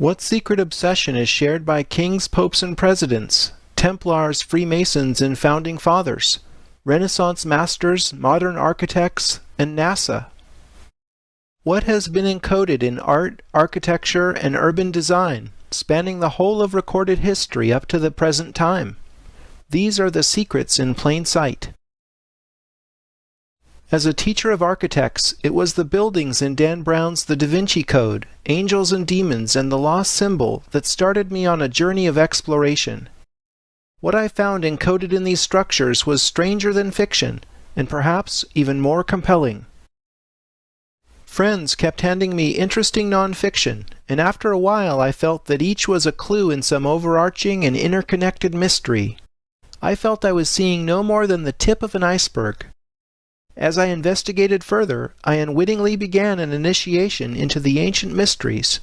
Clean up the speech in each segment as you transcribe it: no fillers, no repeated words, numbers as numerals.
What secret obsession is shared by kings, popes, and presidents, Templars, Freemasons, and Founding Fathers, Renaissance masters, modern architects, and NASA? What has been encoded in art, architecture, and urban design, spanning the whole of recorded history up to the present time? These are the secrets in plain sight. As a teacher of architects, it was the buildings in Dan Brown's The Da Vinci Code, Angels and Demons, and the Lost Symbol that started me on a journey of exploration. What I found encoded in these structures was stranger than fiction, and perhaps even more compelling. Friends kept handing me interesting nonfiction, and after a while I felt that each was a clue in some overarching and interconnected mystery. I felt I was seeing no more than the tip of an iceberg. As I investigated further, I unwittingly began an initiation into the ancient mysteries,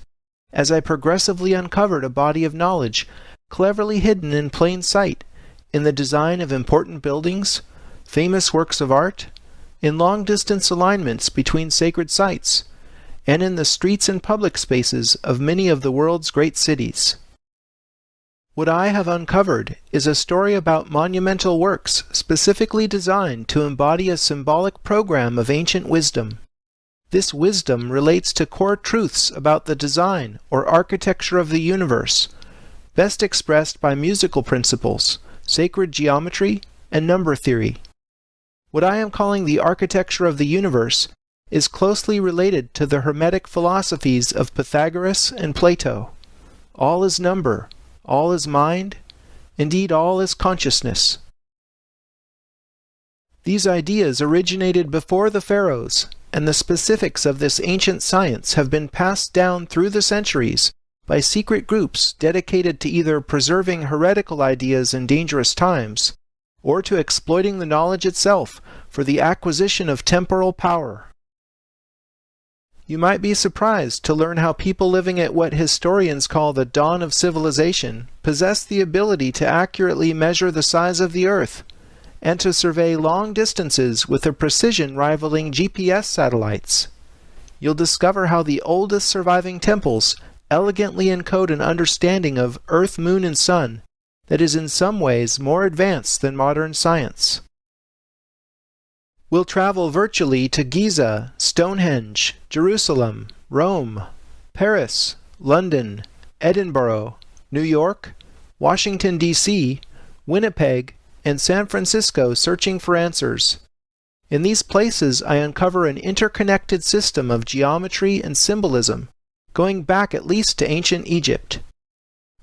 as I progressively uncovered a body of knowledge cleverly hidden in plain sight in the design of important buildings, famous works of art, in long-distance alignments between sacred sites, and in the streets and public spaces of many of the world's great cities. What I have uncovered is a story about monumental works specifically designed to embody a symbolic program of ancient wisdom. This wisdom relates to core truths about the design or architecture of the universe, best expressed by musical principles, sacred geometry, and number theory. What I am calling the architecture of the universe is closely related to the Hermetic philosophies of Pythagoras and Plato. All is number. All is mind, indeed all is consciousness. These ideas originated before the pharaohs, and the specifics of this ancient science have been passed down through the centuries by secret groups dedicated to either preserving heretical ideas in dangerous times, or to exploiting the knowledge itself for the acquisition of temporal power. You might be surprised to learn how people living at what historians call the dawn of civilization possessed the ability to accurately measure the size of the Earth and to survey long distances with a precision rivaling GPS satellites. You'll discover how the oldest surviving temples elegantly encode an understanding of Earth, Moon, and Sun that is in some ways more advanced than modern science. We'll travel virtually to Giza, Stonehenge, Jerusalem, Rome, Paris, London, Edinburgh, New York, Washington, D.C., Winnipeg, and San Francisco searching for answers. In these places I uncover an interconnected system of geometry and symbolism, going back at least to ancient Egypt.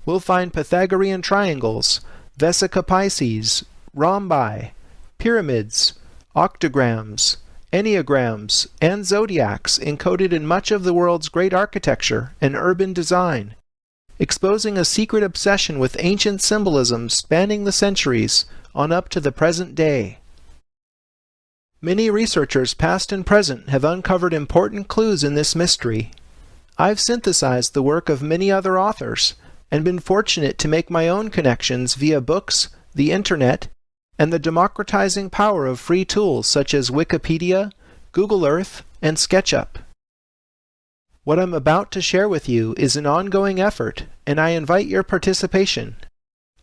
We'll find Pythagorean triangles, Vesica Pisces, rhombi, pyramids, octograms, enneagrams, and zodiacs encoded in much of the world's great architecture and urban design, exposing a secret obsession with ancient symbolism spanning the centuries on up to the present day. Many researchers past and present have uncovered important clues in this mystery. I've synthesized the work of many other authors and been fortunate to make my own connections via books, the internet, and the democratizing power of free tools such as Wikipedia, Google Earth, and SketchUp. What I'm about to share with you is an ongoing effort, and I invite your participation.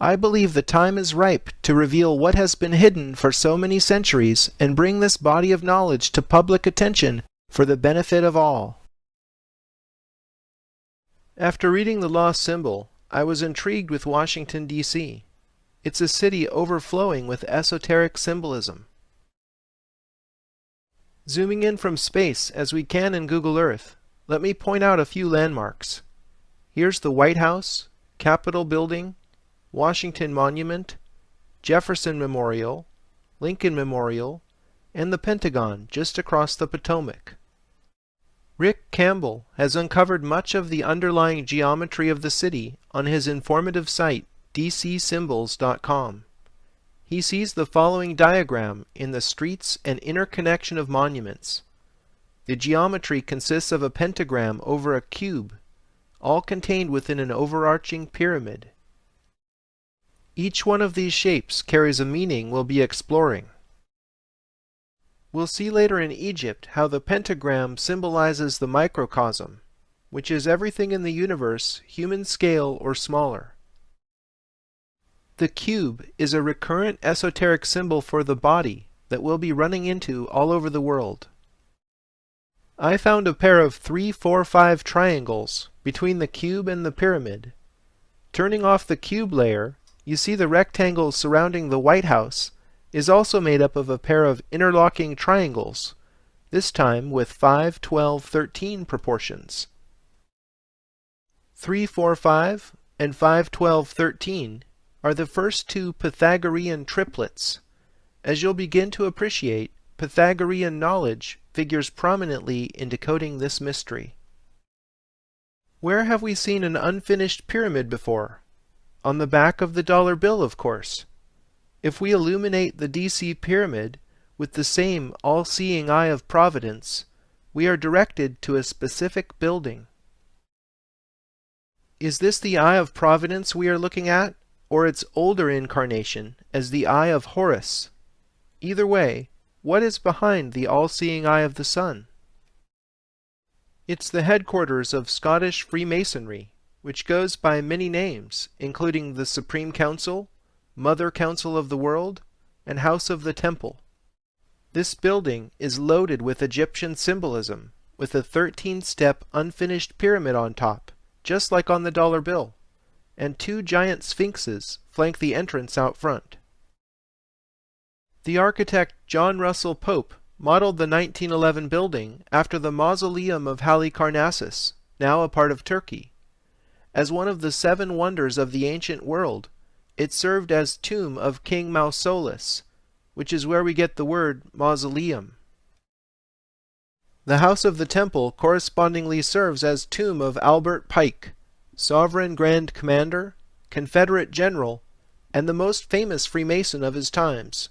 I believe the time is ripe to reveal what has been hidden for so many centuries and bring this body of knowledge to public attention for the benefit of all. After reading The Lost Symbol, I was intrigued with Washington, D.C. It's a city overflowing with esoteric symbolism. Zooming in from space as we can in Google Earth, let me point out a few landmarks. Here's the White House, Capitol Building, Washington Monument, Jefferson Memorial, Lincoln Memorial, and the Pentagon just across the Potomac. Rick Campbell has uncovered much of the underlying geometry of the city on his informative site dcsymbols.com. He sees the following diagram in the streets and interconnection of monuments. The geometry consists of a pentagram over a cube, all contained within an overarching pyramid. Each one of these shapes carries a meaning we'll be exploring. We'll see later in Egypt how the pentagram symbolizes the microcosm, which is everything in the universe, human scale or smaller. The cube is a recurrent esoteric symbol for the body that we'll be running into all over the world. I found a pair of 3, 4, 5 triangles between the cube and the pyramid. Turning off the cube layer, you see the rectangle surrounding the White House is also made up of a pair of interlocking triangles, this time with 5, 12, 13 proportions. 3, 4, 5 and 5, 12, 13 are the first two Pythagorean triplets. As you'll begin to appreciate, Pythagorean knowledge figures prominently in decoding this mystery. Where have we seen an unfinished pyramid before? On the back of the dollar bill, of course. If we illuminate the DC pyramid with the same all-seeing eye of providence, we are directed to a specific building. Is this the eye of providence we are looking at, or its older incarnation as the eye of Horus? Either way, what is behind the all-seeing eye of the sun? It's the headquarters of Scottish Freemasonry, which goes by many names, including the Supreme Council, Mother Council of the World, and House of the Temple. This building is loaded with Egyptian symbolism, with a 13-step unfinished pyramid on top, just like on the dollar bill, and 2 giant sphinxes flank the entrance out front. The architect John Russell Pope modeled the 1911 building after the mausoleum of Halicarnassus, now a part of Turkey. As one of the 7 wonders of the ancient world, it served as tomb of King Mausolus, which is where we get the word mausoleum. The House of the Temple correspondingly serves as tomb of Albert Pike, Sovereign Grand Commander, Confederate General, and the most famous Freemason of his times.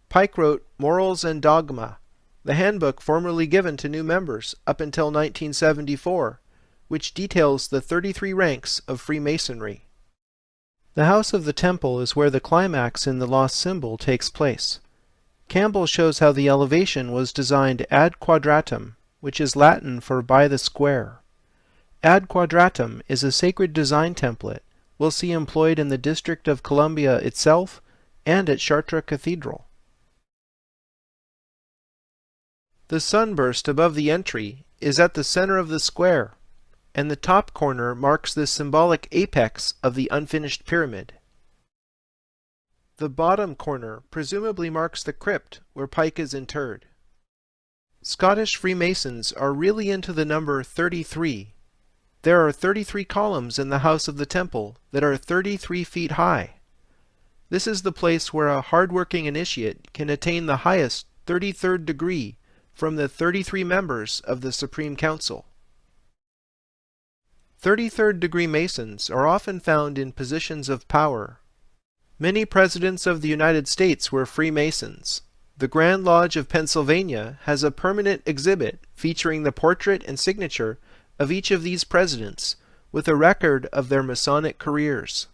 Pike wrote Morals and Dogma, the handbook formerly given to new members up until 1974, which details the 33 ranks of Freemasonry. The House of the Temple is where the climax in the lost symbol takes place. Campbell shows how the elevation was designed ad quadratum, which is Latin for by the square. Ad quadratum is a sacred design template we'll see employed in the District of Columbia itself and at Chartres Cathedral. The sunburst above the entry is at the center of the square, and the top corner marks the symbolic apex of the unfinished pyramid. The bottom corner presumably marks the crypt where Pike is interred. Scottish Freemasons are really into the number 33. There are 33 columns in the House of the Temple that are 33 feet high. This is the place where a hard-working initiate can attain the highest 33rd degree from the 33 members of the Supreme Council. 33rd degree Masons are often found in positions of power. Many presidents of the United States were Freemasons. The Grand Lodge of Pennsylvania has a permanent exhibit featuring the portrait and signature of each of these presidents, with a record of their Masonic careers.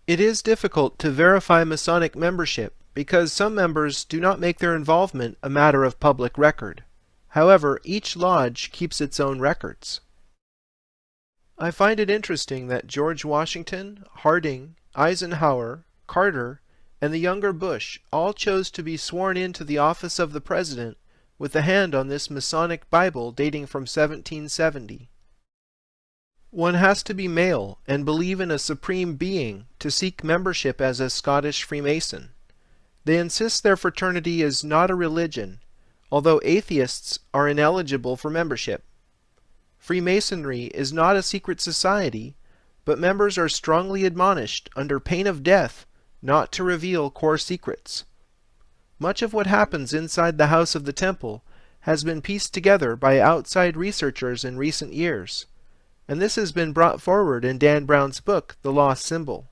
It is difficult to verify Masonic membership because some members do not make their involvement a matter of public record. However, each lodge keeps its own records. I find it interesting that George Washington, Harding, Eisenhower, Carter, and the younger Bush all chose to be sworn into the office of the president with a hand on this Masonic Bible dating from 1770. One has to be male and believe in a supreme being to seek membership as a Scottish Freemason. They insist their fraternity is not a religion, although atheists are ineligible for membership. Freemasonry is not a secret society, but members are strongly admonished under pain of death not to reveal core secrets. Much of what happens inside the House of the Temple has been pieced together by outside researchers in recent years, and this has been brought forward in Dan Brown's book, The Lost Symbol.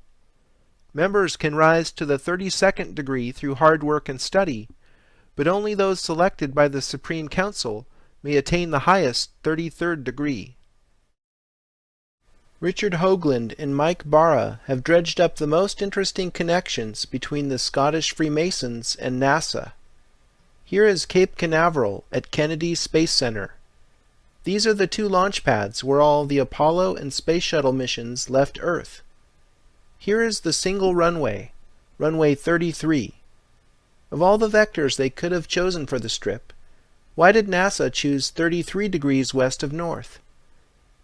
Members can rise to the 32nd degree through hard work and study, but only those selected by the Supreme Council may attain the highest 33rd degree. Richard Hoagland and Mike Barra have dredged up the most interesting connections between the Scottish Freemasons and NASA. Here is Cape Canaveral at Kennedy Space Center. These are the two launch pads where all the Apollo and Space Shuttle missions left Earth. Here is the single runway, runway 33. Of all the vectors they could have chosen for the strip, why did NASA choose 33 degrees west of north?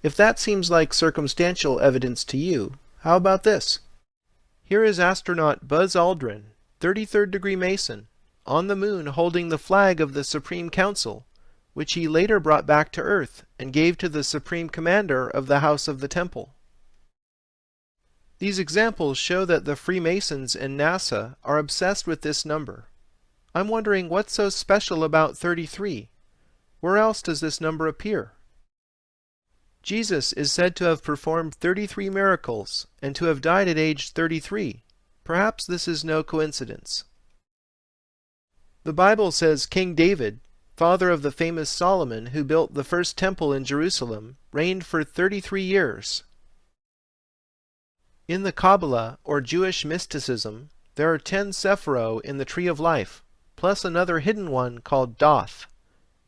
If that seems like circumstantial evidence to you, how about this? Here is astronaut Buzz Aldrin, 33rd degree Mason, on the moon holding the flag of the Supreme Council, which he later brought back to Earth and gave to the Supreme Commander of the House of the Temple. These examples show that the Freemasons and NASA are obsessed with this number. I'm wondering what's so special about 33? Where else does this number appear? Jesus is said to have performed 33 miracles and to have died at age 33. Perhaps this is no coincidence. The Bible says King David, father of the famous Solomon who built the first temple in Jerusalem, reigned for 33 years. In the Kabbalah, or Jewish mysticism, there are 10 Sephiroth in the Tree of Life, plus another hidden one called Doth.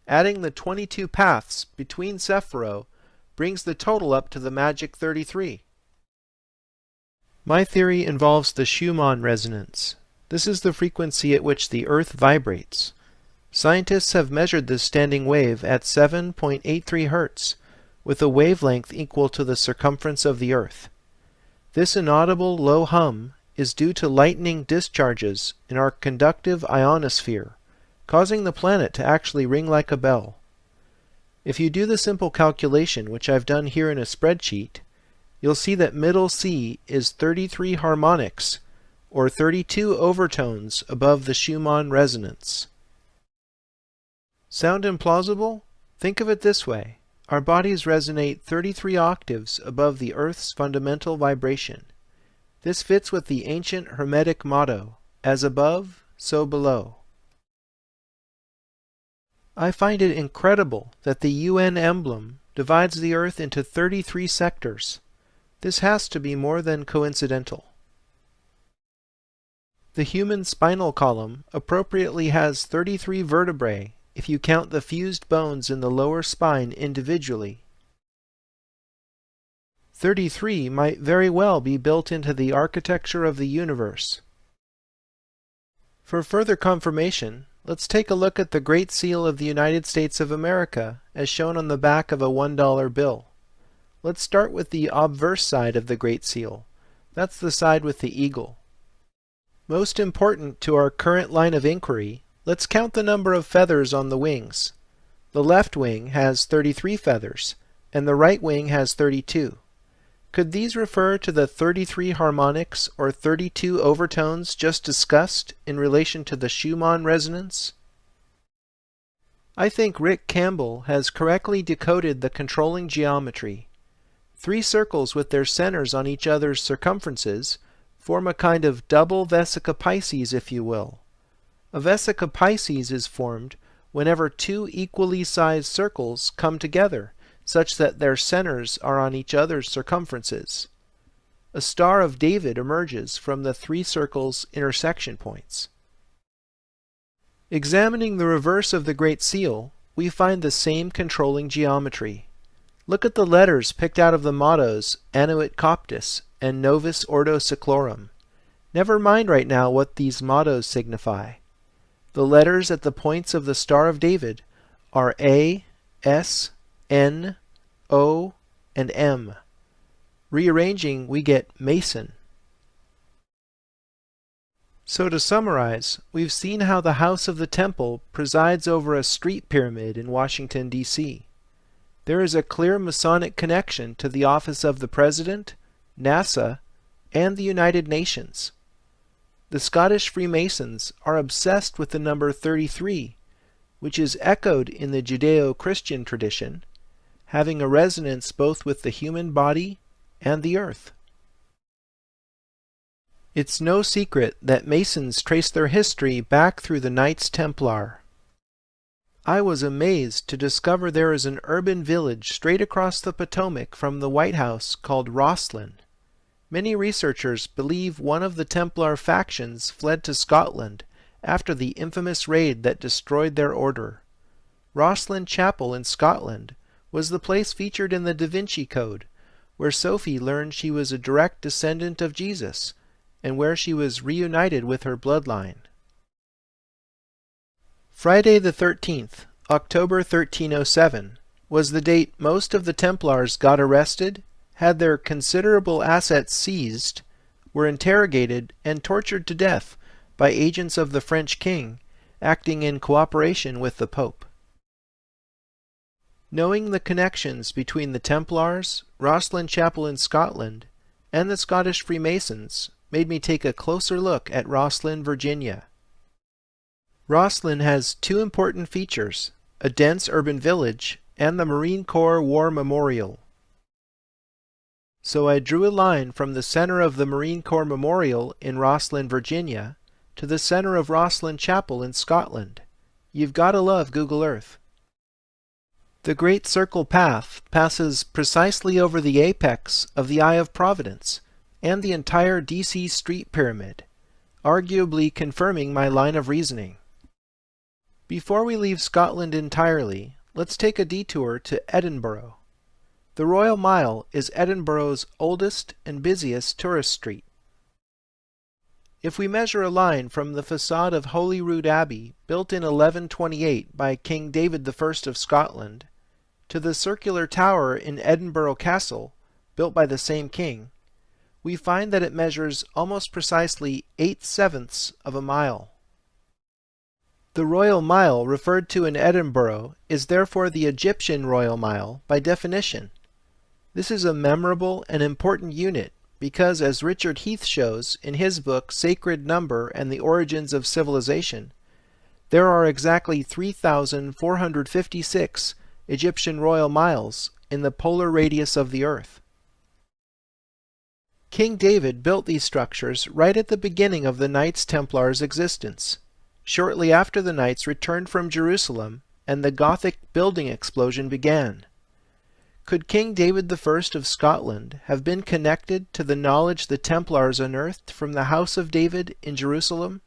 Adding the 22 paths between Sephiroth brings the total up to the magic 33. My theory involves the Schumann resonance. This is the frequency at which the Earth vibrates. Scientists have measured this standing wave at 7.83 Hz, with a wavelength equal to the circumference of the Earth. This inaudible low hum is due to lightning discharges in our conductive ionosphere, causing the planet to actually ring like a bell. If you do the simple calculation, which I've done here in a spreadsheet, you'll see that middle C is 33 harmonics, or 32 overtones above the Schumann resonance. Sound implausible? Think of it this way. Our bodies resonate 33 octaves above the Earth's fundamental vibration. This fits with the ancient Hermetic motto, as above, so below. I find it incredible that the UN emblem divides the Earth into 33 sectors. This has to be more than coincidental. The human spinal column appropriately has 33 vertebrae if you count the fused bones in the lower spine individually. 33 might very well be built into the architecture of the universe. For further confirmation, let's take a look at the Great Seal of the United States of America as shown on the back of a $1 bill. Let's start with the obverse side of the Great Seal. That's the side with the eagle. Most important to our current line of inquiry, let's count the number of feathers on the wings. The left wing has 33 feathers, and the right wing has 32. Could these refer to the 33 harmonics or 32 overtones just discussed in relation to the Schumann resonance? I think Rick Campbell has correctly decoded the controlling geometry. 3 circles with their centers on each other's circumferences form a kind of double Vesica Pisces, if you will. A Vesica Pisces is formed whenever 2 equally sized circles come together, such that their centers are on each other's circumferences. A Star of David emerges from the 3 circles' intersection points. Examining the reverse of the Great Seal, we find the same controlling geometry. Look at the letters picked out of the mottos Annuit Coptis and Novus Ordo Seclorum. Never mind right now what these mottos signify. The letters at the points of the Star of David are A, S, N, O, and M. Rearranging, we get Mason. So to summarize, we've seen how the House of the Temple presides over a street pyramid in Washington, D.C. There is a clear Masonic connection to the office of the President, NASA, and the United Nations. The Scottish Freemasons are obsessed with the number 33, which is echoed in the Judeo-Christian tradition, having a resonance both with the human body and the earth. It's no secret that Masons trace their history back through the Knights Templar. I was amazed to discover there is an urban village straight across the Potomac from the White House called Rosslyn. Many researchers believe one of the Templar factions fled to Scotland after the infamous raid that destroyed their order. Rosslyn Chapel in Scotland was the place featured in the Da Vinci Code, where Sophie learned she was a direct descendant of Jesus, and where she was reunited with her bloodline. Friday the 13th, October 1307, was the date most of the Templars got arrested, had their considerable assets seized, were interrogated and tortured to death by agents of the French king, acting in cooperation with the Pope. Knowing the connections between the Templars, Rosslyn Chapel in Scotland, and the Scottish Freemasons made me take a closer look at Rosslyn, Virginia. Rosslyn has two important features, a dense urban village and the Marine Corps War Memorial. So I drew a line from the center of the Marine Corps Memorial in Rosslyn, Virginia, to the center of Rosslyn Chapel in Scotland. You've got to love Google Earth. The Great Circle Path passes precisely over the apex of the Eye of Providence and the entire DC Street Pyramid, arguably confirming my line of reasoning. Before we leave Scotland entirely, let's take a detour to Edinburgh. The Royal Mile is Edinburgh's oldest and busiest tourist street. If we measure a line from the facade of Holyrood Abbey, built in 1128 by King David I of Scotland, to the circular tower in Edinburgh Castle, built by the same king, we find that it measures almost precisely 8/7 of a mile. The Royal Mile referred to in Edinburgh is therefore the Egyptian Royal Mile by definition. This is a memorable and important unit because, as Richard Heath shows in his book Sacred Number and the Origins of Civilization, there are exactly 3,456 Egyptian royal miles in the polar radius of the Earth. King David built these structures right at the beginning of the Knights Templars' existence, shortly after the Knights returned from Jerusalem and the Gothic building explosion began. Could King David I of Scotland have been connected to the knowledge the Templars unearthed from the House of David in Jerusalem?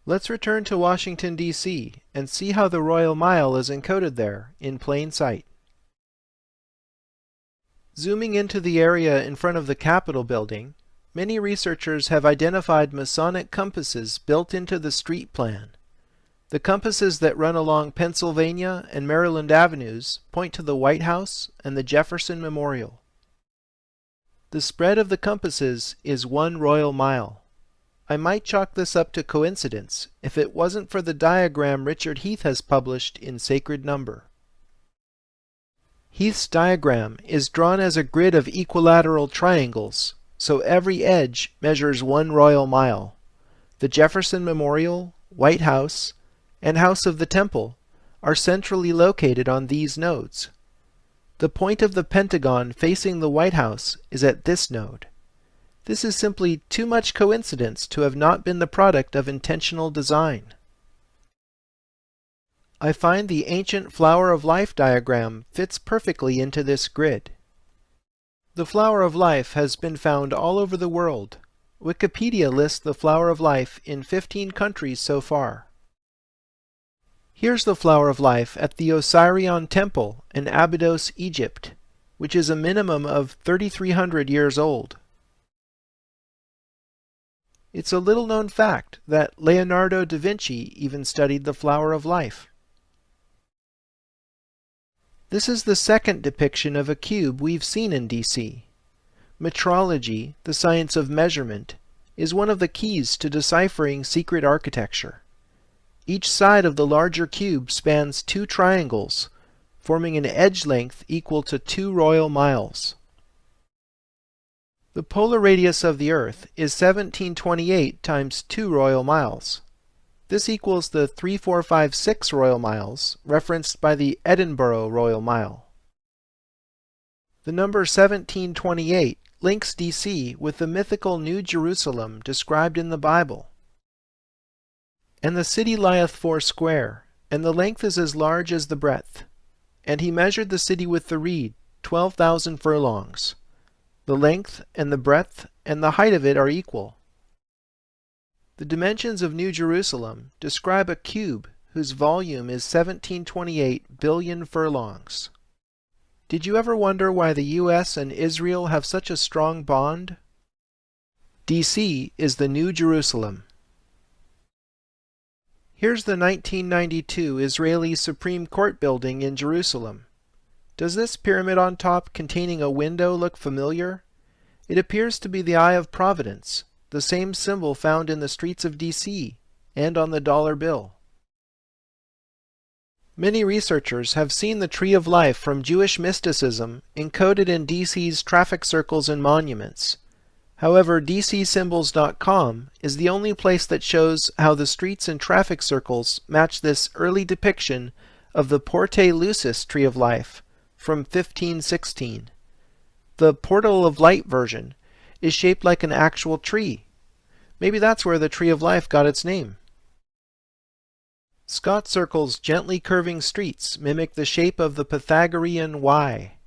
Let's return to Washington, D.C. and see how the Royal Mile is encoded there in plain sight. Zooming into the area in front of the Capitol building, many researchers have identified Masonic compasses built into the street plan. The compasses that run along Pennsylvania and Maryland avenues point to the White House and the Jefferson Memorial. The spread of the compasses is 1 royal mile. I might chalk this up to coincidence if it wasn't for the diagram Richard Heath has published in Sacred Number. Heath's diagram is drawn as a grid of equilateral triangles, so every edge measures 1 royal mile. The Jefferson Memorial, White House, and House of the Temple are centrally located on these nodes. The point of the pentagon facing the White House is at this node. This is simply too much coincidence to have not been the product of intentional design. I find the ancient Flower of Life diagram fits perfectly into this grid. The Flower of Life has been found all over the world. Wikipedia lists the Flower of Life in 15 countries so far. Here's the Flower of Life at the Osirion Temple in Abydos, Egypt, which is a minimum of 3,300 years old. It's a little-known fact that Leonardo da Vinci even studied the Flower of Life. This is the second depiction of a cube we've seen in DC. Metrology, the science of measurement, is one of the keys to deciphering secret architecture. Each side of the larger cube spans 2 triangles, forming an edge length equal to 2 royal miles. The polar radius of the Earth is 1728 times 2 royal miles. This equals the 3456 royal miles referenced by the Edinburgh Royal Mile. The number 1728 links DC with the mythical New Jerusalem described in the Bible. And the city lieth 4 square, and the length is as large as the breadth. And he measured the city with the reed, 12,000 furlongs. The length and the breadth and the height of it are equal. The dimensions of New Jerusalem describe a cube whose volume is 1728 billion furlongs. Did you ever wonder why the U.S. and Israel have such a strong bond? D.C. is the New Jerusalem. Here's the 1992 Israeli Supreme Court building in Jerusalem. Does this pyramid on top containing a window look familiar? It appears to be the Eye of Providence, the same symbol found in the streets of D.C. and on the dollar bill. Many researchers have seen the Tree of Life from Jewish mysticism encoded in D.C.'s traffic circles and monuments. However, DCSymbols.com is the only place that shows how the streets and traffic circles match this early depiction of the Porte Lucis Tree of Life from 1516. The Portal of Light version is shaped like an actual tree. Maybe that's where the Tree of Life got its name. Scott Circle's gently curving streets mimic the shape of the Pythagorean Y.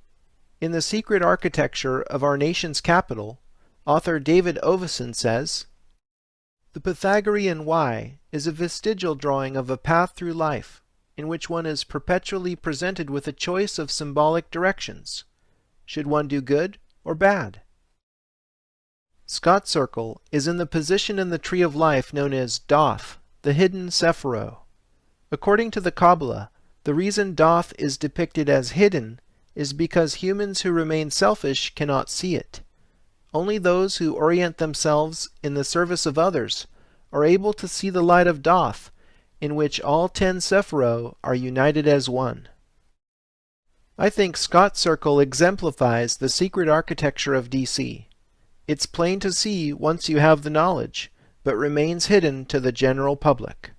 In The Secret Architecture of Our Nation's Capital, author David Oveson says, "The Pythagorean Y is a vestigial drawing of a path through life, in which one is perpetually presented with a choice of symbolic directions. Should one do good or bad?" Scott Circle is in the position in the Tree of Life known as Doth, the hidden Sephiro. According to the Kabbalah, the reason Doth is depicted as hidden is because humans who remain selfish cannot see it. Only those who orient themselves in the service of others are able to see the light of Doth, in which all 10 Sephiro are united as one. I think Scott Circle exemplifies the secret architecture of D.C. It's plain to see once you have the knowledge, but remains hidden to the general public.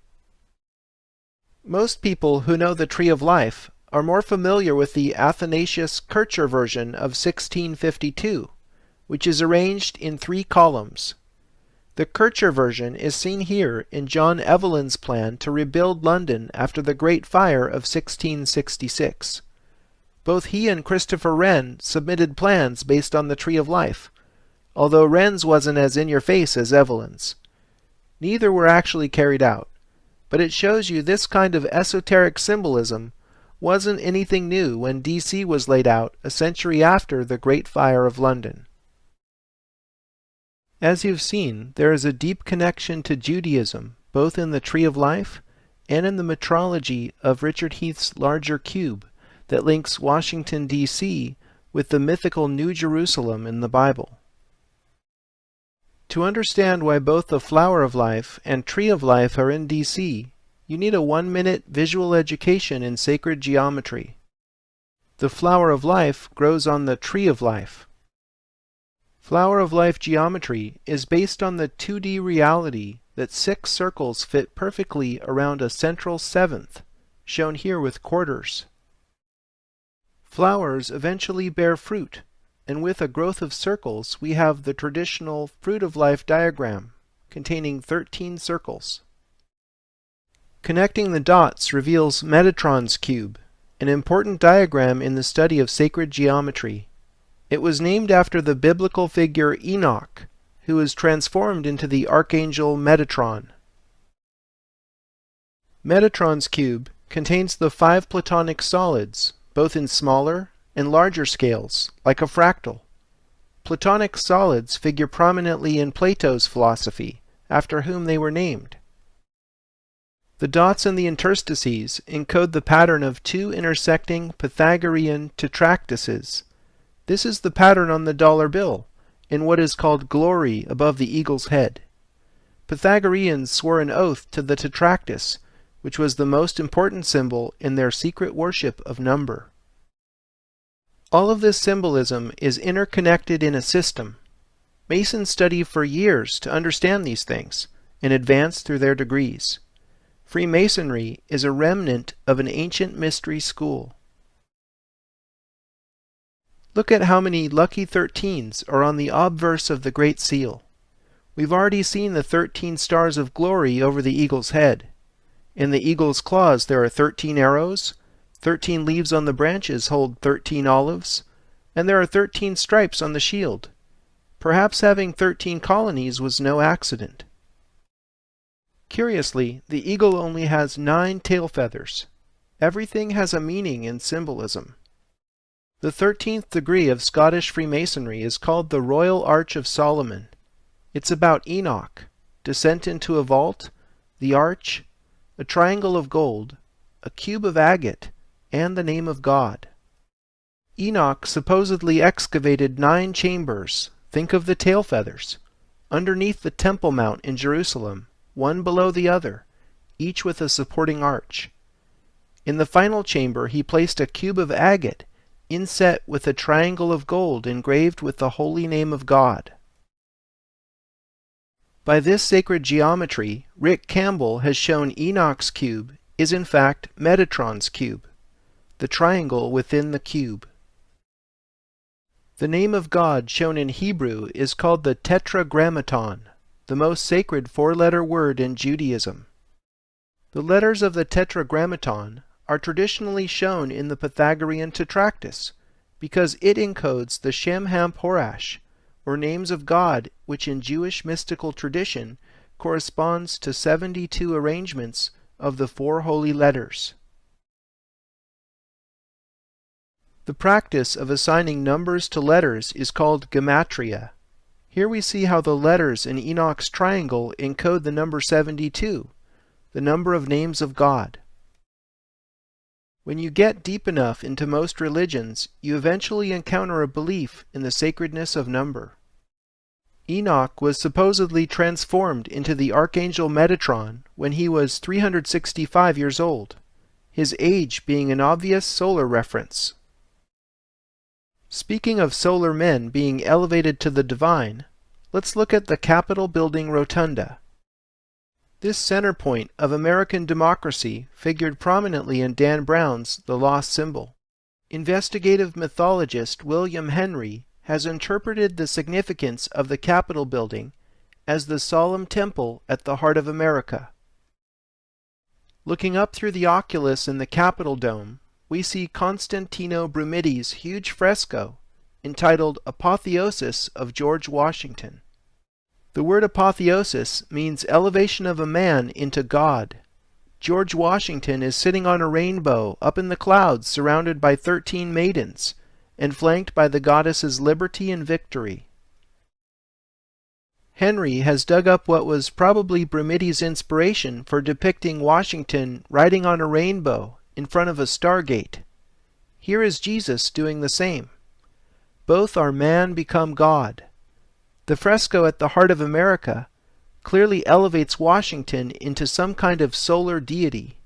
Most people who know the Tree of Life are more familiar with the Athanasius Kircher version of 1652, which is arranged in 3 columns. The Kircher version is seen here in John Evelyn's plan to rebuild London after the Great Fire of 1666. Both he and Christopher Wren submitted plans based on the Tree of Life, although Wren's wasn't as in-your-face as Evelyn's. Neither were actually carried out, but it shows you this kind of esoteric symbolism wasn't anything new when D.C. was laid out a century after the Great Fire of London. As you've seen, there is a deep connection to Judaism, both in the Tree of Life and in the metrology of Richard Heath's larger cube that links Washington, D.C. with the mythical New Jerusalem in the Bible. To understand why both the Flower of Life and Tree of Life are in D.C., you need a 1-minute visual education in sacred geometry. The Flower of Life grows on the Tree of Life. Flower of Life geometry is based on the 2D reality that 6 circles fit perfectly around a central 7th, shown here with quarters. Flowers eventually bear fruit, and with a growth of circles we have the traditional Fruit of Life diagram, containing 13 circles. Connecting the dots reveals Metatron's cube, an important diagram in the study of sacred geometry. It was named after the biblical figure Enoch, who was transformed into the archangel Metatron. Metatron's cube contains the 5 Platonic solids, both in smaller and larger scales, like a fractal. Platonic solids figure prominently in Plato's philosophy, after whom they were named. The dots in the interstices encode the pattern of 2 intersecting Pythagorean tetractyses. This is the pattern on the dollar bill, in what is called glory above the eagle's head. Pythagoreans swore an oath to the tetractys, which was the most important symbol in their secret worship of number. All of this symbolism is interconnected in a system. Masons study for years to understand these things and advance through their degrees. Freemasonry is a remnant of an ancient mystery school. Look at how many lucky 13s are on the obverse of the Great Seal. We've already seen the 13 stars of glory over the eagle's head. In the eagle's claws there are 13 arrows, 13 leaves on the branches hold 13 olives, and there are 13 stripes on the shield. Perhaps having 13 colonies was no accident. Curiously, the eagle only has 9 tail feathers. Everything has a meaning in symbolism. The 13th degree of Scottish Freemasonry is called the Royal Arch of Solomon. It's about Enoch, descent into a vault, the arch, a triangle of gold, a cube of agate, and the name of God. Enoch supposedly excavated 9 chambers, think of the tail feathers, underneath the Temple Mount in Jerusalem, one below the other, each with a supporting arch. In the final chamber he placed a cube of agate, inset with a triangle of gold engraved with the holy name of God. By this sacred geometry, Rick Campbell has shown Enoch's cube is in fact Metatron's cube, the triangle within the cube. The name of God shown in Hebrew is called the Tetragrammaton, the most sacred 4-letter word in Judaism. The letters of the Tetragrammaton are traditionally shown in the Pythagorean Tetractys because it encodes the Shem Ham Horash, or names of God, which in Jewish mystical tradition corresponds to 72 arrangements of the 4 holy letters. The practice of assigning numbers to letters is called gematria. Here we see how the letters in Enoch's triangle encode the number 72, the number of names of God. When you get deep enough into most religions, you eventually encounter a belief in the sacredness of number. Enoch was supposedly transformed into the archangel Metatron when he was 365 years old, his age being an obvious solar reference. Speaking of solar men being elevated to the divine, let's look at the Capitol building rotunda. This center point of American democracy figured prominently in Dan Brown's The Lost Symbol. Investigative mythologist William Henry has interpreted the significance of the Capitol building as the solemn temple at the heart of America. Looking up through the oculus in the Capitol dome, we see Constantino Brumitti's huge fresco entitled Apotheosis of George Washington. The word apotheosis means elevation of a man into God. George Washington is sitting on a rainbow up in the clouds surrounded by 13 maidens and flanked by the goddesses Liberty and Victory. Henry has dug up what was probably Brumitti's inspiration for depicting Washington riding on a rainbow in front of a stargate. Here is Jesus doing the same. Both are man become God. The fresco at the heart of America clearly elevates Washington into some kind of solar deity.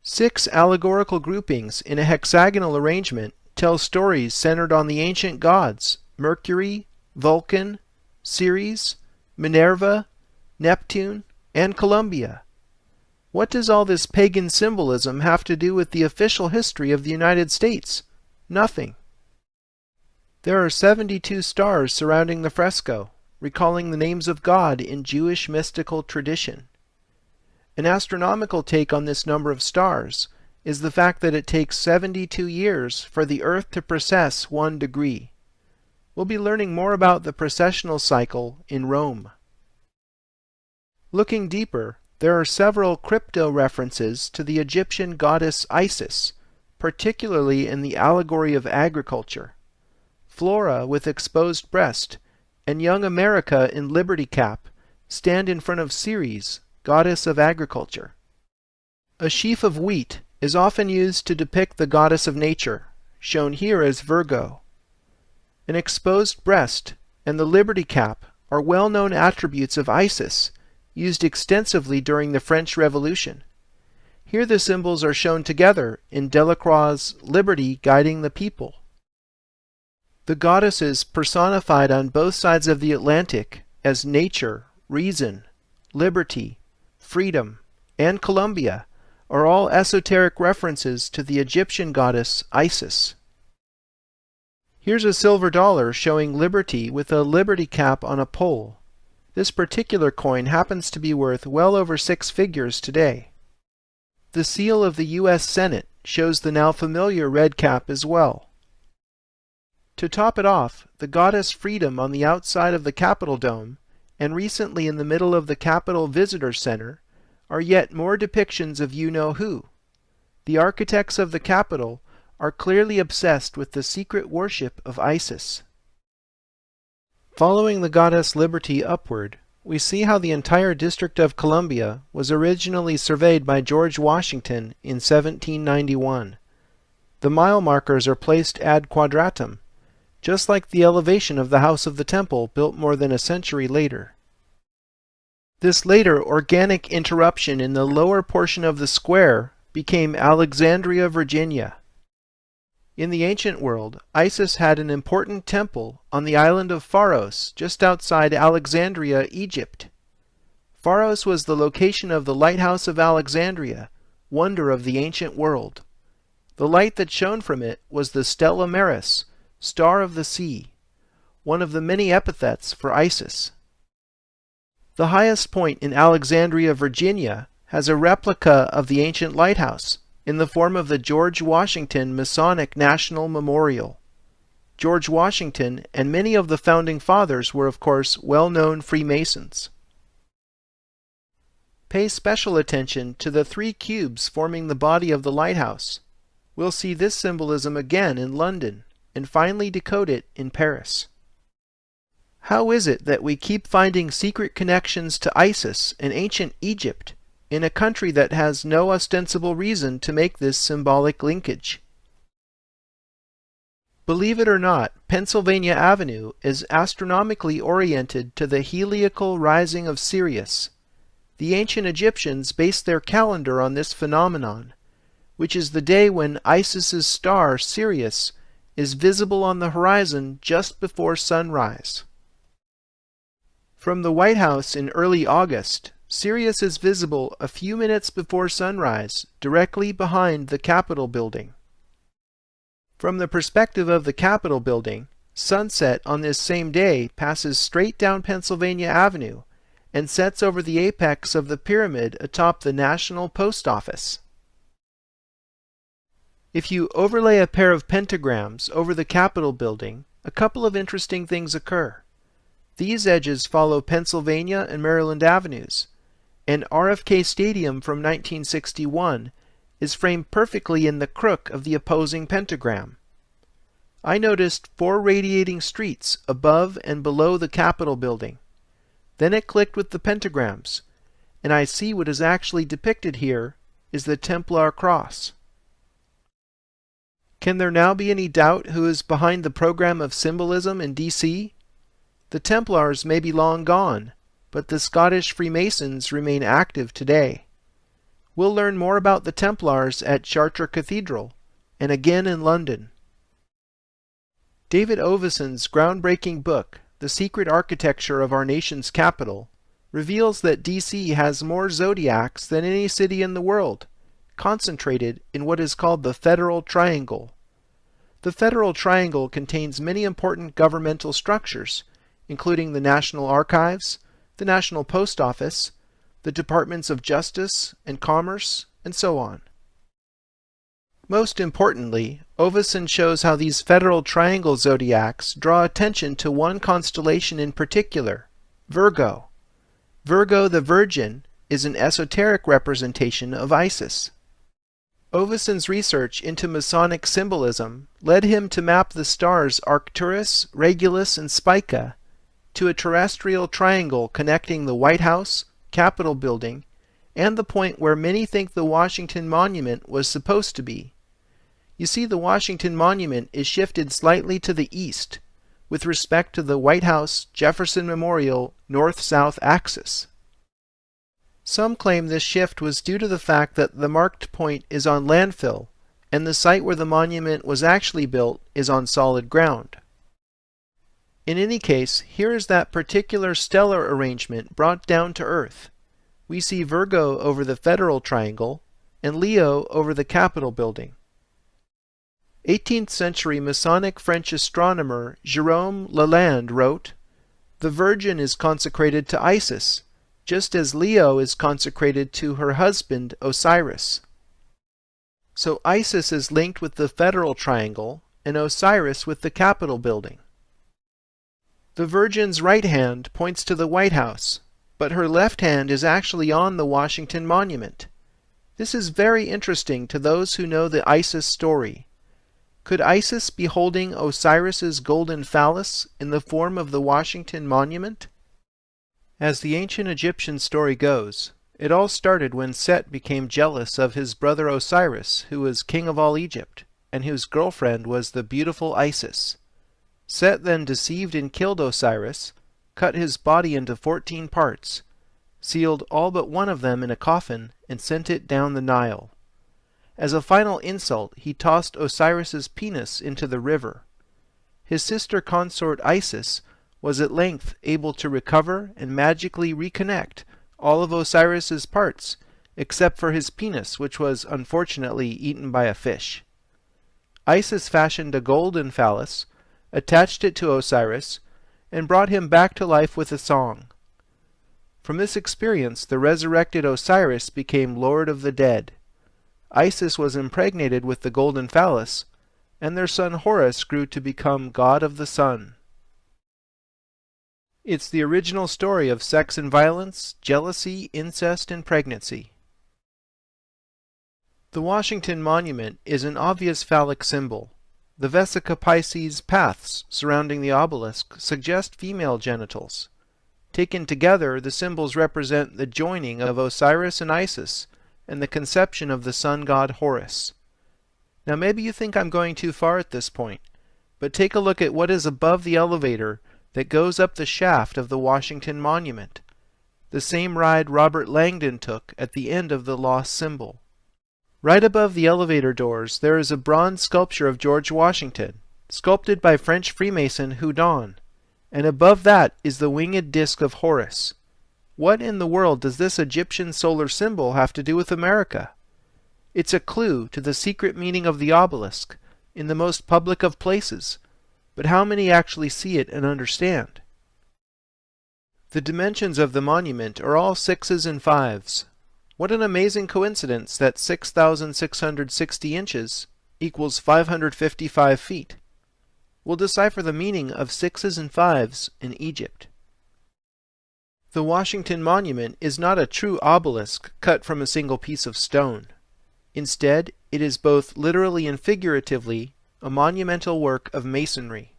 6 allegorical groupings in a hexagonal arrangement tell stories centered on the ancient gods Mercury, Vulcan, Ceres, Minerva, Neptune, and Columbia. What does all this pagan symbolism have to do with the official history of the United States? Nothing. There are 72 stars surrounding the fresco, recalling the names of God in Jewish mystical tradition. An astronomical take on this number of stars is the fact that it takes 72 years for the Earth to precess 1 degree. We'll be learning more about the precessional cycle in Rome. Looking deeper, there are several crypto-references to the Egyptian goddess Isis, particularly in the allegory of agriculture. Flora with exposed breast, and young America in liberty cap stand in front of Ceres, goddess of agriculture. A sheaf of wheat is often used to depict the goddess of nature, shown here as Virgo. An exposed breast and the liberty cap are well-known attributes of Isis, used extensively during the French Revolution. Here the symbols are shown together in Delacroix's Liberty Guiding the People. The goddesses personified on both sides of the Atlantic as nature, reason, liberty, freedom, and Columbia are all esoteric references to the Egyptian goddess Isis. Here's a silver dollar showing liberty with a liberty cap on a pole. This particular coin happens to be worth well over 6 figures today. The seal of the U.S. Senate shows the now familiar red cap as well. To top it off, the goddess Freedom on the outside of the Capitol dome and recently in the middle of the Capitol Visitor Center, are yet more depictions of you-know-who. The architects of the Capitol are clearly obsessed with the secret worship of Isis. Following the goddess Liberty upward, we see how the entire District of Columbia was originally surveyed by George Washington in 1791. The mile markers are placed ad quadratum, just like the elevation of the House of the Temple built more than a century later. This later organic interruption in the lower portion of the square became Alexandria, Virginia. In the ancient world, Isis had an important temple on the island of Pharos, just outside Alexandria, Egypt. Pharos was the location of the lighthouse of Alexandria, wonder of the ancient world. The light that shone from it was the Stella Maris, star of the sea, one of the many epithets for Isis. The highest point in Alexandria, Virginia, has a replica of the ancient lighthouse, in the form of the George Washington Masonic National Memorial. George Washington and many of the founding fathers were, of course, well-known Freemasons. Pay special attention to the 3 cubes forming the body of the lighthouse. We'll see this symbolism again in London, and finally decode it in Paris. How is it that we keep finding secret connections to Isis and ancient Egypt in a country that has no ostensible reason to make this symbolic linkage? Believe it or not, Pennsylvania Avenue is astronomically oriented to the heliacal rising of Sirius. The ancient Egyptians based their calendar on this phenomenon, which is the day when Isis's star, Sirius, is visible on the horizon just before sunrise. From the White House in early August, Sirius is visible a few minutes before sunrise, directly behind the Capitol building. From the perspective of the Capitol building, sunset on this same day passes straight down Pennsylvania Avenue and sets over the apex of the pyramid atop the National Post Office. If you overlay a pair of pentagrams over the Capitol building, a couple of interesting things occur. These edges follow Pennsylvania and Maryland Avenues, and RFK Stadium from 1961 is framed perfectly in the crook of the opposing pentagram. I noticed 4 radiating streets above and below the Capitol building. Then it clicked with the pentagrams, and I see what is actually depicted here is the Templar cross. Can there now be any doubt who is behind the program of symbolism in D.C.? The Templars may be long gone, but the Scottish Freemasons remain active today. We'll learn more about the Templars at Chartres Cathedral, and again in London. David Oveson's groundbreaking book, The Secret Architecture of Our Nation's Capital, reveals that D.C. has more zodiacs than any city in the world, concentrated in what is called the Federal Triangle. The Federal Triangle contains many important governmental structures, including the National Archives, the National Post Office, the Departments of Justice and Commerce, and so on. Most importantly, Oveson shows how these Federal Triangle zodiacs draw attention to one constellation in particular, Virgo. Virgo the Virgin is an esoteric representation of Isis. Oveson's research into Masonic symbolism led him to map the stars Arcturus, Regulus, and Spica to a terrestrial triangle connecting the White House, Capitol building, and the point where many think the Washington Monument was supposed to be. You see, the Washington Monument is shifted slightly to the east with respect to the White House Jefferson Memorial north-south axis. Some claim this shift was due to the fact that the marked point is on landfill, and the site where the monument was actually built is on solid ground. In any case, here is that particular stellar arrangement brought down to Earth. We see Virgo over the Federal Triangle and Leo over the Capitol building. 18th century Masonic French astronomer Jérôme Lalande wrote, "The Virgin is consecrated to Isis, just as Leo is consecrated to her husband Osiris." So Isis is linked with the Federal Triangle and Osiris with the Capitol building. The Virgin's right hand points to the White House, but her left hand is actually on the Washington Monument. This is very interesting to those who know the Isis story. Could Isis be holding Osiris's golden phallus in the form of the Washington Monument? As the ancient Egyptian story goes, it all started when Set became jealous of his brother Osiris, who was king of all Egypt, and whose girlfriend was the beautiful Isis. Set then deceived and killed Osiris, cut his body into 14 parts, sealed all but one of them in a coffin, and sent it down the Nile. As a final insult, he tossed Osiris's penis into the river. His sister consort Isis was at length able to recover and magically reconnect all of Osiris's parts, except for his penis, which was unfortunately eaten by a fish. Isis fashioned a golden phallus, attached it to Osiris, and brought him back to life with a song. From this experience, the resurrected Osiris became Lord of the Dead. Isis was impregnated with the golden phallus, and their son Horus grew to become god of the sun. It's the original story of sex and violence, jealousy, incest, and pregnancy. The Washington Monument is an obvious phallic symbol. The Vesica Pisces paths surrounding the obelisk suggest female genitals. Taken together, the symbols represent the joining of Osiris and Isis, and the conception of the sun god Horus. Now maybe you think I'm going too far at this point, but take a look at what is above the elevator that goes up the shaft of the Washington Monument, the same ride Robert Langdon took at the end of the lost symbol. Right above the elevator doors there is a bronze sculpture of George Washington, sculpted by French Freemason Houdon, and above that is the winged disc of Horus. What in the world does this Egyptian solar symbol have to do with America? It's a clue to the secret meaning of the obelisk, in the most public of places, but how many actually see it and understand? The dimensions of the monument are all 6s and 5s. What an amazing coincidence that 6,660 inches equals 555 feet. We'll decipher the meaning of 6s and 5s in Egypt. The Washington Monument is not a true obelisk cut from a single piece of stone. Instead, it is both literally and figuratively a monumental work of masonry.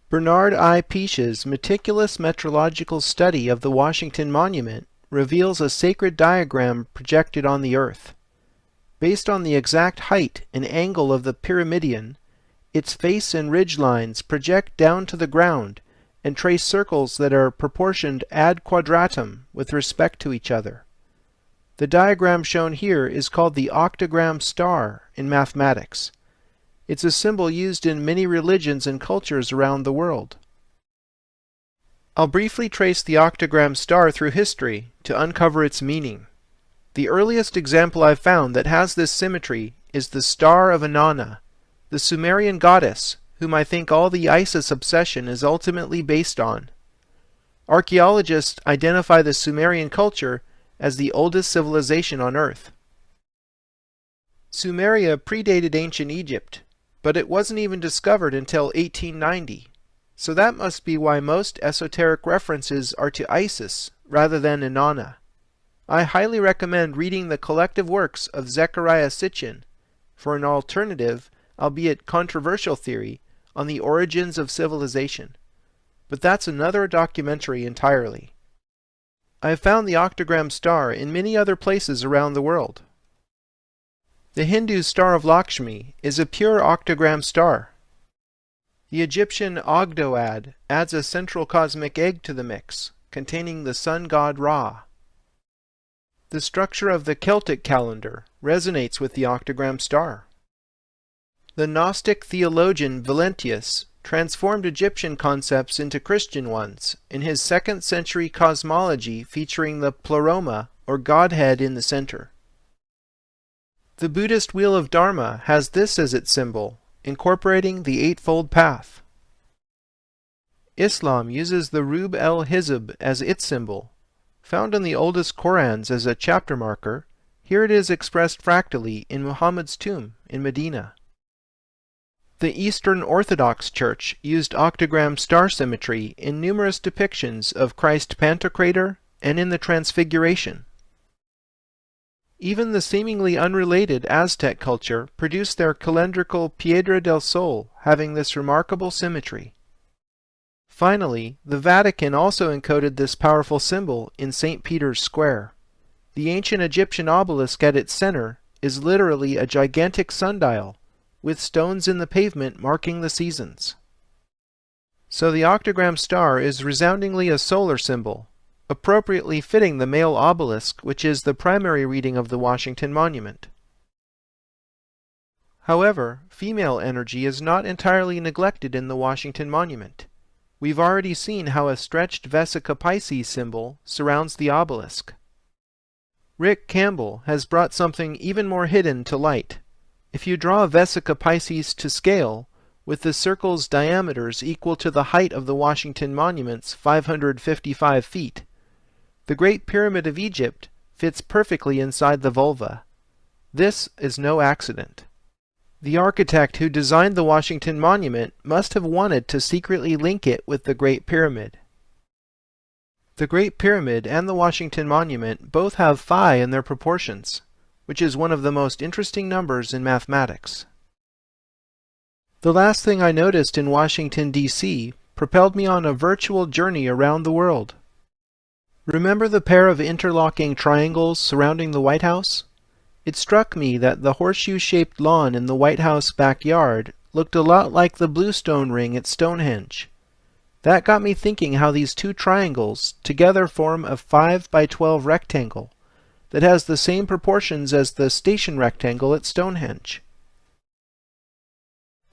Bernard I. Peache's meticulous metrological study of the Washington Monument reveals a sacred diagram projected on the earth. Based on the exact height and angle of the pyramidion, its face and ridge lines project down to the ground and trace circles that are proportioned ad quadratum with respect to each other. The diagram shown here is called the octagram star in mathematics. It's a symbol used in many religions and cultures around the world. I'll briefly trace the octagram star through history to uncover its meaning. The earliest example I've found that has this symmetry is the Star of Inanna, the Sumerian goddess whom I think all the Isis obsession is ultimately based on. Archaeologists identify the Sumerian culture as the oldest civilization on Earth. Sumeria predated ancient Egypt, but it wasn't even discovered until 1890, so that must be why most esoteric references are to Isis rather than Inanna. I highly recommend reading the collective works of Zecharia Sitchin for an alternative, albeit controversial theory on the origins of civilization. But that's another documentary entirely. I have found the octagram star in many other places around the world. The Hindu Star of Lakshmi is a pure octagram star. The Egyptian Ogdoad adds a central cosmic egg to the mix, containing the sun god Ra. The structure of the Celtic calendar resonates with the octagram star. The Gnostic theologian Valentius transformed Egyptian concepts into Christian ones in his 2nd century cosmology featuring the pleroma, or Godhead, in the center. The Buddhist Wheel of Dharma has this as its symbol, incorporating the Eightfold Path. Islam uses the Rub el-Hizb as its symbol. Found in the oldest Korans as a chapter marker, here it is expressed fractally in Muhammad's tomb in Medina. The Eastern Orthodox Church used octagram star symmetry in numerous depictions of Christ Pantocrator and in the Transfiguration. Even the seemingly unrelated Aztec culture produced their calendrical Piedra del Sol having this remarkable symmetry. Finally, the Vatican also encoded this powerful symbol in St. Peter's Square. The ancient Egyptian obelisk at its center is literally a gigantic sundial, with stones in the pavement marking the seasons. So the octagram star is resoundingly a solar symbol, appropriately fitting the male obelisk, which is the primary reading of the Washington Monument. However, female energy is not entirely neglected in the Washington Monument. We've already seen how a stretched Vesica Pisces symbol surrounds the obelisk. Rick Campbell has brought something even more hidden to light. If you draw a Vesica Pisces to scale, with the circle's diameters equal to the height of the Washington Monument's 555 feet, the Great Pyramid of Egypt fits perfectly inside the vulva. This is no accident. The architect who designed the Washington Monument must have wanted to secretly link it with the Great Pyramid. The Great Pyramid and the Washington Monument both have phi in their proportions, which is one of the most interesting numbers in mathematics. The last thing I noticed in Washington, D.C. propelled me on a virtual journey around the world. Remember the pair of interlocking triangles surrounding the White House? It struck me that the horseshoe-shaped lawn in the White House backyard looked a lot like the bluestone ring at Stonehenge. That got me thinking how these two triangles together form a 5 by 12 rectangle that has the same proportions as the station rectangle at Stonehenge.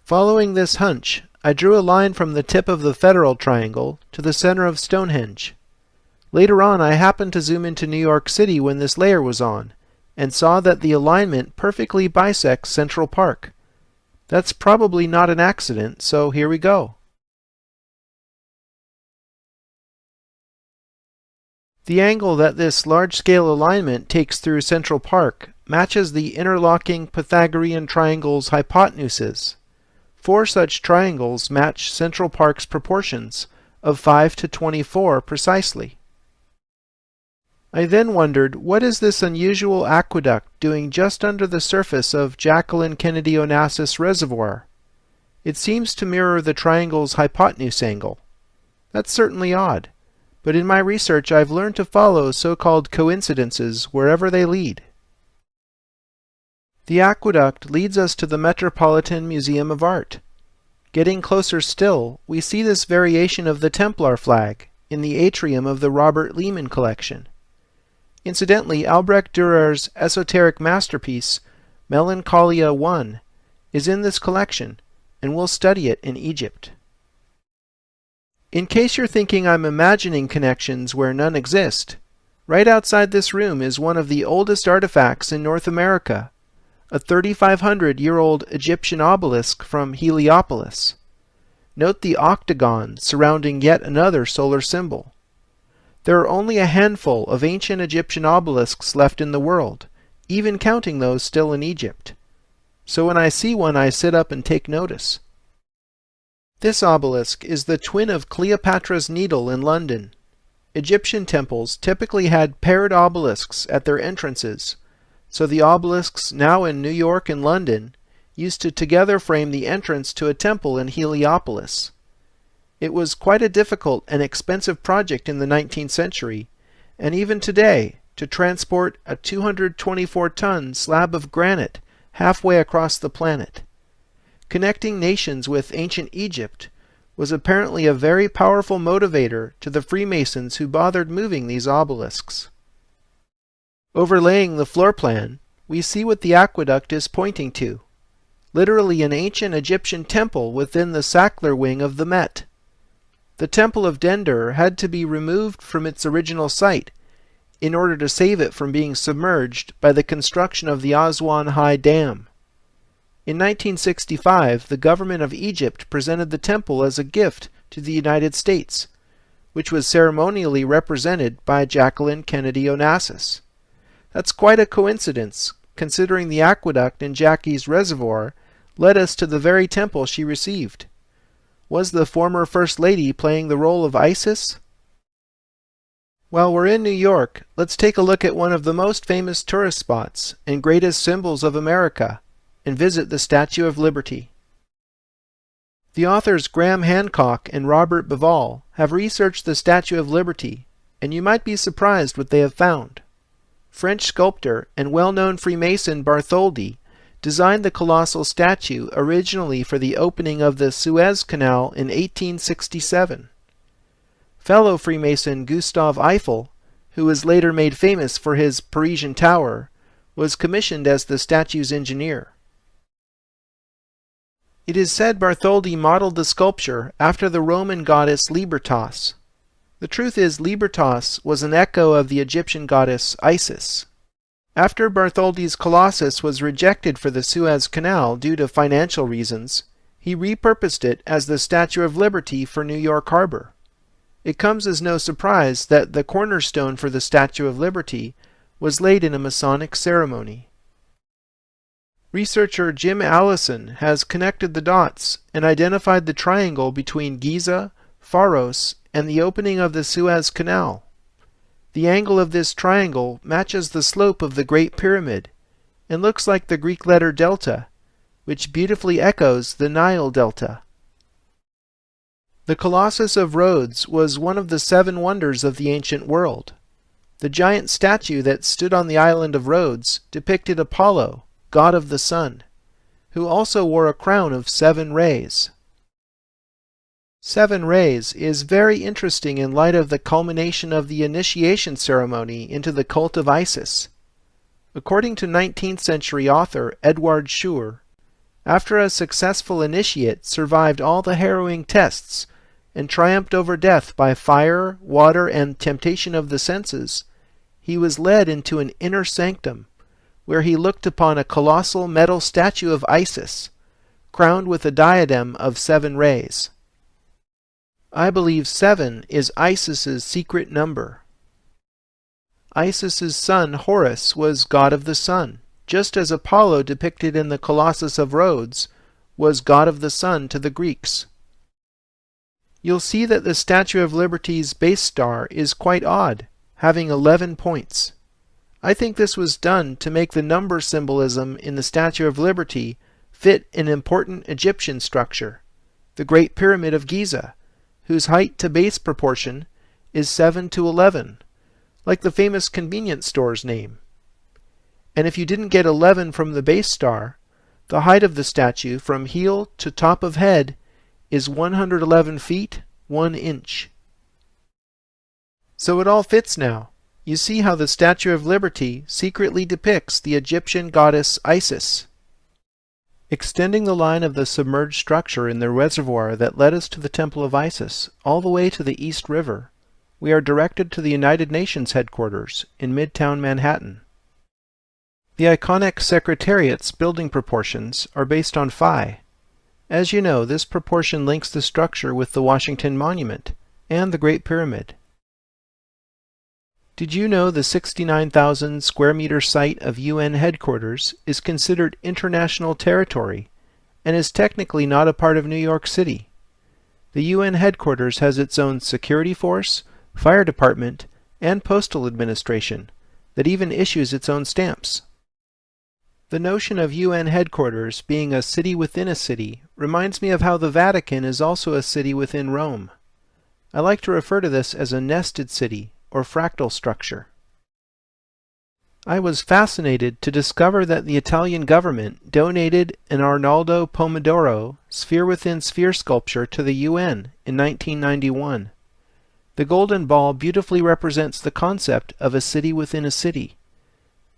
Following this hunch, I drew a line from the tip of the federal triangle to the center of Stonehenge. Later on, I happened to zoom into New York City when this layer was on, and saw that the alignment perfectly bisects Central Park. That's probably not an accident, so here we go. The angle that this large-scale alignment takes through Central Park matches the interlocking Pythagorean triangle's hypotenuses. 4 such triangles match Central Park's proportions of 5 to 24 precisely. I then wondered, what is this unusual aqueduct doing just under the surface of Jacqueline Kennedy Onassis Reservoir? It seems to mirror the triangle's hypotenuse angle. That's certainly odd, but in my research I've learned to follow so-called coincidences wherever they lead. The aqueduct leads us to the Metropolitan Museum of Art. Getting closer still, we see this variation of the Templar flag in the atrium of the Robert Lehman collection. Incidentally, Albrecht Dürer's esoteric masterpiece, Melancholia I, is in this collection, and we'll study it in Egypt. In case you're thinking I'm imagining connections where none exist, right outside this room is one of the oldest artifacts in North America, a 3,500-year-old Egyptian obelisk from Heliopolis. Note the octagon surrounding yet another solar symbol. There are only a handful of ancient Egyptian obelisks left in the world, even counting those still in Egypt. So when I see one, I sit up and take notice. This obelisk is the twin of Cleopatra's Needle in London. Egyptian temples typically had paired obelisks at their entrances, so the obelisks now in New York and London used to together frame the entrance to a temple in Heliopolis. It was quite a difficult and expensive project in the 19th century, and even today, to transport a 224-ton slab of granite halfway across the planet. Connecting nations with ancient Egypt was apparently a very powerful motivator to the Freemasons who bothered moving these obelisks. Overlaying the floor plan, we see what the aqueduct is pointing to. Literally an ancient Egyptian temple within the Sackler wing of the Met. The Temple of Dendur had to be removed from its original site in order to save it from being submerged by the construction of the Aswan High Dam. In 1965, the government of Egypt presented the temple as a gift to the United States, which was ceremonially represented by Jacqueline Kennedy Onassis. That's quite a coincidence, considering the aqueduct in Jackie's Reservoir led us to the very temple she received. Was the former First Lady playing the role of Isis? While we're in New York, let's take a look at one of the most famous tourist spots and greatest symbols of America, and visit the Statue of Liberty. The authors Graham Hancock and Robert Bivall have researched the Statue of Liberty, and you might be surprised what they have found. French sculptor and well-known Freemason Bartholdi designed the colossal statue originally for the opening of the Suez Canal in 1867. Fellow Freemason Gustave Eiffel, who was later made famous for his Parisian Tower, was commissioned as the statue's engineer. It is said Bartholdi modeled the sculpture after the Roman goddess Libertas. The truth is, Libertas was an echo of the Egyptian goddess Isis. After Bartholdi's Colossus was rejected for the Suez Canal due to financial reasons, he repurposed it as the Statue of Liberty for New York Harbor. It comes as no surprise that the cornerstone for the Statue of Liberty was laid in a Masonic ceremony. Researcher Jim Allison has connected the dots and identified the triangle between Giza, Pharaohs, and the opening of the Suez Canal. The angle of this triangle matches the slope of the Great Pyramid and looks like the Greek letter delta, which beautifully echoes the Nile Delta. The Colossus of Rhodes was one of the 7 wonders of the ancient world. The giant statue that stood on the island of Rhodes depicted Apollo, god of the sun, who also wore a crown of 7 rays. 7 rays is very interesting in light of the culmination of the initiation ceremony into the cult of Isis. According to 19th century author Edward Schur, after a successful initiate survived all the harrowing tests and triumphed over death by fire, water, and temptation of the senses, he was led into an inner sanctum, where he looked upon a colossal metal statue of Isis, crowned with a diadem of 7 rays. I believe 7 is Isis's secret number. Isis's son Horus was god of the sun, just as Apollo depicted in the Colossus of Rhodes was god of the sun to the Greeks. You'll see that the Statue of Liberty's base star is quite odd, having 11 points. I think this was done to make the number symbolism in the Statue of Liberty fit an important Egyptian structure, the Great Pyramid of Giza, whose height to base proportion is 7:11, like the famous convenience store's name. And if you didn't get 11 from the base star, the height of the statue from heel to top of head is 111 feet, 1 inch. So it all fits now. You see how the Statue of Liberty secretly depicts the Egyptian goddess Isis. Extending the line of the submerged structure in the reservoir that led us to the Temple of Isis all the way to the East River, we are directed to the United Nations headquarters in Midtown Manhattan. The iconic Secretariat's building proportions are based on phi. As you know, this proportion links the structure with the Washington Monument and the Great Pyramid. Did you know the 69,000 square meter site of UN headquarters is considered international territory and is technically not a part of New York City? The UN headquarters has its own security force, fire department, and postal administration that even issues its own stamps. The notion of UN headquarters being a city within a city reminds me of how the Vatican is also a city within Rome. I like to refer to this as a nested city or fractal structure. I was fascinated to discover that the Italian government donated an Arnaldo Pomodoro sphere-within-sphere sculpture to the UN in 1991. The golden ball beautifully represents the concept of a city within a city.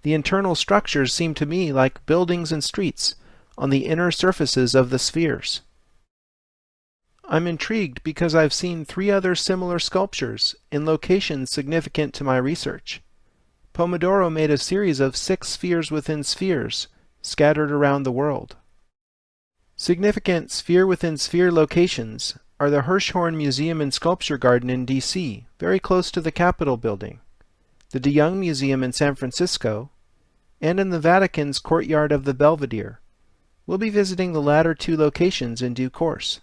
The internal structures seem to me like buildings and streets on the inner surfaces of the spheres. I'm intrigued because I've seen 3 other similar sculptures in locations significant to my research. Pomodoro made a series of 6 spheres within spheres scattered around the world. Significant sphere-within-sphere locations are the Hirshhorn Museum and Sculpture Garden in D.C., very close to the Capitol building, the De Young Museum in San Francisco, and in the Vatican's courtyard of the Belvedere, We'll be visiting the latter two locations in due course.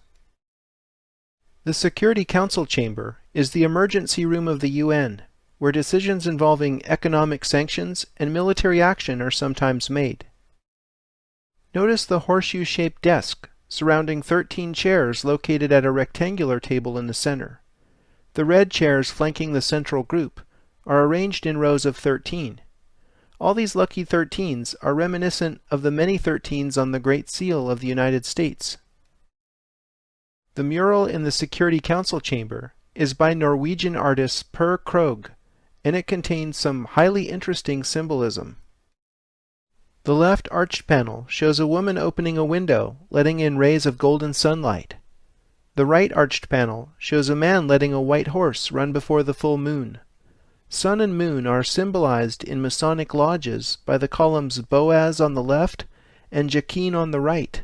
The Security Council Chamber is the emergency room of the UN, where decisions involving economic sanctions and military action are sometimes made. Notice the horseshoe-shaped desk surrounding 13 chairs located at a rectangular table in the center. The red chairs flanking the central group are arranged in rows of 13. All these lucky 13s are reminiscent of the many 13s on the Great Seal of the United States. The mural in the Security Council chamber is by Norwegian artist Per Krogh, and it contains some highly interesting symbolism. The left arched panel shows a woman opening a window, letting in rays of golden sunlight. The right arched panel shows a man letting a white horse run before the full moon. Sun and moon are symbolized in Masonic lodges by the columns Boaz on the left and Jachin on the right.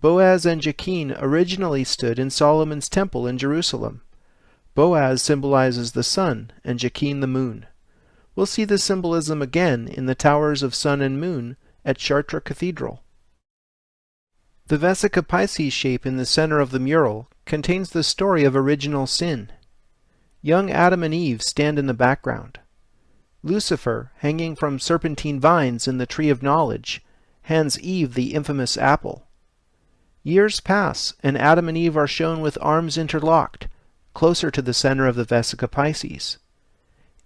Boaz and Jachin originally stood in Solomon's temple in Jerusalem. Boaz symbolizes the sun and Jachin the moon. We'll see this symbolism again in the towers of sun and moon at Chartres Cathedral. The Vesica Piscis shape in the center of the mural contains the story of original sin. Young Adam and Eve stand in the background. Lucifer, hanging from serpentine vines in the tree of knowledge, hands Eve the infamous apple. Years pass, and Adam and Eve are shown with arms interlocked, closer to the center of the Vesica Piscis.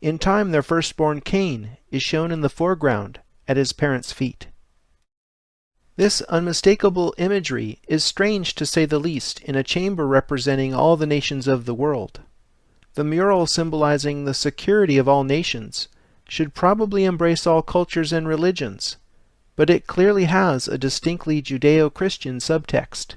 In time, their firstborn Cain is shown in the foreground at his parents' feet. This unmistakable imagery is strange to say the least in a chamber representing all the nations of the world. The mural symbolizing the security of all nations should probably embrace all cultures and religions, but it clearly has a distinctly Judeo-Christian subtext.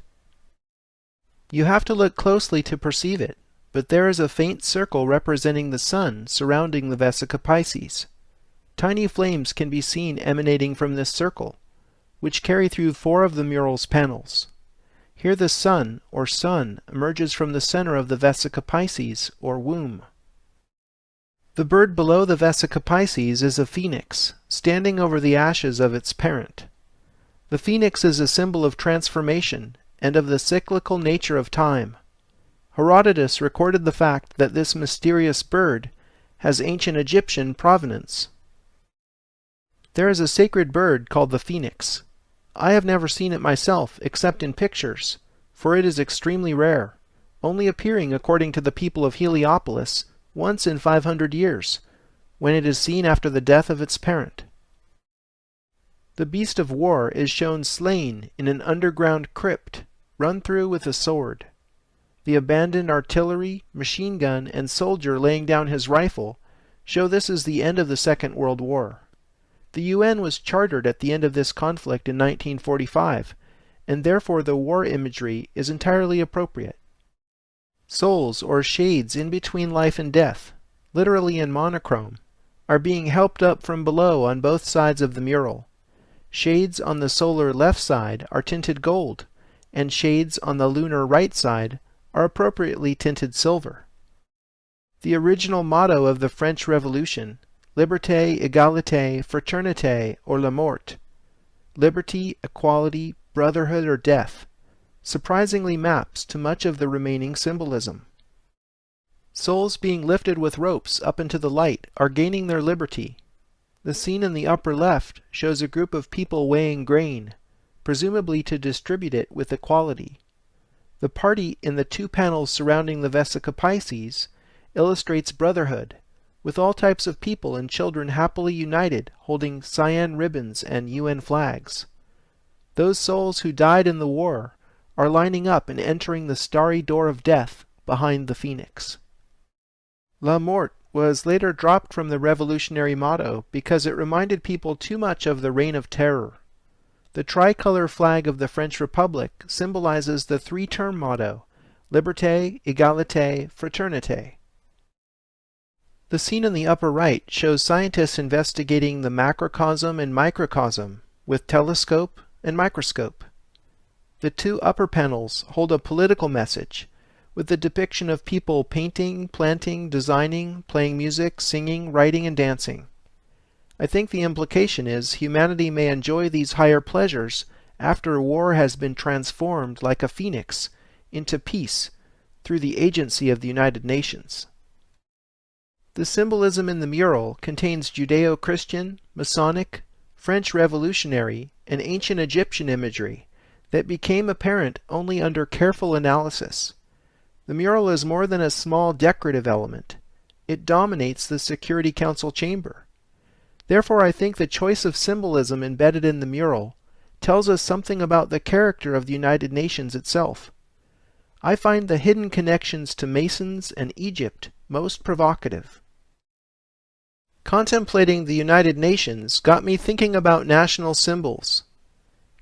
You have to look closely to perceive it, but there is a faint circle representing the sun surrounding the Vesica Piscis. Tiny flames can be seen emanating from this circle, which carry through 4 of the mural's panels. Here the sun, or sun, emerges from the center of the Vesica Piscis, or womb. The bird below the Vesica Piscis is a phoenix, standing over the ashes of its parent. The phoenix is a symbol of transformation and of the cyclical nature of time. Herodotus recorded the fact that this mysterious bird has ancient Egyptian provenance. There is a sacred bird called the phoenix. I have never seen it myself except in pictures, for it is extremely rare, only appearing, according to the people of Heliopolis, once in 500 years, when it is seen after the death of its parent. The beast of war is shown slain in an underground crypt, run through with a sword. The abandoned artillery, machine gun, and soldier laying down his rifle show this is the end of the Second World War. The UN was chartered at the end of this conflict in 1945, and therefore the war imagery is entirely appropriate. Souls, or shades in between life and death, literally in monochrome, are being helped up from below on both sides of the mural. Shades on the solar left side are tinted gold, and shades on the lunar right side are appropriately tinted silver. The original motto of the French Revolution, Liberté, Égalité, Fraternité, or La Mort, liberty, equality, brotherhood, or death, surprisingly maps to much of the remaining symbolism. Souls being lifted with ropes up into the light are gaining their liberty. The scene in the upper left shows a group of people weighing grain, presumably to distribute it with equality. The party in the 2 panels surrounding the Vesica Piscis illustrates brotherhood, with all types of people and children happily united holding cyan ribbons and UN flags. Those souls who died in the war are lining up and entering the starry door of death behind the phoenix. La Mort was later dropped from the revolutionary motto because it reminded people too much of the Reign of Terror. The tricolor flag of the French Republic symbolizes the 3-term motto, Liberté, Égalité, Fraternité. The scene in the upper right shows scientists investigating the macrocosm and microcosm with telescope and microscope. The 2 upper panels hold a political message, with the depiction of people painting, planting, designing, playing music, singing, writing, and dancing. I think the implication is humanity may enjoy these higher pleasures after war has been transformed like a phoenix into peace through the agency of the United Nations. The symbolism in the mural contains Judeo-Christian, Masonic, French Revolutionary, and ancient Egyptian imagery that became apparent only under careful analysis. The mural is more than a small decorative element. It dominates the Security Council chamber. Therefore, I think the choice of symbolism embedded in the mural tells us something about the character of the United Nations itself. I find the hidden connections to Masons and Egypt most provocative. Contemplating the United Nations got me thinking about national symbols.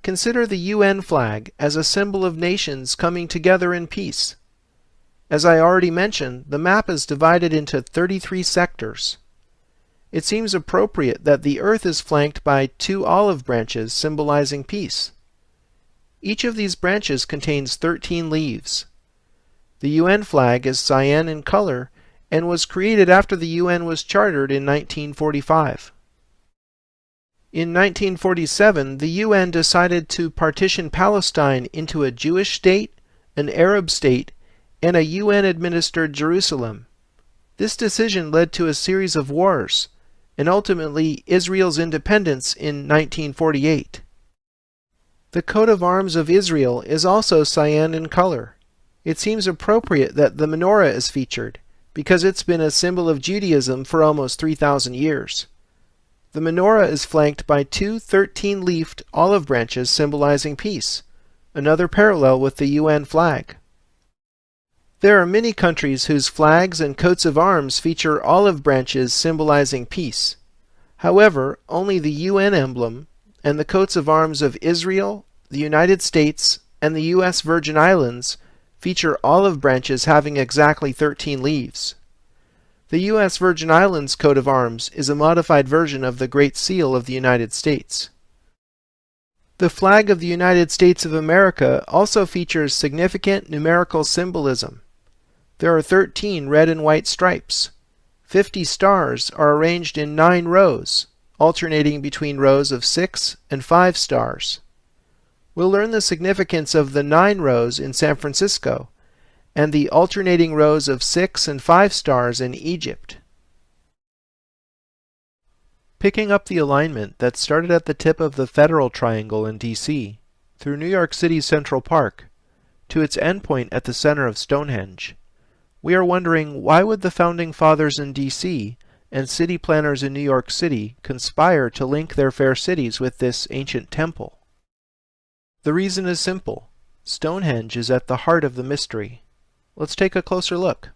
Consider the UN flag as a symbol of nations coming together in peace. As I already mentioned, the map is divided into 33 sectors. It seems appropriate that the Earth is flanked by 2 olive branches symbolizing peace. Each of these branches contains 13 leaves. The UN flag is cyan in color and was created after the UN was chartered in 1945. In 1947, the UN decided to partition Palestine into a Jewish state, an Arab state, and a UN-administered Jerusalem. This decision led to a series of wars, and ultimately Israel's independence in 1948. The coat of arms of Israel is also cyan in color. It seems appropriate that the menorah is featured, because it's been a symbol of Judaism for almost 3,000 years. The menorah is flanked by 2 13-leafed olive branches symbolizing peace, another parallel with the UN flag. There are many countries whose flags and coats of arms feature olive branches symbolizing peace. However, only the UN emblem and the coats of arms of Israel, the United States, and the U.S. Virgin Islands feature olive branches having exactly 13 leaves. The U.S. Virgin Islands coat of arms is a modified version of the Great Seal of the United States. The flag of the United States of America also features significant numerical symbolism. There are 13 red and white stripes. 50 stars are arranged in 9 rows, alternating between rows of 6 and 5 stars. We'll learn the significance of the 9 rows in San Francisco and the alternating rows of 6 and 5 stars in Egypt. Picking up the alignment that started at the tip of the Federal Triangle in D.C., through New York City's Central Park, to its endpoint at the center of Stonehenge, we are wondering, why would the Founding Fathers in D.C. and city planners in New York City conspire to link their fair cities with this ancient temple? The reason is simple. Stonehenge is at the heart of the mystery. Let's take a closer look.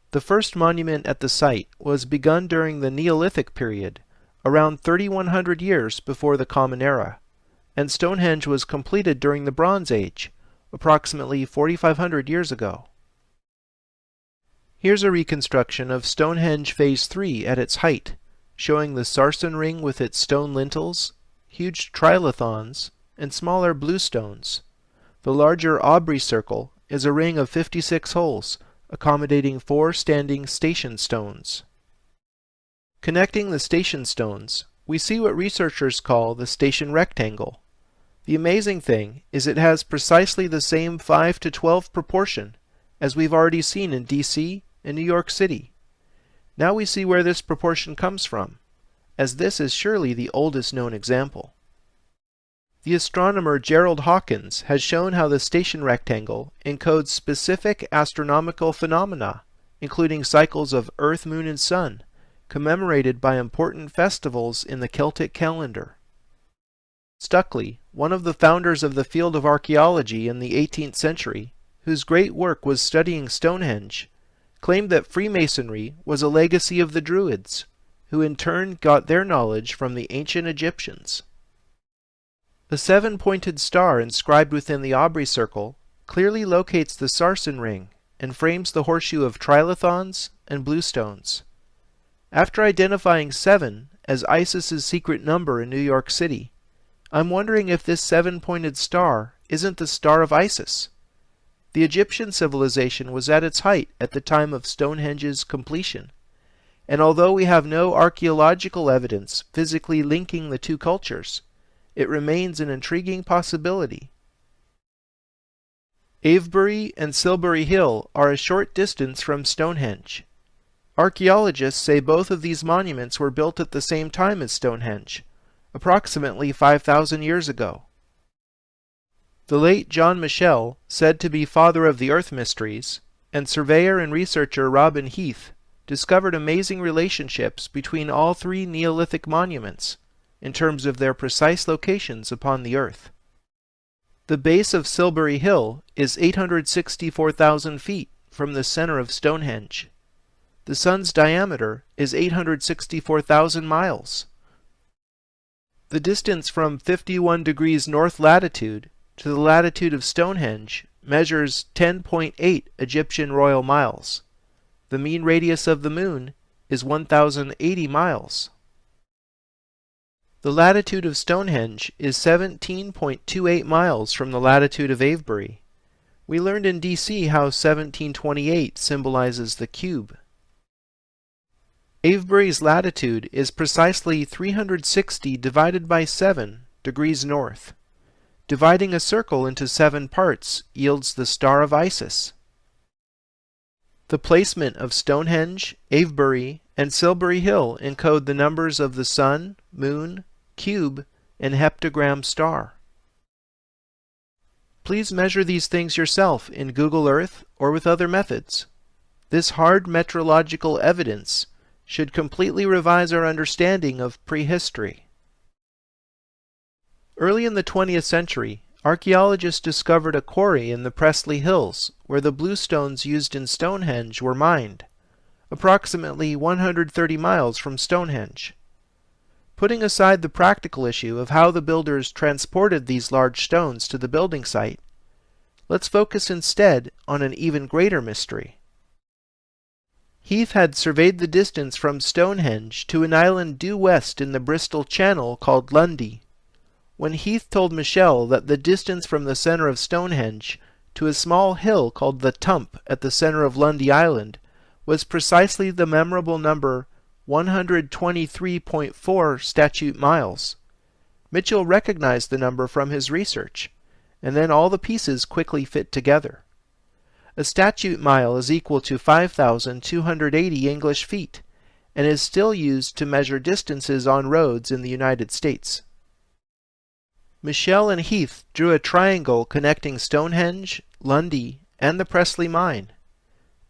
The first monument at the site was begun during the Neolithic period, around 3,100 years before the Common Era, and Stonehenge was completed during the Bronze Age, approximately 4,500 years ago. Here's a reconstruction of Stonehenge Phase 3 at its height, showing the sarsen ring with its stone lintels, huge trilithons, and smaller bluestones. The larger Aubrey circle is a ring of 56 holes, accommodating 4 standing station stones. Connecting the station stones, we see what researchers call the station rectangle. The amazing thing is it has precisely the same 5:12 proportion as we've already seen in D.C. and New York City. Now we see where this proportion comes from, as this is surely the oldest known example. The astronomer Gerald Hawkins has shown how the station rectangle encodes specific astronomical phenomena, including cycles of Earth, Moon, and Sun, commemorated by important festivals in the Celtic calendar. Stuckley, one of the founders of the field of archaeology in the 18th century, whose great work was studying Stonehenge, claimed that Freemasonry was a legacy of the Druids, who in turn got their knowledge from the ancient Egyptians. The 7-pointed star inscribed within the Aubrey circle clearly locates the sarsen ring and frames the horseshoe of trilithons and bluestones. After identifying 7 as ISIS's secret number in New York City, I'm wondering if this 7-pointed star isn't the star of Isis. The Egyptian civilization was at its height at the time of Stonehenge's completion, and although we have no archaeological evidence physically linking the two cultures, it remains an intriguing possibility. Avebury and Silbury Hill are a short distance from Stonehenge. Archaeologists say both of these monuments were built at the same time as Stonehenge, approximately 5,000 years ago. The late John Michell, said to be father of the earth mysteries, and surveyor and researcher Robin Heath, discovered amazing relationships between all three Neolithic monuments in terms of their precise locations upon the earth. The base of Silbury Hill is 864,000 feet from the center of Stonehenge. The sun's diameter is 864,000 miles. The distance from 51 degrees north latitude to the latitude of Stonehenge measures 10.8 Egyptian royal miles. The mean radius of the moon is 1,080 miles. The latitude of Stonehenge is 17.28 miles from the latitude of Avebury. We learned in DC how 1728 symbolizes the cube. Avebury's latitude is precisely 360 divided by 7 degrees north. Dividing a circle into 7 parts yields the Star of Isis. The placement of Stonehenge, Avebury, and Silbury Hill encode the numbers of the sun, moon, cube, and heptagram star. Please measure these things yourself in Google Earth or with other methods. This hard metrological evidence should completely revise our understanding of prehistory. Early in the 20th century, archaeologists discovered a quarry in the Pressley Hills where the bluestones used in Stonehenge were mined, approximately 130 miles from Stonehenge. Putting aside the practical issue of how the builders transported these large stones to the building site, let's focus instead on an even greater mystery. Heath had surveyed the distance from Stonehenge to an island due west in the Bristol Channel called Lundy. When Heath told Michell that the distance from the center of Stonehenge to a small hill called the Tump at the center of Lundy Island was precisely the memorable number 123.4 statute miles, Mitchell recognized the number from his research, and then all the pieces quickly fit together. A statute mile is equal to 5,280 English feet, and is still used to measure distances on roads in the United States. Michell and Heath drew a triangle connecting Stonehenge, Lundy, and the Pressley mine.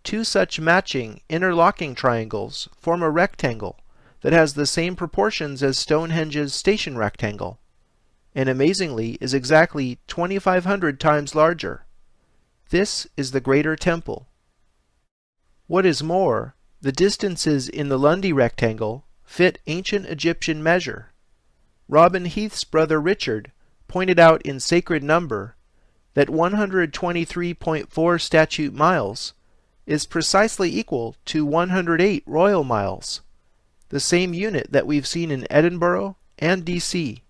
Two such matching, interlocking triangles form a rectangle that has the same proportions as Stonehenge's station rectangle, and amazingly is exactly 2,500 times larger. This is the Greater Temple. What is more, the distances in the Lundy rectangle fit ancient Egyptian measure. Robin Heath's brother Richard pointed out in Sacred Number that 123.4 statute miles is precisely equal to 108 royal miles, the same unit that we've seen in Edinburgh and DC.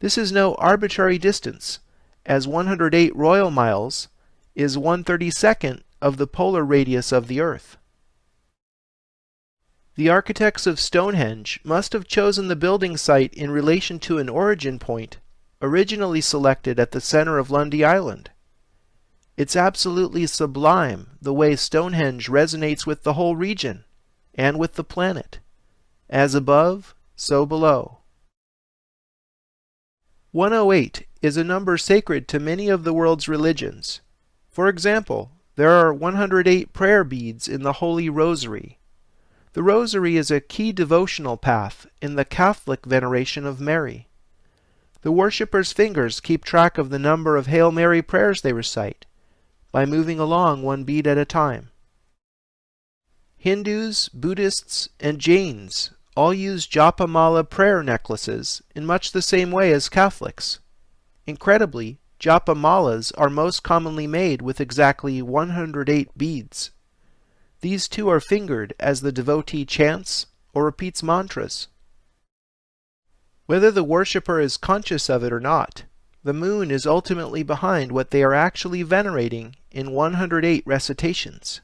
This is no arbitrary distance, as 108 royal miles is 1/32 of the polar radius of the Earth. The architects of Stonehenge must have chosen the building site in relation to an origin point originally selected at the center of Lundy Island. It's absolutely sublime the way Stonehenge resonates with the whole region and with the planet. As above, so below. 108 is a number sacred to many of the world's religions. For example, there are 108 prayer beads in the Holy Rosary. The Rosary is a key devotional path in the Catholic veneration of Mary. The worshippers' fingers keep track of the number of Hail Mary prayers they recite by moving along one bead at a time. Hindus, Buddhists, and Jains all use japa mala prayer necklaces in much the same way as Catholics. Incredibly, japa malas are most commonly made with exactly 108 beads. These too are fingered as the devotee chants or repeats mantras. Whether the worshipper is conscious of it or not, the moon is ultimately behind what they are actually venerating in 108 recitations.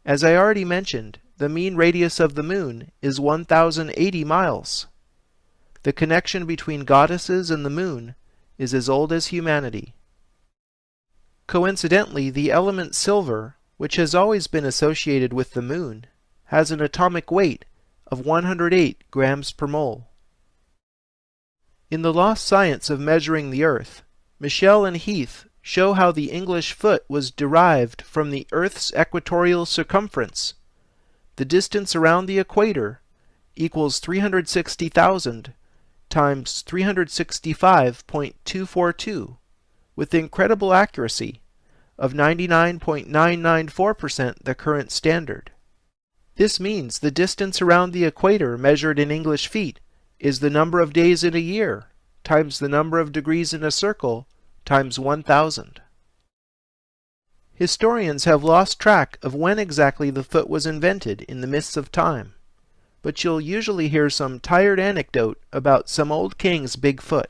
As I already mentioned, the mean radius of the moon is 1,080 miles. The connection between goddesses and the moon is as old as humanity. Coincidentally, the element silver, which has always been associated with the moon, has an atomic weight of 108 grams per mole. In The Lost Science of Measuring the Earth, Michell and Heath show how the English foot was derived from the Earth's equatorial circumference. The distance around the equator equals 360,000 times 365.242, with incredible accuracy of 99.994% the current standard. This means the distance around the equator measured in English feet is the number of days in a year times the number of degrees in a circle times 1,000. Historians have lost track of when exactly the foot was invented in the mists of time, but you'll usually hear some tired anecdote about some old king's big foot.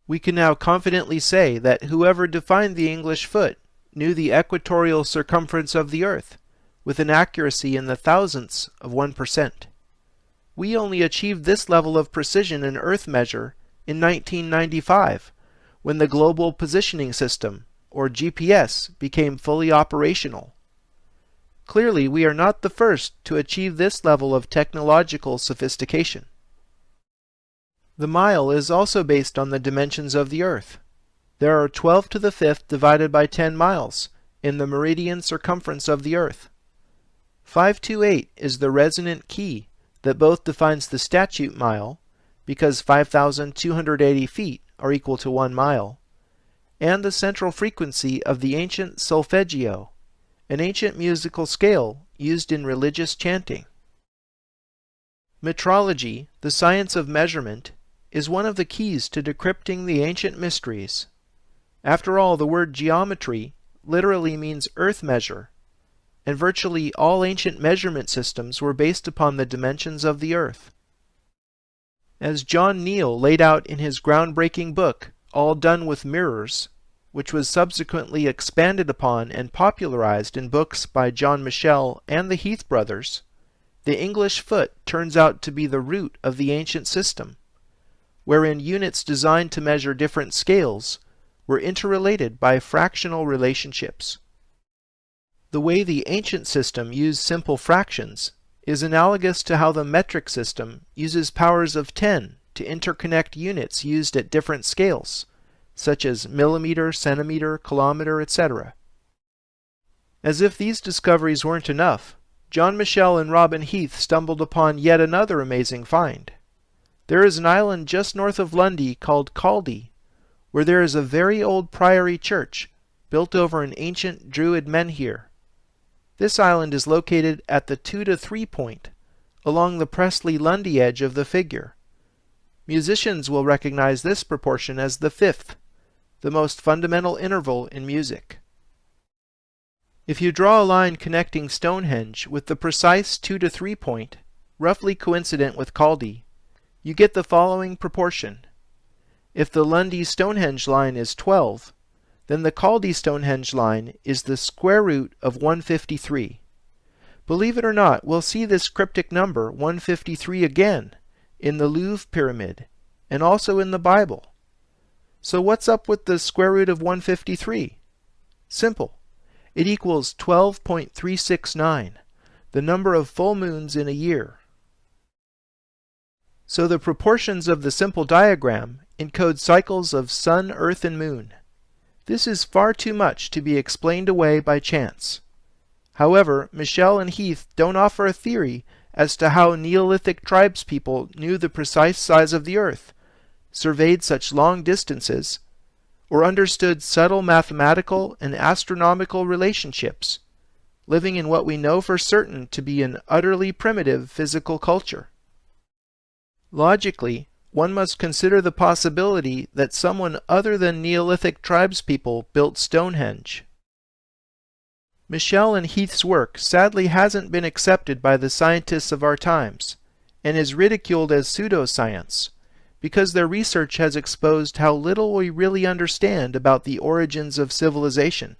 We can now confidently say that whoever defined the English foot knew the equatorial circumference of the Earth with an accuracy in the thousandths of 1%. We only achieved this level of precision in Earth measure in 1995, when the Global Positioning System, or GPS, became fully operational. Clearly, we are not the first to achieve this level of technological sophistication. The mile is also based on the dimensions of the Earth. There are 12 to the 5th divided by 10 miles in the meridian circumference of the Earth. 528 is the resonant key that both defines the statute mile, because 5,280 feet are equal to 1 mile, and the central frequency of the ancient solfeggio, an ancient musical scale used in religious chanting. Metrology, the science of measurement, is one of the keys to decrypting the ancient mysteries. After all, the word geometry literally means earth measure, and virtually all ancient measurement systems were based upon the dimensions of the Earth. As John Neal laid out in his groundbreaking book, All Done with Mirrors, which was subsequently expanded upon and popularized in books by John Michell and the Heath brothers, the English foot turns out to be the root of the ancient system, wherein units designed to measure different scales were interrelated by fractional relationships. The way the ancient system used simple fractions is analogous to how the metric system uses powers of 10 to interconnect units used at different scales, such as millimeter, centimeter, kilometer, etc. As if these discoveries weren't enough, John Michell and Robin Heath stumbled upon yet another amazing find. There is an island just north of Lundy called Caldy, where there is a very old priory church built over an ancient Druid menhir. This island is located at the 2 to 3 point, along the Presley-Lundy edge of the figure. Musicians will recognize this proportion as the 5th, the most fundamental interval in music. If you draw a line connecting Stonehenge with the precise 2 to 3 point, roughly coincident with Caldy, you get the following proportion. If the Lundy-Stonehenge line is 12, then the Caldy-Stonehenge line is the square root of 153. Believe it or not, we'll see this cryptic number 153 again in the Louvre Pyramid and also in the Bible. So what's up with the square root of 153? Simple. It equals 12.369, the number of full moons in a year. So the proportions of the simple diagram encode cycles of sun, earth, and moon. This is far too much to be explained away by chance. However, Michell and Heath don't offer a theory as to how Neolithic tribespeople knew the precise size of the Earth, surveyed such long distances, or understood subtle mathematical and astronomical relationships, living in what we know for certain to be an utterly primitive physical culture. Logically, one must consider the possibility that someone other than Neolithic tribespeople built Stonehenge. Michell and Heath's work sadly hasn't been accepted by the scientists of our times, and is ridiculed as pseudoscience, because their research has exposed how little we really understand about the origins of civilization.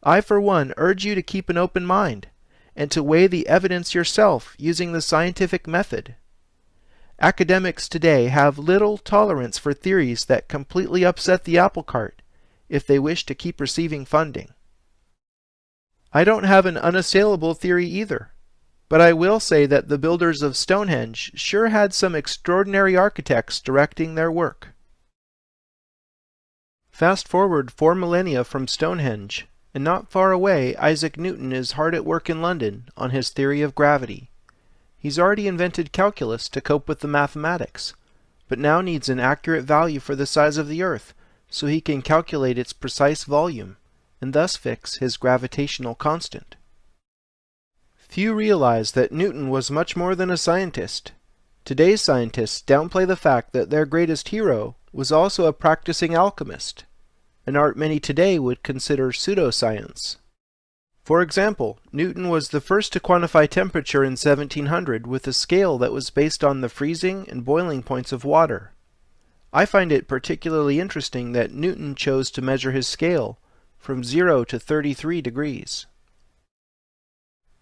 I, for one, urge you to keep an open mind, and to weigh the evidence yourself using the scientific method. Academics today have little tolerance for theories that completely upset the apple cart if they wish to keep receiving funding. I don't have an unassailable theory either, but I will say that the builders of Stonehenge sure had some extraordinary architects directing their work. Fast forward 4 millennia from Stonehenge, and not far away Isaac Newton is hard at work in London on his theory of gravity. He's already invented calculus to cope with the mathematics, but now needs an accurate value for the size of the Earth so he can calculate its precise volume, and thus fix his gravitational constant. Few realize that Newton was much more than a scientist. Today's scientists downplay the fact that their greatest hero was also a practicing alchemist, an art many today would consider pseudoscience. For example, Newton was the first to quantify temperature in 1700 with a scale that was based on the freezing and boiling points of water. I find it particularly interesting that Newton chose to measure his scale from 0 to 33 degrees.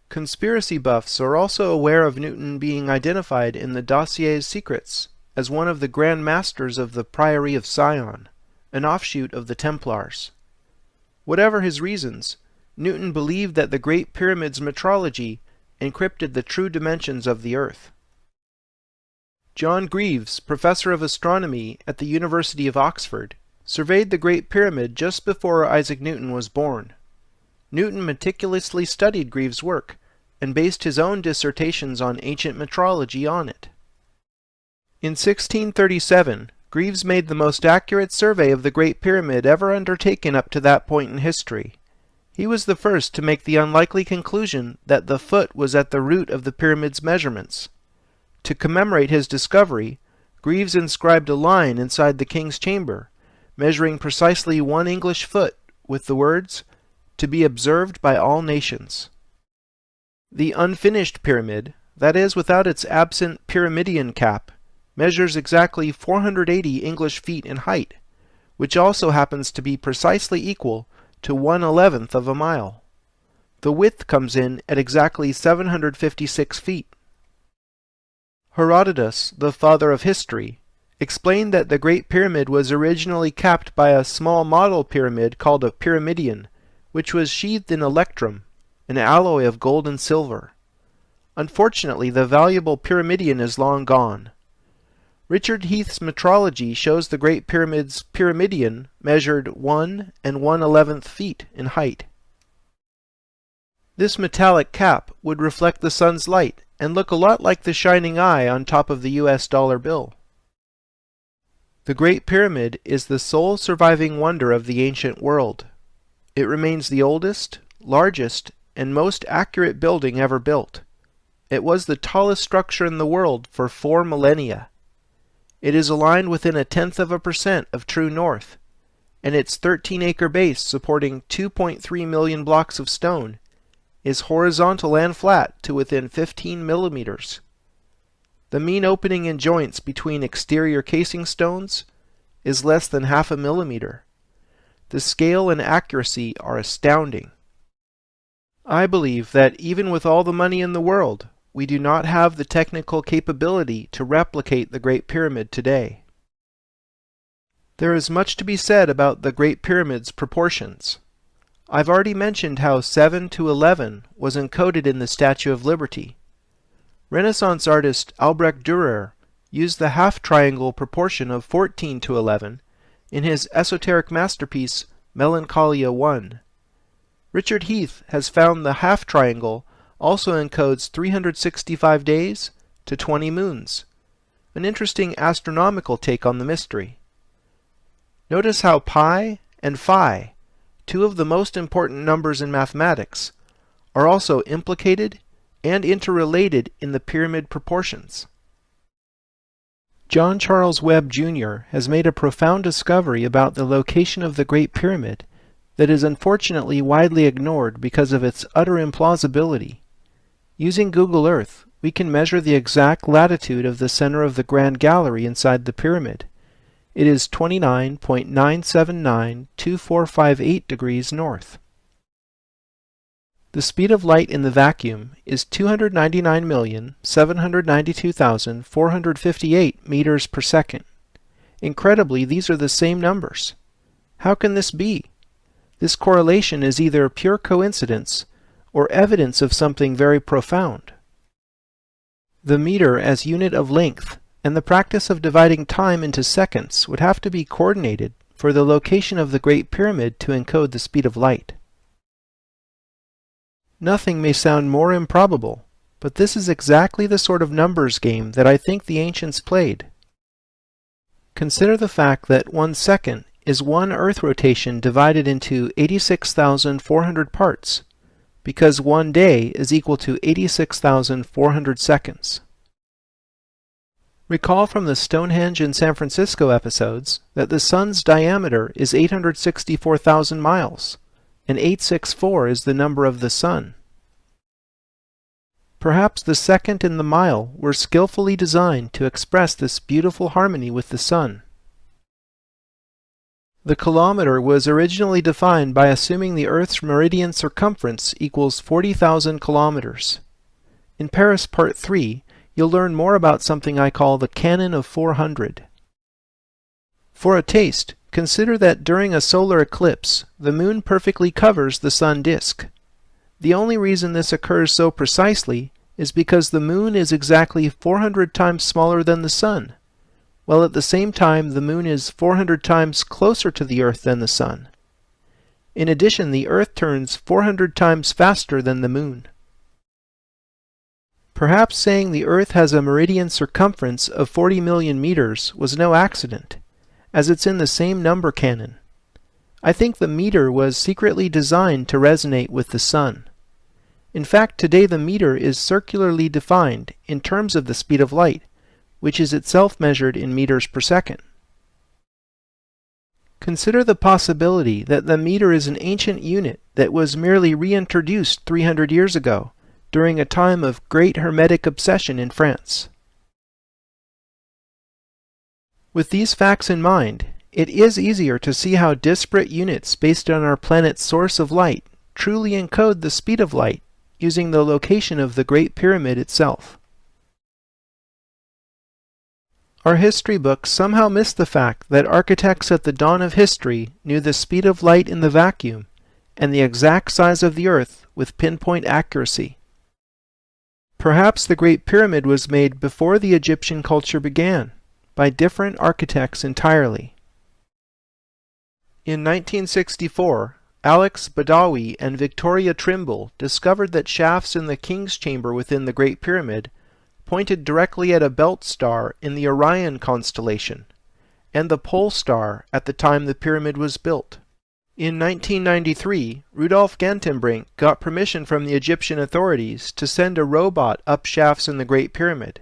Conspiracy buffs are also aware of Newton being identified in the Dossier's Secrets as one of the Grand Masters of the Priory of Sion, an offshoot of the Templars. Whatever his reasons, Newton believed that the Great Pyramid's metrology encrypted the true dimensions of the Earth. John Greaves, professor of astronomy at the University of Oxford, surveyed the Great Pyramid just before Isaac Newton was born. Newton meticulously studied Greaves' work and based his own dissertations on ancient metrology on it. In 1637, Greaves made the most accurate survey of the Great Pyramid ever undertaken up to that point in history. He was the first to make the unlikely conclusion that the foot was at the root of the pyramid's measurements. To commemorate his discovery, Greaves inscribed a line inside the king's chamber, measuring precisely 1 English foot, with the words, "To be observed by all nations." The unfinished pyramid, that is without its absent pyramidion cap, measures exactly 480 English feet in height, which also happens to be precisely equal to 1/11th of a mile. The width comes in at exactly 756 feet. Herodotus, the father of history, explained that the Great Pyramid was originally capped by a small model pyramid called a pyramidion, which was sheathed in electrum, an alloy of gold and silver. Unfortunately, the valuable pyramidion is long gone. Richard Heath's metrology shows the Great Pyramid's pyramidion measured 1 1/11th feet in height. This metallic cap would reflect the sun's light and look a lot like the shining eye on top of the US dollar bill. The Great Pyramid is the sole surviving wonder of the ancient world. It remains the oldest, largest, and most accurate building ever built. It was the tallest structure in the world for 4 millennia. It is aligned within 0.1% of true north, and its 13-acre base supporting 2.3 million blocks of stone is horizontal and flat to within 15 millimeters. The mean opening in joints between exterior casing stones is less than 0.5 millimeter. The scale and accuracy are astounding. I believe that even with all the money in the world, we do not have the technical capability to replicate the Great Pyramid today. There is much to be said about the Great Pyramid's proportions. I've already mentioned how 7:11 was encoded in the Statue of Liberty. Renaissance artist Albrecht Dürer used the half-triangle proportion of 14:11 in his esoteric masterpiece Melancholia I. Richard Heath has found the half-triangle also encodes 365 days to 20 moons, an interesting astronomical take on the mystery. Notice how pi and phi, two of the most important numbers in mathematics, are also implicated and interrelated in the pyramid proportions. John Charles Webb Jr. has made a profound discovery about the location of the Great Pyramid that is unfortunately widely ignored because of its utter implausibility. Using Google Earth, we can measure the exact latitude of the center of the Grand Gallery inside the pyramid. It is 29.9792458 degrees north. The speed of light in the vacuum is 299,792,458 meters per second. Incredibly, these are the same numbers. How can this be? This correlation is either pure coincidence or evidence of something very profound. The meter as unit of length and the practice of dividing time into seconds would have to be coordinated for the location of the Great Pyramid to encode the speed of light. Nothing may sound more improbable, but this is exactly the sort of numbers game that I think the ancients played. Consider the fact that 1 second is one Earth rotation divided into 86,400 parts, because 1 day is equal to 86,400 seconds. Recall from the Stonehenge and San Francisco episodes that the Sun's diameter is 864,000 miles, and 864 is the number of the Sun. Perhaps the second and the mile were skillfully designed to express this beautiful harmony with the Sun. The kilometer was originally defined by assuming the Earth's meridian circumference equals 40,000 kilometers. In Paris Part 3, you'll learn more about something I call the Canon of 400. For a taste, consider that during a solar eclipse, the Moon perfectly covers the Sun disk. The only reason this occurs so precisely is because the Moon is exactly 400 times smaller than the Sun, while at the same time the Moon is 400 times closer to the Earth than the Sun. In addition, the Earth turns 400 times faster than the Moon. Perhaps saying the Earth has a meridian circumference of 40 million meters was no accident, as it's in the same number canon. I think the meter was secretly designed to resonate with the Sun. In fact, today the meter is circularly defined in terms of the speed of light, which is itself measured in meters per second. Consider the possibility that the meter is an ancient unit that was merely reintroduced 300 years ago, during a time of great Hermetic obsession in France. With these facts in mind, it is easier to see how disparate units based on our planet's source of light truly encode the speed of light using the location of the Great Pyramid itself. Our history books somehow miss the fact that architects at the dawn of history knew the speed of light in the vacuum and the exact size of the Earth with pinpoint accuracy. Perhaps the Great Pyramid was made before the Egyptian culture began, by different architects entirely. In 1964, Alex Badawi and Victoria Trimble discovered that shafts in the King's Chamber within the Great Pyramid pointed directly at a belt star in the Orion constellation, and the pole star at the time the pyramid was built. In 1993, Rudolf Gantenbrink got permission from the Egyptian authorities to send a robot up shafts in the Great Pyramid.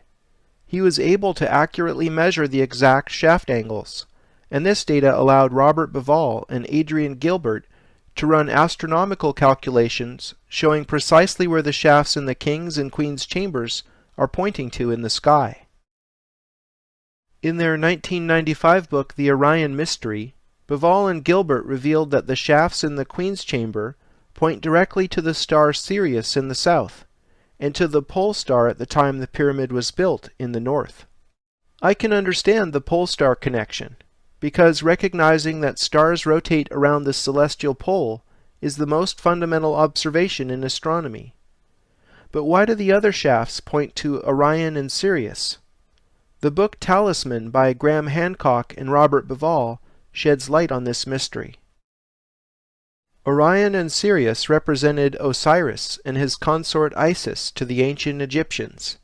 He was able to accurately measure the exact shaft angles, and this data allowed Robert Bauval and Adrian Gilbert to run astronomical calculations showing precisely where the shafts in the King's and Queen's chambers are pointing to in the sky. In their 1995 book, The Orion Mystery, Bauval and Gilbert revealed that the shafts in the Queen's chamber point directly to the star Sirius in the south, and to the pole star at the time the pyramid was built in the north. I can understand the pole star connection, because recognizing that stars rotate around the celestial pole is the most fundamental observation in astronomy. But why do the other shafts point to Orion and Sirius? The book Talisman by Graham Hancock and Robert Bauval sheds light on this mystery. Orion and Sirius represented Osiris and his consort Isis to the ancient Egyptians.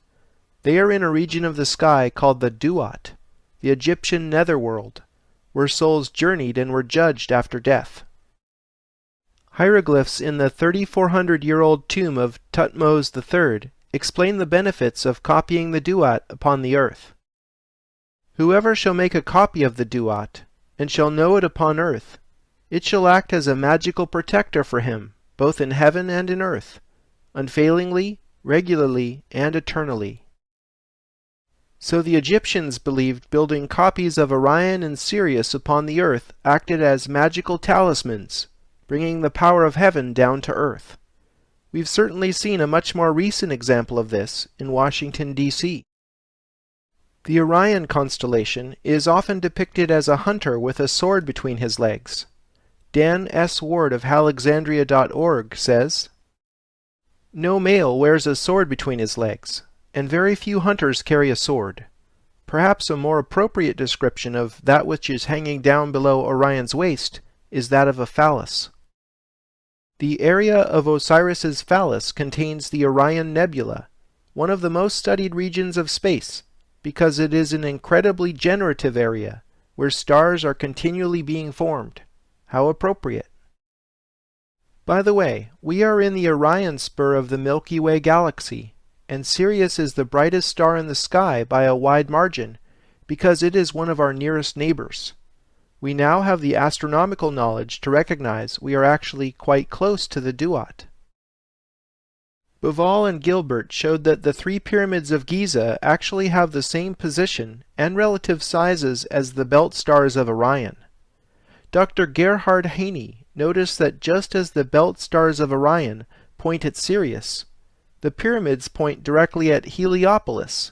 They are in a region of the sky called the Duat, the Egyptian netherworld, where souls journeyed and were judged after death. Hieroglyphs in the 3,400-year-old tomb of Thutmose III explain the benefits of copying the Duat upon the earth. Whoever shall make a copy of the Duat, and shall know it upon earth, it shall act as a magical protector for him, both in heaven and in earth, unfailingly, regularly, and eternally. So the Egyptians believed building copies of Orion and Sirius upon the earth acted as magical talismans, bringing the power of heaven down to earth. We've certainly seen a much more recent example of this in Washington, D.C. The Orion constellation is often depicted as a hunter with a sword between his legs. Dan S. Ward of Alexandria.org says, "No male wears a sword between his legs, and very few hunters carry a sword. Perhaps a more appropriate description of that which is hanging down below Orion's waist is that of a phallus. The area of Osiris's phallus contains the Orion Nebula, one of the most studied regions of space, because it is an incredibly generative area where stars are continually being formed. How appropriate." By the way, we are in the Orion spur of the Milky Way galaxy, and Sirius is the brightest star in the sky by a wide margin, because it is one of our nearest neighbors. We now have the astronomical knowledge to recognize we are actually quite close to the duat. Bauval and Gilbert showed that the three pyramids of Giza actually have the same position and relative sizes as the belt stars of Orion. Dr. Gerhard Haney noticed that just as the belt stars of Orion point at Sirius, the pyramids point directly at Heliopolis,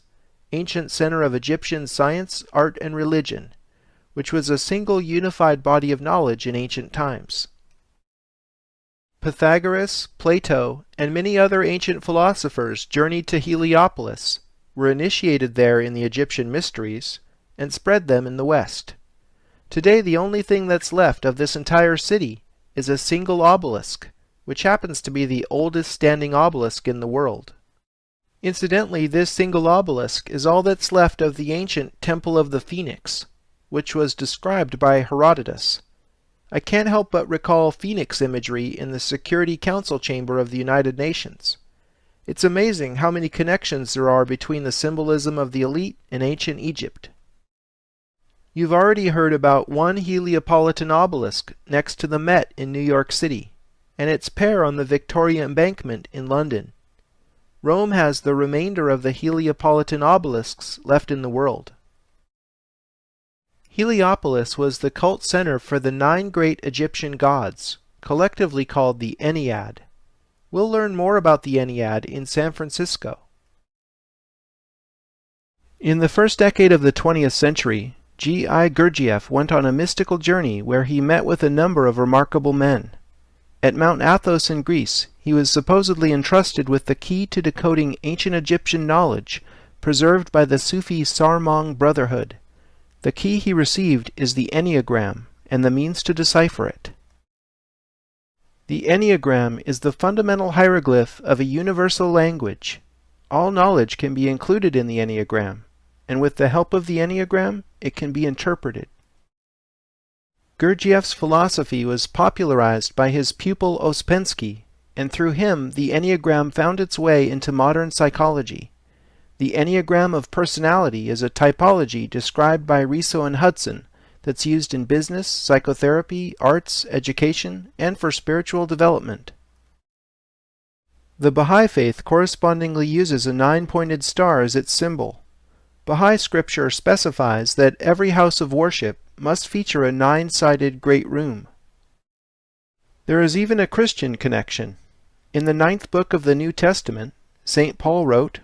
ancient center of Egyptian science, art, and religion, which was a single unified body of knowledge in ancient times. Pythagoras, Plato, and many other ancient philosophers journeyed to Heliopolis, were initiated there in the Egyptian mysteries, and spread them in the West. Today the only thing that's left of this entire city is a single obelisk, which happens to be the oldest standing obelisk in the world. Incidentally, this single obelisk is all that's left of the ancient Temple of the Phoenix, which was described by Herodotus. I can't help but recall phoenix imagery in the Security Council chamber of the United Nations. It's amazing how many connections there are between the symbolism of the elite and ancient Egypt. You've already heard about one Heliopolitan obelisk next to the Met in New York City, and its pair on the Victoria Embankment in London. Rome has the remainder of the Heliopolitan obelisks left in the world. Heliopolis was the cult center for the 9 great Egyptian gods, collectively called the Ennead. We'll learn more about the Ennead in San Francisco. In the first decade of the 20th century, G.I. Gurdjieff went on a mystical journey where he met with a number of remarkable men. At Mount Athos in Greece, he was supposedly entrusted with the key to decoding ancient Egyptian knowledge preserved by the Sufi Sarmong Brotherhood. The key he received is the Enneagram, and the means to decipher it. The Enneagram is the fundamental hieroglyph of a universal language. All knowledge can be included in the Enneagram, and with the help of the Enneagram, it can be interpreted. Gurdjieff's philosophy was popularized by his pupil Ouspensky, and through him the Enneagram found its way into modern psychology. The Enneagram of personality is a typology described by Riso and Hudson that's used in business, psychotherapy, arts, education, and for spiritual development. The Baha'i faith correspondingly uses a 9-pointed star as its symbol. Baha'i scripture specifies that every house of worship must feature a 9-sided great room. There is even a Christian connection. In the 9th book of the New Testament, St. Paul wrote,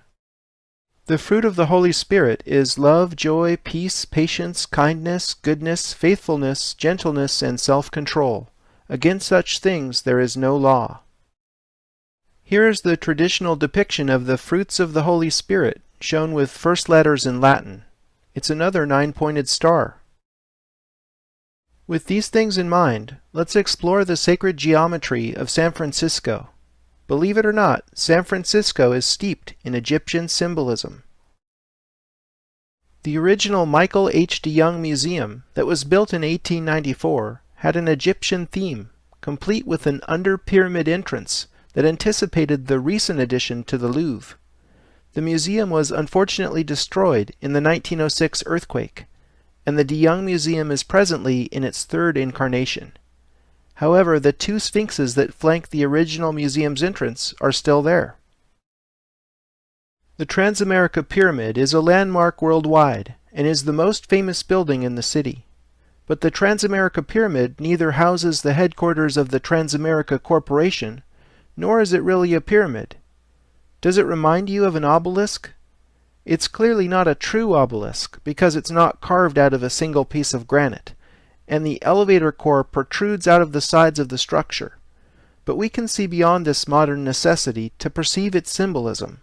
"The fruit of the Holy Spirit is love, joy, peace, patience, kindness, goodness, faithfulness, gentleness, and self-control. Against such things there is no law." Here is the traditional depiction of the fruits of the Holy Spirit, shown with first letters in Latin. It's another 9-pointed star. With these things in mind, let's explore the sacred geometry of San Francisco. Believe it or not, San Francisco is steeped in Egyptian symbolism. The original Michael H. DeYoung Museum that was built in 1894 had an Egyptian theme, complete with an under-pyramid entrance that anticipated the recent addition to the Louvre. The museum was unfortunately destroyed in the 1906 earthquake, and the DeYoung Museum is presently in its 3rd incarnation. However, the 2 sphinxes that flank the original museum's entrance are still there. The Transamerica Pyramid is a landmark worldwide and is the most famous building in the city. But the Transamerica Pyramid neither houses the headquarters of the Transamerica Corporation nor is it really a pyramid. Does it remind you of an obelisk? It's clearly not a true obelisk because it's not carved out of a single piece of granite, and the elevator core protrudes out of the sides of the structure. But we can see beyond this modern necessity to perceive its symbolism.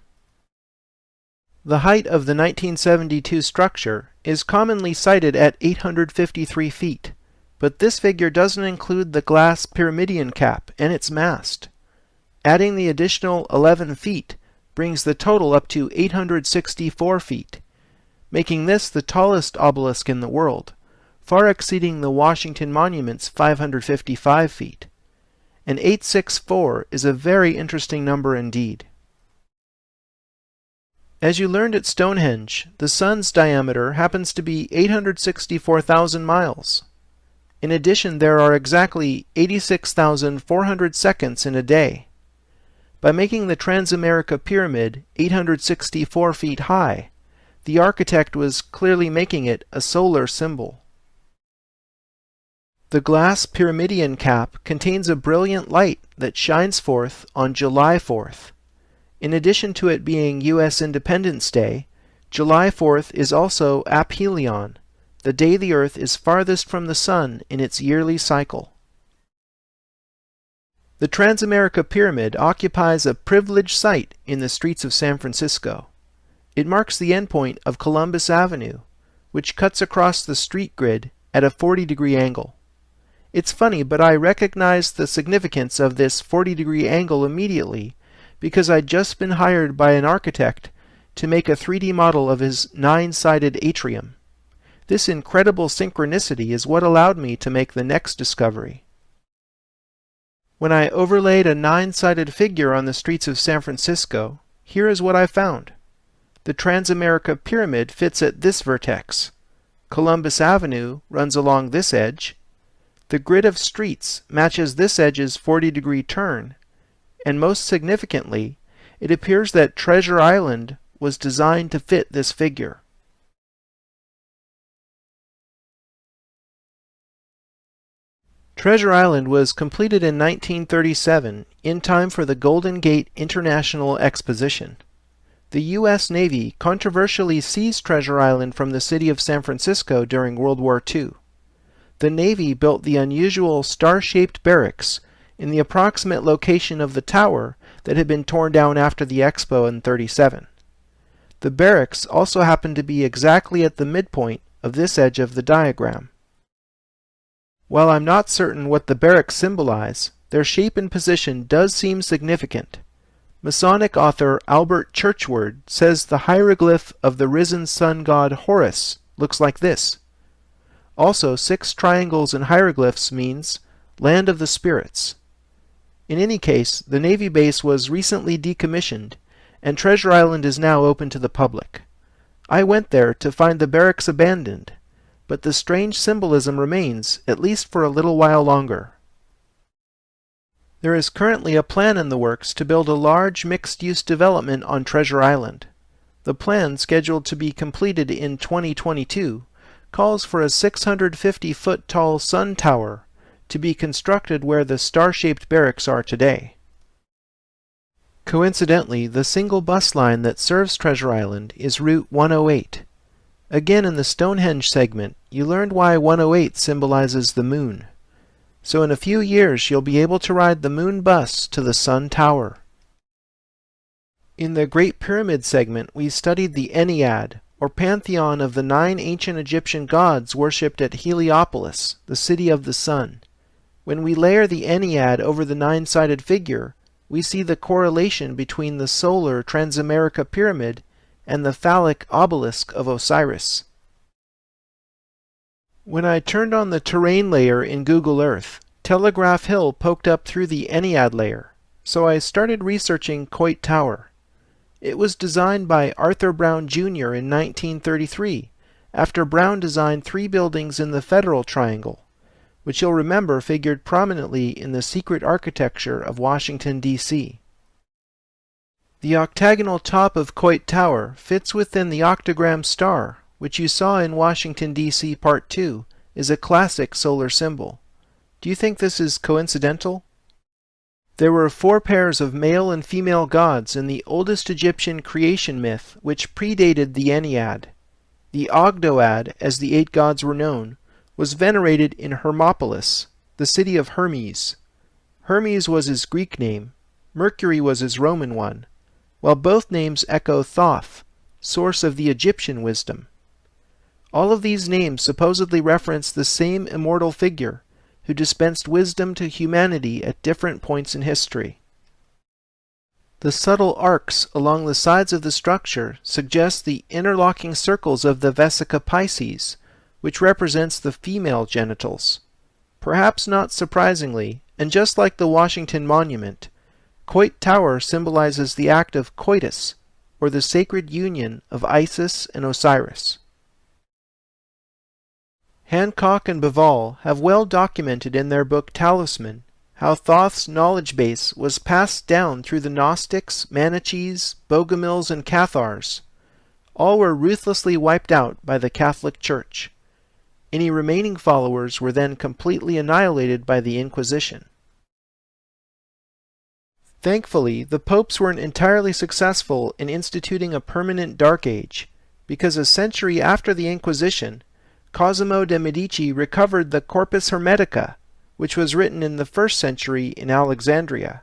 The height of the 1972 structure is commonly cited at 853 feet, but this figure doesn't include the glass pyramidion cap and its mast. Adding the additional 11 feet brings the total up to 864 feet, making this the tallest obelisk in the world, far exceeding the Washington Monument's 555 feet. And 864 is a very interesting number indeed. As you learned at Stonehenge, the sun's diameter happens to be 864,000 miles. In addition, there are exactly 86,400 seconds in a day. By making the Transamerica Pyramid 864 feet high, the architect was clearly making it a solar symbol. The glass pyramidion cap contains a brilliant light that shines forth on July 4th. In addition to it being U.S. Independence Day, July 4th is also aphelion, the day the Earth is farthest from the Sun in its yearly cycle. The Transamerica Pyramid occupies a privileged site in the streets of San Francisco. It marks the endpoint of Columbus Avenue, which cuts across the street grid at a 40-degree angle. It's funny, but I recognized the significance of this 40-degree angle immediately because I'd just been hired by an architect to make a 3D model of his 9-sided atrium. This incredible synchronicity is what allowed me to make the next discovery. When I overlaid a 9-sided figure on the streets of San Francisco, here is what I found. The Transamerica Pyramid fits at this vertex. Columbus Avenue runs along this edge. The grid of streets matches this edge's 40-degree turn, and most significantly, it appears that Treasure Island was designed to fit this figure. Treasure Island was completed in 1937 in time for the Golden Gate International Exposition. The U.S. Navy controversially seized Treasure Island from the city of San Francisco during World War II. The Navy built the unusual star-shaped barracks in the approximate location of the tower that had been torn down after the Expo in 1937. The barracks also happened to be exactly at the midpoint of this edge of the diagram. While I'm not certain what the barracks symbolize, their shape and position does seem significant. Masonic author Albert Churchward says the hieroglyph of the risen sun god Horus looks like this. Also, 6 triangles in hieroglyphs means land of the spirits. In any case, the Navy base was recently decommissioned, and Treasure Island is now open to the public. I went there to find the barracks abandoned, but the strange symbolism remains, at least for a little while longer. There is currently a plan in the works to build a large mixed-use development on Treasure Island. The plan, scheduled to be completed in 2022, calls for a 650-foot-tall sun tower to be constructed where the star-shaped barracks are today. Coincidentally, the single bus line that serves Treasure Island is Route 108. Again, in the Stonehenge segment, you learned why 108 symbolizes the moon. So in a few years, you'll be able to ride the moon bus to the sun tower. In the Great Pyramid segment, we studied the Ennead, or pantheon of the 9 ancient Egyptian gods worshipped at Heliopolis, the city of the sun. When we layer the Ennead over the 9-sided figure, we see the correlation between the solar Transamerica Pyramid and the phallic obelisk of Osiris. When I turned on the terrain layer in Google Earth, Telegraph Hill poked up through the Ennead layer, so I started researching Coit Tower. It was designed by Arthur Brown Jr. in 1933, after Brown designed 3 buildings in the Federal Triangle, which you'll remember figured prominently in the secret architecture of Washington, D.C. The octagonal top of Coit Tower fits within the octagram star, which you saw in Washington, D.C. Part 2, is a classic solar symbol. Do you think this is coincidental? There were 4 pairs of male and female gods in the oldest Egyptian creation myth, which predated the Ennead. The Ogdoad, as the 8 gods were known, was venerated in Hermopolis, the city of Hermes. Hermes was his Greek name, Mercury was his Roman one, while both names echo Thoth, source of the Egyptian wisdom. All of these names supposedly reference the same immortal figure, who dispensed wisdom to humanity at different points in history. The subtle arcs along the sides of the structure suggest the interlocking circles of the Vesica Pisces, which represents the female genitals. Perhaps not surprisingly, and just like the Washington Monument, Coit Tower symbolizes the act of coitus, or the sacred union of Isis and Osiris. Hancock and Bevall have well documented in their book Talisman how Thoth's knowledge base was passed down through the Gnostics, Manichees, Bogomils, and Cathars. All were ruthlessly wiped out by the Catholic Church. Any remaining followers were then completely annihilated by the Inquisition. Thankfully, the popes weren't entirely successful in instituting a permanent Dark Age, because a century after the Inquisition, Cosimo de' Medici recovered the Corpus Hermetica, which was written in the 1st century in Alexandria.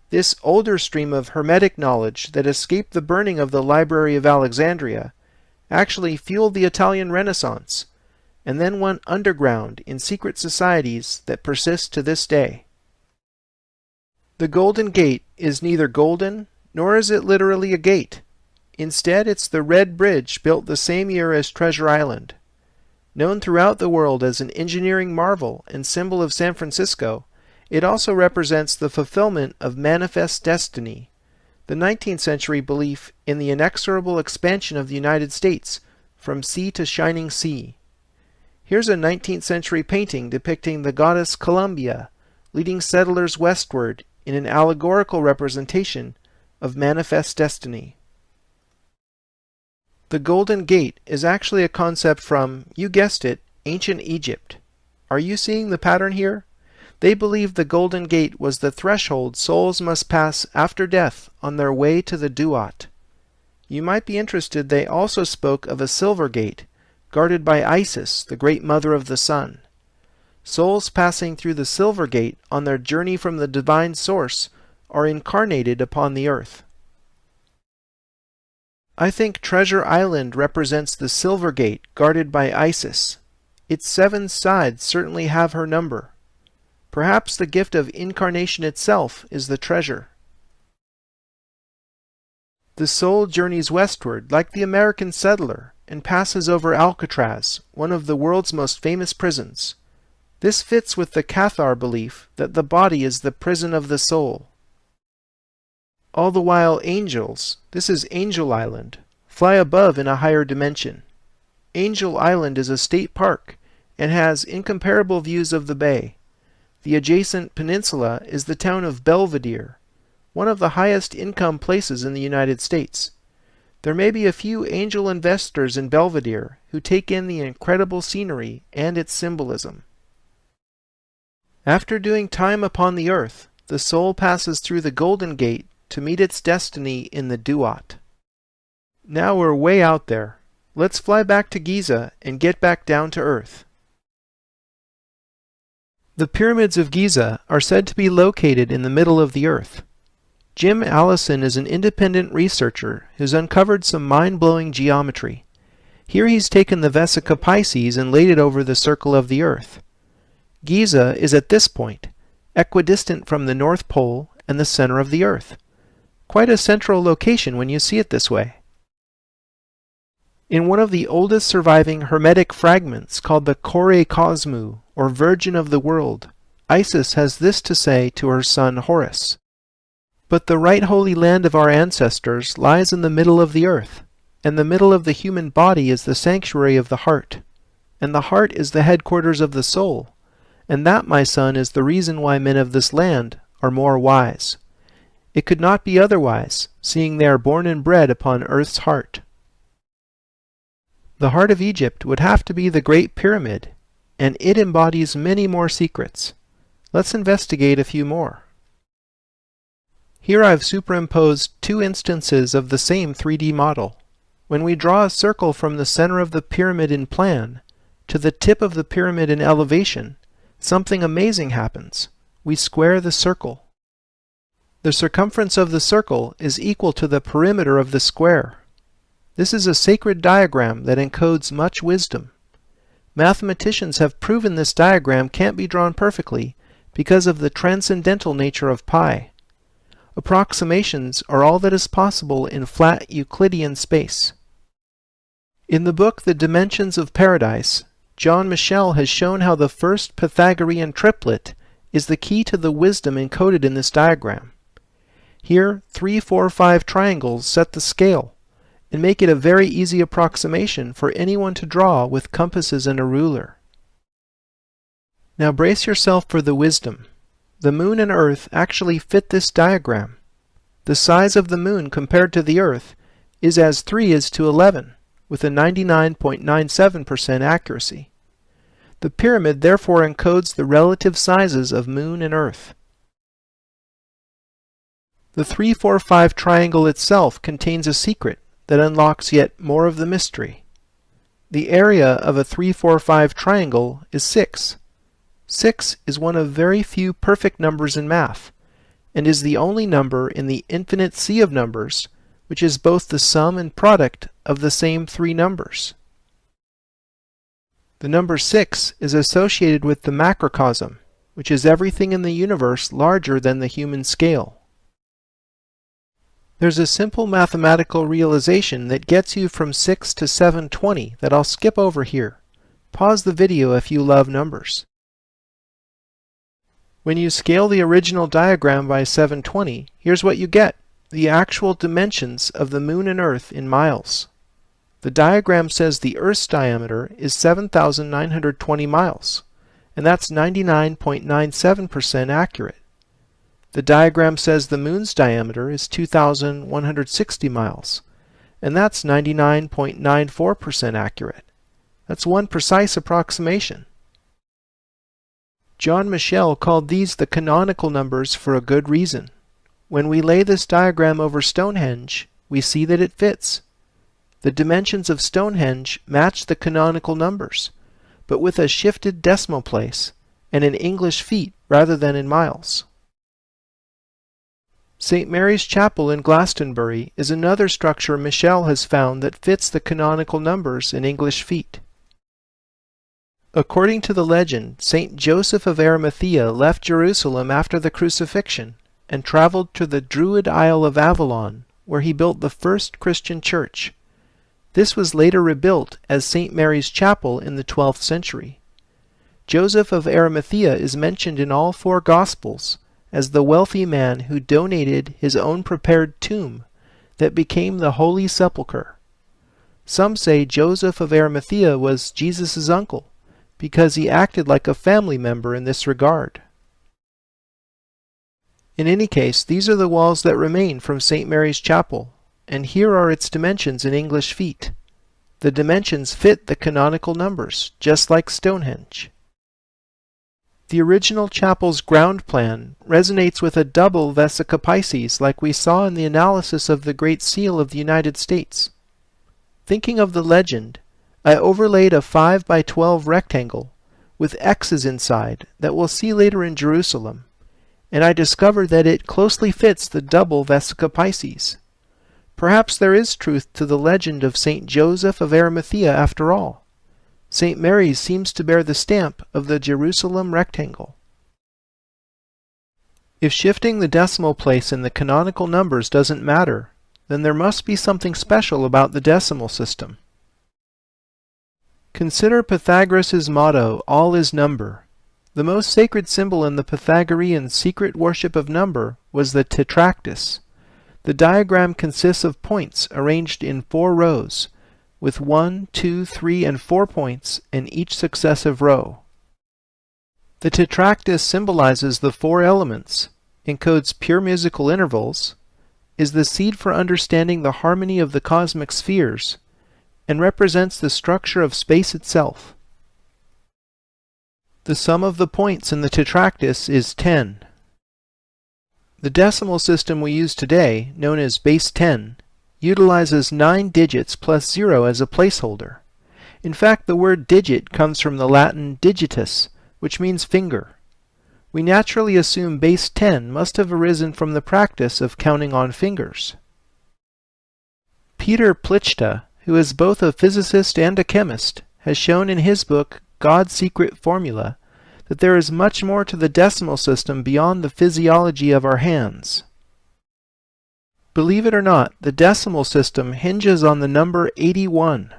This older stream of Hermetic knowledge that escaped the burning of the Library of Alexandria actually fueled the Italian Renaissance, and then went underground in secret societies that persist to this day. The Golden Gate is neither golden, nor is it literally a gate. Instead, it's the red bridge built the same year as Treasure Island. Known throughout the world as an engineering marvel and symbol of San Francisco, it also represents the fulfillment of manifest destiny, the 19th century belief in the inexorable expansion of the United States from sea to shining sea. Here's a 19th century painting depicting the goddess Columbia leading settlers westward in an allegorical representation of manifest destiny. The Golden Gate is actually a concept from, you guessed it, ancient Egypt. Are you seeing the pattern here? They believed the Golden Gate was the threshold souls must pass after death on their way to the Duat. You might be interested they also spoke of a silver gate, guarded by Isis, the great mother of the sun. Souls passing through the silver gate on their journey from the divine source are incarnated upon the earth. I think Treasure Island represents the silver gate guarded by Isis. Its 7 sides certainly have her number. Perhaps the gift of incarnation itself is the treasure. The soul journeys westward like the American settler and passes over Alcatraz, one of the world's most famous prisons. This fits with the Cathar belief that the body is the prison of the soul. All the while angels, this is Angel Island, fly above in a higher dimension. Angel Island is a state park and has incomparable views of the bay. The adjacent peninsula is the town of Belvedere, one of the highest income places in the United States. There may be a few angel investors in Belvedere who take in the incredible scenery and its symbolism. After doing time upon the earth, the soul passes through the Golden Gate to meet its destiny in the Duat. Now we're way out there. Let's fly back to Giza and get back down to earth. The pyramids of Giza are said to be located in the middle of the earth. Jim Allison is an independent researcher who's uncovered some mind-blowing geometry. Here he's taken the Vesica Pisces and laid it over the circle of the earth. Giza is at this point, equidistant from the North Pole and the center of the earth. Quite a central location when you see it this way. In one of the oldest surviving Hermetic fragments called the Kore Cosmou, or Virgin of the World, Isis has this to say to her son Horus. But the right holy land of our ancestors lies in the middle of the earth, and the middle of the human body is the sanctuary of the heart, and the heart is the headquarters of the soul, and that, my son, is the reason why men of this land are more wise. It could not be otherwise, seeing they are born and bred upon earth's heart. The heart of Egypt would have to be the Great Pyramid, and it embodies many more secrets. Let's investigate a few more. Here I've superimposed two instances of the same 3D model. When we draw a circle from the center of the pyramid in plan to the tip of the pyramid in elevation, something amazing happens. We square the circle. The circumference of the circle is equal to the perimeter of the square. This is a sacred diagram that encodes much wisdom. Mathematicians have proven this diagram can't be drawn perfectly because of the transcendental nature of pi. Approximations are all that is possible in flat Euclidean space. In the book The Dimensions of Paradise, John Michel has shown how the first Pythagorean triplet is the key to the wisdom encoded in this diagram. Here, 3, 4, 5 triangles set the scale and make it a very easy approximation for anyone to draw with compasses and a ruler. Now brace yourself for the wisdom. The Moon and Earth actually fit this diagram. The size of the Moon compared to the Earth is as 3 is to 11, with a 99.97% accuracy. The pyramid therefore encodes the relative sizes of Moon and Earth. The 3, 4, 5 triangle itself contains a secret that unlocks yet more of the mystery. The area of a 3, 4, 5 triangle is 6. 6 is one of very few perfect numbers in math, and is the only number in the infinite sea of numbers which is both the sum and product of the same three numbers. The number 6 is associated with the macrocosm, which is everything in the universe larger than the human scale. There's a simple mathematical realization that gets you from 6 to 720 that I'll skip over here. Pause the video if you love numbers. When you scale the original diagram by 720, here's what you get: the actual dimensions of the Moon and Earth in miles. The diagram says the Earth's diameter is 7,920 miles, and that's 99.97% accurate. The diagram says the Moon's diameter is 2,160 miles, and that's 99.94% accurate. That's one precise approximation. John Michel called these the canonical numbers for a good reason. When we lay this diagram over Stonehenge, we see that it fits. The dimensions of Stonehenge match the canonical numbers, but with a shifted decimal place and in English feet rather than in miles. St. Mary's Chapel in Glastonbury is another structure Michel has found that fits the canonical numbers in English feet. According to the legend, St. Joseph of Arimathea left Jerusalem after the crucifixion and traveled to the Druid Isle of Avalon, where he built the first Christian church. This was later rebuilt as St. Mary's Chapel in the 12th century. Joseph of Arimathea is mentioned in all four Gospels as the wealthy man who donated his own prepared tomb that became the Holy Sepulchre. Some say Joseph of Arimathea was Jesus' uncle because he acted like a family member in this regard. In any case, these are the walls that remain from St. Mary's Chapel, and here are its dimensions in English feet. The dimensions fit the canonical numbers, just like Stonehenge. The original chapel's ground plan resonates with a double Vesica Pisces like we saw in the analysis of the Great Seal of the United States. Thinking of the legend, I overlaid a 5 by 12 rectangle with X's inside that we'll see later in Jerusalem, and I discovered that it closely fits the double Vesica Pisces. Perhaps there is truth to the legend of St. Joseph of Arimathea after all. St. Mary's seems to bear the stamp of the Jerusalem rectangle. If shifting the decimal place in the canonical numbers doesn't matter, then there must be something special about the decimal system. Consider Pythagoras' motto, "All is number." The most sacred symbol in the Pythagorean secret worship of number was the tetractys. The diagram consists of points arranged in 4 rows, with 1, 2, 3, and 4 points in each successive row. The tetractys symbolizes the 4 elements, encodes pure musical intervals, is the seed for understanding the harmony of the cosmic spheres, and represents the structure of space itself. The sum of the points in the tetractys is 10. The decimal system we use today, known as base 10, utilizes 9 digits plus 0 as a placeholder. In fact, the word digit comes from the Latin digitus, which means finger. We naturally assume base 10 must have arisen from the practice of counting on fingers. Peter Plichta, who is both a physicist and a chemist, has shown in his book God's Secret Formula that there is much more to the decimal system beyond the physiology of our hands. Believe it or not, the decimal system hinges on the number 81.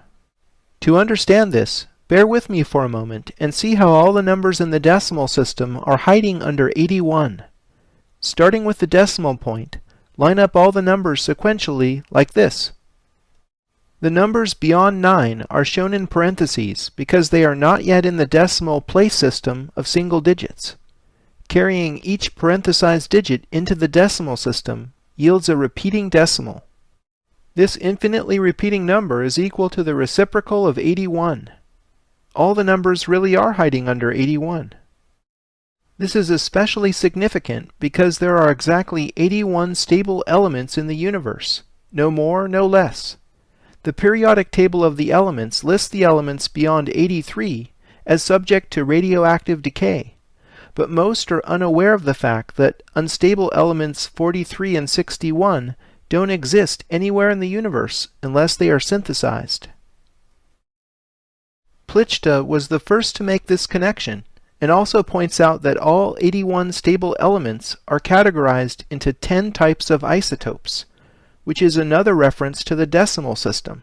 To understand this, bear with me for a moment and see how all the numbers in the decimal system are hiding under 81. Starting with the decimal point, line up all the numbers sequentially like this. The numbers beyond 9 are shown in parentheses because they are not yet in the decimal place system of single digits. Carrying each parenthesized digit into the decimal system yields a repeating decimal. This infinitely repeating number is equal to the reciprocal of 81. All the numbers really are hiding under 81. This is especially significant because there are exactly 81 stable elements in the universe, no more, no less. The periodic table of the elements lists the elements beyond 83 as subject to radioactive decay, but most are unaware of the fact that unstable elements 43 and 61 don't exist anywhere in the universe unless they are synthesized. Plichta was the first to make this connection, and also points out that all 81 stable elements are categorized into 10 types of isotopes, which is another reference to the decimal system.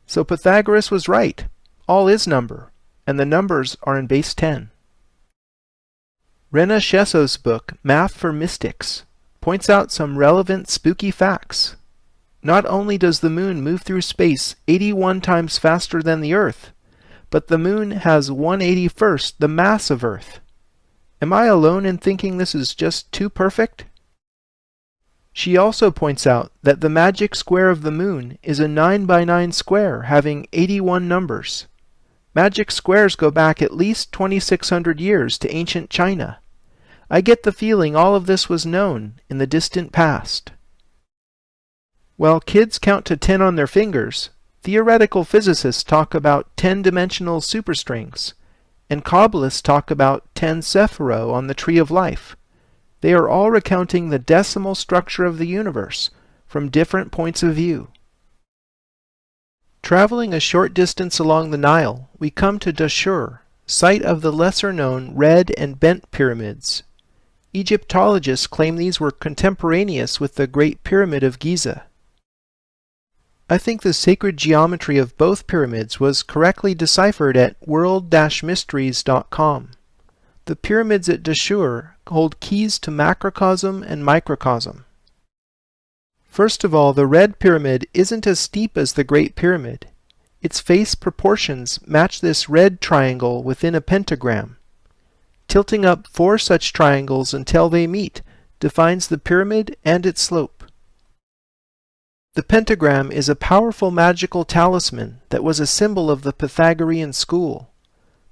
So Pythagoras was right. All is number, and the numbers are in base 10. Rena Shesso's book, Math for Mystics, points out some relevant spooky facts. Not only does the moon move through space 81 times faster than the Earth, but the moon has 1/81st the mass of Earth. Am I alone in thinking this is just too perfect? She also points out that the magic square of the moon is a 9 by 9 square having 81 numbers. Magic squares go back at least 2,600 years to ancient China. I get the feeling all of this was known in the distant past. While kids count to 10 on their fingers, theoretical physicists talk about 10-dimensional superstrings, and Kabbalists talk about 10 sephiro on the tree of life. They are all recounting the decimal structure of the universe from different points of view. Traveling a short distance along the Nile, we come to Dashur, site of the lesser-known red and bent pyramids. Egyptologists claim these were contemporaneous with the Great Pyramid of Giza. I think the sacred geometry of both pyramids was correctly deciphered at world-mysteries.com. The pyramids at Dashur hold keys to macrocosm and microcosm. First of all, the red pyramid isn't as steep as the Great Pyramid. Its face proportions match this red triangle within a pentagram. Tilting up 4 such triangles until they meet defines the pyramid and its slope. The pentagram is a powerful magical talisman that was a symbol of the Pythagorean school.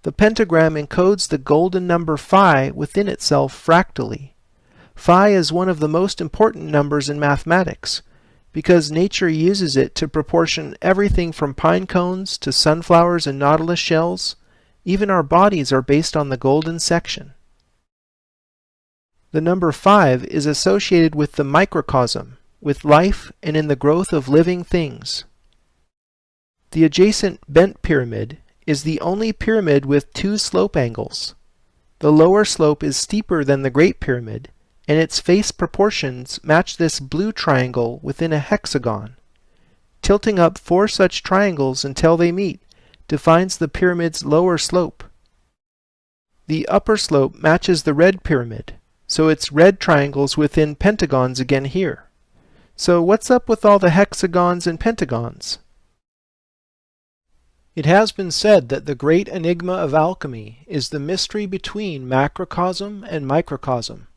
The pentagram encodes the golden number phi within itself fractally. Phi is one of the most important numbers in mathematics, because nature uses it to proportion everything from pine cones to sunflowers and nautilus shells. Even our bodies are based on the golden section. The number 5 is associated with the microcosm, with life and in the growth of living things. The adjacent bent pyramid is the only pyramid with 2 slope angles. The lower slope is steeper than the Great Pyramid, and its face proportions match this blue triangle within a hexagon. Tilting up 4 such triangles until they meet defines the pyramid's lower slope. The upper slope matches the red pyramid, so it's red triangles within pentagons again here. So what's up with all the hexagons and pentagons? It has been said that the great enigma of alchemy is the mystery between macrocosm and microcosm.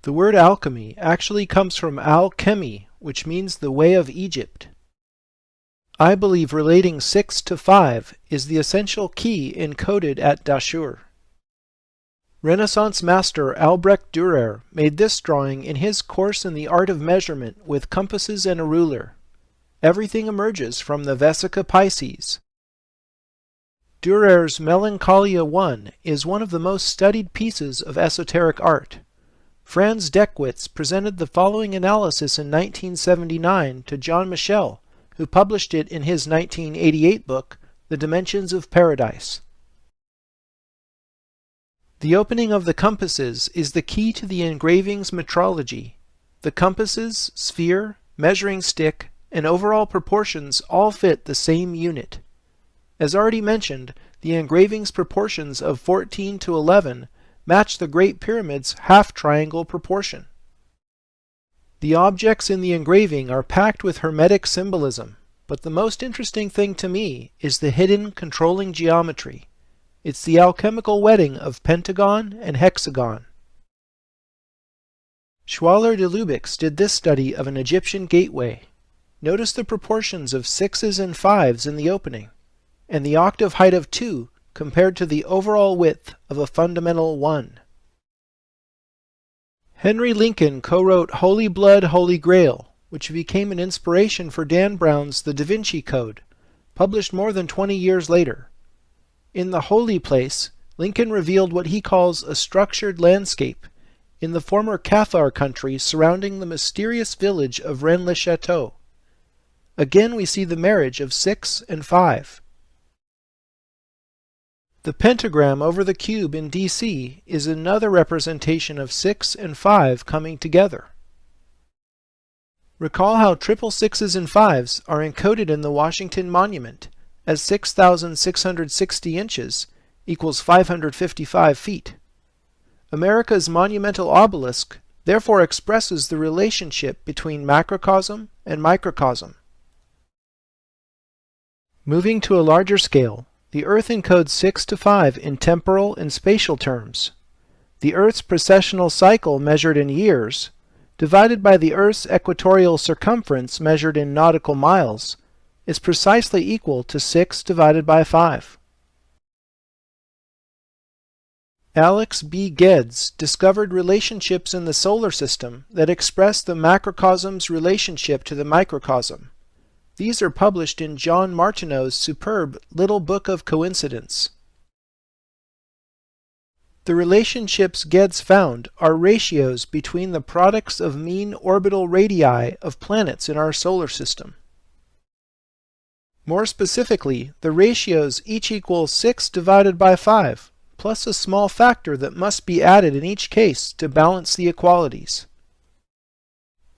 The word alchemy actually comes from al-chemi, which means the way of Egypt. I believe relating 6 to 5 is the essential key encoded at Dashur. Renaissance master Albrecht Dürer made this drawing in his course in the art of measurement with compasses and a ruler. Everything emerges from the Vesica Pisces. Dürer's Melancholia I is one of the most studied pieces of esoteric art. Franz Deckwitz presented the following analysis in 1979 to John Michel, who published it in his 1988 book, The Dimensions of Paradise. The opening of the compasses is the key to the engraving's metrology. The compasses, sphere, measuring stick, and overall proportions all fit the same unit. As already mentioned, the engraving's proportions of 14:11 match the Great Pyramid's half-triangle proportion. The objects in the engraving are packed with Hermetic symbolism, but the most interesting thing to me is the hidden controlling geometry. It's the alchemical wedding of pentagon and hexagon. Schwaller de Lubicz did this study of an Egyptian gateway. Notice the proportions of 6s and 5s in the opening, and the octave height of 2 compared to the overall width of a fundamental 1. Henry Lincoln co-wrote Holy Blood, Holy Grail, which became an inspiration for Dan Brown's The Da Vinci Code, published more than 20 years later. In The Holy Place, Lincoln revealed what he calls a structured landscape in the former Cathar country surrounding the mysterious village of Rennes-le-Château. Again we see the marriage of 6 and 5. The pentagram over the cube in DC is another representation of 6 and 5 coming together. Recall how triple 6s and 5s are encoded in the Washington Monument as 6,660 inches equals 555 feet. America's monumental obelisk therefore expresses the relationship between macrocosm and microcosm. Moving to a larger scale, the Earth encodes 6 to 5 in temporal and spatial terms. The Earth's precessional cycle measured in years, divided by the Earth's equatorial circumference measured in nautical miles, is precisely equal to 6 divided by 5. Alex B. Geddes discovered relationships in the solar system that express the macrocosm's relationship to the microcosm. These are published in John Martineau's superb Little Book of Coincidence. The relationships Geddes found are ratios between the products of mean orbital radii of planets in our solar system. More specifically, the ratios each equal 6 divided by 5, plus a small factor that must be added in each case to balance the equalities.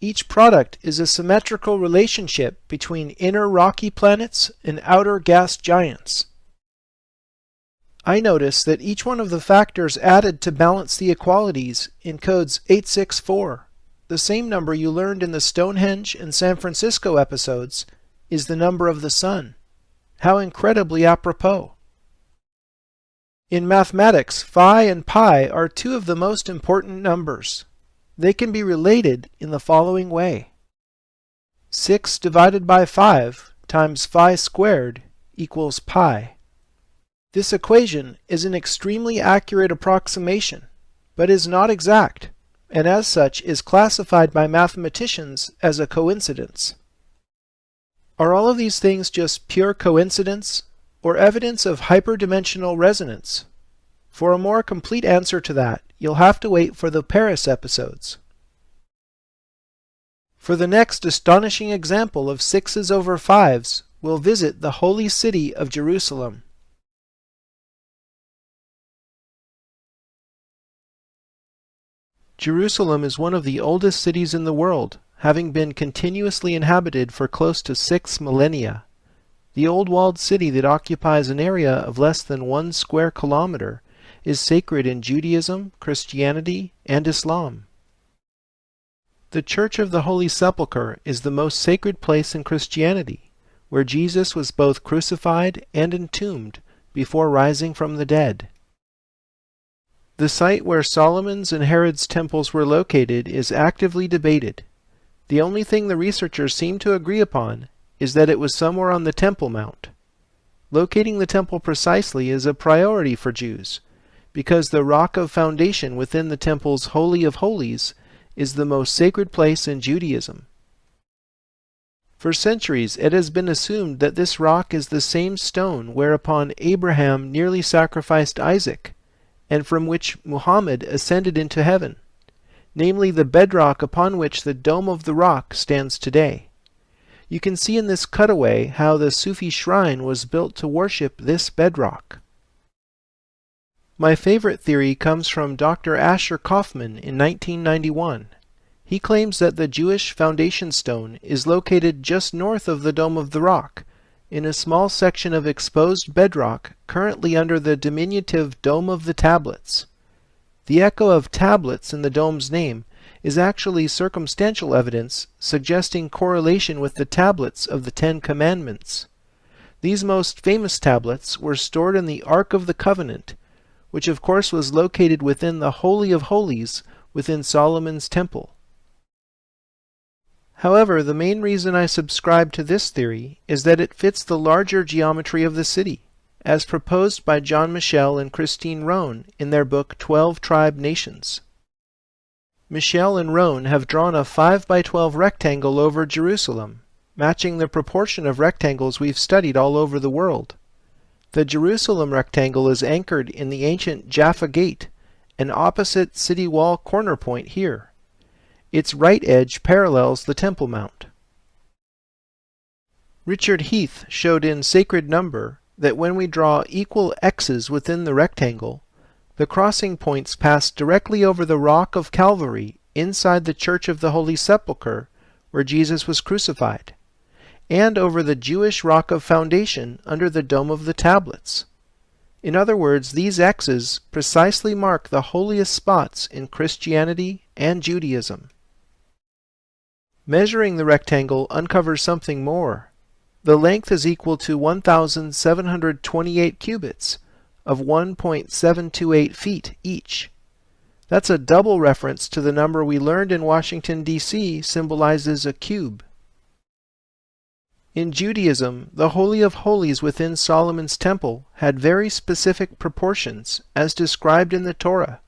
Each product is a symmetrical relationship between inner rocky planets and outer gas giants. I notice that each one of the factors added to balance the equalities encodes 864. The same number you learned in the Stonehenge and San Francisco episodes is the number of the sun. How incredibly apropos. In mathematics, phi and pi are two of the most important numbers. They can be related in the following way. 6 divided by 5 times phi squared equals pi. This equation is an extremely accurate approximation, but is not exact, and as such is classified by mathematicians as a coincidence. Are all of these things just pure coincidence, or evidence of hyperdimensional resonance? For a more complete answer to that, you'll have to wait for the Paris episodes. For the next astonishing example of 6s over 5s, we'll visit the holy city of Jerusalem. Jerusalem is one of the oldest cities in the world, having been continuously inhabited for close to 6 millennia. The old walled city that occupies an area of less than 1 square kilometer is sacred in Judaism, Christianity, and Islam. The Church of the Holy Sepulchre is the most sacred place in Christianity, where Jesus was both crucified and entombed before rising from the dead. The site where Solomon's and Herod's temples were located is actively debated. The only thing the researchers seem to agree upon is that it was somewhere on the Temple Mount. Locating the temple precisely is a priority for Jews, because the rock of foundation within the temple's Holy of Holies is the most sacred place in Judaism. For centuries it has been assumed that this rock is the same stone whereupon Abraham nearly sacrificed Isaac, and from which Muhammad ascended into heaven, namely the bedrock upon which the Dome of the Rock stands today. You can see in this cutaway how the Sufi shrine was built to worship this bedrock. My favorite theory comes from Dr. Asher Kaufman in 1991. He claims that the Jewish foundation stone is located just north of the Dome of the Rock, in a small section of exposed bedrock currently under the diminutive Dome of the Tablets. The echo of tablets in the dome's name is actually circumstantial evidence suggesting correlation with the tablets of the Ten Commandments. These most famous tablets were stored in the Ark of the Covenant, which of course was located within the Holy of Holies within Solomon's temple. However, the main reason I subscribe to this theory is that it fits the larger geometry of the city, as proposed by John Michel and Christine Rohn in their book 12 Tribe Nations. Michel and Rohn have drawn a 5 by 12 rectangle over Jerusalem, matching the proportion of rectangles we've studied all over the world. The Jerusalem rectangle is anchored in the ancient Jaffa Gate, an opposite city wall corner point here. Its right edge parallels the Temple Mount. Richard Heath showed in Sacred Number that when we draw equal x's within the rectangle, the crossing points pass directly over the rock of Calvary inside the Church of the Holy Sepulchre where Jesus was crucified, and over the Jewish rock of foundation under the Dome of the Tablets. In other words, these x's precisely mark the holiest spots in Christianity and Judaism. Measuring the rectangle uncovers something more. The length is equal to 1,728 cubits of 1.728 feet each. That's a double reference to the number we learned in Washington, D.C. symbolizes a cube. In Judaism, the Holy of Holies within Solomon's temple had very specific proportions, as described in the Torah.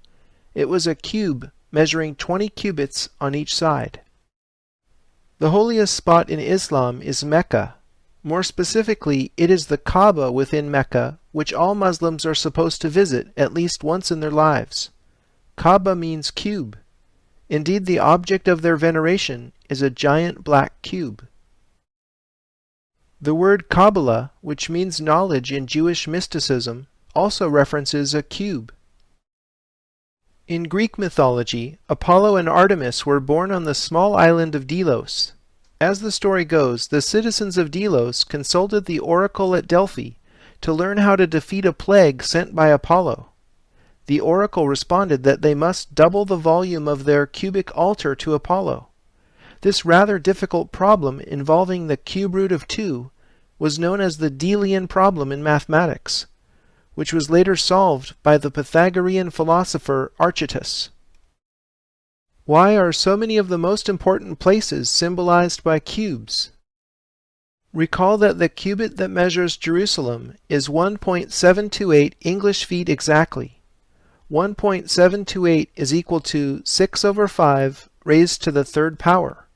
It was a cube measuring 20 cubits on each side. The holiest spot in Islam is Mecca. More specifically, it is the Kaaba within Mecca, which all Muslims are supposed to visit at least once in their lives. Kaaba means cube. Indeed, the object of their veneration is a giant black cube. The word Kabbalah, which means knowledge in Jewish mysticism, also references a cube. In Greek mythology, Apollo and Artemis were born on the small island of Delos. As the story goes, the citizens of Delos consulted the oracle at Delphi to learn how to defeat a plague sent by Apollo. The oracle responded that they must double the volume of their cubic altar to Apollo. This rather difficult problem involving the cube root of 2 was known as the Delian problem in mathematics, which was later solved by the Pythagorean philosopher Archytas. Why are so many of the most important places symbolized by cubes? Recall that the cubit that measures Jerusalem is 1.728 English feet exactly. 1.728 is equal to 6 over 5 raised to the third power.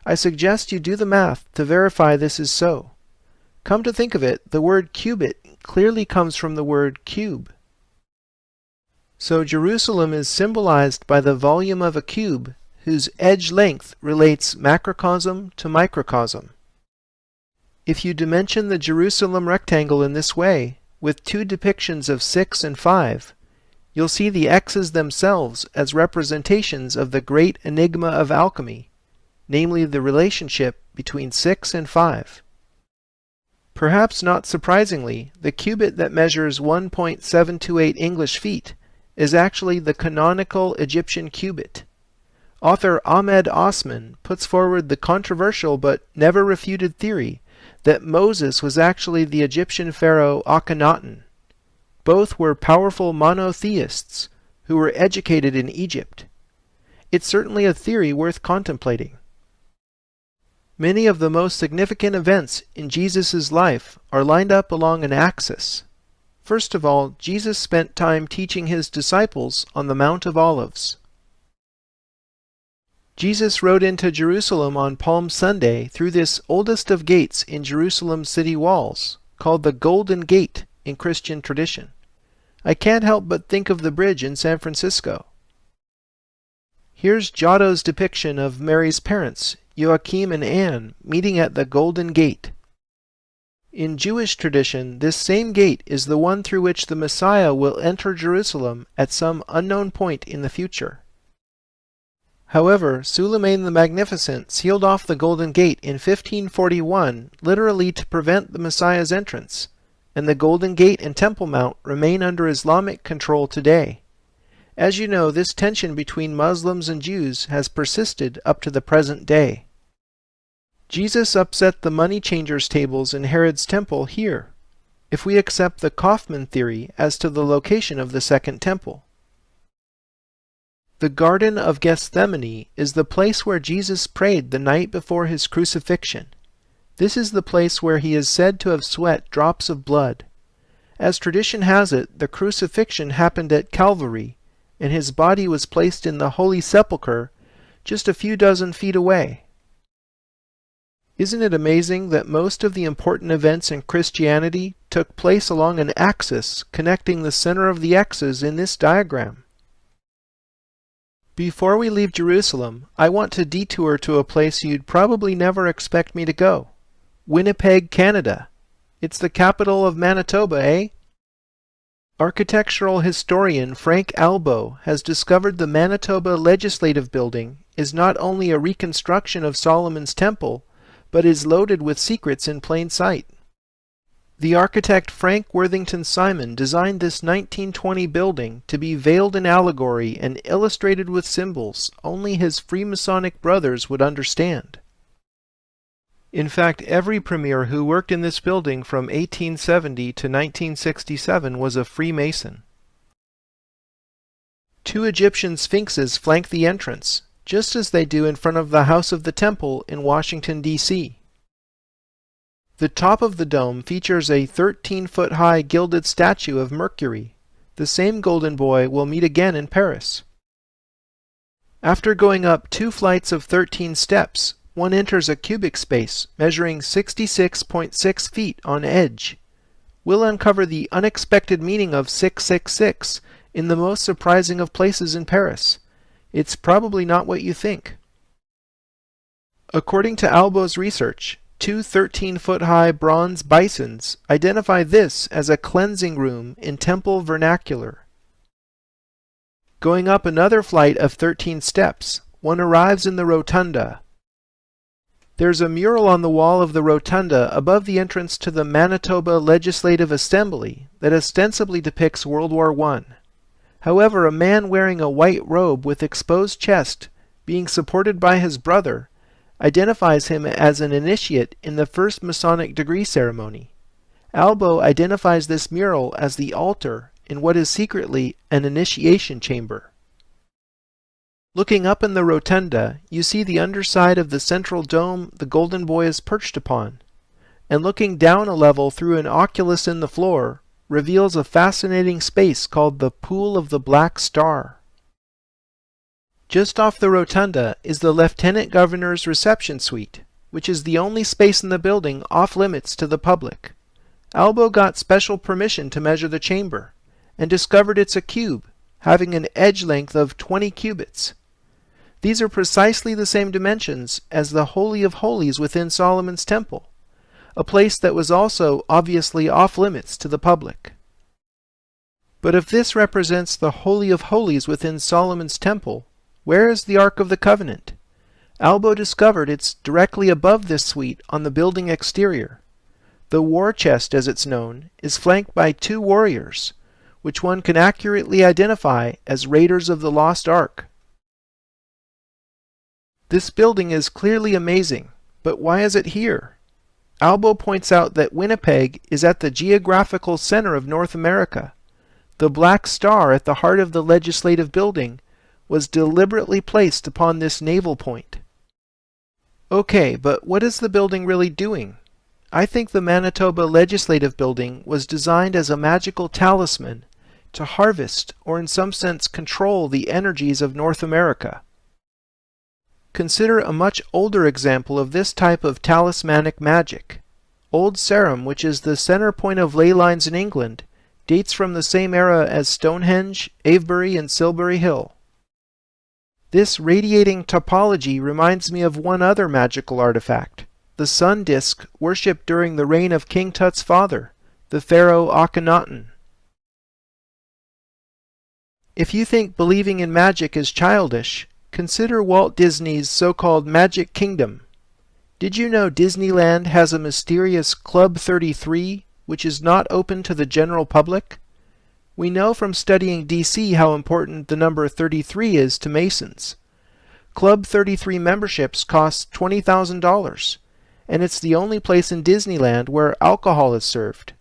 I suggest you do the math to verify this is so. Come to think of it, the word cubit clearly comes from the word cube. So Jerusalem is symbolized by the volume of a cube whose edge length relates macrocosm to microcosm. If you dimension the Jerusalem rectangle in this way, with 2 depictions of 6 and 5, you'll see the x's themselves as representations of the great enigma of alchemy, namely the relationship between 6 and 5. Perhaps not surprisingly, the cubit that measures 1.728 English feet is actually the canonical Egyptian cubit. Author Ahmed Osman puts forward the controversial but never refuted theory that Moses was actually the Egyptian pharaoh Akhenaten. Both were powerful monotheists who were educated in Egypt. It's certainly a theory worth contemplating. Many of the most significant events in Jesus' life are lined up along an axis. First of all, Jesus spent time teaching his disciples on the Mount of Olives. Jesus rode into Jerusalem on Palm Sunday through this oldest of gates in Jerusalem's city walls, called the Golden Gate in Christian tradition. I can't help but think of the bridge in San Francisco. Here's Giotto's depiction of Mary's parents, Joachim and Anne, meeting at the Golden Gate. In Jewish tradition, this same gate is the one through which the Messiah will enter Jerusalem at some unknown point in the future. However, Suleiman the Magnificent sealed off the Golden Gate in 1541, literally to prevent the Messiah's entrance, and the Golden Gate and Temple Mount remain under Islamic control today. As you know, this tension between Muslims and Jews has persisted up to the present day. Jesus upset the money changers' tables in Herod's temple here, if we accept the Kaufman theory as to the location of the Second Temple. The Garden of Gethsemane is the place where Jesus prayed the night before his crucifixion. This is the place where he is said to have sweat drops of blood. As tradition has it, the crucifixion happened at Calvary, and his body was placed in the Holy Sepulchre just a few dozen feet away. Isn't it amazing that most of the important events in Christianity took place along an axis connecting the center of the X's in this diagram? Before we leave Jerusalem, I want to detour to a place you'd probably never expect me to go. Winnipeg, Canada. It's the capital of Manitoba, eh? Architectural historian Frank Albo has discovered the Manitoba Legislative Building is not only a reconstruction of Solomon's Temple, but is loaded with secrets in plain sight. The architect Frank Worthington Simon designed this 1920 building to be veiled in allegory and illustrated with symbols only his Freemasonic brothers would understand. In fact, every premier who worked in this building from 1870 to 1967 was a Freemason. 2 Egyptian sphinxes flank the entrance, just as they do in front of the House of the Temple in Washington, D.C. The top of the dome features a 13-foot-high gilded statue of Mercury. The same golden boy we'll meet again in Paris. After going up 2 flights of 13 steps, one enters a cubic space measuring 66.6 feet on edge. We'll uncover the unexpected meaning of 666 in the most surprising of places in Paris. It's probably not what you think. According to Albo's research, 2 13-foot-high bronze bisons identify this as a cleansing room in temple vernacular. Going up another flight of 13 steps, one arrives in the rotunda. There's a mural on the wall of the rotunda above the entrance to the Manitoba Legislative Assembly that ostensibly depicts World War I. However, a man wearing a white robe with exposed chest, being supported by his brother, identifies him as an initiate in the first Masonic degree ceremony. Albo identifies this mural as the altar in what is secretly an initiation chamber. Looking up in the rotunda, you see the underside of the central dome the golden boy is perched upon, and looking down a level through an oculus in the floor reveals a fascinating space called the Pool of the Black Star. Just off the rotunda is the Lieutenant Governor's reception suite, which is the only space in the building off limits to the public. Albo got special permission to measure the chamber, and discovered it's a cube, having an edge length of 20 cubits. These are precisely the same dimensions as the Holy of Holies within Solomon's Temple, a place that was also obviously off limits to the public. But if this represents the Holy of Holies within Solomon's Temple, where is the Ark of the Covenant? Albo discovered it's directly above this suite on the building exterior. The war chest, as it's known, is flanked by 2 warriors, which one can accurately identify as Raiders of the Lost Ark. This building is clearly amazing, but why is it here? Albo points out that Winnipeg is at the geographical center of North America. The black star at the heart of the legislative building was deliberately placed upon this naval point. Okay, but what is the building really doing? I think the Manitoba Legislative Building was designed as a magical talisman to harvest, or in some sense control, the energies of North America. Consider a much older example of this type of talismanic magic. Old Sarum, which is the center point of ley lines in England, dates from the same era as Stonehenge, Avebury, and Silbury Hill. This radiating topology reminds me of one other magical artifact, the sun disk worshipped during the reign of King Tut's father, the pharaoh Akhenaten. If you think believing in magic is childish, consider Walt Disney's so-called Magic Kingdom. Did you know Disneyland has a mysterious Club 33, which is not open to the general public? We know from studying DC how important the number 33 is to Masons. Club 33 memberships cost $20,000, and it's the only place in Disneyland where alcohol is served.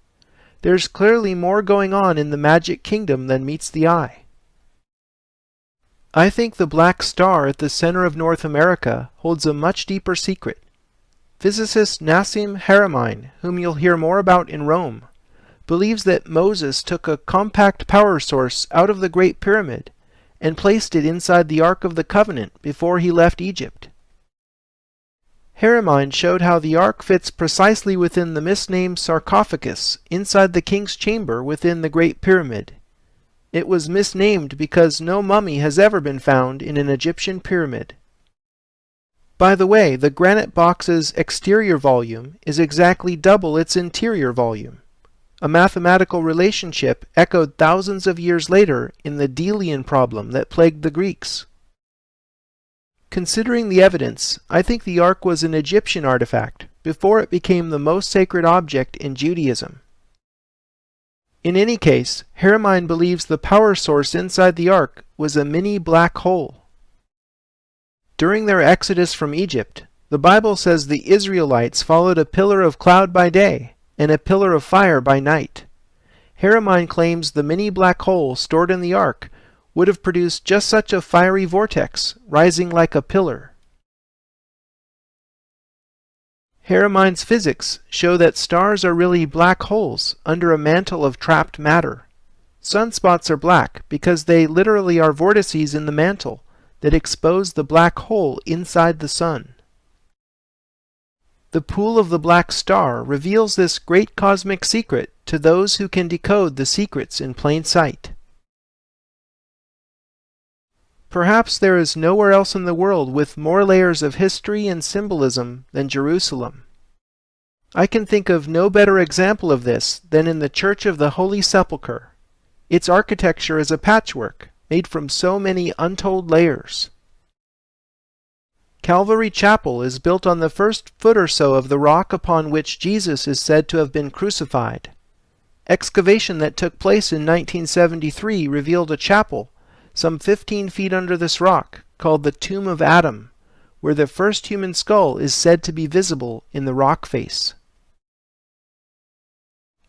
There's clearly more going on in the Magic Kingdom than meets the eye. I think the black star at the center of North America holds a much deeper secret. Physicist Nassim Haramein, whom you'll hear more about in Rome, believes that Moses took a compact power source out of the Great Pyramid and placed it inside the Ark of the Covenant before he left Egypt. Haramein showed how the Ark fits precisely within the misnamed sarcophagus inside the king's chamber within the Great Pyramid. It was misnamed because no mummy has ever been found in an Egyptian pyramid. By the way, the granite box's exterior volume is exactly double its interior volume, a mathematical relationship echoed thousands of years later in the Delian problem that plagued the Greeks. Considering the evidence, I think the Ark was an Egyptian artifact before it became the most sacred object in Judaism. In any case, Haramein believes the power source inside the Ark was a mini black hole. During their exodus from Egypt, the Bible says the Israelites followed a pillar of cloud by day and a pillar of fire by night. Haramein claims the mini black hole stored in the Ark would have produced just such a fiery vortex, rising like a pillar. Haramein's physics show that stars are really black holes under a mantle of trapped matter. Sunspots are black because they literally are vortices in the mantle that expose the black hole inside the sun. The pool of the black star reveals this great cosmic secret to those who can decode the secrets in plain sight. Perhaps there is nowhere else in the world with more layers of history and symbolism than Jerusalem. I can think of no better example of this than in the Church of the Holy Sepulchre. Its architecture is a patchwork made from so many untold layers. Calvary Chapel is built on the first foot or so of the rock upon which Jesus is said to have been crucified. Excavation that took place in 1973 revealed a chapel some 15 feet under this rock, called the Tomb of Adam, where the first human skull is said to be visible in the rock face.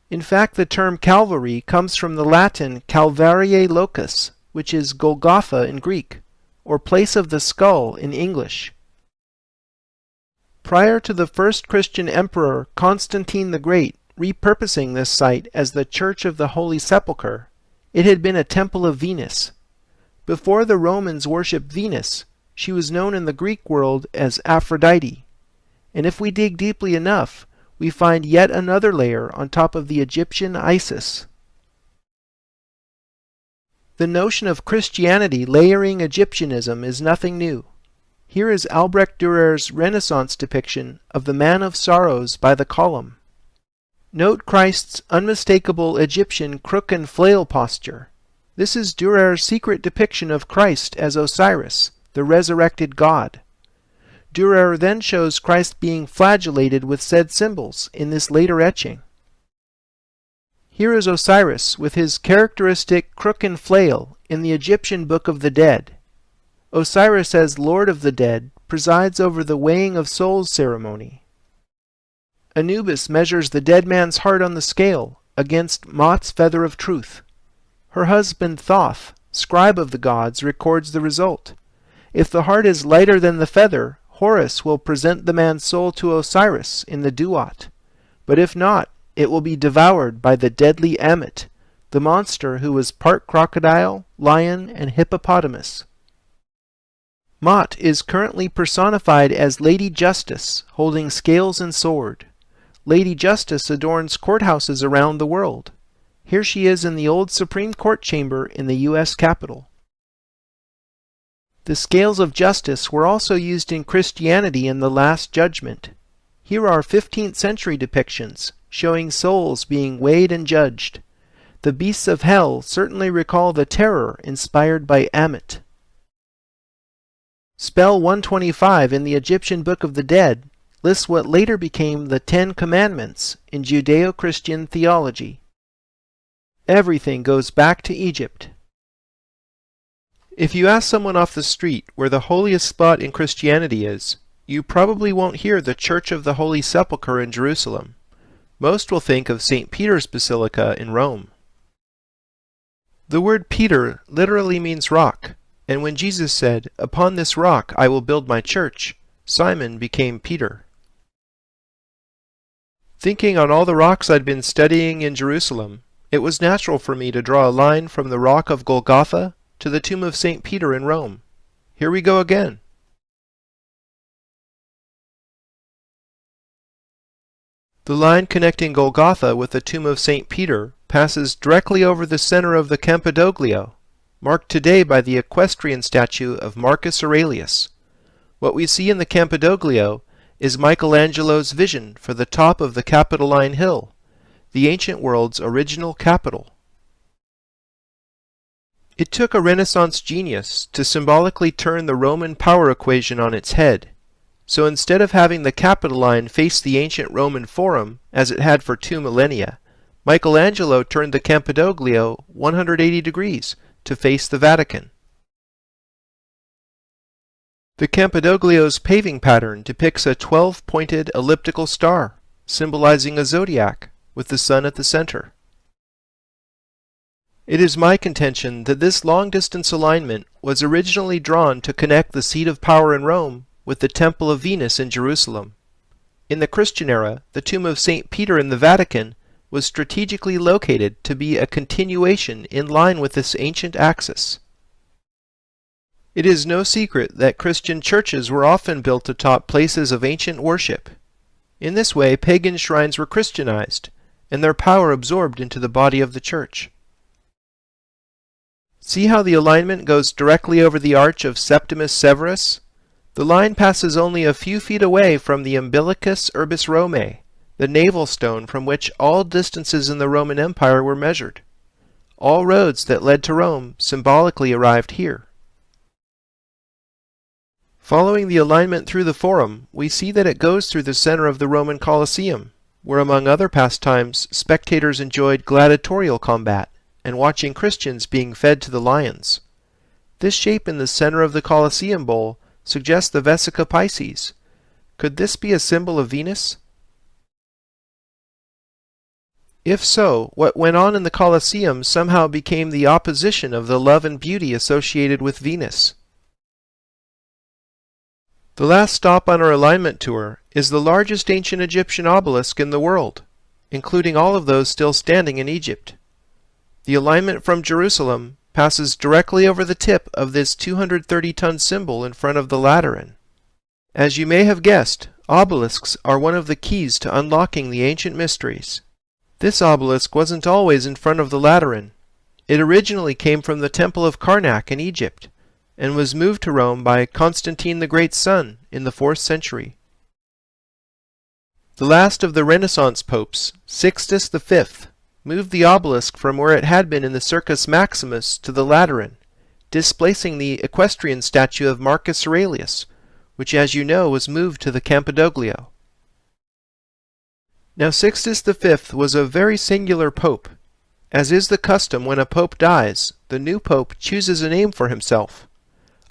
In fact, the term Calvary comes from the Latin Calvariae locus, which is Golgotha in Greek, or place of the skull in English. Prior to the first Christian emperor Constantine the Great repurposing this site as the Church of the Holy Sepulchre, it had been a temple of Venus. Before the Romans worshipped Venus, she was known in the Greek world as Aphrodite. And if we dig deeply enough, we find yet another layer on top of the Egyptian Isis. The notion of Christianity layering Egyptianism is nothing new. Here is Albrecht Dürer's Renaissance depiction of the Man of Sorrows by the column. Note Christ's unmistakable Egyptian crook and flail posture. This is Dürer's secret depiction of Christ as Osiris, the resurrected God. Dürer then shows Christ being flagellated with said symbols in this later etching. Here is Osiris with his characteristic crook and flail in the Egyptian Book of the Dead. Osiris as Lord of the Dead presides over the weighing of souls ceremony. Anubis measures the dead man's heart on the scale against Mot's feather of truth. Her husband Thoth, scribe of the gods, records the result. If the heart is lighter than the feather, Horus will present the man's soul to Osiris in the duat. but if not, it will be devoured by the deadly Ammit, the monster who was part crocodile, lion, and hippopotamus. Mot is currently personified as Lady Justice, holding scales and sword. Lady Justice adorns courthouses around the world. Here she is in the old Supreme Court chamber in the U.S. Capitol. The scales of justice were also used in Christianity in the Last Judgment. Here are 15th century depictions, showing souls being weighed and judged. The beasts of hell certainly recall the terror inspired by Ammit. Spell 125 in the Egyptian Book of the Dead lists what later became the Ten Commandments in Judeo-Christian theology. Everything goes back to Egypt. If you ask someone off the street where the holiest spot in Christianity is, you probably won't hear the Church of the Holy Sepulchre in Jerusalem. Most will think of St. Peter's Basilica in Rome. The word Peter literally means rock, and when Jesus said, "Upon this rock I will build my church," Simon became Peter. Thinking on all the rocks I'd been studying in Jerusalem, it was natural for me to draw a line from the rock of Golgotha to the tomb of St. Peter in Rome. Here we go again. The line connecting Golgotha with the tomb of St. Peter passes directly over the center of the Campidoglio, marked today by the equestrian statue of Marcus Aurelius. What we see in the Campidoglio is Michelangelo's vision for the top of the Capitoline Hill, the ancient world's original capital. It took a Renaissance genius to symbolically turn the Roman power equation on its head. So instead of having the Capitoline face the ancient Roman Forum, as it had for 2 millennia, Michelangelo turned the Campidoglio 180 degrees to face the Vatican. The Campidoglio's paving pattern depicts a 12-pointed elliptical star, symbolizing a zodiac, with the sun at the center. It is my contention that this long-distance alignment was originally drawn to connect the seat of power in Rome with the Temple of Venus in Jerusalem. In the Christian era, the tomb of St. Peter in the Vatican was strategically located to be a continuation in line with this ancient axis. It is no secret that Christian churches were often built atop places of ancient worship. In this way, pagan shrines were Christianized, and their power absorbed into the body of the church. See how the alignment goes directly over the arch of Septimus Severus? The line passes only a few feet away from the Umbilicus Urbis Romae, the navel stone from which all distances in the Roman Empire were measured. All roads that led to Rome symbolically arrived here. Following the alignment through the Forum, we see that it goes through the center of the Roman Colosseum, where among other pastimes, spectators enjoyed gladiatorial combat and watching Christians being fed to the lions. This shape in the center of the Colosseum bowl suggests the Vesica Pisces. Could this be a symbol of Venus? If so, what went on in the Colosseum somehow became the opposition of the love and beauty associated with Venus. The last stop on our alignment tour is the largest ancient Egyptian obelisk in the world, including all of those still standing in Egypt. The alignment from Jerusalem passes directly over the tip of this 230-ton symbol in front of the Lateran. As you may have guessed, obelisks are one of the keys to unlocking the ancient mysteries. This obelisk wasn't always in front of the Lateran. It originally came from the Temple of Karnak in Egypt, and was moved to Rome by Constantine the Great's son in the 4th century. The last of the Renaissance popes, Sixtus V, moved the obelisk from where it had been in the Circus Maximus to the Lateran, displacing the equestrian statue of Marcus Aurelius, which, as you know, was moved to the Campidoglio. Now Sixtus V was a very singular pope. As is the custom when a pope dies, the new pope chooses a name for himself.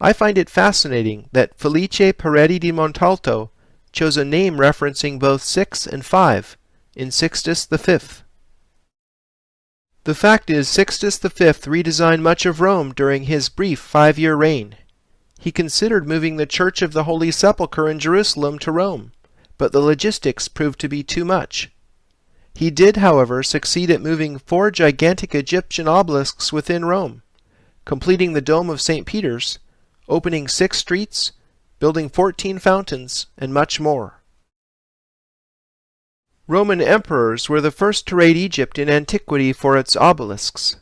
I find it fascinating that Felice Peretti di Montalto chose a name referencing both 6 and 5 in Sixtus V. The fact is, Sixtus V redesigned much of Rome during his brief 5-year reign. He considered moving the Church of the Holy Sepulchre in Jerusalem to Rome, but the logistics proved to be too much. He did, however, succeed at moving 4 gigantic Egyptian obelisks within Rome, completing the Dome of St. Peter's, opening 6 streets, building 14 fountains, and much more. Roman emperors were the first to rate Egypt in antiquity for its obelisks.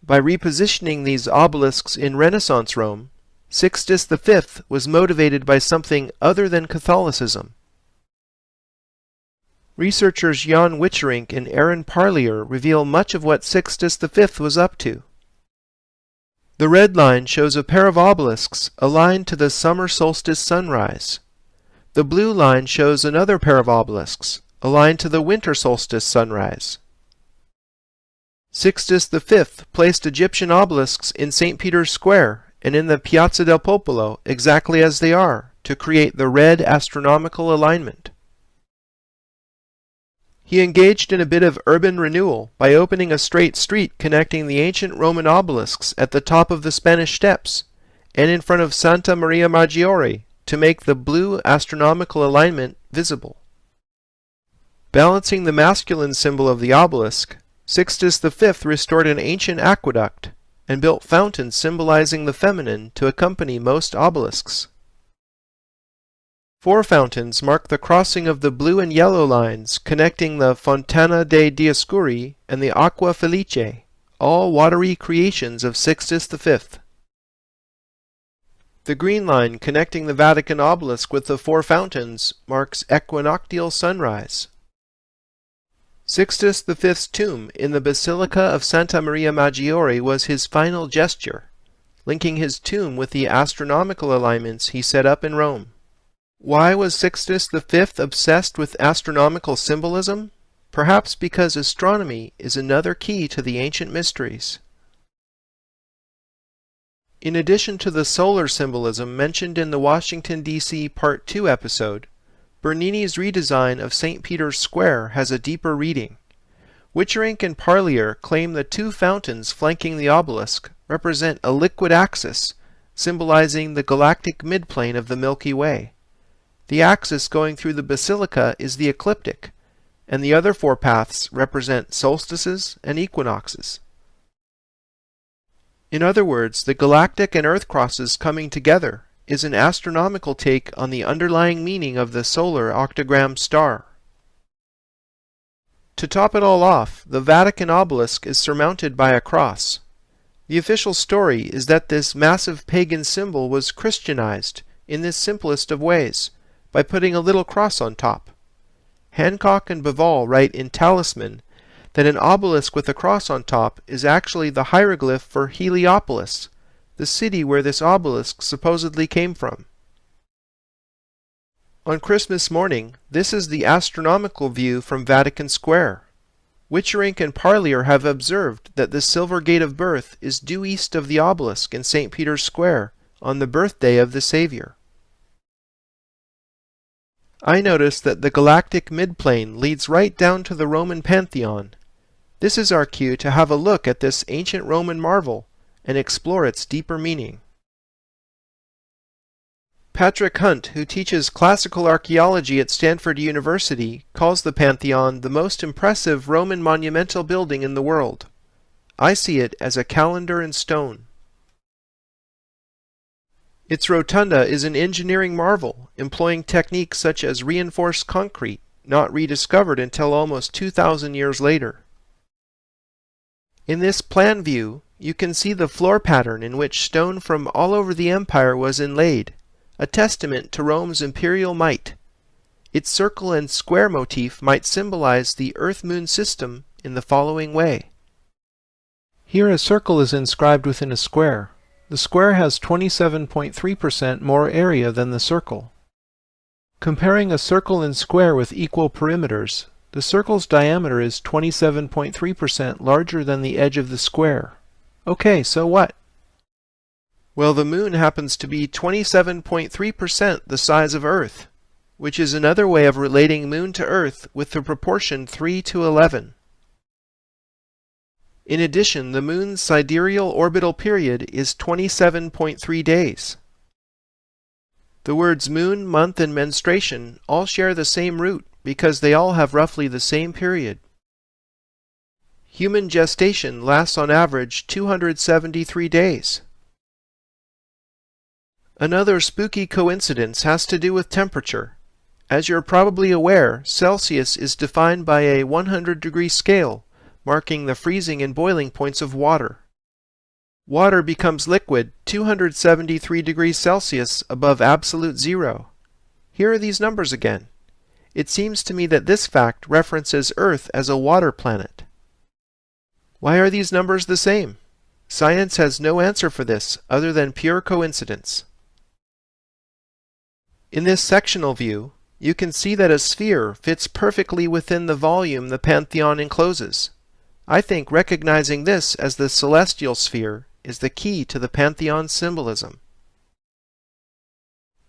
By repositioning these obelisks in Renaissance Rome, Sixtus V was motivated by something other than Catholicism. Researchers Jan Witcherink and Aaron Parlier reveal much of what Sixtus V was up to. The red line shows a pair of obelisks aligned to the summer solstice sunrise. The blue line shows another pair of obelisks aligned to the winter solstice sunrise. Sixtus V placed Egyptian obelisks in St. Peter's Square and in the Piazza del Popolo exactly as they are, to create the red astronomical alignment. He engaged in a bit of urban renewal by opening a straight street connecting the ancient Roman obelisks at the top of the Spanish Steps and in front of Santa Maria Maggiore to make the blue astronomical alignment visible. Balancing the masculine symbol of the obelisk, Sixtus V restored an ancient aqueduct and built fountains symbolizing the feminine to accompany most obelisks. 4 fountains mark the crossing of the blue and yellow lines connecting the Fontana dei Dioscuri and the Aqua Felice, all watery creations of Sixtus V. The green line connecting the Vatican obelisk with the 4 fountains marks equinoctial sunrise. Sixtus V's tomb in the Basilica of Santa Maria Maggiore was his final gesture, linking his tomb with the astronomical alignments he set up in Rome. Why was Sixtus V obsessed with astronomical symbolism? Perhaps because astronomy is another key to the ancient mysteries. In addition to the solar symbolism mentioned in the Washington, D.C. Part 2 episode, Bernini's redesign of St. Peter's Square has a deeper reading. Witcherink and Parlier claim the 2 fountains flanking the obelisk represent a liquid axis, symbolizing the galactic midplane of the Milky Way. The axis going through the basilica is the ecliptic, and the other 4 paths represent solstices and equinoxes. In other words, the galactic and earth crosses coming together is an astronomical take on the underlying meaning of the solar octagram star. To top it all off, the Vatican obelisk is surmounted by a cross. The official story is that this massive pagan symbol was Christianized in this simplest of ways, by putting a little cross on top. Hancock and Bevall write in Talisman that an obelisk with a cross on top is actually the hieroglyph for Heliopolis, the city where this obelisk supposedly came from. On Christmas morning, this is the astronomical view from Vatican Square. Witcherink and Parlier have observed that the silver gate of birth is due east of the obelisk in St. Peter's Square on the birthday of the Savior. I notice that the galactic midplane leads right down to the Roman Pantheon. This is our cue to have a look at this ancient Roman marvel and explore its deeper meaning. Patrick Hunt, who teaches classical archaeology at Stanford University, calls the Pantheon the most impressive Roman monumental building in the world. I see it as a calendar in stone. Its rotunda is an engineering marvel, employing techniques such as reinforced concrete, not rediscovered until almost 2,000 years later. In this plan view, you can see the floor pattern in which stone from all over the empire was inlaid, a testament to Rome's imperial might. Its circle and square motif might symbolize the Earth-Moon system in the following way. Here a circle is inscribed within a square. The square has 27.3% more area than the circle. Comparing a circle and square with equal perimeters, the circle's diameter is 27.3% larger than the edge of the square. Okay, so what? Well, the moon happens to be 27.3% the size of Earth, which is another way of relating moon to Earth with the proportion 3:11. In addition, the moon's sidereal orbital period is 27.3 days. The words moon, month, and menstruation all share the same root because they all have roughly the same period. Human gestation lasts on average 273 days. Another spooky coincidence has to do with temperature. As you're probably aware, Celsius is defined by a 100-degree scale, marking the freezing and boiling points of water. Water becomes liquid 273 degrees Celsius above absolute zero. Here are these numbers again. It seems to me that this fact references Earth as a water planet. Why are these numbers the same? Science has no answer for this other than pure coincidence. In this sectional view, you can see that a sphere fits perfectly within the volume the Pantheon encloses. I think recognizing this as the celestial sphere is the key to the Pantheon's symbolism.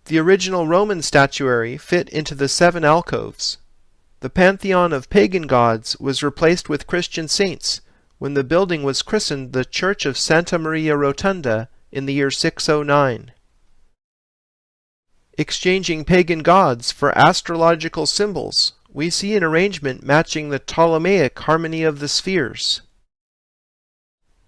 The original Roman statuary fit into the 7 alcoves. The pantheon of pagan gods was replaced with Christian saints when the building was christened the Church of Santa Maria Rotunda in the year 609. Exchanging pagan gods for astrological symbols, we see an arrangement matching the Ptolemaic harmony of the spheres.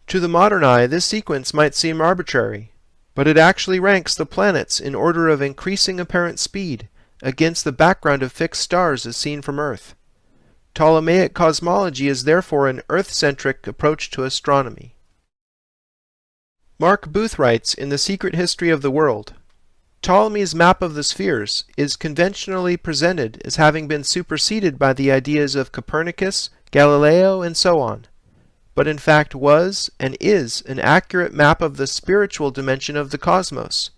To the modern eye, this sequence might seem arbitrary, but it actually ranks the planets in order of increasing apparent speed against the background of fixed stars as seen from Earth. Ptolemaic cosmology is therefore an Earth-centric approach to astronomy. Mark Booth writes in The Secret History of the World, Ptolemy's map of the spheres is conventionally presented as having been superseded by the ideas of Copernicus, Galileo, and so on, but in fact was and is an accurate map of the spiritual dimension of the cosmos,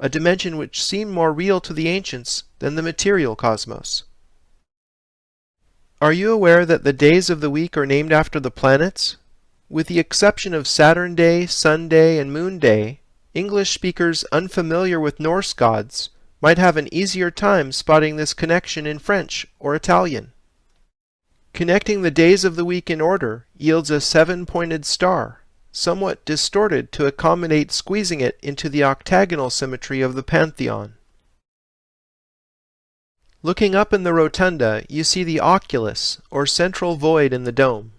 a dimension which seemed more real to the ancients than the material cosmos. Are you aware that the days of the week are named after the planets? With the exception of Saturn Day, Sun Day, and Moon Day, English speakers unfamiliar with Norse gods might have an easier time spotting this connection in French or Italian. Connecting the days of the week in order yields a 7-pointed star, somewhat distorted to accommodate squeezing it into the octagonal symmetry of the Pantheon. Looking up in the rotunda, you see the oculus, or central void in the dome.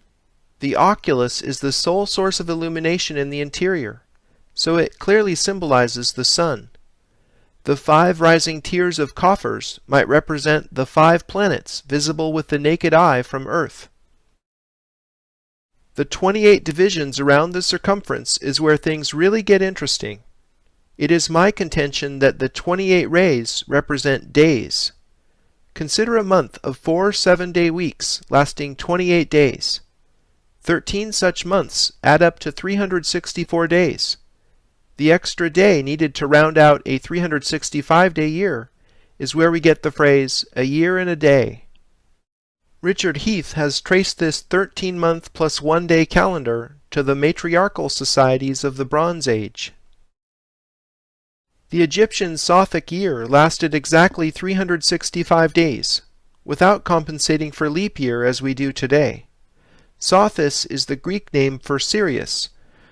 The oculus is the sole source of illumination in the interior, so it clearly symbolizes the sun. The 5 rising tiers of coffers might represent the 5 planets visible with the naked eye from Earth. The 28 divisions around the circumference is where things really get interesting. It is my contention that the 28 rays represent days. Consider a month of 4 7-day weeks lasting 28 days. 13 such months add up to 364 days. The extra day needed to round out a 365-day year is where we get the phrase, a year and a day. Richard Heath has traced this 13-month plus 1-day calendar to the matriarchal societies of the Bronze Age. The Egyptian Sothic year lasted exactly 365 days, without compensating for leap year as we do today. Sothis is the Greek name for Sirius,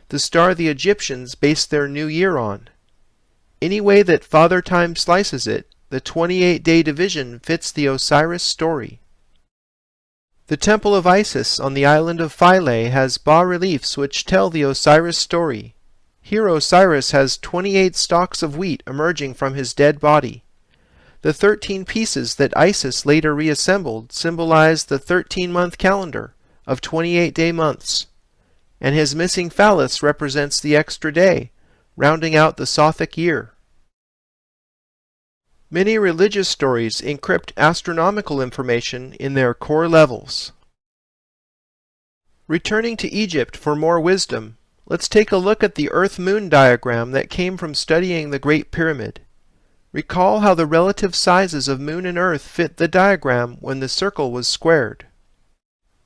the star the Egyptians based their new year on. Any way that Father Time slices it, the 28-day division fits the Osiris story. The Temple of Isis on the island of Philae has bas-reliefs which tell the Osiris story. Here Osiris has 28 stalks of wheat emerging from his dead body. The 13 pieces that Isis later reassembled symbolize the 13-month calendar of 28-day months, and his missing phallus represents the extra day, rounding out the Sothic year. Many religious stories encrypt astronomical information in their core levels. Returning to Egypt for more wisdom, let's take a look at the Earth-Moon diagram that came from studying the Great Pyramid. Recall how the relative sizes of Moon and Earth fit the diagram when the circle was squared.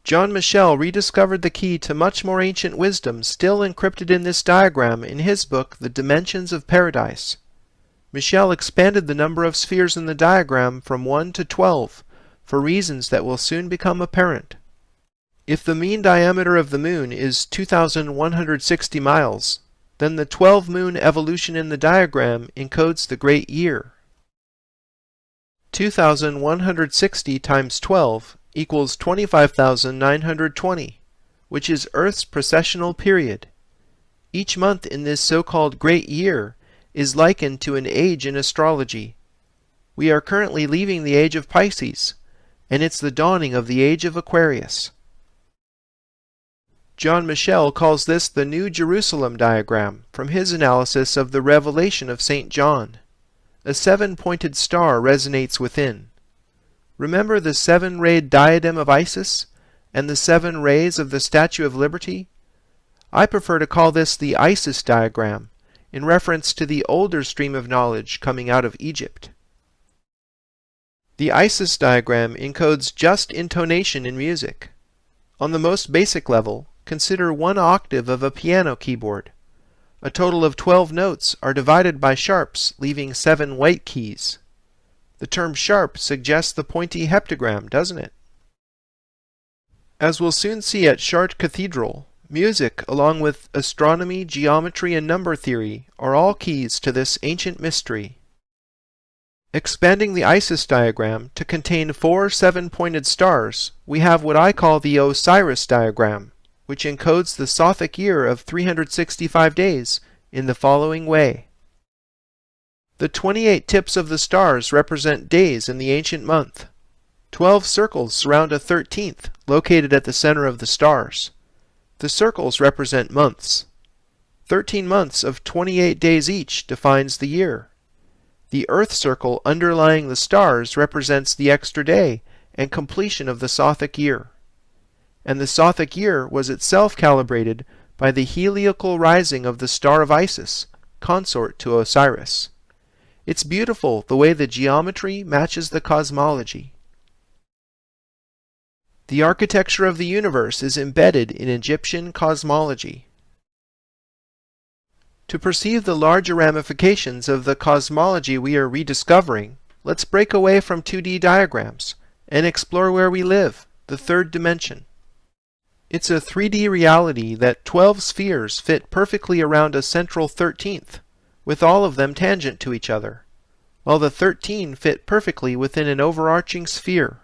John Michel rediscovered the key to much more ancient wisdom still encrypted in this diagram in his book The Dimensions of Paradise. Michel expanded the number of spheres in the diagram from 1 to 12 for reasons that will soon become apparent. If the mean diameter of the Moon is 2,160 miles, then the 12-moon evolution in the diagram encodes the great year. 2,160 times 12 equals 25,920, which is Earth's precessional period. Each month in this so-called Great Year is likened to an age in astrology. We are currently leaving the age of Pisces, and it's the dawning of the age of Aquarius. John Michel calls this the New Jerusalem diagram from his analysis of the Revelation of St. John. A 7-pointed star resonates within. Remember the 7-rayed diadem of Isis and the 7 rays of the Statue of Liberty? I prefer to call this the Isis diagram, in reference to the older stream of knowledge coming out of Egypt. The Isis diagram encodes just intonation in music. On the most basic level, consider 1 octave of a piano keyboard. A total of 12 notes are divided by sharps, leaving 7 white keys. The term sharp suggests the pointy heptagram, doesn't it? As we'll soon see at Chartres Cathedral, music, along with astronomy, geometry, and number theory, are all keys to this ancient mystery. Expanding the Isis diagram to contain 4 7-pointed stars, we have what I call the Osiris diagram, which encodes the Sothic year of 365 days in the following way. The 28 tips of the stars represent days in the ancient month. 12 circles surround a 13th, located at the center of the stars. The circles represent months. 13 months of 28 days each defines the year. The Earth circle underlying the stars represents the extra day and completion of the Sothic year. And the Sothic year was itself calibrated by the heliacal rising of the star of Isis, consort to Osiris. It's beautiful the way the geometry matches the cosmology. The architecture of the universe is embedded in Egyptian cosmology. To perceive the larger ramifications of the cosmology we are rediscovering, let's break away from 2D diagrams and explore where we live, the third dimension. It's a 3D reality that 12 spheres fit perfectly around a central 13th, with all of them tangent to each other, while the 13 fit perfectly within an overarching sphere.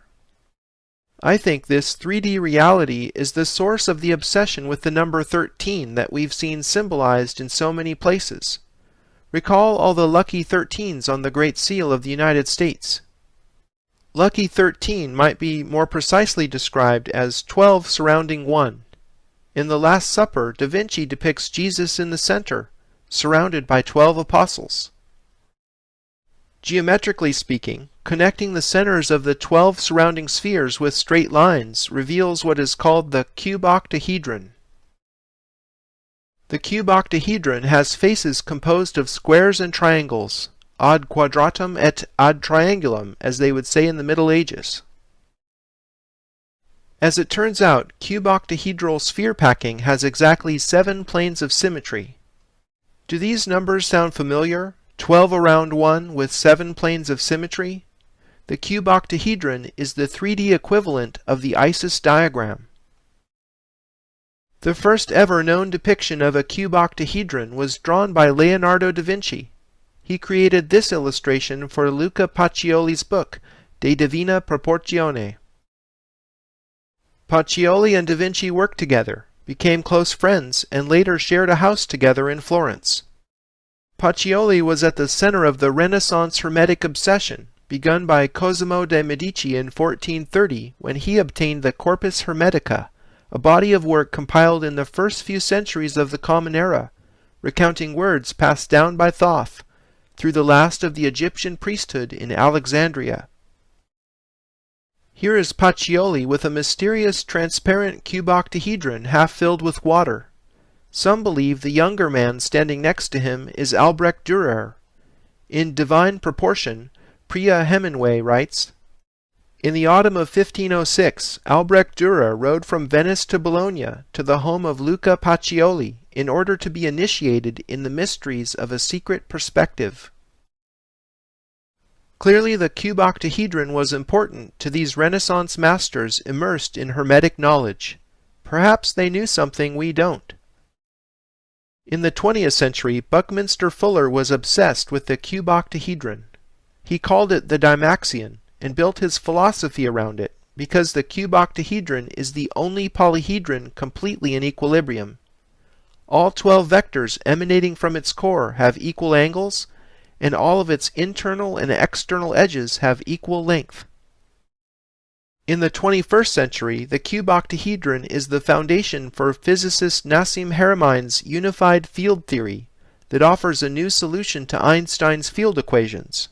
I think this 3D reality is the source of the obsession with the number 13 that we've seen symbolized in so many places. Recall all the lucky 13s on the Great Seal of the United States. Lucky 13 might be more precisely described as 12 surrounding 1. In the Last Supper, Da Vinci depicts Jesus in the center, surrounded by 12 apostles. Geometrically speaking, connecting the centers of the 12 surrounding spheres with straight lines reveals what is called the cube octahedron. The cube octahedron has faces composed of squares and triangles, ad quadratum et ad triangulum, as they would say in the Middle Ages. As it turns out, cube octahedral sphere packing has exactly 7 planes of symmetry. Do these numbers sound familiar? 12 around 1 with 7 planes of symmetry? The cube octahedron is the 3D equivalent of the Isis diagram. The first ever known depiction of a cube octahedron was drawn by Leonardo da Vinci. He created this illustration for Luca Pacioli's book, De Divina Proportione. Pacioli and da Vinci worked together, became close friends, and later shared a house together in Florence. Pacioli was at the center of the Renaissance Hermetic obsession, begun by Cosimo de' Medici in 1430 when he obtained the Corpus Hermetica, a body of work compiled in the first few centuries of the Common Era, recounting words passed down by Thoth through the last of the Egyptian priesthood in Alexandria. Here is Pacioli with a mysterious transparent cube octahedron half filled with water. Some believe the younger man standing next to him is Albrecht Dürer. In Divine Proportion, Priya Hemingway writes, "In the autumn of 1506, Albrecht Dürer rode from Venice to Bologna to the home of Luca Pacioli in order to be initiated in the mysteries of a secret perspective." Clearly the cube octahedron was important to these Renaissance masters immersed in Hermetic knowledge. Perhaps they knew something we don't. In the 20th century, Buckminster Fuller was obsessed with the cube octahedron. He called it the Dymaxion and built his philosophy around it, because the cube octahedron is the only polyhedron completely in equilibrium. All 12 vectors emanating from its core have equal angles, and all of its internal and external edges have equal length. In the 21st century, the cube octahedron is the foundation for physicist Nassim Haramein's unified field theory that offers a new solution to Einstein's field equations.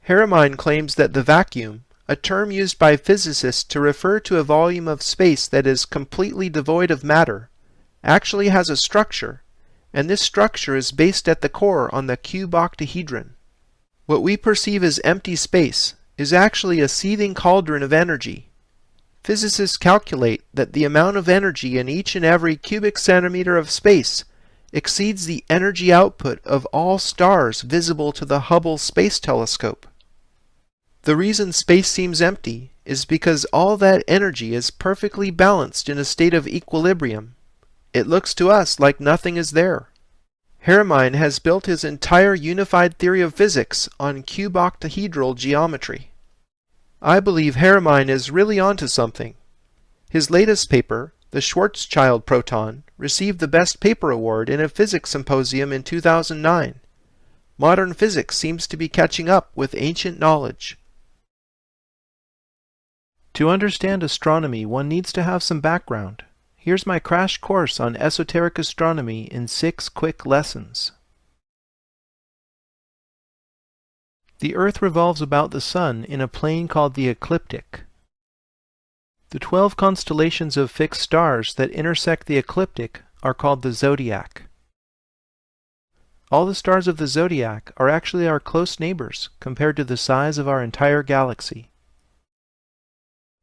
Haramein claims that the vacuum, a term used by physicists to refer to a volume of space that is completely devoid of matter, actually has a structure, and this structure is based at the core on the cube octahedron. What we perceive as empty space is actually a seething cauldron of energy. Physicists calculate that the amount of energy in each and every cubic centimeter of space exceeds the energy output of all stars visible to the Hubble Space Telescope. The reason space seems empty is because all that energy is perfectly balanced in a state of equilibrium. It looks to us like nothing is there. Haramein has built his entire unified theory of physics on cube-octahedral geometry. I believe Haramein is really onto something. His latest paper, the Schwarzschild proton, received the Best Paper Award in a physics symposium in 2009. Modern physics seems to be catching up with ancient knowledge. To understand astronomy, one needs to have some background. Here's my crash course on esoteric astronomy in 6 quick lessons. The Earth revolves about the Sun in a plane called the ecliptic. The 12 constellations of fixed stars that intersect the ecliptic are called the zodiac. All the stars of the zodiac are actually our close neighbors compared to the size of our entire galaxy.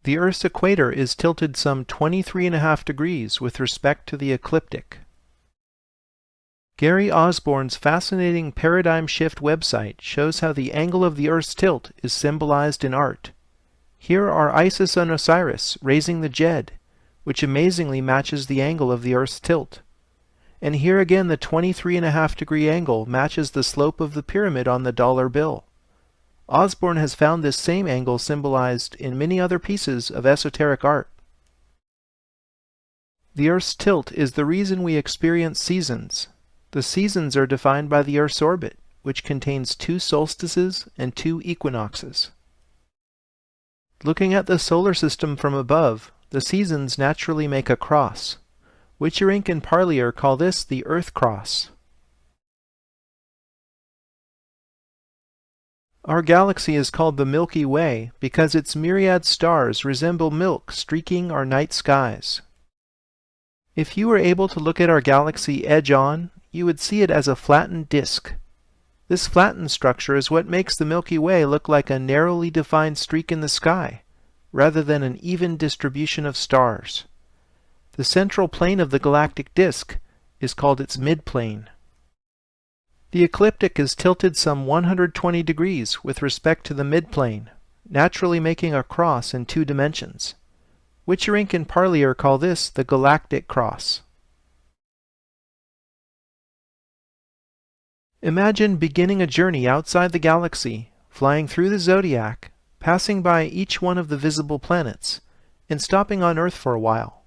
The Earth's equator is tilted some 23.5 degrees with respect to the ecliptic. Gary Osborne's fascinating Paradigm Shift website shows how the angle of the Earth's tilt is symbolized in art. Here are Isis and Osiris raising the Jed, which amazingly matches the angle of the Earth's tilt. And here again the 23.5 degree angle matches the slope of the pyramid on the dollar bill. Osborne has found this same angle symbolized in many other pieces of esoteric art. The Earth's tilt is the reason we experience seasons. The seasons are defined by the Earth's orbit, which contains 2 solstices and 2 equinoxes. Looking at the solar system from above, the seasons naturally make a cross. Witcherink and Parlier call this the Earth Cross. Our galaxy is called the Milky Way because its myriad stars resemble milk streaking our night skies. If you were able to look at our galaxy edge-on, you would see it as a flattened disk. This flattened structure is what makes the Milky Way look like a narrowly defined streak in the sky, rather than an even distribution of stars. The central plane of the galactic disk is called its midplane. The ecliptic is tilted some 120 degrees with respect to the midplane, naturally making a cross in 2 dimensions. Witcherink and Parlier call this the galactic cross. Imagine beginning a journey outside the galaxy, flying through the zodiac, passing by each one of the visible planets, and stopping on Earth for a while.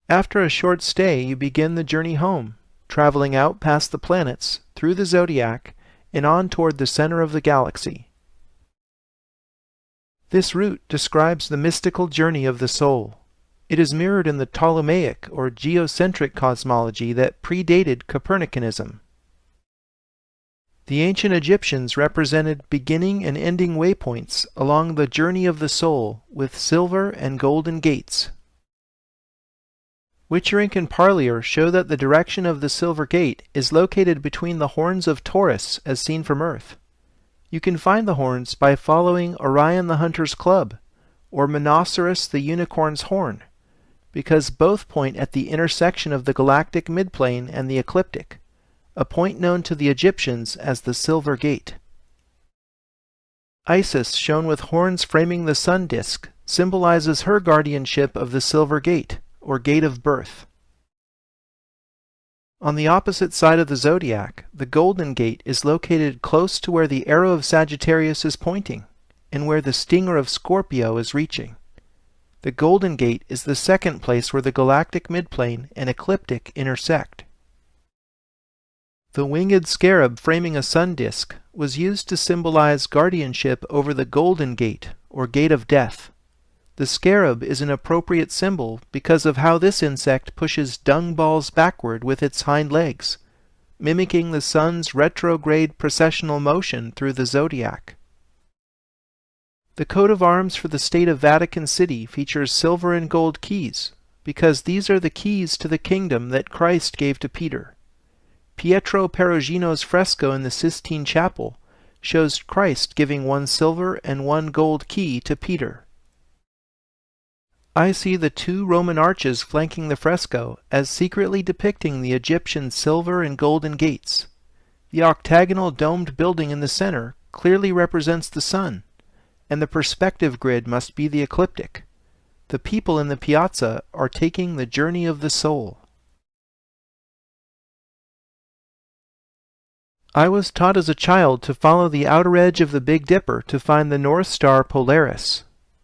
After a short stay, you begin the journey home, traveling out past the planets, through the zodiac, and on toward the center of the galaxy. This route describes the mystical journey of the soul. It is mirrored in the Ptolemaic or geocentric cosmology that predated Copernicanism. The ancient Egyptians represented beginning and ending waypoints along the journey of the soul with silver and golden gates. Witcherink and Parlier show that the direction of the Silver Gate is located between the horns of Taurus as seen from Earth. You can find the horns by following Orion the Hunter's Club, or Monoceros the Unicorn's Horn, because both point at the intersection of the galactic midplane and the ecliptic, a point known to the Egyptians as the Silver Gate. Isis, shown with horns framing the sun disk, symbolizes her guardianship of the Silver Gate, or Gate of Birth. On the opposite side of the zodiac, the Golden Gate is located close to where the arrow of Sagittarius is pointing, and where the stinger of Scorpio is reaching. The Golden Gate is the second place where the galactic midplane and ecliptic intersect. The winged scarab framing a sun disk was used to symbolize guardianship over the Golden Gate, or Gate of Death. The scarab is an appropriate symbol because of how this insect pushes dung balls backward with its hind legs, mimicking the sun's retrograde precessional motion through the zodiac. The coat of arms for the state of Vatican City features silver and gold keys, because these are the keys to the kingdom that Christ gave to Peter. Pietro Perugino's fresco in the Sistine Chapel shows Christ giving one silver and one gold key to Peter. I see the two Roman arches flanking the fresco as secretly depicting the Egyptian silver and golden gates. The octagonal domed building in the center clearly represents the sun, and the perspective grid must be the ecliptic. The people in the piazza are taking the journey of the soul. I was taught as a child to follow the outer edge of the Big Dipper to find the North Star Polaris.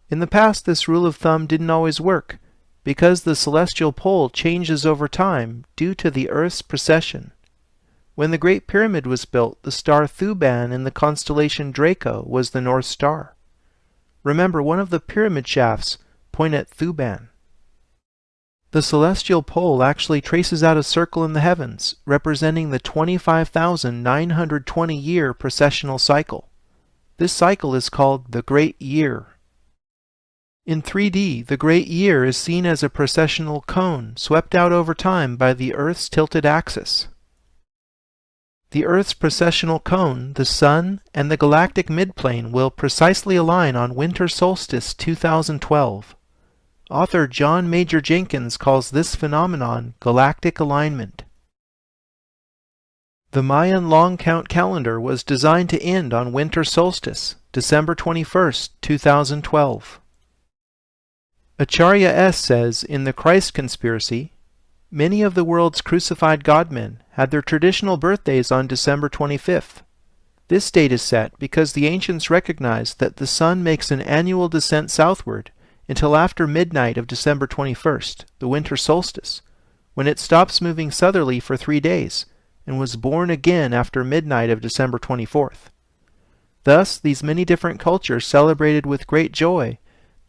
In the past, this rule of thumb didn't always work, because the celestial pole changes over time due to the Earth's precession. When the Great Pyramid was built, the star Thuban in the constellation Draco was the North Star. Remember, one of the pyramid shafts point at Thuban. The celestial pole actually traces out a circle in the heavens, representing the 25,920-year precessional cycle. This cycle is called the Great Year. In 3D, the Great Year is seen as a precessional cone swept out over time by the Earth's tilted axis. The Earth's precessional cone, the Sun, and the galactic midplane will precisely align on winter solstice 2012. Author John Major Jenkins calls this phenomenon galactic alignment. The Mayan long count calendar was designed to end on winter solstice, December 21, 2012. Acharya S. says in The Christ Conspiracy, many of the world's crucified godmen had their traditional birthdays on December 25th. This date is set because the ancients recognized that the sun makes an annual descent southward until after midnight of December 21st, the winter solstice, when it stops moving southerly for 3 days and was born again after midnight of December 24th. Thus, these many different cultures celebrated with great joy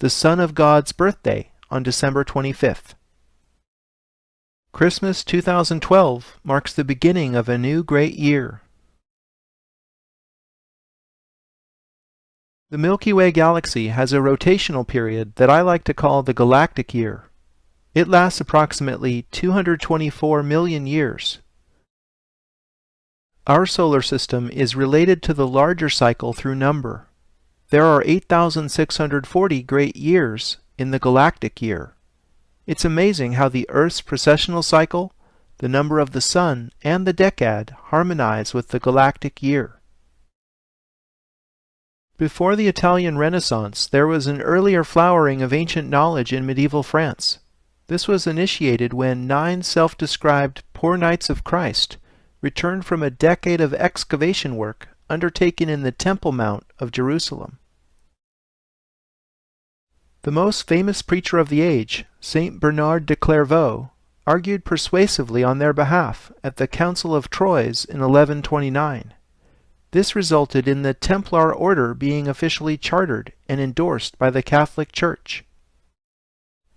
the Son of God's birthday on December 25th. Christmas 2012 marks the beginning of a new great year. The Milky Way galaxy has a rotational period that I like to call the galactic year. It lasts approximately 224 million years. Our solar system is related to the larger cycle through number. There are 8,640 great years in the galactic year. It's amazing how the Earth's precessional cycle, the number of the sun, and the decad harmonize with the galactic year. Before the Italian Renaissance, there was an earlier flowering of ancient knowledge in medieval France. This was initiated when 9 self-described poor knights of Christ returned from a decade of excavation work undertaken in the Temple Mount of Jerusalem. The most famous preacher of the age, Saint Bernard de Clairvaux, argued persuasively on their behalf at the Council of Troyes in 1129. This resulted in the Templar order being officially chartered and endorsed by the Catholic Church.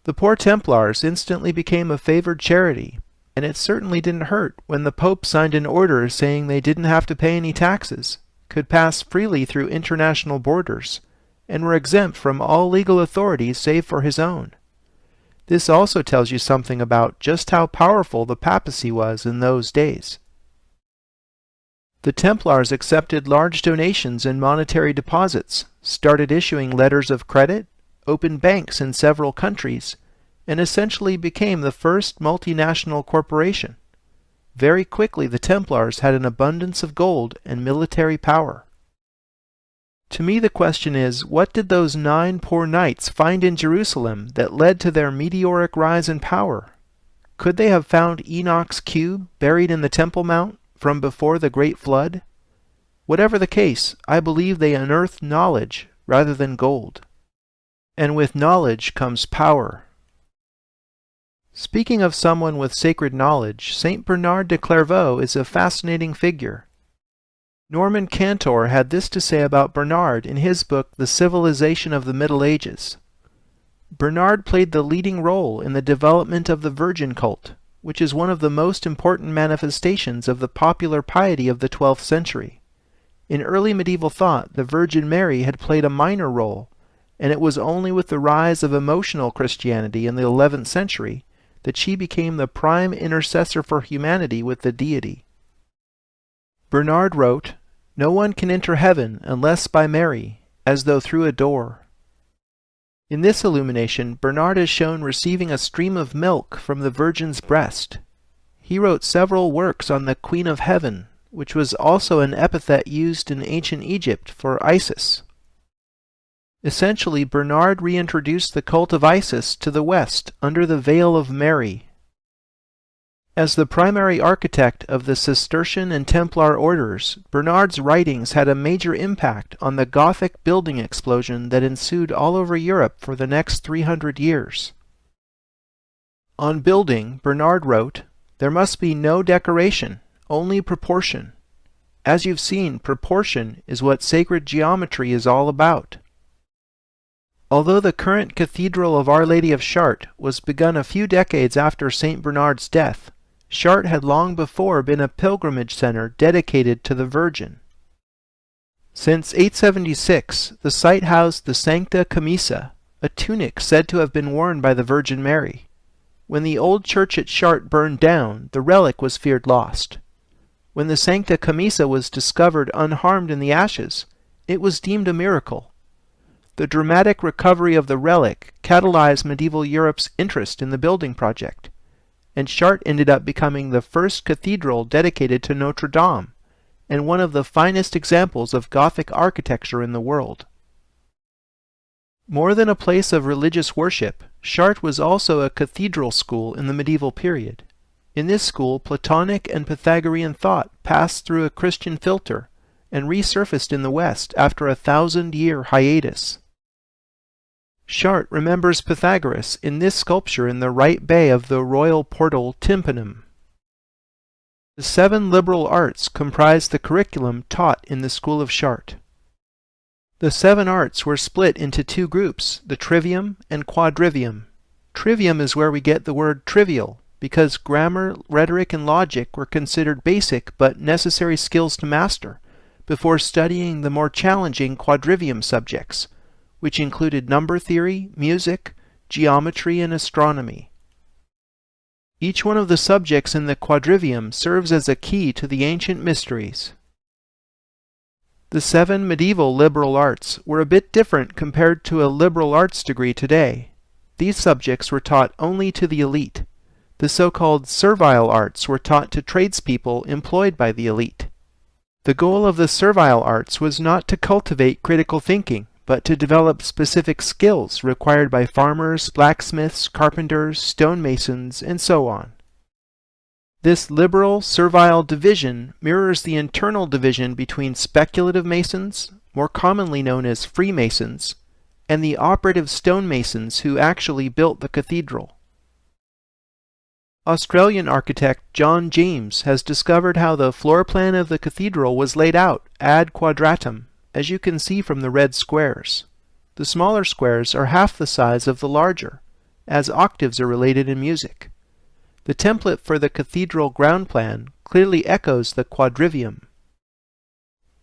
The poor Templars instantly became a favored charity, and it certainly didn't hurt when the Pope signed an order saying they didn't have to pay any taxes, could pass freely through international borders, and were exempt from all legal authorities save for his own. This also tells you something about just how powerful the papacy was in those days. The Templars accepted large donations and monetary deposits, started issuing letters of credit, opened banks in several countries, and essentially became the first multinational corporation. Very quickly the Templars had an abundance of gold and military power. To me the question is, what did those 9 poor knights find in Jerusalem that led to their meteoric rise in power? Could they have found Enoch's cube buried in the Temple Mount from before the Great Flood? Whatever the case, I believe they unearthed knowledge rather than gold. And with knowledge comes power. Speaking of someone with sacred knowledge, Saint Bernard de Clairvaux is a fascinating figure. Norman Cantor had this to say about Bernard in his book The Civilization of the Middle Ages. Bernard played the leading role in the development of the Virgin cult, which is one of the most important manifestations of the popular piety of the 12th century. In early medieval thought, the Virgin Mary had played a minor role, and it was only with the rise of emotional Christianity in the 11th century that she became the prime intercessor for humanity with the deity. Bernard wrote, "No one can enter heaven unless by Mary, as though through a door." In this illumination, Bernard is shown receiving a stream of milk from the Virgin's breast. He wrote several works on the Queen of Heaven, which was also an epithet used in ancient Egypt for Isis. Essentially, Bernard reintroduced the cult of Isis to the West under the veil of Mary. As the primary architect of the Cistercian and Templar orders, Bernard's writings had a major impact on the Gothic building explosion that ensued all over Europe for the next 300 years. On building, Bernard wrote, "There must be no decoration, only proportion. As you've seen, proportion is what sacred geometry is all about." Although the current Cathedral of Our Lady of Chartres was begun a few decades after St. Bernard's death, Chartres had long before been a pilgrimage center dedicated to the Virgin. Since 876, the site housed the Sancta Camisa, a tunic said to have been worn by the Virgin Mary. When the old church at Chartres burned down, the relic was feared lost. When the Sancta Camisa was discovered unharmed in the ashes, it was deemed a miracle. The dramatic recovery of the relic catalyzed medieval Europe's interest in the building project, and Chartres ended up becoming the first cathedral dedicated to Notre Dame, and one of the finest examples of Gothic architecture in the world. More than a place of religious worship, Chartres was also a cathedral school in the medieval period. In this school, Platonic and Pythagorean thought passed through a Christian filter and resurfaced in the West after a 1,000-year hiatus. Chartres remembers Pythagoras in this sculpture in the right bay of the royal portal tympanum. The 7 liberal arts comprise the curriculum taught in the school of Chartres. The 7 arts were split into 2 groups, the trivium and quadrivium. Trivium is where we get the word trivial, because grammar, rhetoric, and logic were considered basic but necessary skills to master, before studying the more challenging quadrivium subjects, which included number theory, music, geometry, and astronomy. Each one of the subjects in the quadrivium serves as a key to the ancient mysteries. The 7 medieval liberal arts were a bit different compared to a liberal arts degree today. These subjects were taught only to the elite. The so-called servile arts were taught to tradespeople employed by the elite. The goal of the servile arts was not to cultivate critical thinking, but to develop specific skills required by farmers, blacksmiths, carpenters, stonemasons, and so on. This liberal, servile division mirrors the internal division between speculative masons, more commonly known as Freemasons, and the operative stonemasons who actually built the cathedral. Australian architect John James has discovered how the floor plan of the cathedral was laid out ad quadratum, as you can see from the red squares. The smaller squares are half the size of the larger, as octaves are related in music. The template for the cathedral ground plan clearly echoes the quadrivium.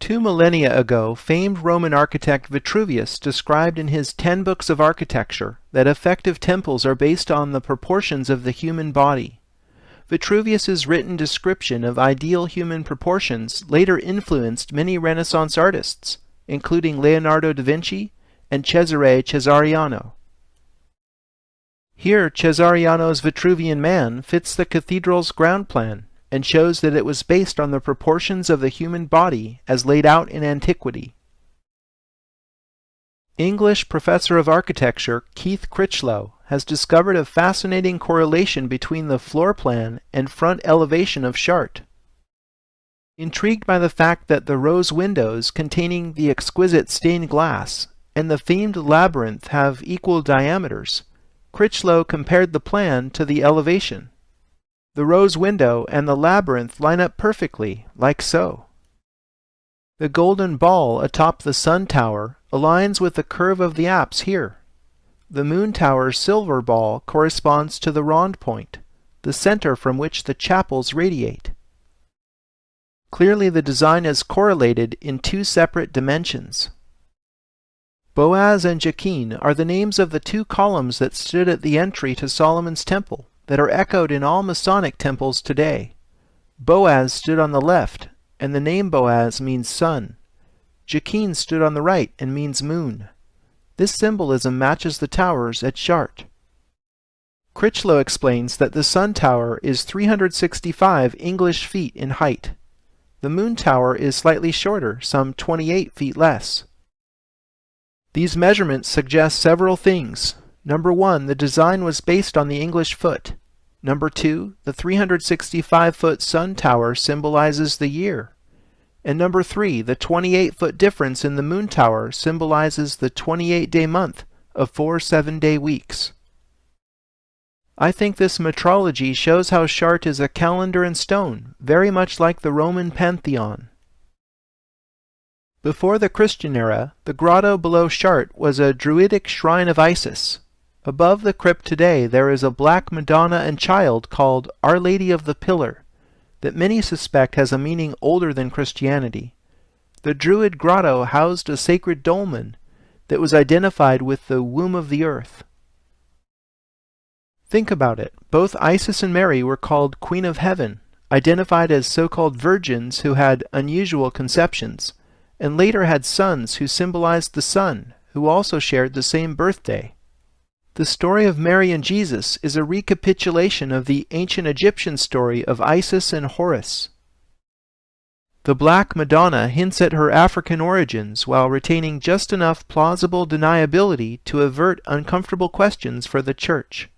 2 millennia ago, famed Roman architect Vitruvius described in his 10 Books of Architecture that effective temples are based on the proportions of the human body. Vitruvius's written description of ideal human proportions later influenced many Renaissance artists, including Leonardo da Vinci and Cesare Cesariano. Here, Cesariano's Vitruvian Man fits the cathedral's ground plan and shows that it was based on the proportions of the human body as laid out in antiquity. English professor of architecture Keith Critchlow has discovered a fascinating correlation between the floor plan and front elevation of Chartres. Intrigued by the fact that the rose windows containing the exquisite stained glass and the themed labyrinth have equal diameters, Critchlow compared the plan to the elevation. The rose window and the labyrinth line up perfectly, like so. The golden ball atop the sun tower aligns with the curve of the apse here. The moon tower's silver ball corresponds to the rond point, the center from which the chapels radiate. Clearly the design is correlated in two separate dimensions. Boaz and Jachin are the names of the two columns that stood at the entry to Solomon's temple that are echoed in all Masonic temples today. Boaz stood on the left, and the name Boaz means sun. Jachin stood on the right and means moon. This symbolism matches the towers at Chartres. Critchlow explains that the sun tower is 365 English feet in height. The moon tower is slightly shorter, some 28 feet less. These measurements suggest several things. Number 1, the design was based on the English foot. Number 2, the 365-foot sun tower symbolizes the year. And number 3, the 28-foot difference in the moon tower symbolizes the 28-day month of 4 7-day weeks. I think this metrology shows how Chartres is a calendar in stone, very much like the Roman pantheon. Before the Christian era, the grotto below Chartres was a druidic shrine of Isis. Above the crypt today there is a black Madonna and Child called Our Lady of the Pillar, that many suspect has a meaning older than Christianity. The Druid grotto housed a sacred dolmen that was identified with the womb of the earth. Think about it. Both Isis and Mary were called Queen of Heaven, identified as so-called virgins who had unusual conceptions, and later had sons who symbolized the sun, who also shared the same birthday. The story of Mary and Jesus is a recapitulation of the ancient Egyptian story of Isis and Horus. The Black Madonna hints at her African origins while retaining just enough plausible deniability to avert uncomfortable questions for the Church.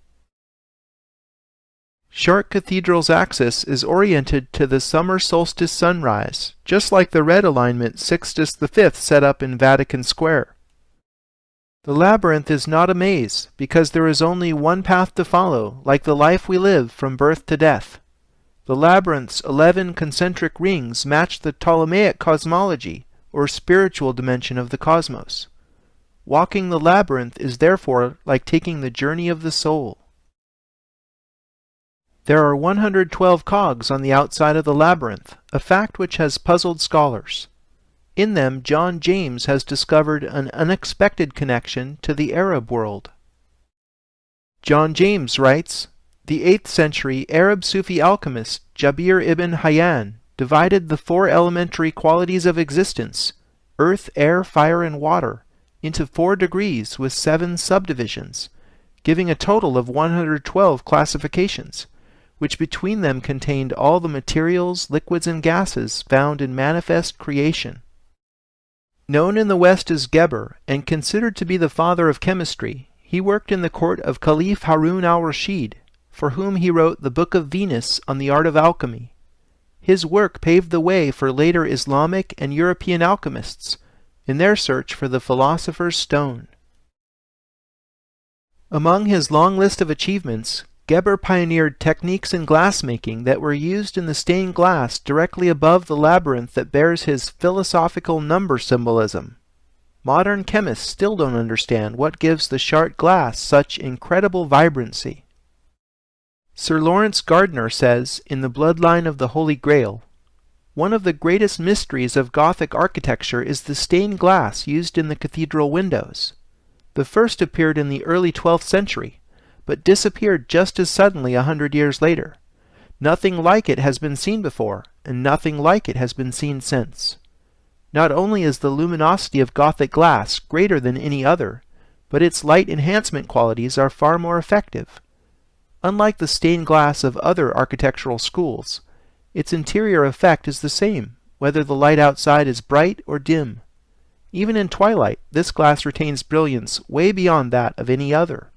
Chartres Cathedral's axis is oriented to the summer solstice sunrise, just like the red alignment Sixtus V set up in Vatican Square. The labyrinth is not a maze, because there is only one path to follow, like the life we live from birth to death. The labyrinth's 11 concentric rings match the Ptolemaic cosmology, or spiritual dimension of the cosmos. Walking the labyrinth is therefore like taking the journey of the soul. There are 112 cogs on the outside of the labyrinth, a fact which has puzzled scholars. In them, John James has discovered an unexpected connection to the Arab world. John James writes, "The 8th century Arab Sufi alchemist Jabir ibn Hayyan divided the 4 elementary qualities of existence, earth, air, fire, and water, into 4 degrees with 7 subdivisions, giving a total of 112 classifications, which between them contained all the materials, liquids, and gases found in manifest creation. Known in the West as Geber, and considered to be the father of chemistry, he worked in the court of Caliph Harun al-Rashid, for whom he wrote the Book of Venus on the art of alchemy. His work paved the way for later Islamic and European alchemists in their search for the philosopher's stone." Among his long list of achievements, Geber pioneered techniques in glassmaking that were used in the stained glass directly above the labyrinth that bears his philosophical number symbolism. Modern chemists still don't understand what gives the Chartres glass such incredible vibrancy. Sir Lawrence Gardner says, in The Bloodline of the Holy Grail, "One of the greatest mysteries of Gothic architecture is the stained glass used in the cathedral windows. The first appeared in the early 12th century, but disappeared just as suddenly 100 years later. Nothing like it has been seen before, and nothing like it has been seen since. Not only is the luminosity of Gothic glass greater than any other, but its light enhancement qualities are far more effective. Unlike the stained glass of other architectural schools, its interior effect is the same, whether the light outside is bright or dim. Even in twilight, this glass retains brilliance way beyond that of any other."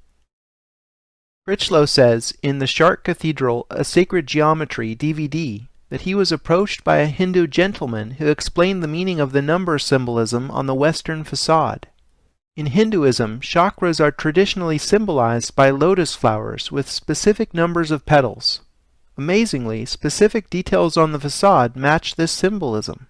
Critchlow says in the Chartres Cathedral, A Sacred Geometry DVD, that he was approached by a Hindu gentleman who explained the meaning of the number symbolism on the western facade. In Hinduism, chakras are traditionally symbolized by lotus flowers with specific numbers of petals. Amazingly, specific details on the facade match this symbolism.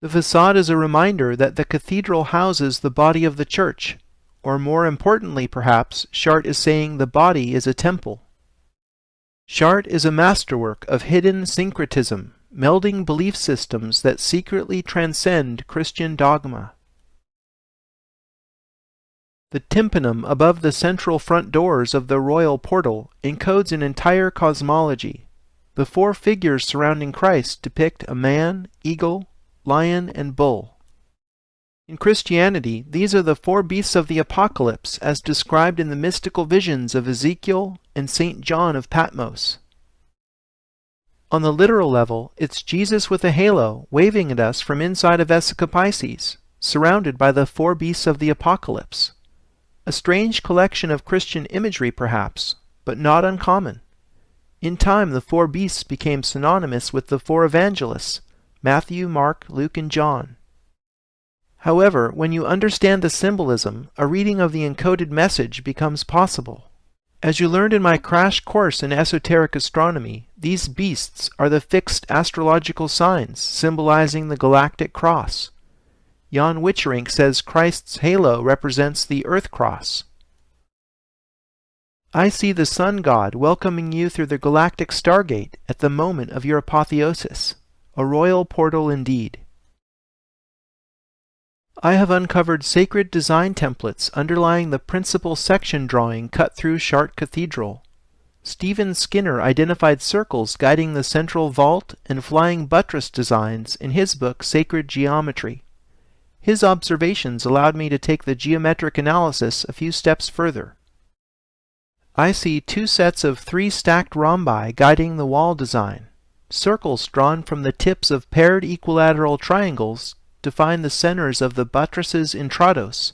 The facade is a reminder that the cathedral houses the body of the church, or more importantly perhaps, Chart is saying the body is a temple. Chart is a masterwork of hidden syncretism, melding belief systems that secretly transcend Christian dogma. The tympanum above the central front doors of the royal portal encodes an entire cosmology. The four figures surrounding Christ depict a man, eagle, lion, and bull. In Christianity, these are the four beasts of the apocalypse as described in the mystical visions of Ezekiel and St. John of Patmos. On the literal level, it's Jesus with a halo waving at us from inside of Pisces, surrounded by the four beasts of the apocalypse. A strange collection of Christian imagery perhaps, but not uncommon. In time the four beasts became synonymous with the four evangelists, Matthew, Mark, Luke, and John. However, when you understand the symbolism, a reading of the encoded message becomes possible. As you learned in my crash course in esoteric astronomy, these beasts are the fixed astrological signs symbolizing the galactic cross. Jan Witcherink says Christ's halo represents the Earth Cross. I see the Sun God welcoming you through the galactic stargate at the moment of your apotheosis, a royal portal indeed. I have uncovered sacred design templates underlying the principal section drawing cut through Chart Cathedral. Stephen Skinner identified circles guiding the central vault and flying buttress designs in his book Sacred Geometry. His observations allowed me to take the geometric analysis a few steps further. I see two sets of 3 stacked rhombi guiding the wall design, circles drawn from the tips of paired equilateral triangles define the centers of the buttresses intrados,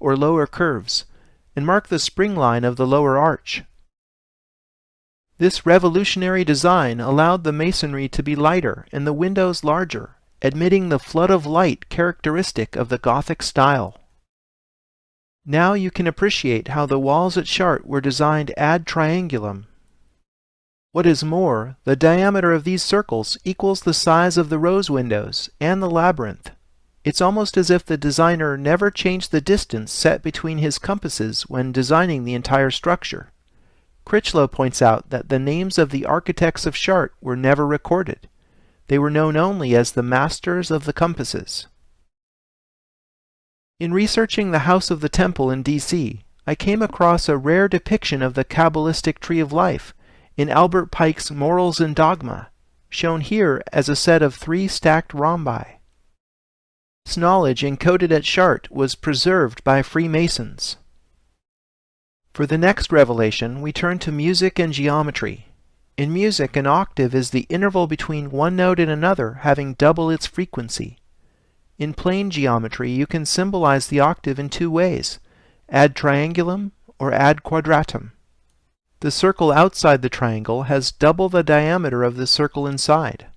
or lower curves, and mark the spring line of the lower arch. This revolutionary design allowed the masonry to be lighter and the windows larger, admitting the flood of light characteristic of the Gothic style. Now you can appreciate how the walls at Chart were designed ad triangulum. What is more, the diameter of these circles equals the size of the rose windows and the labyrinth. It's almost as if the designer never changed the distance set between his compasses when designing the entire structure. Critchlow points out that the names of the architects of Chart were never recorded. They were known only as the masters of the compasses. In researching the House of the Temple in D.C., I came across a rare depiction of the Kabbalistic Tree of Life in Albert Pike's Morals and Dogma, shown here as a set of 3 stacked rhombi. This knowledge encoded at Chart was preserved by Freemasons. For the next revelation, we turn to music and geometry. In music, an octave is the interval between one note and another having double its frequency. In plane geometry, you can symbolize the octave in 2 ways, ad triangulum or ad quadratum. The circle outside the triangle has double the diameter of the circle inside.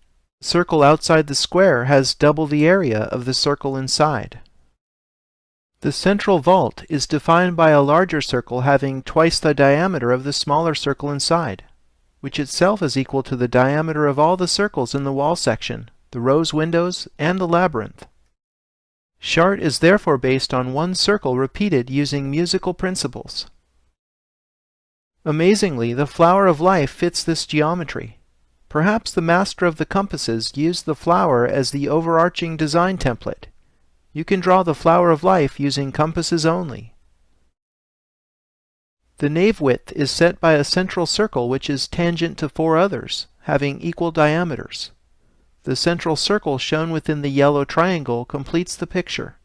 The circle outside the square has double the area of the circle inside. The central vault is defined by a larger circle having twice the diameter of the smaller circle inside, which itself is equal to the diameter of all the circles in the wall section, the rose windows, and the labyrinth. Chart is therefore based on one circle repeated using musical principles. Amazingly, the flower of life fits this geometry. Perhaps the master of the compasses used the flower as the overarching design template. You can draw the flower of life using compasses only. The nave width is set by a central circle which is tangent to 4 others, having equal diameters. The central circle shown within the yellow triangle completes the picture.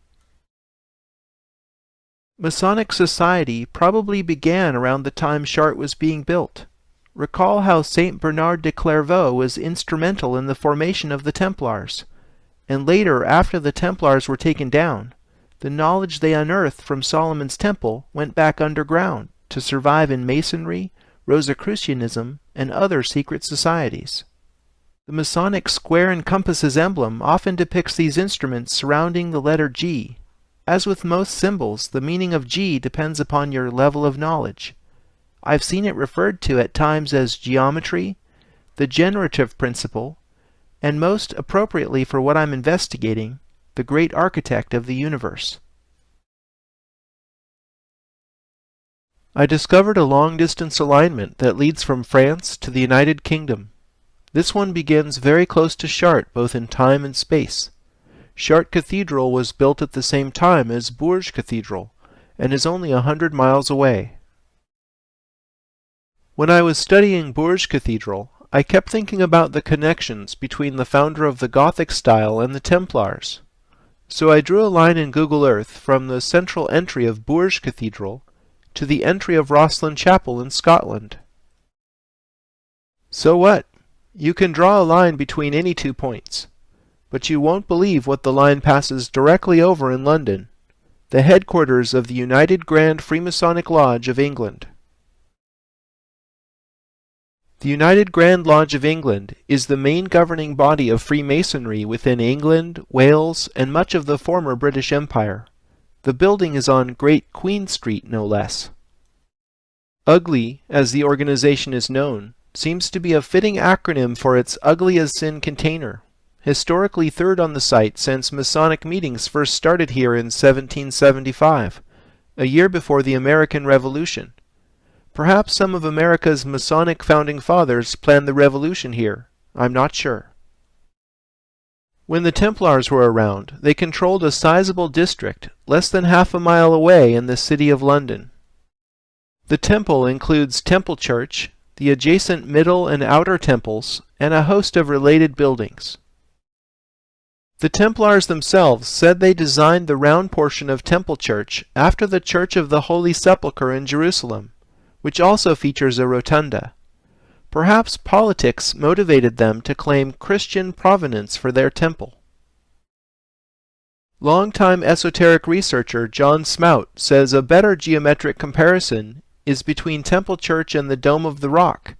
Masonic society probably began around the time Chart was being built. Recall how Saint Bernard de Clairvaux was instrumental in the formation of the Templars, and later, after the Templars were taken down, the knowledge they unearthed from Solomon's Temple went back underground to survive in Masonry, Rosicrucianism, and other secret societies. The Masonic square and compasses emblem often depicts these instruments surrounding the letter G, As with most symbols, the meaning of G depends upon your level of knowledge. I've seen it referred to at times as geometry, the generative principle, and most appropriately for what I'm investigating, the great architect of the universe. I discovered a long-distance alignment that leads from France to the United Kingdom. This one begins very close to Chartres, both in time and space. Chartres Cathedral was built at the same time as Bourges Cathedral, and is only 100 miles away. When I was studying Bourges Cathedral, I kept thinking about the connections between the founder of the Gothic style and the Templars. So I drew a line in Google Earth from the central entry of Bourges Cathedral to the entry of Rosslyn Chapel in Scotland. So what? You can draw a line between any 2 points, but you won't believe what the line passes directly over in London, the headquarters of the United Grand Freemasonic Lodge of England. The United Grand Lodge of England is the main governing body of Freemasonry within England, Wales, and much of the former British Empire. The building is on Great Queen Street, no less. UGLY, as the organization is known, seems to be a fitting acronym for its Ugly as Sin container, historically third on the site since Masonic meetings first started here in 1775, a year before the American Revolution. Perhaps some of America's Masonic founding fathers planned the revolution here. I'm not sure. When the Templars were around, they controlled a sizable district less than half a mile away in the city of London. The temple includes Temple Church, the adjacent middle and outer temples, and a host of related buildings. The Templars themselves said they designed the round portion of Temple Church after the Church of the Holy Sepulchre in Jerusalem, which also features a rotunda. Perhaps politics motivated them to claim Christian provenance for their temple. Longtime esoteric researcher John Smout says a better geometric comparison is between Temple Church and the Dome of the Rock,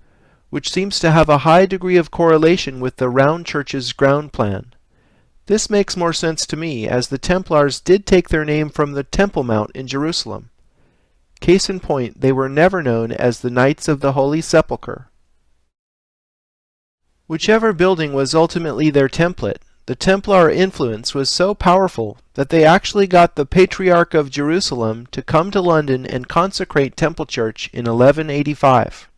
which seems to have a high degree of correlation with the round church's ground plan. This makes more sense to me, as the Templars did take their name from the Temple Mount in Jerusalem. Case in point, they were never known as the Knights of the Holy Sepulchre. Whichever building was ultimately their template, the Templar influence was so powerful that they actually got the Patriarch of Jerusalem to come to London and consecrate Temple Church in 1185.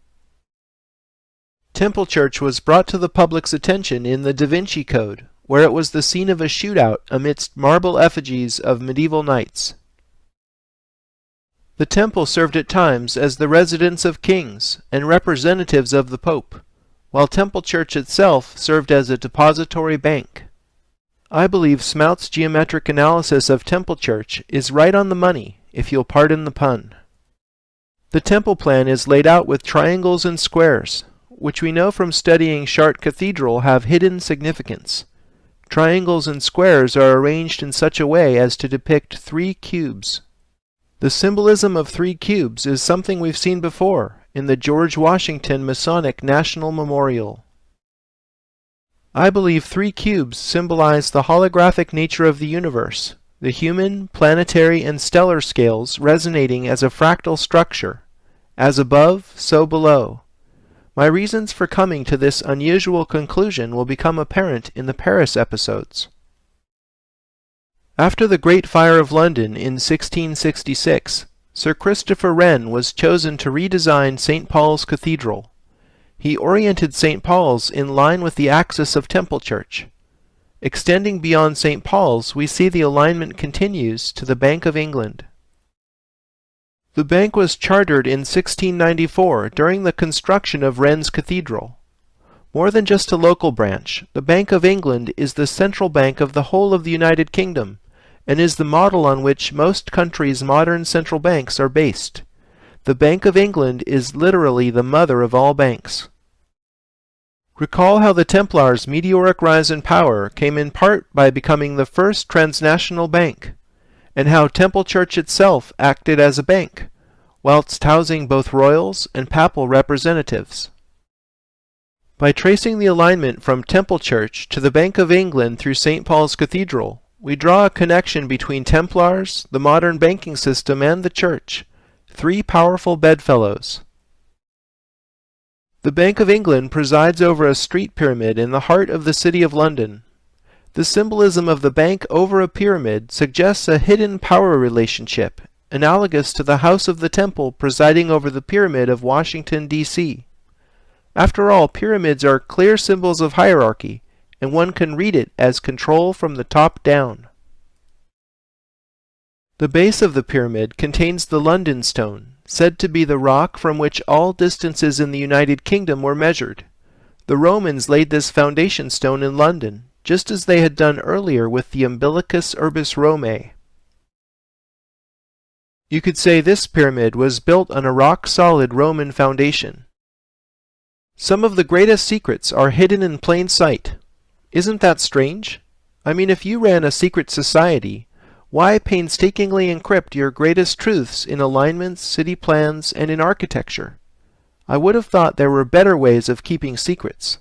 Temple Church was brought to the public's attention in the Da Vinci Code, where it was the scene of a shootout amidst marble effigies of medieval knights. The temple served at times as the residence of kings and representatives of the Pope, while Temple Church itself served as a depository bank. I believe Smout's geometric analysis of Temple Church is right on the money, if you'll pardon the pun. The temple plan is laid out with triangles and squares, which we know from studying Chartres Cathedral have hidden significance. Triangles and squares are arranged in such a way as to depict 3 cubes. The symbolism of 3 cubes is something we've seen before in the George Washington Masonic National Memorial. I believe 3 cubes symbolize the holographic nature of the universe, the human, planetary, and stellar scales resonating as a fractal structure, as above, so below. My reasons for coming to this unusual conclusion will become apparent in the Paris episodes. After the Great Fire of London in 1666, Sir Christopher Wren was chosen to redesign St. Paul's Cathedral. He oriented St. Paul's in line with the axis of Temple Church. Extending beyond St. Paul's, we see the alignment continues to the Bank of England. The bank was chartered in 1694 during the construction of Wren's Cathedral. More than just a local branch, the Bank of England is the central bank of the whole of the United Kingdom, and is the model on which most countries' modern central banks are based. The Bank of England is literally the mother of all banks. Recall how the Templars' meteoric rise in power came in part by becoming the first transnational bank, and how Temple Church itself acted as a bank, whilst housing both royals and papal representatives. By tracing the alignment from Temple Church to the Bank of England through St. Paul's Cathedral, we draw a connection between Templars, the modern banking system, and the Church, three powerful bedfellows. The Bank of England presides over a street pyramid in the heart of the City of London. The symbolism of the bank over a pyramid suggests a hidden power relationship, analogous to the House of the Temple presiding over the Pyramid of Washington, D.C. After all, pyramids are clear symbols of hierarchy, and one can read it as control from the top down. The base of the pyramid contains the London Stone, said to be the rock from which all distances in the United Kingdom were measured. The Romans laid this foundation stone in London, just as they had done earlier with the Umbilicus Urbis Romae. You could say this pyramid was built on a rock-solid Roman foundation. Some of the greatest secrets are hidden in plain sight. Isn't that strange? I mean, if you ran a secret society, why painstakingly encrypt your greatest truths in alignments, city plans, and in architecture? I would have thought there were better ways of keeping secrets.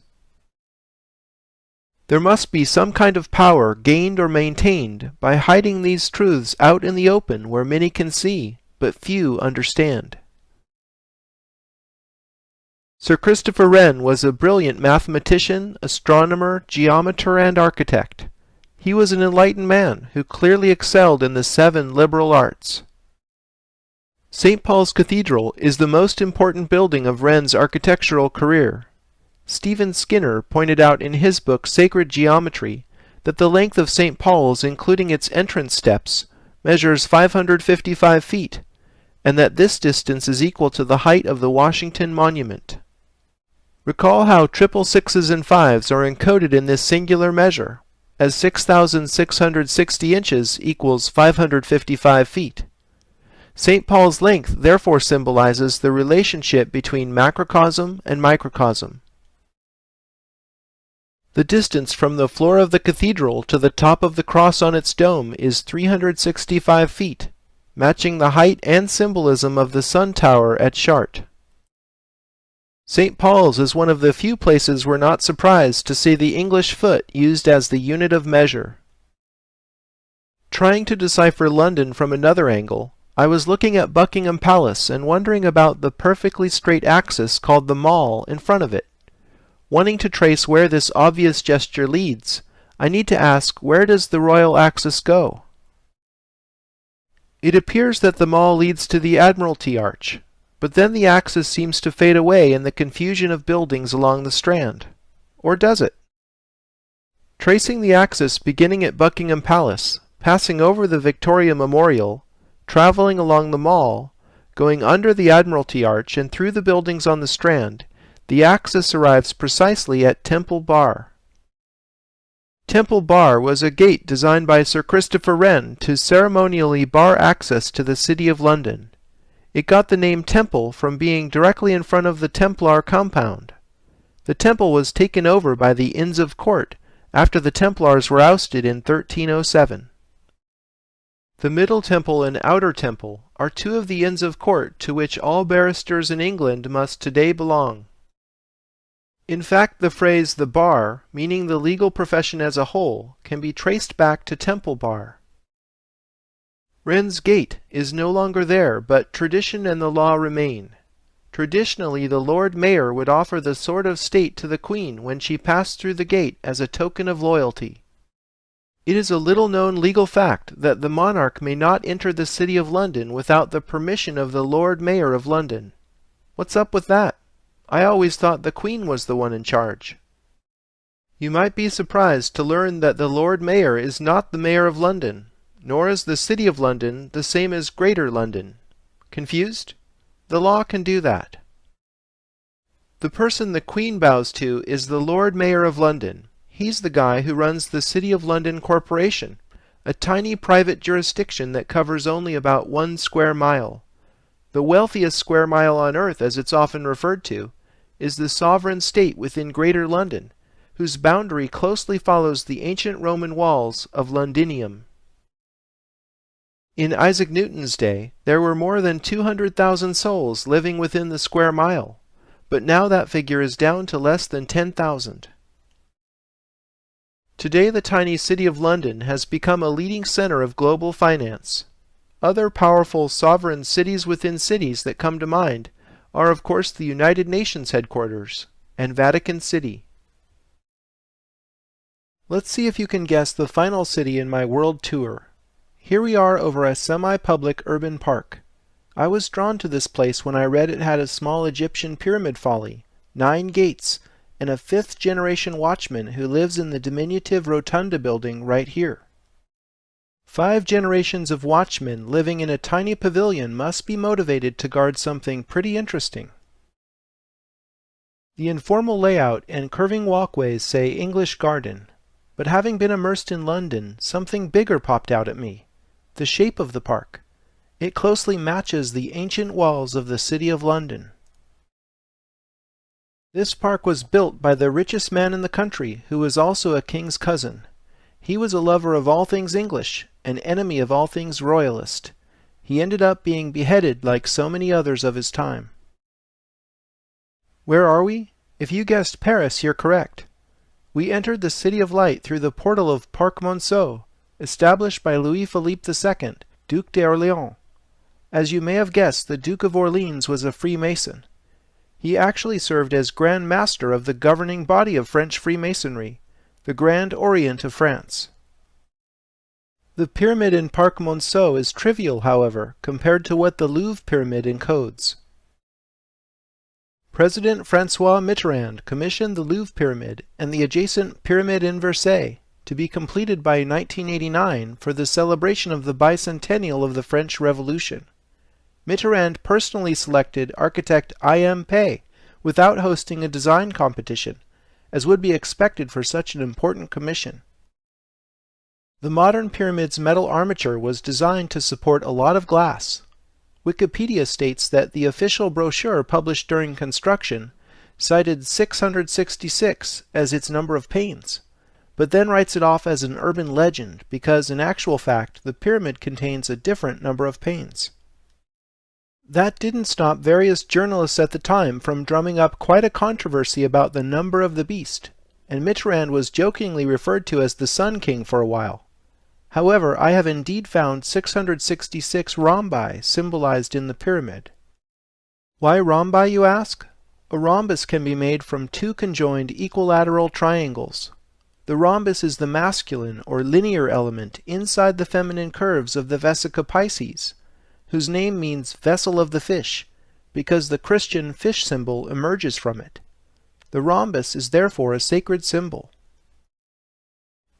There must be some kind of power gained or maintained by hiding these truths out in the open where many can see, but few understand. Sir Christopher Wren was a brilliant mathematician, astronomer, geometer, and architect. He was an enlightened man who clearly excelled in the 7 liberal arts. St. Paul's Cathedral is the most important building of Wren's architectural career. Stephen Skinner pointed out in his book Sacred Geometry that the length of St. Paul's, including its entrance steps, measures 555 feet, and that this distance is equal to the height of the Washington Monument. Recall how triple sixes and fives are encoded in this singular measure, as 6,660 inches equals 555 feet. St. Paul's length therefore symbolizes the relationship between macrocosm and microcosm. The distance from the floor of the cathedral to the top of the cross on its dome is 365 feet, matching the height and symbolism of the sun tower at Chartres. St. Paul's is one of the few places we're not surprised to see the English foot used as the unit of measure. Trying to decipher London from another angle, I was looking at Buckingham Palace and wondering about the perfectly straight axis called the Mall in front of it. Wanting to trace where this obvious gesture leads, I need to ask, where does the royal axis go? It appears that the Mall leads to the Admiralty Arch, but then the axis seems to fade away in the confusion of buildings along the Strand. Or does it? Tracing the axis beginning at Buckingham Palace, passing over the Victoria Memorial, traveling along the Mall, going under the Admiralty Arch and through the buildings on the Strand, the axis arrives precisely at Temple Bar. Temple Bar was a gate designed by Sir Christopher Wren to ceremonially bar access to the City of London. It got the name Temple from being directly in front of the Templar compound. The temple was taken over by the Inns of Court after the Templars were ousted in 1307. The Middle Temple and Outer Temple are 2 of the Inns of Court to which all barristers in England must today belong. In fact, the phrase the bar, meaning the legal profession as a whole, can be traced back to Temple Bar. Wren's gate is no longer there, but tradition and the law remain. Traditionally, the Lord Mayor would offer the sword of state to the Queen when she passed through the gate as a token of loyalty. It is a little-known legal fact that the monarch may not enter the City of London without the permission of the Lord Mayor of London. What's up with that? I always thought the Queen was the one in charge. You might be surprised to learn that the Lord Mayor is not the Mayor of London, nor is the City of London the same as Greater London. Confused? The law can do that. The person the Queen bows to is the Lord Mayor of London. He's the guy who runs the City of London Corporation, a tiny private jurisdiction that covers only about 1 square mile. The wealthiest square mile on earth, as it's often referred to, is the sovereign state within Greater London, whose boundary closely follows the ancient Roman walls of Londinium. In Isaac Newton's day, there were more than 200,000 souls living within the square mile, but now that figure is down to less than 10,000. Today the tiny city of London has become a leading center of global finance. Other powerful sovereign cities within cities that come to mind are of course the United Nations headquarters and Vatican City. Let's see if you can guess the final city in my world tour. Here we are over a semi-public urban park. I was drawn to this place when I read it had a small Egyptian pyramid folly, 9 gates, and a 5th-generation watchman who lives in the diminutive rotunda building right here. 5 generations of watchmen living in a tiny pavilion must be motivated to guard something pretty interesting. The informal layout and curving walkways say English Garden, but having been immersed in London, something bigger popped out at me: the shape of the park. It closely matches the ancient walls of the City of London. This park was built by the richest man in the country, who was also a king's cousin. He was a lover of all things English, an enemy of all things royalist. He ended up being beheaded like so many others of his time. Where are we? If you guessed Paris, you're correct. We entered the City of Light through the portal of Parc Monceau, established by Louis-Philippe II, Duc d'Orléans. As you may have guessed, the Duke of Orleans was a Freemason. He actually served as Grand Master of the governing body of French Freemasonry, the Grand Orient of France. The pyramid in Parc Monceau is trivial, however, compared to what the Louvre pyramid encodes. President François Mitterrand commissioned the Louvre pyramid and the adjacent pyramid in Versailles to be completed by 1989 for the celebration of the bicentennial of the French Revolution. Mitterrand personally selected architect I.M. Pei without hosting a design competition, as would be expected for such an important commission. The modern pyramid's metal armature was designed to support a lot of glass. Wikipedia states that the official brochure published during construction cited 666 as its number of panes, but then writes it off as an urban legend because in actual fact the pyramid contains a different number of panes. That didn't stop various journalists at the time from drumming up quite a controversy about the number of the beast, and Mitterrand was jokingly referred to as the Sun King for a while. However, I have indeed found 666 rhombi symbolized in the pyramid. Why rhombi, you ask? A rhombus can be made from 2 conjoined equilateral triangles. The rhombus is the masculine or linear element inside the feminine curves of the Vesica Pisces, whose name means vessel of the fish, because the Christian fish symbol emerges from it. The rhombus is therefore a sacred symbol.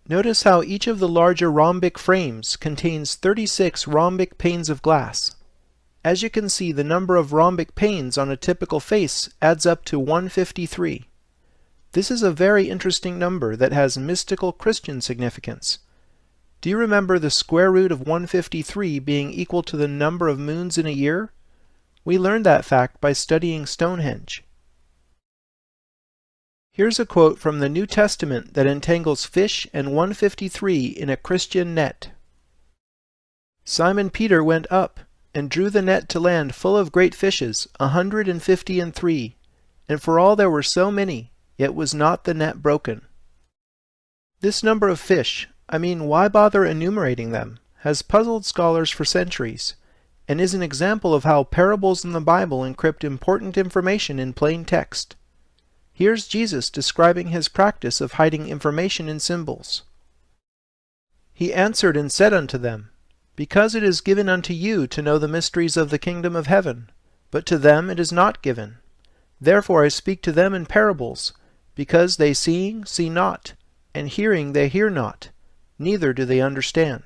Notice how each of the larger rhombic frames contains 36 rhombic panes of glass. As you can see, the number of rhombic panes on a typical face adds up to 153. This is a very interesting number that has mystical Christian significance. Do you remember the square root of 153 being equal to the number of moons in a year? We learned that fact by studying Stonehenge. Here's a quote from the New Testament that entangles fish and 153 in a Christian net. Simon Peter went up, and drew the net to land full of great fishes, 153, and for all there were so many, yet was not the net broken. This number of fish, why bother enumerating them, has puzzled scholars for centuries, and is an example of how parables in the Bible encrypt important information in plain text. Here's Jesus describing his practice of hiding information in symbols. He answered and said unto them, Because it is given unto you to know the mysteries of the kingdom of heaven, but to them it is not given. Therefore I speak to them in parables, because they seeing see not, and hearing they hear not, neither do they understand.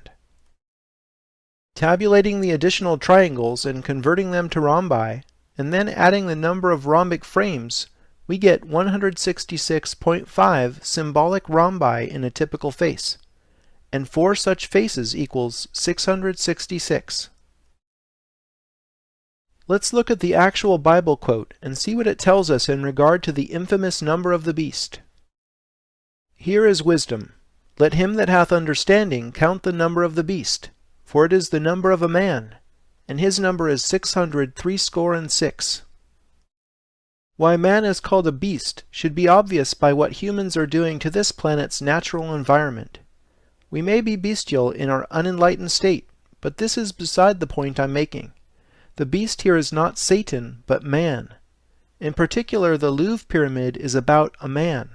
Tabulating the additional triangles and converting them to rhombi, and then adding the number of rhombic frames, we get 166.5 symbolic rhombi in a typical face, and 4 such faces equals 666. Let's look at the actual Bible quote and see what it tells us in regard to the infamous number of the beast. Here is wisdom. Let him that hath understanding count the number of the beast, for it is the number of a man, and his number is 666. Why man is called a beast should be obvious by what humans are doing to this planet's natural environment. We may be bestial in our unenlightened state, but this is beside the point I'm making. The beast here is not Satan, but man. In particular, the Louvre pyramid is about a man.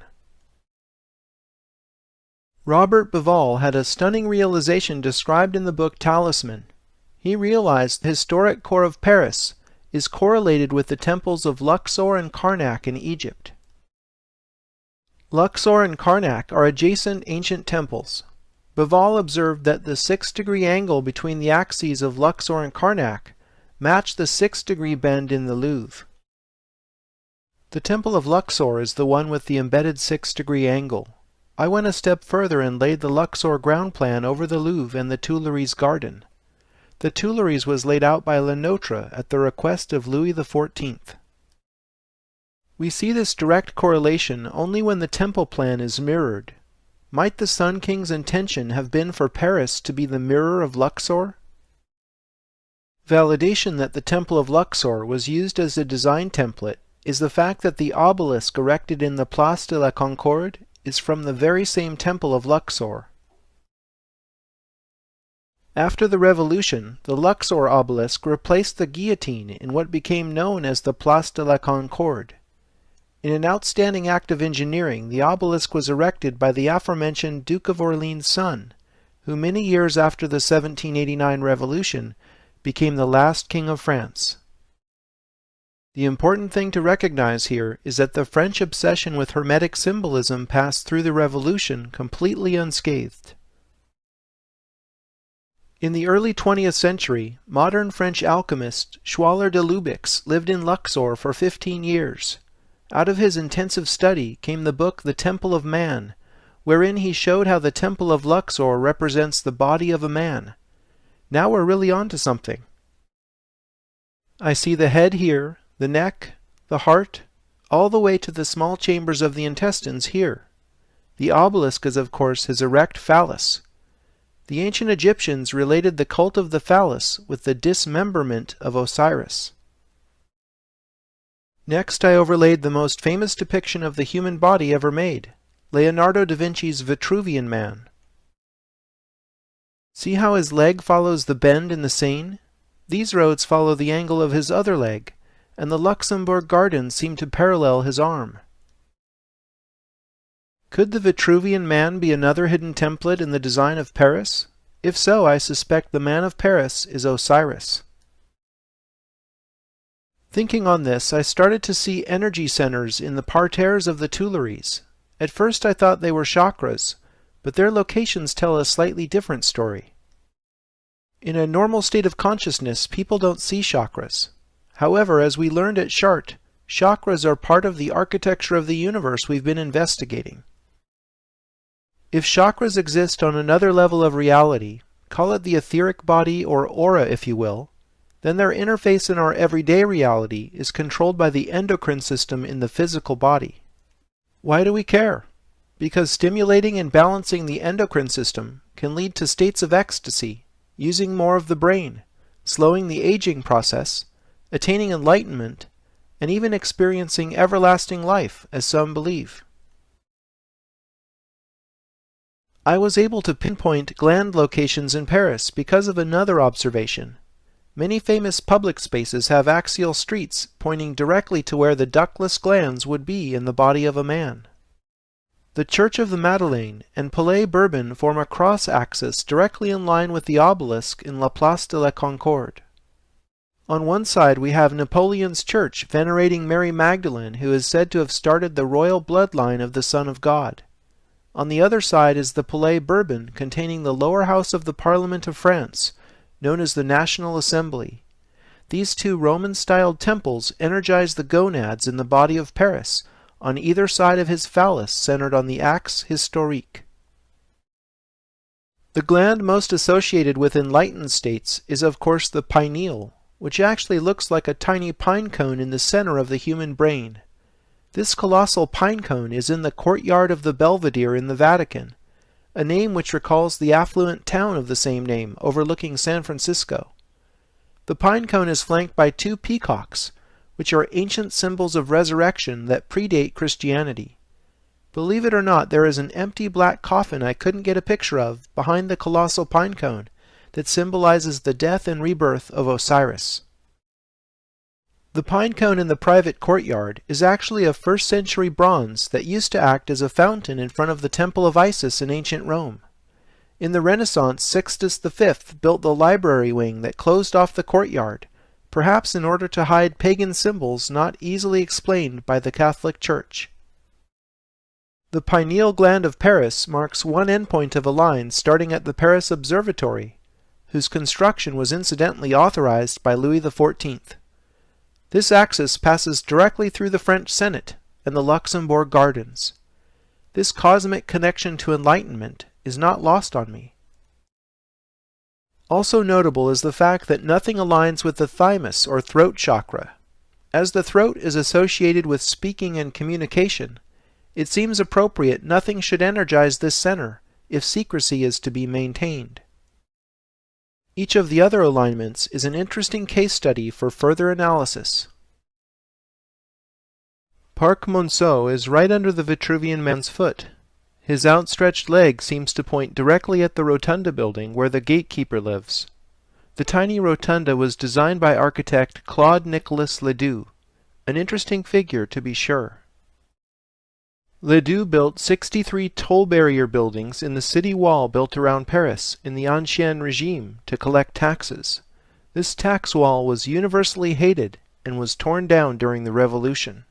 Robert Bauval had a stunning realization described in the book Talisman. He realized the historic core of Paris is correlated with the temples of Luxor and Karnak in Egypt. Luxor and Karnak are adjacent ancient temples. Bauval observed that the 6-degree angle between the axes of Luxor and Karnak matched the 6-degree bend in the Louvre. The Temple of Luxor is the one with the embedded 6-degree angle. I went a step further and laid the Luxor ground plan over the Louvre and the Tuileries garden. The Tuileries was laid out by Le Notre at the request of Louis XIV. We see this direct correlation only when the temple plan is mirrored. Might the Sun King's intention have been for Paris to be the mirror of Luxor? Validation that the Temple of Luxor was used as a design template is the fact that the obelisk erected in the Place de la Concorde is from the very same Temple of Luxor. After the Revolution, the Luxor obelisk replaced the guillotine in what became known as the Place de la Concorde. In an outstanding act of engineering, the obelisk was erected by the aforementioned Duke of Orleans' son, who many years after the 1789 Revolution became the last king of France. The important thing to recognize here is that the French obsession with Hermetic symbolism passed through the Revolution completely unscathed. In the early 20th century, modern French alchemist Schwaller de Lubix lived in Luxor for 15 years. Out of his intensive study came the book The Temple of Man, wherein he showed how the Temple of Luxor represents the body of a man. Now we're really on to something. I see the head here, the neck, the heart, all the way to the small chambers of the intestines here. The obelisk is, of course, his erect phallus. The ancient Egyptians related the cult of the phallus with the dismemberment of Osiris. Next, I overlaid the most famous depiction of the human body ever made, Leonardo da Vinci's Vitruvian Man. See how his leg follows the bend in the Seine? These roads follow the angle of his other leg, and the Luxembourg Gardens seem to parallel his arm. Could the Vitruvian Man be another hidden template in the design of Paris? If so, I suspect the man of Paris is Osiris. Thinking on this, I started to see energy centers in the parterres of the Tuileries. At first I thought they were chakras, but their locations tell a slightly different story. In a normal state of consciousness, people don't see chakras. However, as we learned at Chart, chakras are part of the architecture of the universe we've been investigating. If chakras exist on another level of reality, call it the etheric body or aura if you will, then their interface in our everyday reality is controlled by the endocrine system in the physical body. Why do we care? Because stimulating and balancing the endocrine system can lead to states of ecstasy, using more of the brain, slowing the aging process, attaining enlightenment, and even experiencing everlasting life, as some believe. I was able to pinpoint gland locations in Paris because of another observation. Many famous public spaces have axial streets pointing directly to where the ductless glands would be in the body of a man. The Church of the Madeleine and Palais Bourbon form a cross-axis directly in line with the obelisk in La Place de la Concorde. On one side we have Napoleon's church venerating Mary Magdalene, who is said to have started the royal bloodline of the Son of God. On the other side is the Palais Bourbon, containing the lower house of the Parliament of France, known as the National Assembly. These two Roman-styled temples energize the gonads in the body of Paris, on either side of his phallus centered on the axe historique. The gland most associated with enlightened states is of course the pineal, which actually looks like a tiny pine cone in the center of the human brain. This colossal pine cone is in the courtyard of the Belvedere in the Vatican, a name which recalls the affluent town of the same name overlooking San Francisco. The pine cone is flanked by two peacocks, which are ancient symbols of resurrection that predate Christianity. Believe it or not, there is an empty black coffin I couldn't get a picture of behind the colossal pine cone that symbolizes the death and rebirth of Osiris. The pine cone in the private courtyard is actually a 1st century bronze that used to act as a fountain in front of the Temple of Isis in ancient Rome. In the Renaissance, Sixtus V built the library wing that closed off the courtyard, perhaps in order to hide pagan symbols not easily explained by the Catholic Church. The pineal gland of Paris marks one endpoint of a line starting at the Paris Observatory, whose construction was incidentally authorized by Louis XIV. This axis passes directly through the French Senate and the Luxembourg Gardens. This cosmic connection to enlightenment is not lost on me. Also notable is the fact that nothing aligns with the thymus or throat chakra. As the throat is associated with speaking and communication, it seems appropriate nothing should energize this center if secrecy is to be maintained. Each of the other alignments is an interesting case study for further analysis. Parc Monceau is right under the Vitruvian man's foot. His outstretched leg seems to point directly at the rotunda building where the gatekeeper lives. The tiny rotunda was designed by architect Claude Nicolas Ledoux, an interesting figure to be sure. Ledoux built 63 toll barrier buildings in the city wall built around Paris in the Ancien Regime to collect taxes. This tax wall was universally hated and was torn down during the Revolution.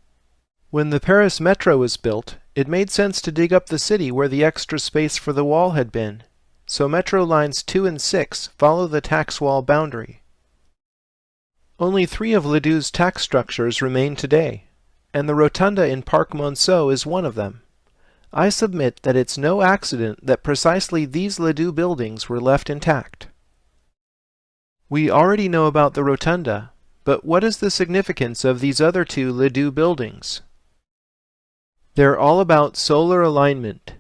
When the Paris metro was built, it made sense to dig up the city where the extra space for the wall had been, so metro lines 2 and 6 follow the tax wall boundary. Only 3 of Ledoux's tax structures remain today, and the rotunda in Parc Monceau is one of them. I submit that it's no accident that precisely these Ledoux buildings were left intact. We already know about the rotunda, but what is the significance of these other 2 Ledoux buildings? They're all about solar alignment.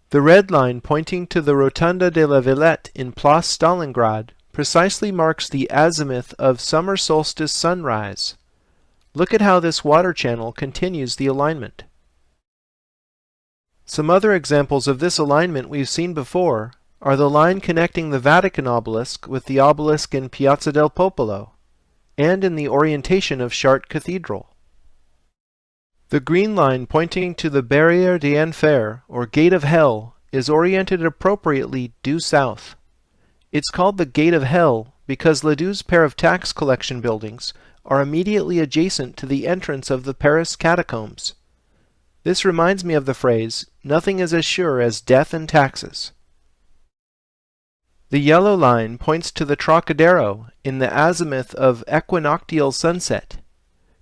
The red line pointing to the Rotunda de la Villette in Place Stalingrad precisely marks the azimuth of summer solstice sunrise. Look at how this water channel continues the alignment. Some other examples of this alignment we've seen before are the line connecting the Vatican obelisk with the obelisk in Piazza del Popolo, and in the orientation of Chartres Cathedral. The green line pointing to the Barrière d'Enfer, or Gate of Hell, is oriented appropriately due south. It's called the Gate of Hell because Ledoux's pair of tax collection buildings are immediately adjacent to the entrance of the Paris catacombs. This reminds me of the phrase, "Nothing is as sure as death and taxes." The yellow line points to the Trocadero in the azimuth of equinoctial sunset.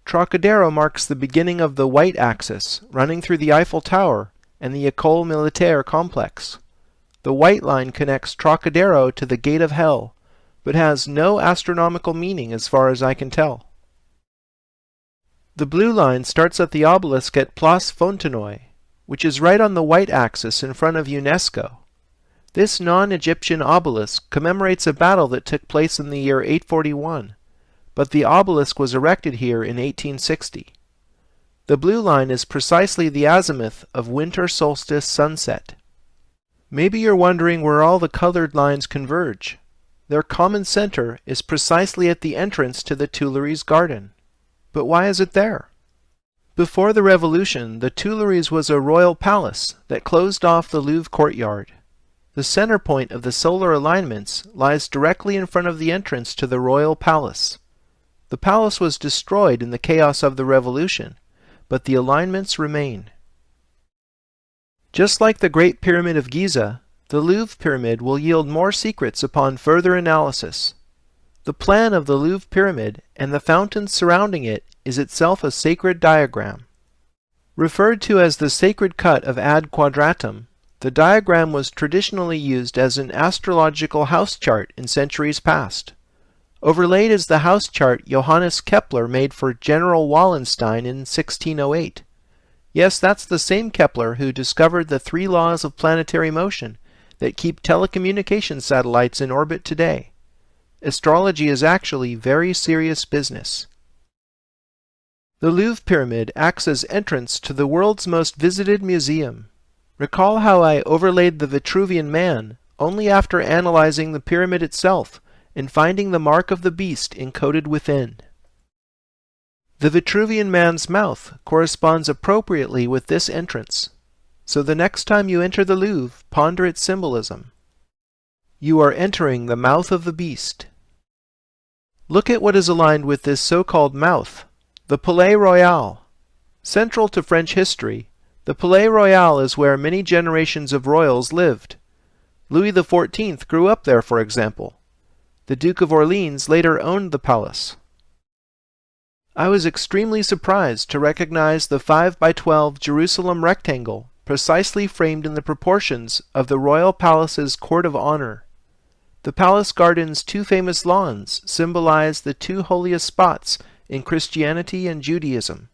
Trocadero marks the beginning of the white axis, running through the Eiffel Tower and the École Militaire complex. The white line connects Trocadero to the Gate of Hell, but has no astronomical meaning as far as I can tell. The blue line starts at the obelisk at Place Fontenoy, which is right on the white axis in front of UNESCO. This non-Egyptian obelisk commemorates a battle that took place in the year 841, but the obelisk was erected here in 1860. The blue line is precisely the azimuth of winter solstice sunset. Maybe you're wondering where all the colored lines converge. Their common center is precisely at the entrance to the Tuileries garden. But why is it there? Before the Revolution, the Tuileries was a royal palace that closed off the Louvre courtyard. The center point of the solar alignments lies directly in front of the entrance to the royal palace. The palace was destroyed in the chaos of the Revolution, but the alignments remain. Just like the Great Pyramid of Giza, the Louvre Pyramid will yield more secrets upon further analysis. The plan of the Louvre Pyramid and the fountains surrounding it is itself a sacred diagram. Referred to as the sacred cut of Ad Quadratum, the diagram was traditionally used as an astrological house chart in centuries past. Overlaid is the house chart Johannes Kepler made for General Wallenstein in 1608. Yes, that's the same Kepler who discovered the 3 laws of planetary motion that keep telecommunication satellites in orbit today. Astrology is actually very serious business. The Louvre Pyramid acts as entrance to the world's most visited museum. Recall how I overlaid the Vitruvian Man only after analyzing the pyramid itself and finding the mark of the beast encoded within. The Vitruvian Man's mouth corresponds appropriately with this entrance, so the next time you enter the Louvre, ponder its symbolism. You are entering the mouth of the beast. Look at what is aligned with this so-called mouth, the Palais Royal. Central to French history, the Palais Royal is where many generations of royals lived. Louis XIV grew up there, for example. The Duke of Orleans later owned the palace. I was extremely surprised to recognize the 5x12 Jerusalem rectangle precisely framed in the proportions of the royal palace's court of honor. The palace garden's two famous lawns symbolize the two holiest spots in Christianity and Judaism.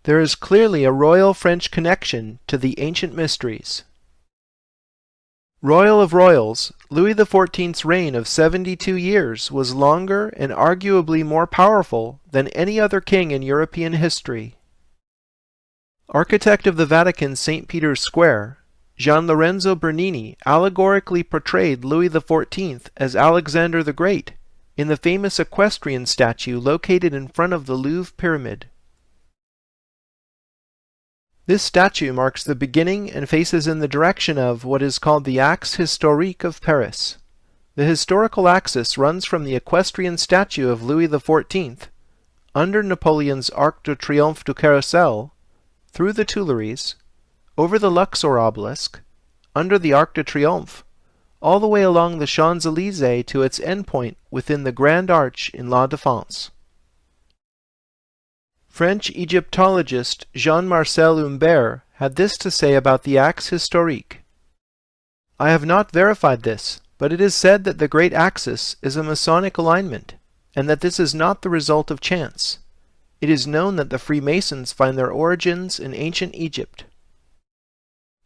There is clearly a royal French connection to the ancient mysteries. Royal of royals, Louis XIV's reign of 72 years was longer and arguably more powerful than any other king in European history. Architect of the Vatican's St. Peter's Square, Gian Lorenzo Bernini allegorically portrayed Louis XIV as Alexander the Great in the famous equestrian statue located in front of the Louvre Pyramid. This statue marks the beginning and faces in the direction of what is called the axe historique of Paris. The historical axis runs from the equestrian statue of Louis XIV, under Napoleon's Arc de Triomphe du Carrousel, through the Tuileries, over the Luxor obelisk, under the Arc de Triomphe, all the way along the Champs-Élysées to its endpoint within the Grand Arch in La Défense. French Egyptologist Jean-Marcel Humbert had this to say about the axe historique. I have not verified this, but it is said that the great axis is a Masonic alignment, and that this is not the result of chance. It is known that the Freemasons find their origins in ancient Egypt.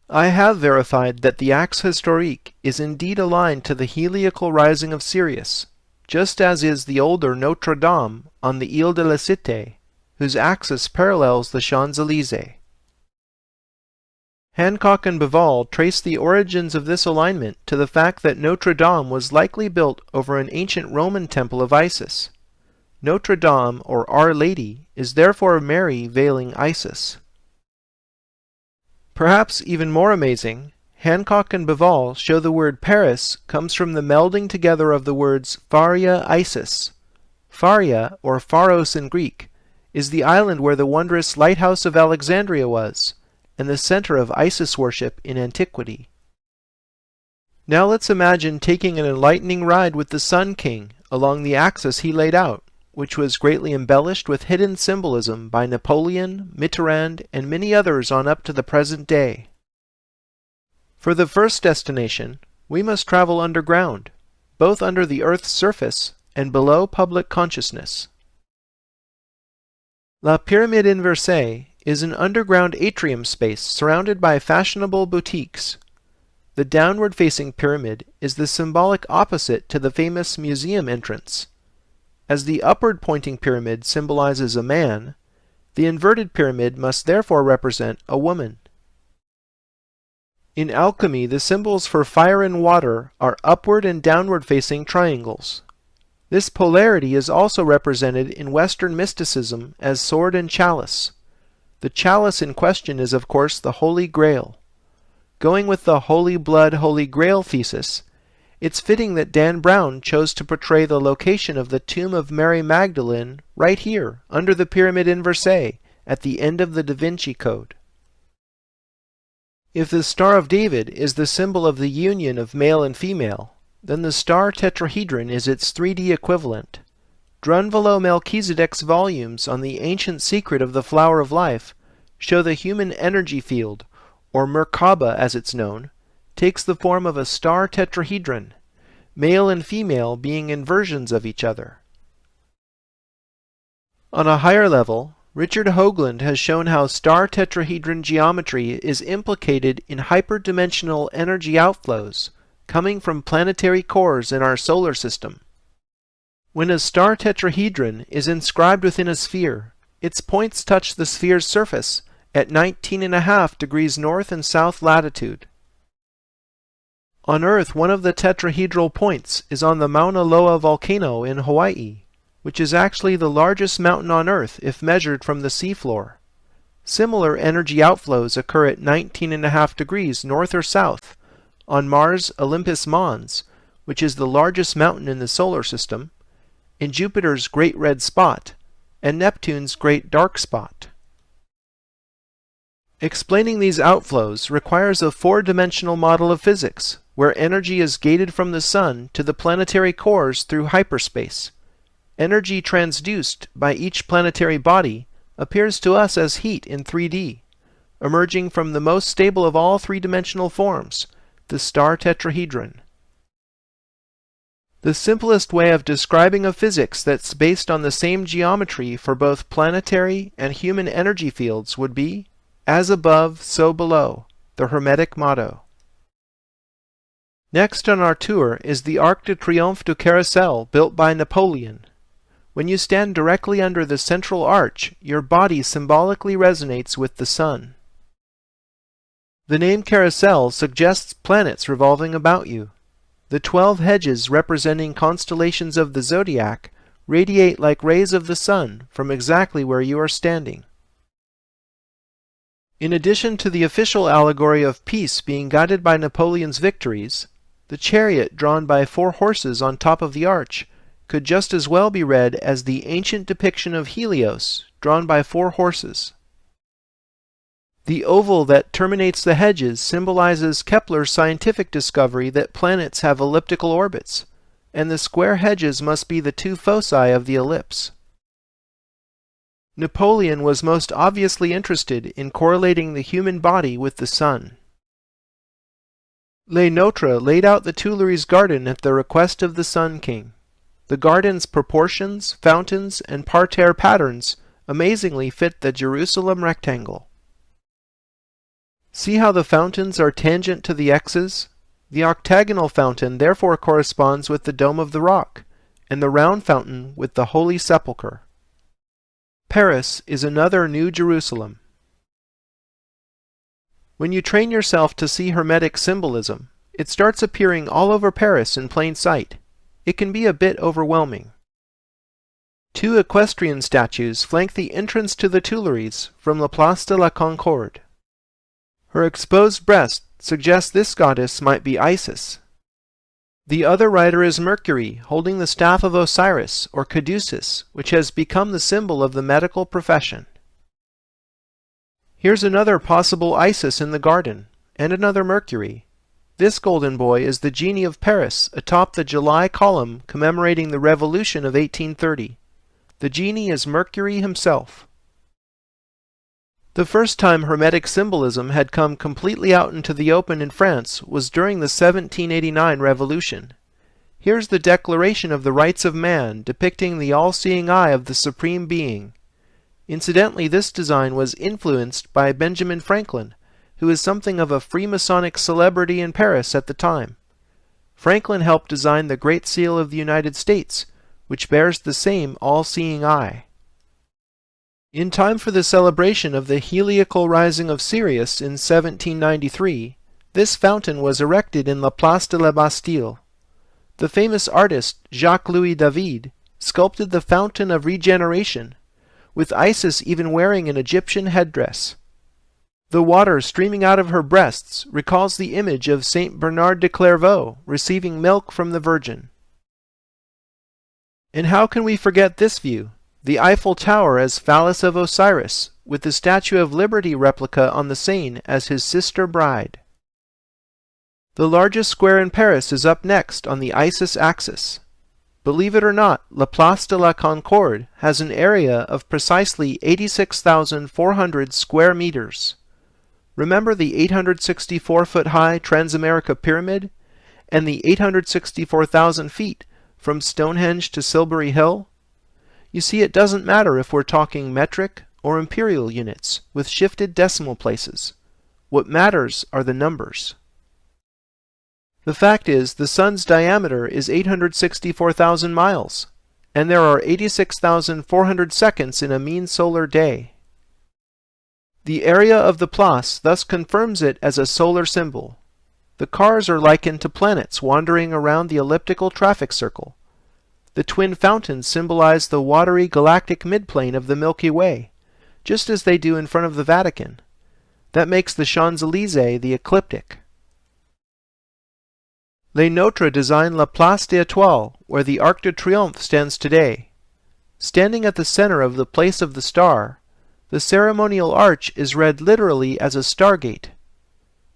I have verified that the axe historique is indeed aligned to the heliacal rising of Sirius, just as is the older Notre Dame on the Ile de la Cité, whose axis parallels the Champs-Élysées. Hancock and Beval trace the origins of this alignment to the fact that Notre Dame was likely built over an ancient Roman temple of Isis. Notre Dame, or Our Lady, is therefore Mary veiling Isis. Perhaps even more amazing, Hancock and Beval show the word Paris comes from the melding together of the words Pharia Isis. Pharia, or Pharos in Greek, is the island where the wondrous lighthouse of Alexandria was, and the center of Isis worship in antiquity. Now let's imagine taking an enlightening ride with the Sun King along the axis he laid out, which was greatly embellished with hidden symbolism by Napoleon, Mitterrand, and many others on up to the present day. For the first destination, we must travel underground, both under the Earth's surface and below public consciousness. La Pyramide Inversée is an underground atrium space surrounded by fashionable boutiques. The downward-facing pyramid is the symbolic opposite to the famous museum entrance. As the upward-pointing pyramid symbolizes a man, the inverted pyramid must therefore represent a woman. In alchemy, the symbols for fire and water are upward and downward-facing triangles. This polarity is also represented in Western mysticism as sword and chalice. The chalice in question is, of course, the Holy Grail. Going with the Holy Blood, Holy Grail thesis, it's fitting that Dan Brown chose to portray the location of the tomb of Mary Magdalene right here, under the Pyramid Inversée, at the end of the Da Vinci Code. If the Star of David is the symbol of the union of male and female, then the star tetrahedron is its 3D equivalent. Drunvalo Melchizedek's volumes on the ancient secret of the flower of life show the human energy field, or Merkaba as it's known, takes the form of a star tetrahedron, male and female being inversions of each other. On a higher level, Richard Hoagland has shown how star tetrahedron geometry is implicated in hyperdimensional energy outflows coming from planetary cores in our solar system. When a star tetrahedron is inscribed within a sphere, its points touch the sphere's surface at 19.5 degrees north and south latitude. On Earth, one of the tetrahedral points is on the Mauna Loa volcano in Hawaii, which is actually the largest mountain on Earth if measured from the seafloor. Similar energy outflows occur at 19.5 degrees north or south on Mars' Olympus Mons, which is the largest mountain in the solar system, in Jupiter's Great Red Spot, and Neptune's Great Dark Spot. Explaining these outflows requires a four-dimensional model of physics, where energy is gated from the Sun to the planetary cores through hyperspace. Energy transduced by each planetary body appears to us as heat in 3D, emerging from the most stable of all three-dimensional forms, the star tetrahedron. The simplest way of describing a physics that's based on the same geometry for both planetary and human energy fields would be, as above, so below, the Hermetic motto. Next on our tour is the Arc de Triomphe du Carrousel built by Napoleon. When you stand directly under the central arch, your body symbolically resonates with the sun. The name carousel suggests planets revolving about you. The 12 hedges representing constellations of the zodiac radiate like rays of the sun from exactly where you are standing. In addition to the official allegory of peace being guided by Napoleon's victories, the chariot drawn by 4 horses on top of the arch could just as well be read as the ancient depiction of Helios, drawn by 4 horses. The oval that terminates the hedges symbolizes Kepler's scientific discovery that planets have elliptical orbits, and the square hedges must be the 2 foci of the ellipse. Napoleon was most obviously interested in correlating the human body with the sun. Le Notre laid out the Tuileries garden at the request of the Sun King. The garden's proportions, fountains, and parterre patterns amazingly fit the Jerusalem rectangle. See how the fountains are tangent to the X's? The octagonal fountain therefore corresponds with the Dome of the Rock, and the round fountain with the Holy Sepulchre. Paris is another New Jerusalem. When you train yourself to see Hermetic symbolism, it starts appearing all over Paris in plain sight. It can be a bit overwhelming. 2 equestrian statues flank the entrance to the Tuileries from la Place de la Concorde. Her exposed breast suggests this goddess might be Isis. The other rider is Mercury, holding the staff of Osiris, or Caduceus, which has become the symbol of the medical profession. Here's another possible Isis in the garden, and another Mercury. This golden boy is the genie of Paris atop the July column commemorating the Revolution of 1830. The genie is Mercury himself. The first time Hermetic symbolism had come completely out into the open in France was during the 1789 Revolution. Here's the Declaration of the Rights of Man depicting the all-seeing eye of the Supreme Being. Incidentally, this design was influenced by Benjamin Franklin, who is something of a Freemasonic celebrity in Paris at the time. Franklin helped design the Great Seal of the United States, which bears the same all-seeing eye. In time for the celebration of the heliacal rising of Sirius in 1793, this fountain was erected in La Place de la Bastille. The famous artist Jacques-Louis David sculpted the Fountain of Regeneration, with Isis even wearing an Egyptian headdress. The water streaming out of her breasts recalls the image of Saint Bernard de Clairvaux receiving milk from the Virgin. And how can we forget this view? The Eiffel Tower as Phallus of Osiris, with the Statue of Liberty replica on the Seine as his sister bride. The largest square in Paris is up next on the Isis axis. Believe it or not, La Place de la Concorde has an area of precisely 86,400 square meters. Remember the 864-foot-high Transamerica Pyramid and the 864,000 feet from Stonehenge to Silbury Hill? You see, it doesn't matter if we're talking metric or imperial units with shifted decimal places. What matters are the numbers. The fact is, the Sun's diameter is 864,000 miles. and there are 86,400 seconds in a mean solar day. The area of the Place thus confirms it as a solar symbol. The cars are likened to planets wandering around the elliptical traffic circle. The twin fountains symbolize the watery galactic midplane of the Milky Way, just as they do in front of the Vatican. That makes the Champs-Élysées the ecliptic. Les Nôtres designed La Place des Étoiles, where the Arc de Triomphe stands today. Standing at the center of the Place of the Star, the ceremonial arch is read literally as a stargate.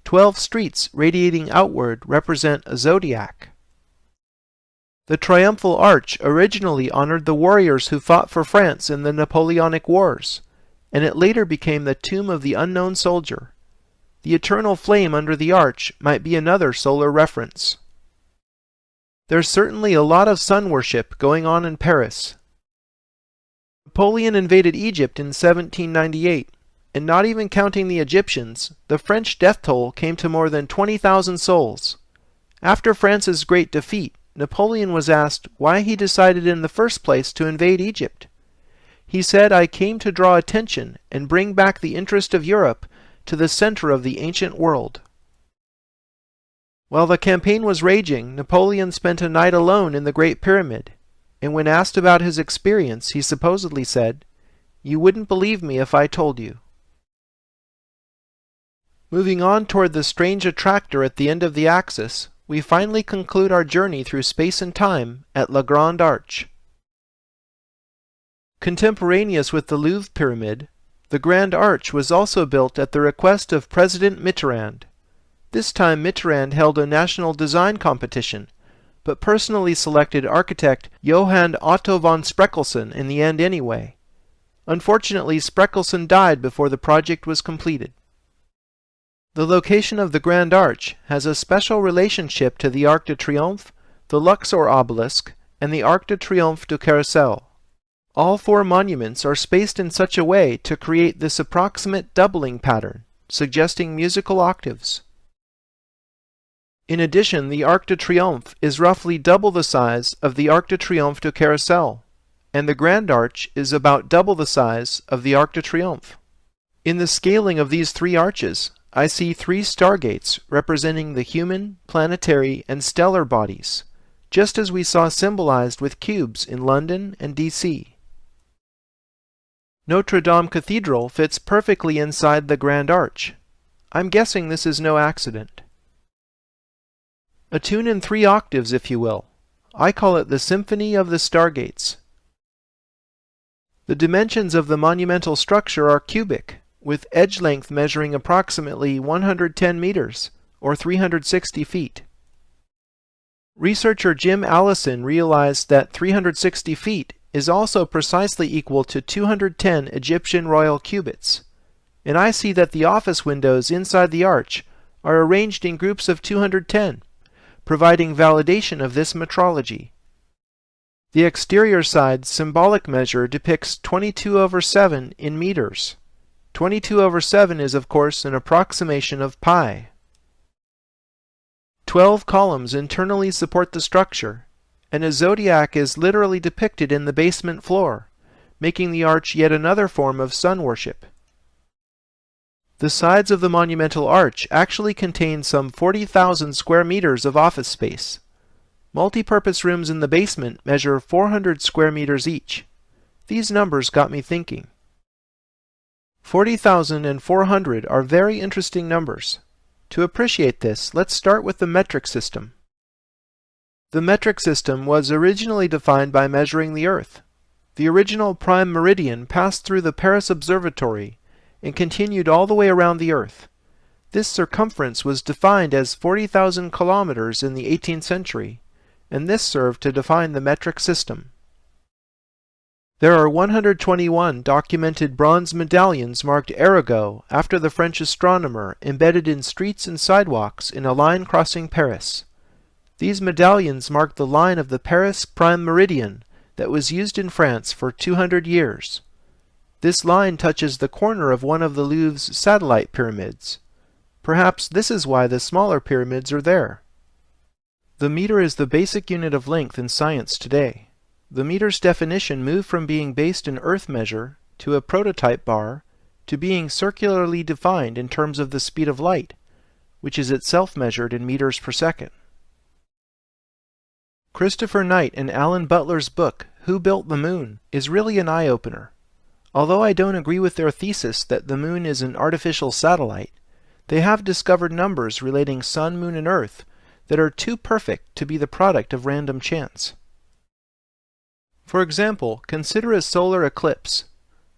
12 streets radiating outward represent a zodiac. The triumphal arch originally honored the warriors who fought for France in the Napoleonic Wars, and it later became the tomb of the unknown soldier. The eternal flame under the arch might be another solar reference. There's certainly a lot of sun worship going on in Paris. Napoleon invaded Egypt in 1798, and not even counting the Egyptians, the French death toll came to more than 20,000 souls. After France's great defeat, Napoleon was asked why he decided in the first place to invade Egypt. He said, "I came to draw attention and bring back the interest of Europe to the center of the ancient world." While the campaign was raging, Napoleon spent a night alone in the Great Pyramid, and when asked about his experience, he supposedly said, "You wouldn't believe me if I told you." Moving on toward the strange attractor at the end of the axis, we finally conclude our journey through space and time at La Grande Arche. Contemporaneous with the Louvre Pyramid, the Grand Arch was also built at the request of President Mitterrand. This time Mitterrand held a national design competition, but personally selected architect Johann Otto von Spreckelsen in the end anyway. Unfortunately, Spreckelsen died before the project was completed. The location of the Grand Arch has a special relationship to the Arc de Triomphe, the Luxor obelisk, and the Arc de Triomphe du Carrousel. All four monuments are spaced in such a way to create this approximate doubling pattern, suggesting musical octaves. In addition, the Arc de Triomphe is roughly double the size of the Arc de Triomphe du Carrousel, and the Grand Arch is about double the size of the Arc de Triomphe. In the scaling of these three arches, I see three stargates representing the human, planetary, and stellar bodies, just as we saw symbolized with cubes in London and DC. Notre Dame Cathedral fits perfectly inside the Grand Arch. I'm guessing this is no accident. A tune in 3 octaves, if you will. I call it the Symphony of the Stargates. The dimensions of the monumental structure are cubic, with edge length measuring approximately 110 meters, or 360 feet. Researcher Jim Allison realized that 360 feet is also precisely equal to 210 Egyptian royal cubits, and I see that the office windows inside the arch are arranged in groups of 210, providing validation of this metrology. The exterior side's symbolic measure depicts 22/7 in meters. 22/7 is, of course, an approximation of pi. 12 columns internally support the structure, and a zodiac is literally depicted in the basement floor, making the arch yet another form of sun worship. The sides of the monumental arch actually contain some 40,000 square meters of office space. Multi-purpose rooms in the basement measure 400 square meters each. These numbers got me thinking. 40,000 and 400 are very interesting numbers. To appreciate this, let's start with the metric system. The metric system was originally defined by measuring the Earth. The original prime meridian passed through the Paris Observatory and continued all the way around the Earth. This circumference was defined as 40,000 kilometers in the 18th century, and this served to define the metric system. There are 121 documented bronze medallions marked Arago after the French astronomer embedded in streets and sidewalks in a line crossing Paris. These medallions mark the line of the Paris prime meridian that was used in France for 200 years. This line touches the corner of one of the Louvre's satellite pyramids. Perhaps this is why the smaller pyramids are there. The meter is the basic unit of length in science today. the meter's definition moved from being based in Earth measure to a prototype bar to being circularly defined in terms of the speed of light, which is itself measured in meters per second. Christopher Knight and Alan Butler's book, Who Built the Moon, is really an eye-opener. Although I don't agree with their thesis that the moon is an artificial satellite, they have discovered numbers relating Sun, Moon, and Earth that are too perfect to be the product of random chance. For example, consider a solar eclipse.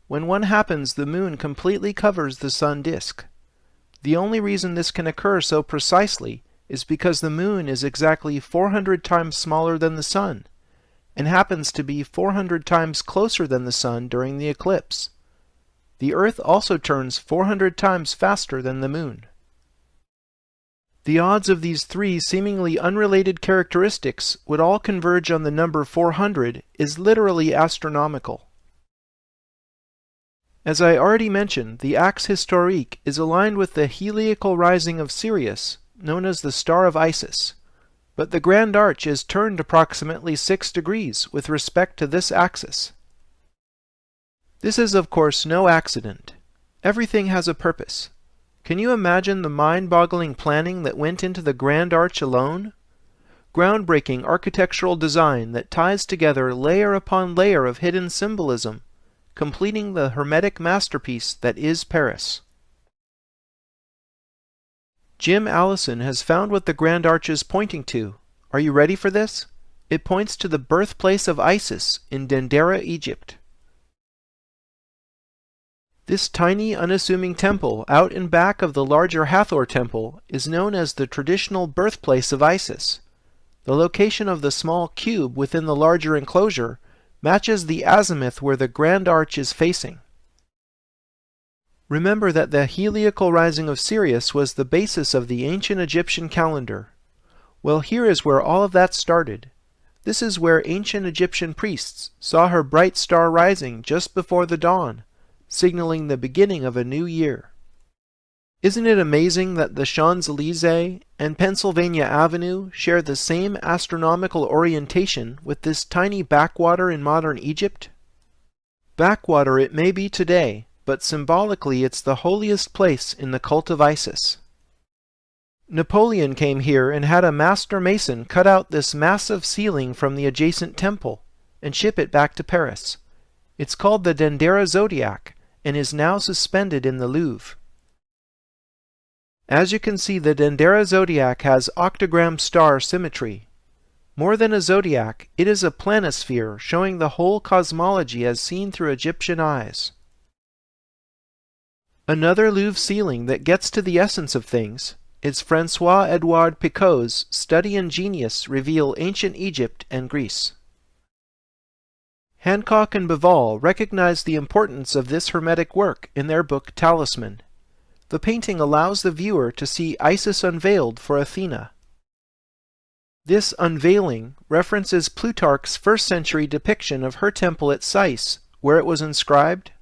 When one happens, the moon completely covers the sun disk. The only reason this can occur so precisely is because the moon is exactly 400 times smaller than the sun, and happens to be 400 times closer than the sun during the eclipse. The Earth also turns 400 times faster than the moon. The odds of these three seemingly unrelated characteristics would all converge on the number 400 is literally astronomical. As I already mentioned, the axe historique is aligned with the heliacal rising of Sirius, known as the Star of Isis, but the Grand Arch is turned approximately 6 degrees with respect to this axis. This is of course no accident. Everything has a purpose. Can you imagine the mind-boggling planning that went into the Grand Arch alone? Groundbreaking architectural design that ties together layer upon layer of hidden symbolism, completing the hermetic masterpiece that is Paris. Jim Allison has found what the Grand Arch is pointing to. Are you ready for this? It points to the birthplace of Isis in Dendera, Egypt. This tiny, unassuming temple out and back of the larger Hathor temple is known as the traditional birthplace of Isis. The location of the small cube within the larger enclosure matches the azimuth where the Grand Arch is facing. Remember that the heliacal rising of Sirius was the basis of the ancient Egyptian calendar. Well, here is where all of that started. This is where ancient Egyptian priests saw her bright star rising just before the dawn, signaling the beginning of a new year. Isn't it amazing that the Champs-Élysées and Pennsylvania Avenue share the same astronomical orientation with this tiny backwater in modern Egypt? Backwater it may be today, but symbolically it's the holiest place in the cult of Isis. Napoleon came here and had a master mason cut out this massive ceiling from the adjacent temple and ship it back to Paris. It's called the Dendera Zodiac and is now suspended in the Louvre. As you can see, the Dendera Zodiac has octagram star symmetry. More than a zodiac, it is a planisphere showing the whole cosmology as seen through Egyptian eyes. Another Louvre ceiling that gets to the essence of things is François-Edouard Picot's Study and Genius reveal ancient Egypt and Greece. Hancock and Bivol recognized the importance of this hermetic work in their book Talisman. The painting allows the viewer to see Isis unveiled for Athena. This unveiling references Plutarch's first-century depiction of her temple at Sais, where it was inscribed,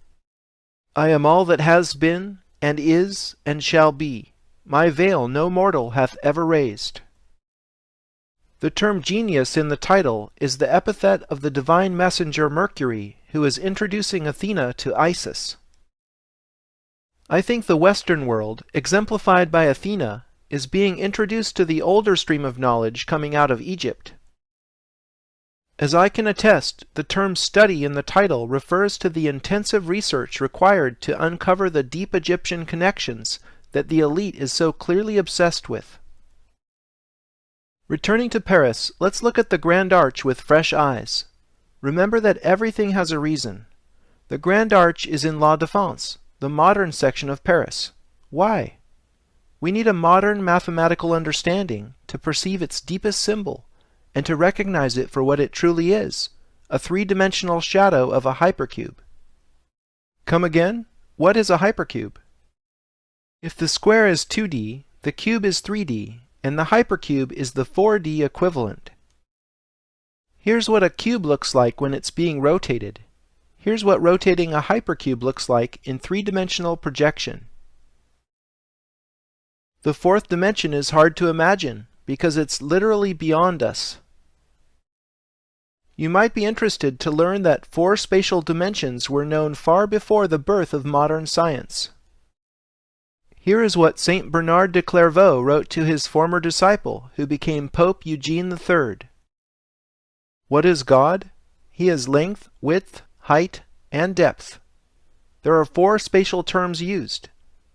"I am all that has been, and is, and shall be. My veil no mortal hath ever raised." The term genius in the title is the epithet of the divine messenger Mercury, who is introducing Athena to Isis. I think the Western world, exemplified by Athena, is being introduced to the older stream of knowledge coming out of Egypt. As I can attest, the term study in the title refers to the intensive research required to uncover the deep Egyptian connections that the elite is so clearly obsessed with. Returning to Paris, let's look at the Grand Arch with fresh eyes. Remember that everything has a reason. The Grand Arch is in La Défense, the modern section of Paris. Why? We need a modern mathematical understanding to perceive its deepest symbol and to recognize it for what it truly is, a three-dimensional shadow of a hypercube. Come again? What is a hypercube? If the square is 2D, the cube is 3D, and the hypercube is the 4D equivalent. Here's what a cube looks like when it's being rotated. Here's what rotating a hypercube looks like in three-dimensional projection. The fourth dimension is hard to imagine because it's literally beyond us. You might be interested to learn that 4 spatial dimensions were known far before the birth of modern science. Here is what Saint Bernard de Clairvaux wrote to his former disciple, who became Pope Eugene III. What is God? He is length, width, height, and depth. There are 4 spatial terms used.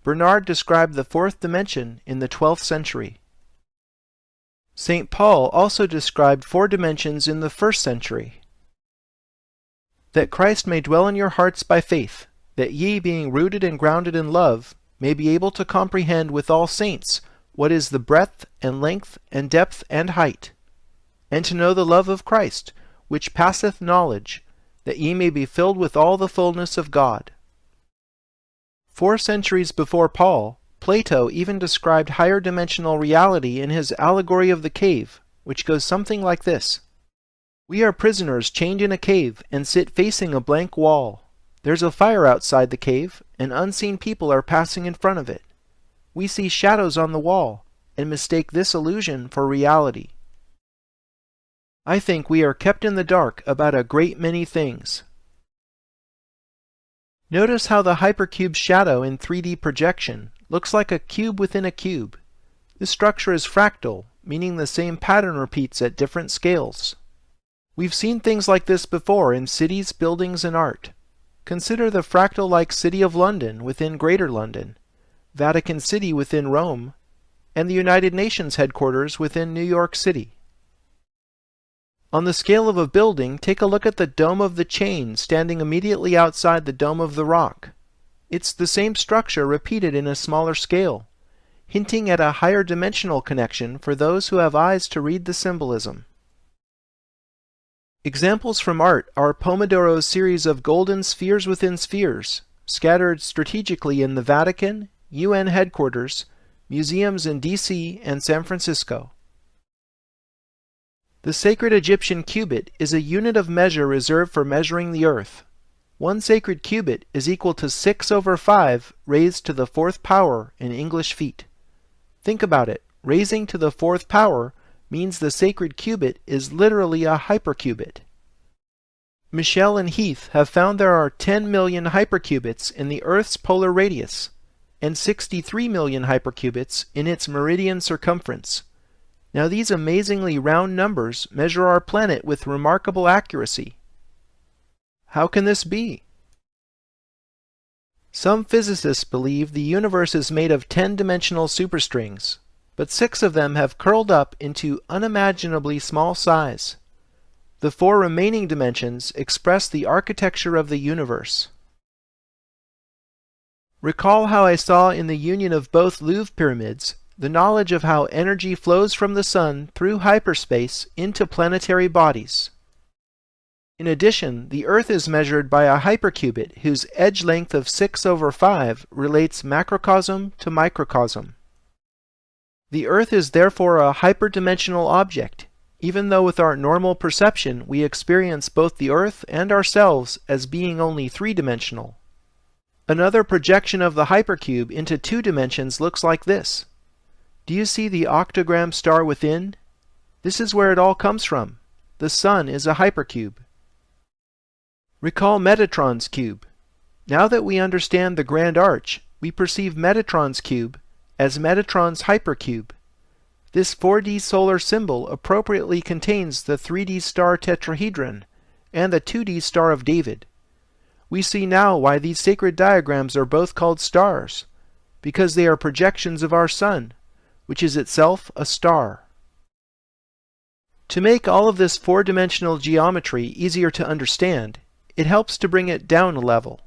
Bernard described the 4th dimension in the 12th century. St. Paul also described 4 dimensions in the 1st century. That Christ may dwell in your hearts by faith, that ye, being rooted and grounded in love, may be able to comprehend with all saints what is the breadth and length and depth and height, and to know the love of Christ, which passeth knowledge, that ye may be filled with all the fullness of God. 4 centuries before Paul, Plato even described higher dimensional reality in his allegory of the cave, which goes something like this. We are prisoners chained in a cave and sit facing a blank wall. There's a fire outside the cave, and unseen people are passing in front of it. We see shadows on the wall, and mistake this illusion for reality. I think we are kept in the dark about a great many things. Notice how the hypercube's shadow in 3D projection looks like a cube within a cube. This structure is fractal, meaning the same pattern repeats at different scales. We've seen things like this before in cities, buildings, and art. Consider the fractal-like city of London within Greater London, Vatican City within Rome, and the United Nations headquarters within New York City. On the scale of a building, take a look at the Dome of the Chain standing immediately outside the Dome of the Rock. It's the same structure repeated in a smaller scale, hinting at a higher dimensional connection for those who have eyes to read the symbolism. Examples from art are Pomodoro's series of golden spheres within spheres, scattered strategically in the Vatican, UN headquarters, museums in DC and San Francisco. The sacred Egyptian cubit is a unit of measure reserved for measuring the earth. 1 sacred cubit is equal to 6/5 raised to the 4th power in English feet. Think about it. Raising to the 4th power means the sacred cubit is literally a hypercubit. Michel and Heath have found there are 10 million hypercubits in the Earth's polar radius, and 63 million hypercubits in its meridian circumference. Now these amazingly round numbers measure our planet with remarkable accuracy. How can this be? Some physicists believe the universe is made of 10-dimensional superstrings, but 6 of them have curled up into unimaginably small size. The 4 remaining dimensions express the architecture of the universe. Recall how I saw in the union of both Louvre pyramids the knowledge of how energy flows from the sun through hyperspace into planetary bodies. In addition, the Earth is measured by a hypercubit whose edge length of 6/5 relates macrocosm to microcosm. The Earth is therefore a hyperdimensional object, even though with our normal perception we experience both the Earth and ourselves as being only 3-dimensional. Another projection of the hypercube into 2 dimensions looks like this. Do you see the octagram star within? This is where it all comes from. The Sun is a hypercube. Recall Metatron's cube. Now that we understand the Grand Arch, we perceive Metatron's cube as Metatron's hypercube. This 4D solar symbol appropriately contains the 3D star tetrahedron and the 2D Star of David. We see now why these sacred diagrams are both called stars, because they are projections of our Sun, which is itself a star. To make all of this 4-dimensional geometry easier to understand, it helps to bring it down a level.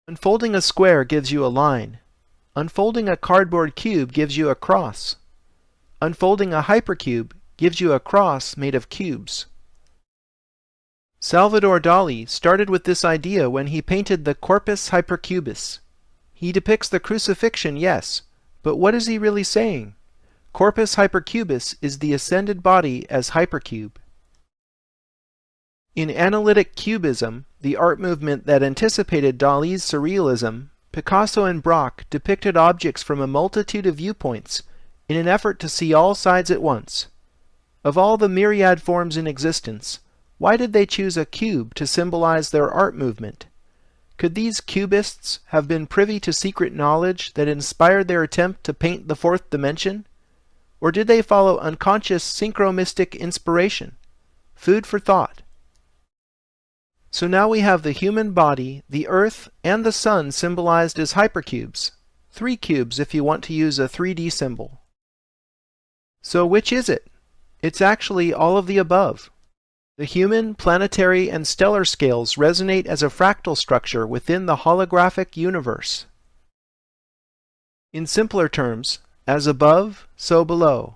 Unfolding a square gives you a line. Unfolding a cardboard cube gives you a cross. Unfolding a hypercube gives you a cross made of cubes. Salvador Dali started with this idea when he painted the Corpus Hypercubus. He depicts the crucifixion, yes, but what is he really saying? Corpus Hypercubus is the ascended body as hypercube. In analytic cubism, the art movement that anticipated Dali's surrealism, Picasso and Braque depicted objects from a multitude of viewpoints in an effort to see all sides at once. Of all the myriad forms in existence, Why did they choose a cube to symbolize their art movement? Could these cubists have been privy to secret knowledge that inspired their attempt to paint the fourth dimension? Or did they follow unconscious synchromystic inspiration? Food for thought. So now we have the human body, the earth, and the sun symbolized as hypercubes. 3 cubes if you want to use a 3D symbol. So which is it? It's actually all of the above. The human, planetary, and stellar scales resonate as a fractal structure within the holographic universe. In simpler terms, as above, so below.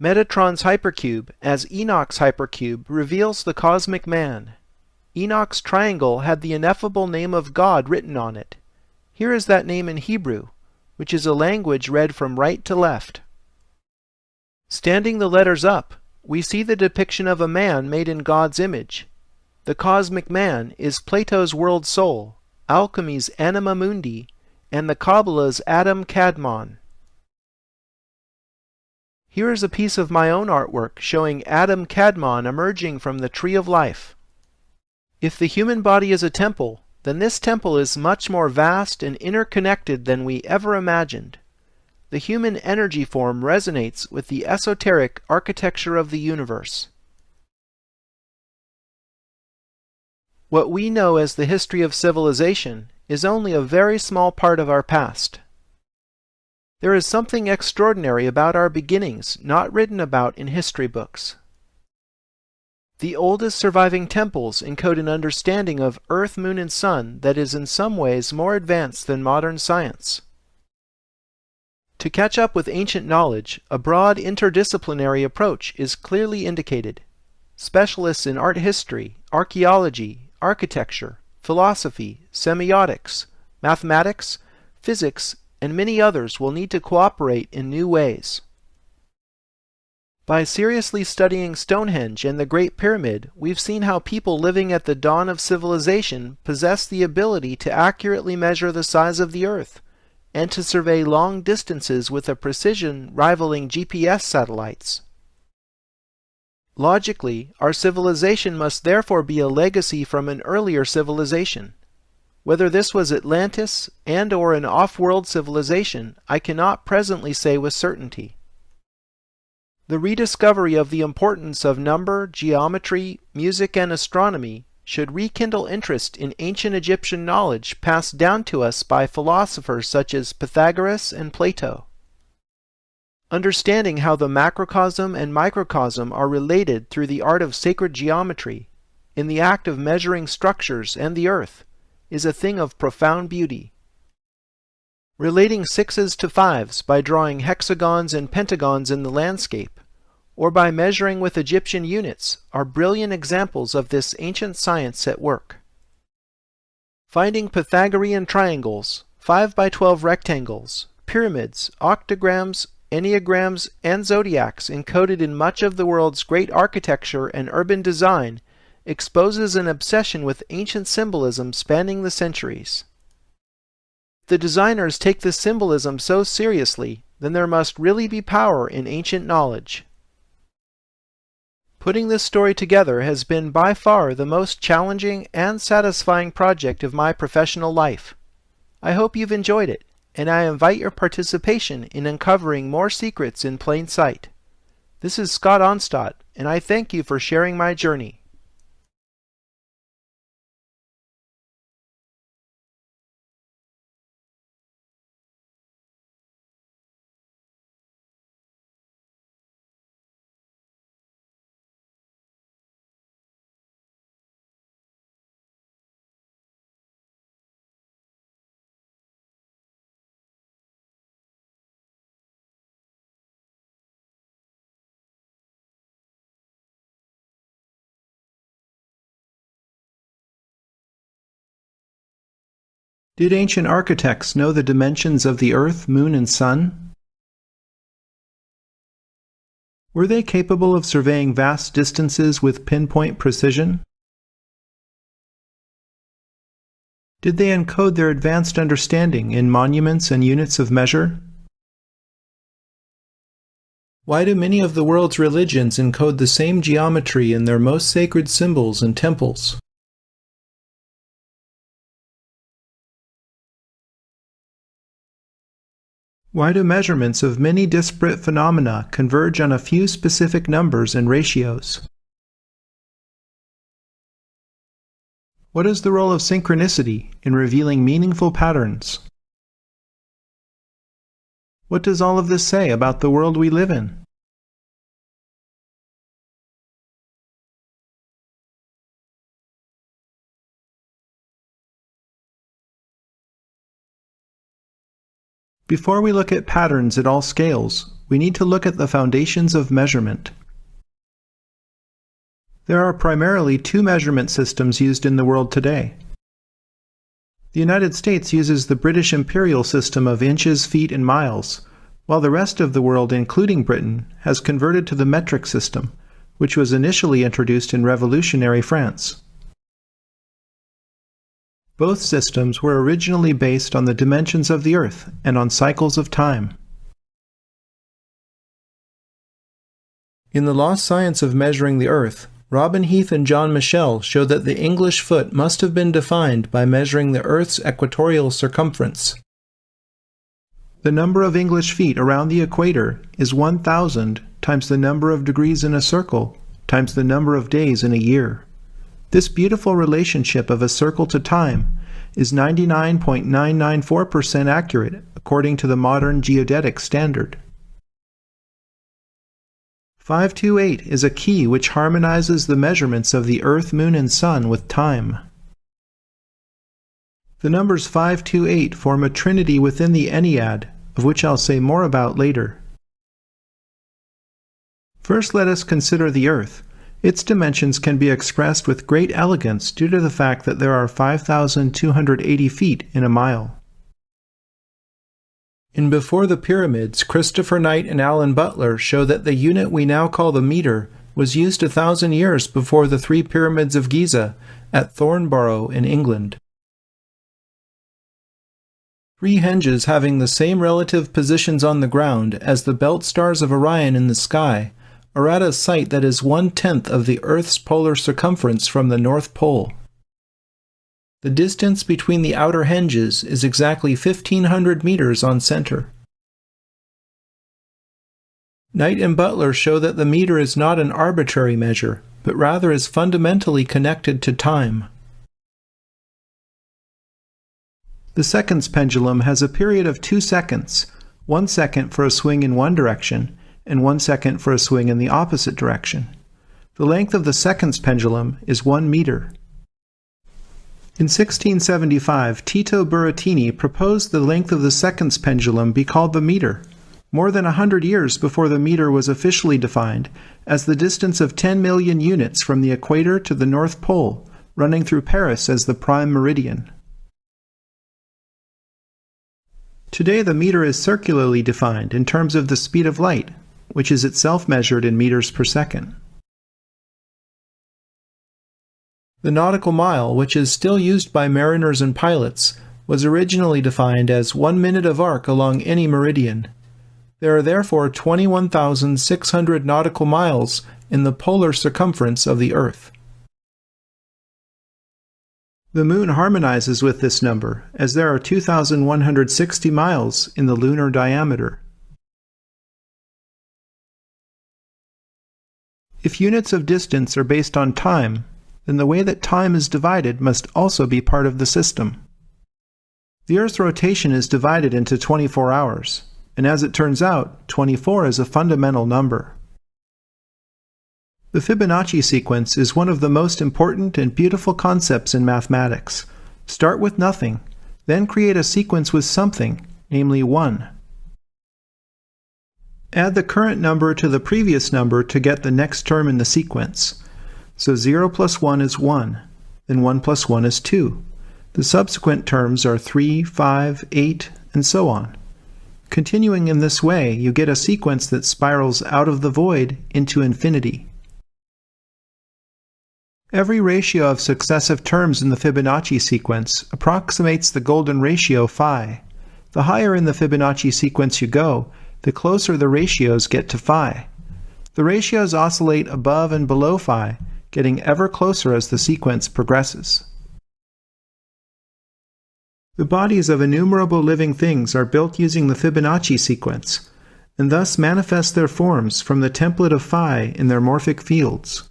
Metatron's hypercube, as Enoch's hypercube, reveals the cosmic man. Enoch's triangle had the ineffable name of God written on it. Here is that name in Hebrew, which is a language read from right to left. Standing the letters up, we see the depiction of a man made in God's image. The cosmic man is Plato's world soul, alchemy's anima mundi, and the Kabbalah's Adam Kadmon. Here is a piece of my own artwork showing Adam Kadmon emerging from the tree of life. If the human body is a temple, then this temple is much more vast and interconnected than we ever imagined. The human energy form resonates with the esoteric architecture of the universe. What we know as the history of civilization is only a very small part of our past. There is something extraordinary about our beginnings not written about in history books. The oldest surviving temples encode an understanding of Earth, Moon, and Sun that is in some ways more advanced than modern science. To catch up with ancient knowledge, a broad interdisciplinary approach is clearly indicated. Specialists in art history, archaeology, architecture, philosophy, semiotics, mathematics, physics, and many others will need to cooperate in new ways. By seriously studying Stonehenge and the Great Pyramid, we've seen how people living at the dawn of civilization possess the ability to accurately measure the size of the Earth, and to survey long distances with a precision rivaling GPS satellites. Logically, our civilization must therefore be a legacy from an earlier civilization. Whether this was Atlantis and/or an off-world civilization, I cannot presently say with certainty. The rediscovery of the importance of number, geometry, music, and astronomy should rekindle interest in ancient Egyptian knowledge passed down to us by philosophers such as Pythagoras and Plato. Understanding how the macrocosm and microcosm are related through the art of sacred geometry, in the act of measuring structures and the earth, is a thing of profound beauty. Relating 6s to 5s by drawing hexagons and pentagons in the landscape, or by measuring with Egyptian units, are brilliant examples of this ancient science at work. Finding Pythagorean triangles, 5 by 12 rectangles, pyramids, octograms, enneagrams, and zodiacs encoded in much of the world's great architecture and urban design exposes an obsession with ancient symbolism spanning the centuries. If the designers take this symbolism so seriously, then there must really be power in ancient knowledge. Putting this story together has been by far the most challenging and satisfying project of my professional life. I hope you've enjoyed it, and I invite your participation in uncovering more secrets in plain sight. This is Scott Onstott, and I thank you for sharing my journey. Did ancient architects know the dimensions of the Earth, Moon, and Sun? Were they capable of surveying vast distances with pinpoint precision? Did they encode their advanced understanding in monuments and units of measure? Why do many of the world's religions encode the same geometry in their most sacred symbols and temples? Why do measurements of many disparate phenomena converge on a few specific numbers and ratios? What is the role of synchronicity in revealing meaningful patterns? What does all of this say about the world we live in? Before we look at patterns at all scales, we need to look at the foundations of measurement. There are primarily two measurement systems used in the world today. The United States uses the British imperial system of inches, feet, and miles, while the rest of the world, including Britain, has converted to the metric system, which was initially introduced in revolutionary France. Both systems were originally based on the dimensions of the Earth and on cycles of time. In The Lost Science of Measuring the Earth, Robin Heath and John Michell showed that the English foot must have been defined by measuring the Earth's equatorial circumference. The number of English feet around the equator is 1,000 times the number of degrees in a circle times the number of days in a year. This beautiful relationship of a circle to time is 99.994% accurate according to the modern geodetic standard. 528 is a key which harmonizes the measurements of the Earth, Moon, and Sun with time. The numbers 528 form a trinity within the Ennead, of which I'll say more about later. First, let us consider the Earth. Its dimensions can be expressed with great elegance due to the fact that there are 5,280 feet in a mile. In Before the Pyramids, Christopher Knight and Alan Butler show that the unit we now call the meter was used 1,000 years before the three pyramids of Giza at Thornborough in England. Three henges having the same relative positions on the ground as the belt stars of Orion in the sky are at a site that is 1/10 of the Earth's polar circumference from the North Pole. The distance between the outer henges is exactly 1,500 meters on center. Knight and Butler show that the meter is not an arbitrary measure, but rather is fundamentally connected to time. The seconds pendulum has a period of 2 seconds, 1 second for a swing in one direction, and 1 second for a swing in the opposite direction. The length of the seconds pendulum is 1 meter. In 1675, Tito Burattini proposed the length of the seconds pendulum be called the meter, more than 100 years before the meter was officially defined as the distance of 10 million units from the equator to the North Pole, running through Paris as the prime meridian. Today the meter is circularly defined in terms of the speed of light, which is itself measured in meters per second. The nautical mile, which is still used by mariners and pilots, was originally defined as 1 minute of arc along any meridian. There are therefore 21,600 nautical miles in the polar circumference of the Earth. The Moon harmonizes with this number, as there are 2,160 miles in the lunar diameter. If units of distance are based on time, then the way that time is divided must also be part of the system. The Earth's rotation is divided into 24 hours, and as it turns out, 24 is a fundamental number. The Fibonacci sequence is one of the most important and beautiful concepts in mathematics. Start with nothing, then create a sequence with something, namely 1. Add the current number to the previous number to get the next term in the sequence. So 0 plus 1 is 1, then 1 plus 1 is 2. The subsequent terms are 3, 5, 8, and so on. Continuing in this way, you get a sequence that spirals out of the void into infinity. Every ratio of successive terms in the Fibonacci sequence approximates the golden ratio phi. The higher in the Fibonacci sequence you go, the closer the ratios get to phi. The ratios oscillate above and below phi, getting ever closer as the sequence progresses. The bodies of innumerable living things are built using the Fibonacci sequence, and thus manifest their forms from the template of phi in their morphic fields.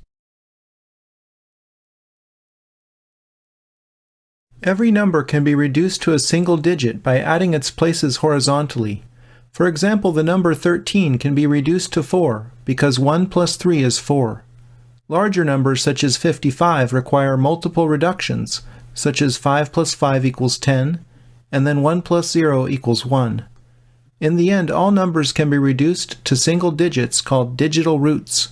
Every number can be reduced to a single digit by adding its places horizontally. For example, the number 13 can be reduced to 4 because 1 plus 3 is 4. Larger numbers such as 55 require multiple reductions, such as 5 plus 5 equals 10, and then 1 plus 0 equals 1. In the end, all numbers can be reduced to single digits called digital roots.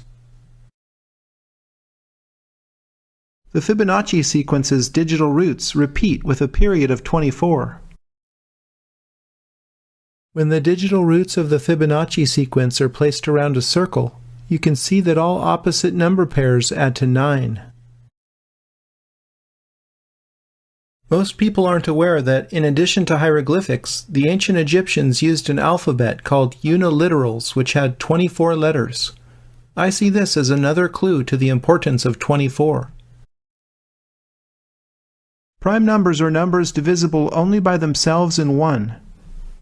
The Fibonacci sequence's digital roots repeat with a period of 24. When the digital roots of the Fibonacci sequence are placed around a circle, you can see that all opposite number pairs add to 9. Most people aren't aware that, in addition to hieroglyphics, the ancient Egyptians used an alphabet called uniliterals which had 24 letters. I see this as another clue to the importance of 24. Prime numbers are numbers divisible only by themselves in 1.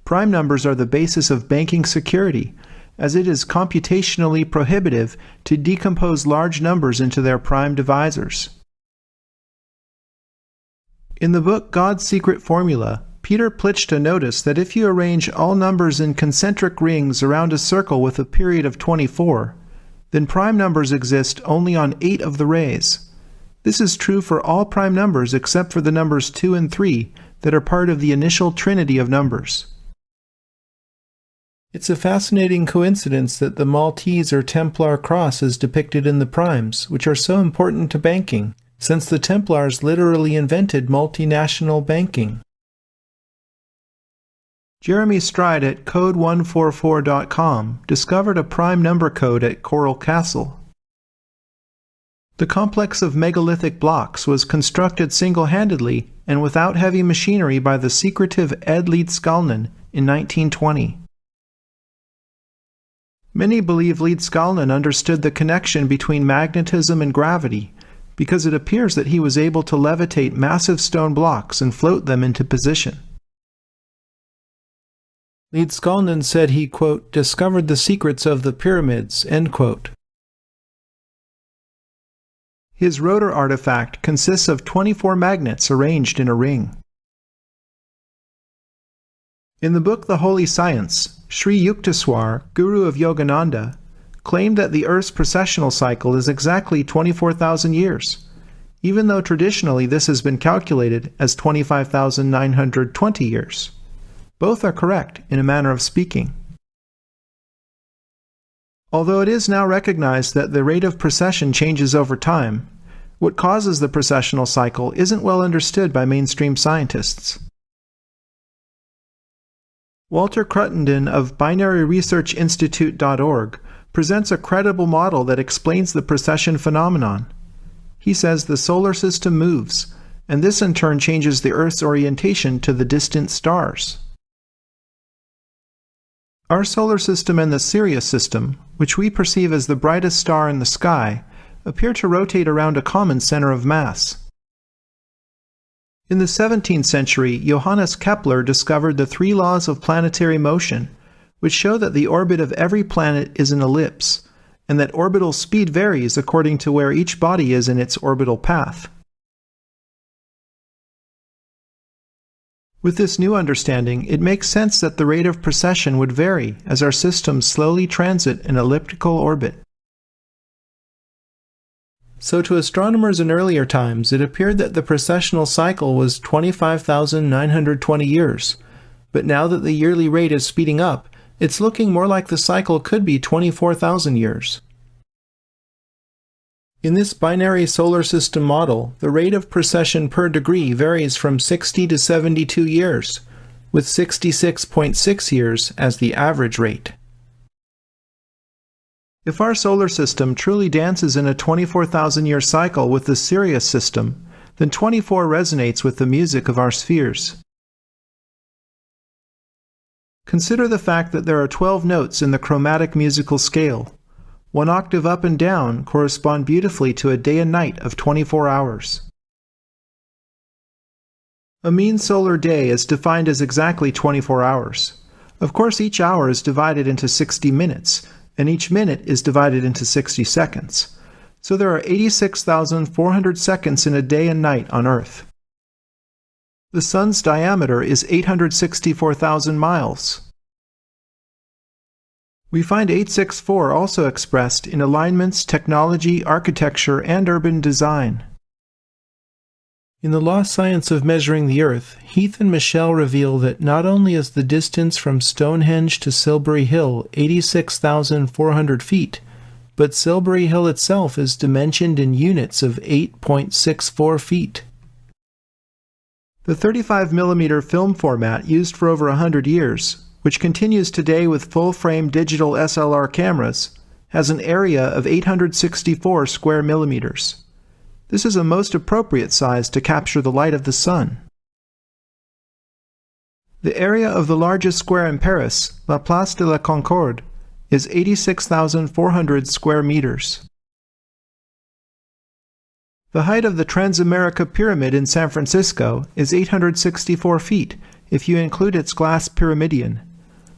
Prime numbers are the basis of banking security, as it is computationally prohibitive to decompose large numbers into their prime divisors. In the book God's Secret Formula, Peter Plichta noticed that if you arrange all numbers in concentric rings around a circle with a period of 24, then prime numbers exist only on 8 of the rays. This is true for all prime numbers except for the numbers 2 and 3 that are part of the initial trinity of numbers. It's a fascinating coincidence that the Maltese or Templar cross is depicted in the primes, which are so important to banking, since the Templars literally invented multinational banking. Jeremy Stride at code144.com discovered a prime number code at Coral Castle. The complex of megalithic blocks was constructed single-handedly and without heavy machinery by the secretive Ed Leedskalnin in 1920. Many believe Leedskalnin understood the connection between magnetism and gravity, because it appears that he was able to levitate massive stone blocks and float them into position. Leedskalnin said he, quote, discovered the secrets of the pyramids, end quote. His rotor artifact consists of 24 magnets arranged in a ring. In the book The Holy Science, Sri Yukteswar, guru of Yogananda, claimed that the Earth's precessional cycle is exactly 24,000 years, even though traditionally this has been calculated as 25,920 years. Both are correct in a manner of speaking. Although it is now recognized that the rate of precession changes over time, what causes the precessional cycle isn't well understood by mainstream scientists. Walter Cruttenden of binaryresearchinstitute.org presents a credible model that explains the precession phenomenon. He says the solar system moves, and this in turn changes the Earth's orientation to the distant stars. Our solar system and the Sirius system, which we perceive as the brightest star in the sky, appear to rotate around a common center of mass. In the 17th century, Johannes Kepler discovered the 3 laws of planetary motion, which show that the orbit of every planet is an ellipse, and that orbital speed varies according to where each body is in its orbital path. With this new understanding, it makes sense that the rate of precession would vary as our systems slowly transit an elliptical orbit. So to astronomers in earlier times, it appeared that the precessional cycle was 25,920 years, but now that the yearly rate is speeding up, it's looking more like the cycle could be 24,000 years. In this binary solar system model, the rate of precession per degree varies from 60 to 72 years, with 66.6 years as the average rate. If our solar system truly dances in a 24,000-year cycle with the Sirius system, then 24 resonates with the music of our spheres. Consider the fact that there are 12 notes in the chromatic musical scale. One octave up and down correspond beautifully to a day and night of 24 hours. A mean solar day is defined as exactly 24 hours. Of course, each hour is divided into 60 minutes, and each minute is divided into 60 seconds. So there are 86,400 seconds in a day and night on Earth. The Sun's diameter is 864,000 miles. We find 864 also expressed in alignments, technology, architecture, and urban design. In The Lost Science of Measuring the Earth, Heath and Michelle reveal that not only is the distance from Stonehenge to Silbury Hill 86,400 feet, but Silbury Hill itself is dimensioned in units of 8.64 feet. The 35mm film format used for over 100 years, which continues today with full-frame digital SLR cameras, has an area of 864 square millimeters. This is a most appropriate size to capture the light of the sun. The area of the largest square in Paris, La Place de la Concorde, is 86,400 square meters. The height of the Transamerica Pyramid in San Francisco is 864 feet, if you include its glass pyramidion.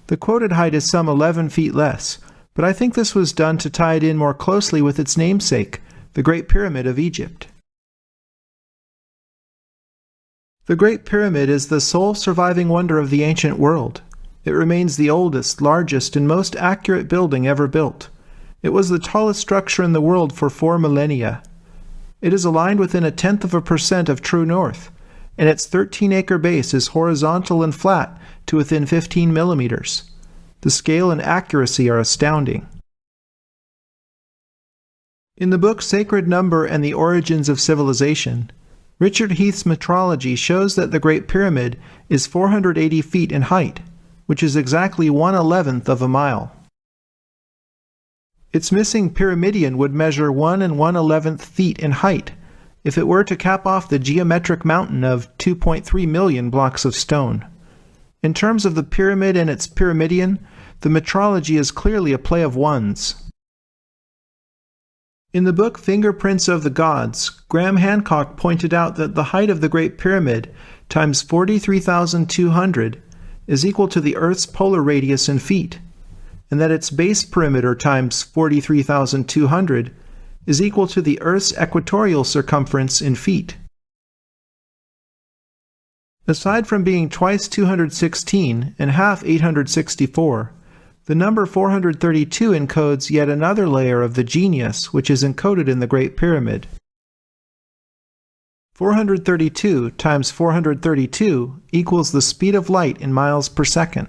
The quoted height is some 11 feet less, but I think this was done to tie it in more closely with its namesake, the Great Pyramid of Egypt. The Great Pyramid is the sole surviving wonder of the ancient world. It remains the oldest, largest, and most accurate building ever built. It was the tallest structure in the world for 4 millennia. It is aligned within 0.1% of true north, and its 13-acre base is horizontal and flat to within 15 millimeters. The scale and accuracy are astounding. In the book Sacred Number and the Origins of Civilization, Richard Heath's metrology shows that the Great Pyramid is 480 feet in height, which is exactly 1/11th of a mile. Its missing pyramidion would measure 1 1/11th feet in height if it were to cap off the geometric mountain of 2.3 million blocks of stone. In terms of the pyramid and its pyramidion, the metrology is clearly a play of ones. In the book Fingerprints of the Gods, Graham Hancock pointed out that the height of the Great Pyramid times 43,200 is equal to the Earth's polar radius in feet, and that its base perimeter times 43,200 is equal to the Earth's equatorial circumference in feet. Aside from being twice 216 and half 864, the number 432 encodes yet another layer of the genius which is encoded in the Great Pyramid. 432 times 432 equals the speed of light in miles per second.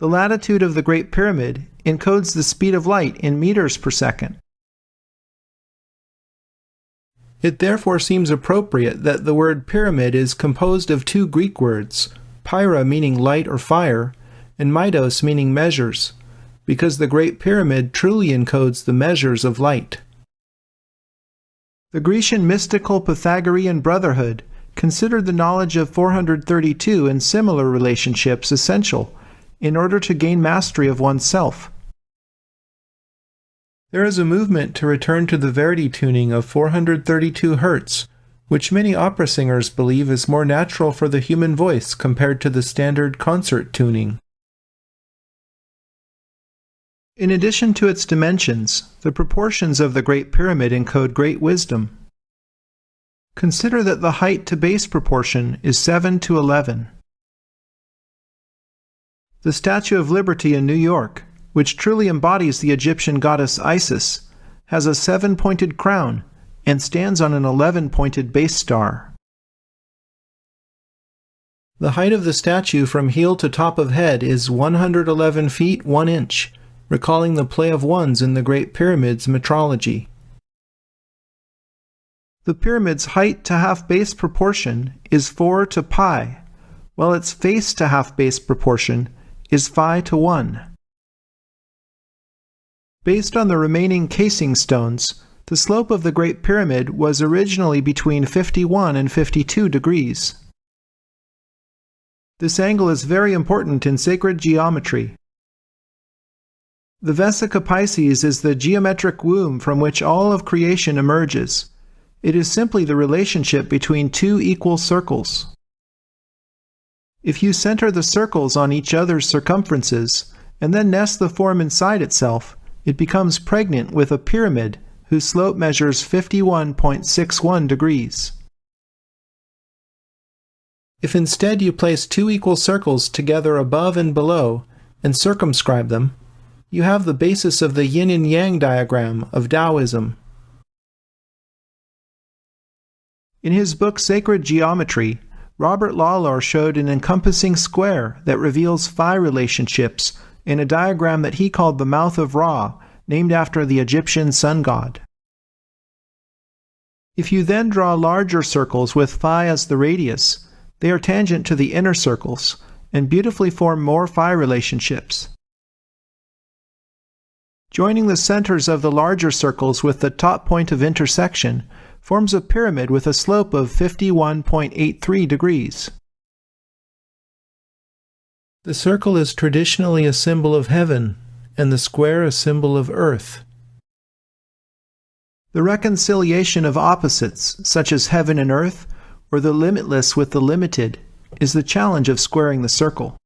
The latitude of the Great Pyramid encodes the speed of light in meters per second. It therefore seems appropriate that the word pyramid is composed of two Greek words, pyra meaning light or fire, and meidos meaning measures, because the Great Pyramid truly encodes the measures of light. The Grecian mystical Pythagorean brotherhood considered the knowledge of 432 and similar relationships essential in order to gain mastery of oneself. There is a movement to return to the Verdi tuning of 432 Hz, which many opera singers believe is more natural for the human voice compared to the standard concert tuning. In addition to its dimensions, the proportions of the Great Pyramid encode great wisdom. Consider that the height to base proportion is 7:11. The Statue of Liberty in New York, which truly embodies the Egyptian goddess Isis, has a 7-pointed crown and stands on an 11-pointed base star. The height of the statue from heel to top of head is 111 feet 1 inch, recalling the play of ones in the Great Pyramid's metrology. The pyramid's height to half base proportion is 4 to pi, while its face to half base proportion is phi to 1. Based on the remaining casing stones, the slope of the Great Pyramid was originally between 51 and 52 degrees. This angle is very important in sacred geometry. The Vesica Pisces is the geometric womb from which all of creation emerges. It is simply the relationship between two equal circles. If you center the circles on each other's circumferences, and then nest the form inside itself, it becomes pregnant with a pyramid whose slope measures 51.61 degrees. If instead you place two equal circles together above and below, and circumscribe them, you have the basis of the yin and yang diagram of Taoism. In his book Sacred Geometry, Robert Lawlor showed an encompassing square that reveals phi relationships in a diagram that he called the Mouth of Ra, named after the Egyptian sun god. If you then draw larger circles with phi as the radius, they are tangent to the inner circles and beautifully form more phi relationships. Joining the centers of the larger circles with the top point of intersection forms a pyramid with a slope of 51.83 degrees. The circle is traditionally a symbol of heaven, and the square a symbol of earth. The reconciliation of opposites, such as heaven and earth, or the limitless with the limited, is the challenge of squaring the circle.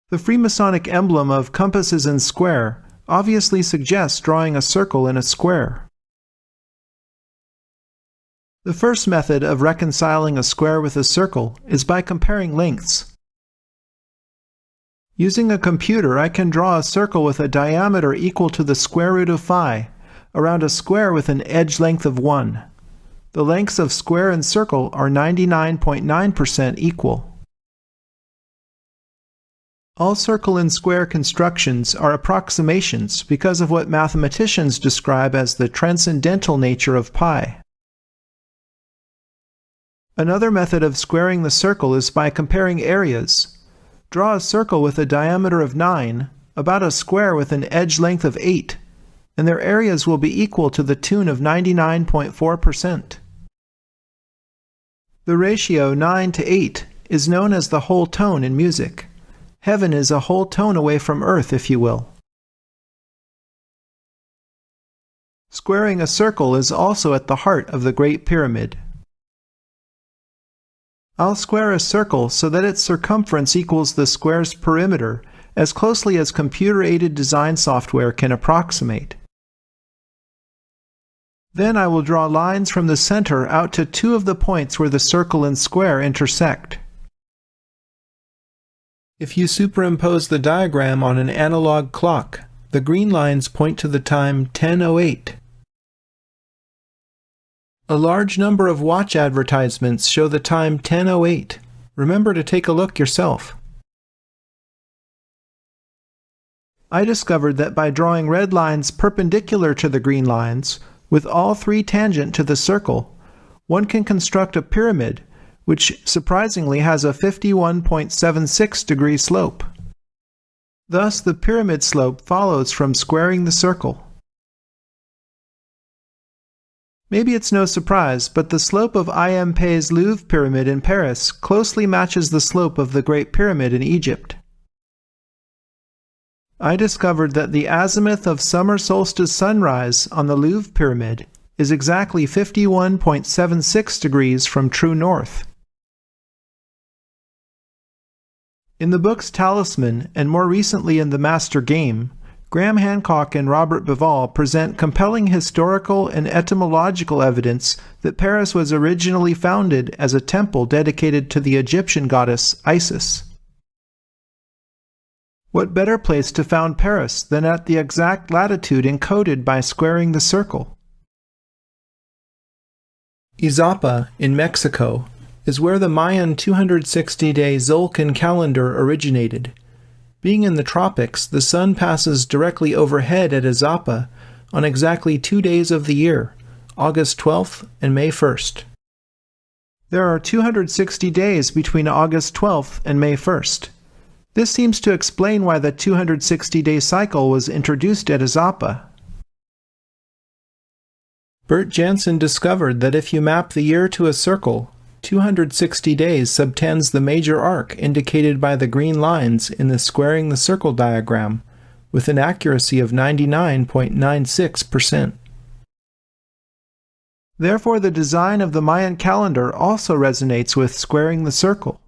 The Freemasonic emblem of compasses and square obviously suggests drawing a circle in a square. The first method of reconciling a square with a circle is by comparing lengths. Using a computer, I can draw a circle with a diameter equal to the square root of phi around a square with an edge length of 1. The lengths of square and circle are 99.9% equal. All circle and square constructions are approximations because of what mathematicians describe as the transcendental nature of pi. Another method of squaring the circle is by comparing areas. Draw a circle with a diameter of 9, about a square with an edge length of 8, and their areas will be equal to the tune of 99.4%. The ratio 9 to 8 is known as the whole tone in music. Heaven is a whole tone away from earth, if you will. Squaring a circle is also at the heart of the Great Pyramid. I'll square a circle so that its circumference equals the square's perimeter as closely as computer-aided design software can approximate. Then I will draw lines from the center out to two of the points where the circle and square intersect. If you superimpose the diagram on an analog clock, the green lines point to the time 10:08. A large number of watch advertisements show the time 10:08. Remember to take a look yourself. I discovered that by drawing red lines perpendicular to the green lines, with all three tangent to the circle, one can construct a pyramid which surprisingly has a 51.76 degree slope. Thus, the pyramid slope follows from squaring the circle. Maybe it's no surprise, but the slope of I.M. Pei's Louvre Pyramid in Paris closely matches the slope of the Great Pyramid in Egypt. I discovered that the azimuth of summer solstice sunrise on the Louvre Pyramid is exactly 51.76 degrees from true north. In the books Talisman and more recently in The Master Game, Graham Hancock and Robert Bivall present compelling historical and etymological evidence that Paris was originally founded as a temple dedicated to the Egyptian goddess Isis. What better place to found Paris than at the exact latitude encoded by squaring the circle? Izapa, in Mexico, is where the Mayan 260-day Zolkin calendar originated. Being in the tropics, the sun passes directly overhead at Izapa on exactly 2 days of the year, August 12th and May 1st. There are 260 days between August 12th and May 1st. This seems to explain why the 260-day cycle was introduced at Izapa. Bert Jansen discovered that if you map the year to a circle, 260 days subtends the major arc indicated by the green lines in the squaring the circle diagram, with an accuracy of 99.96%. Therefore, the design of the Mayan calendar also resonates with squaring the circle.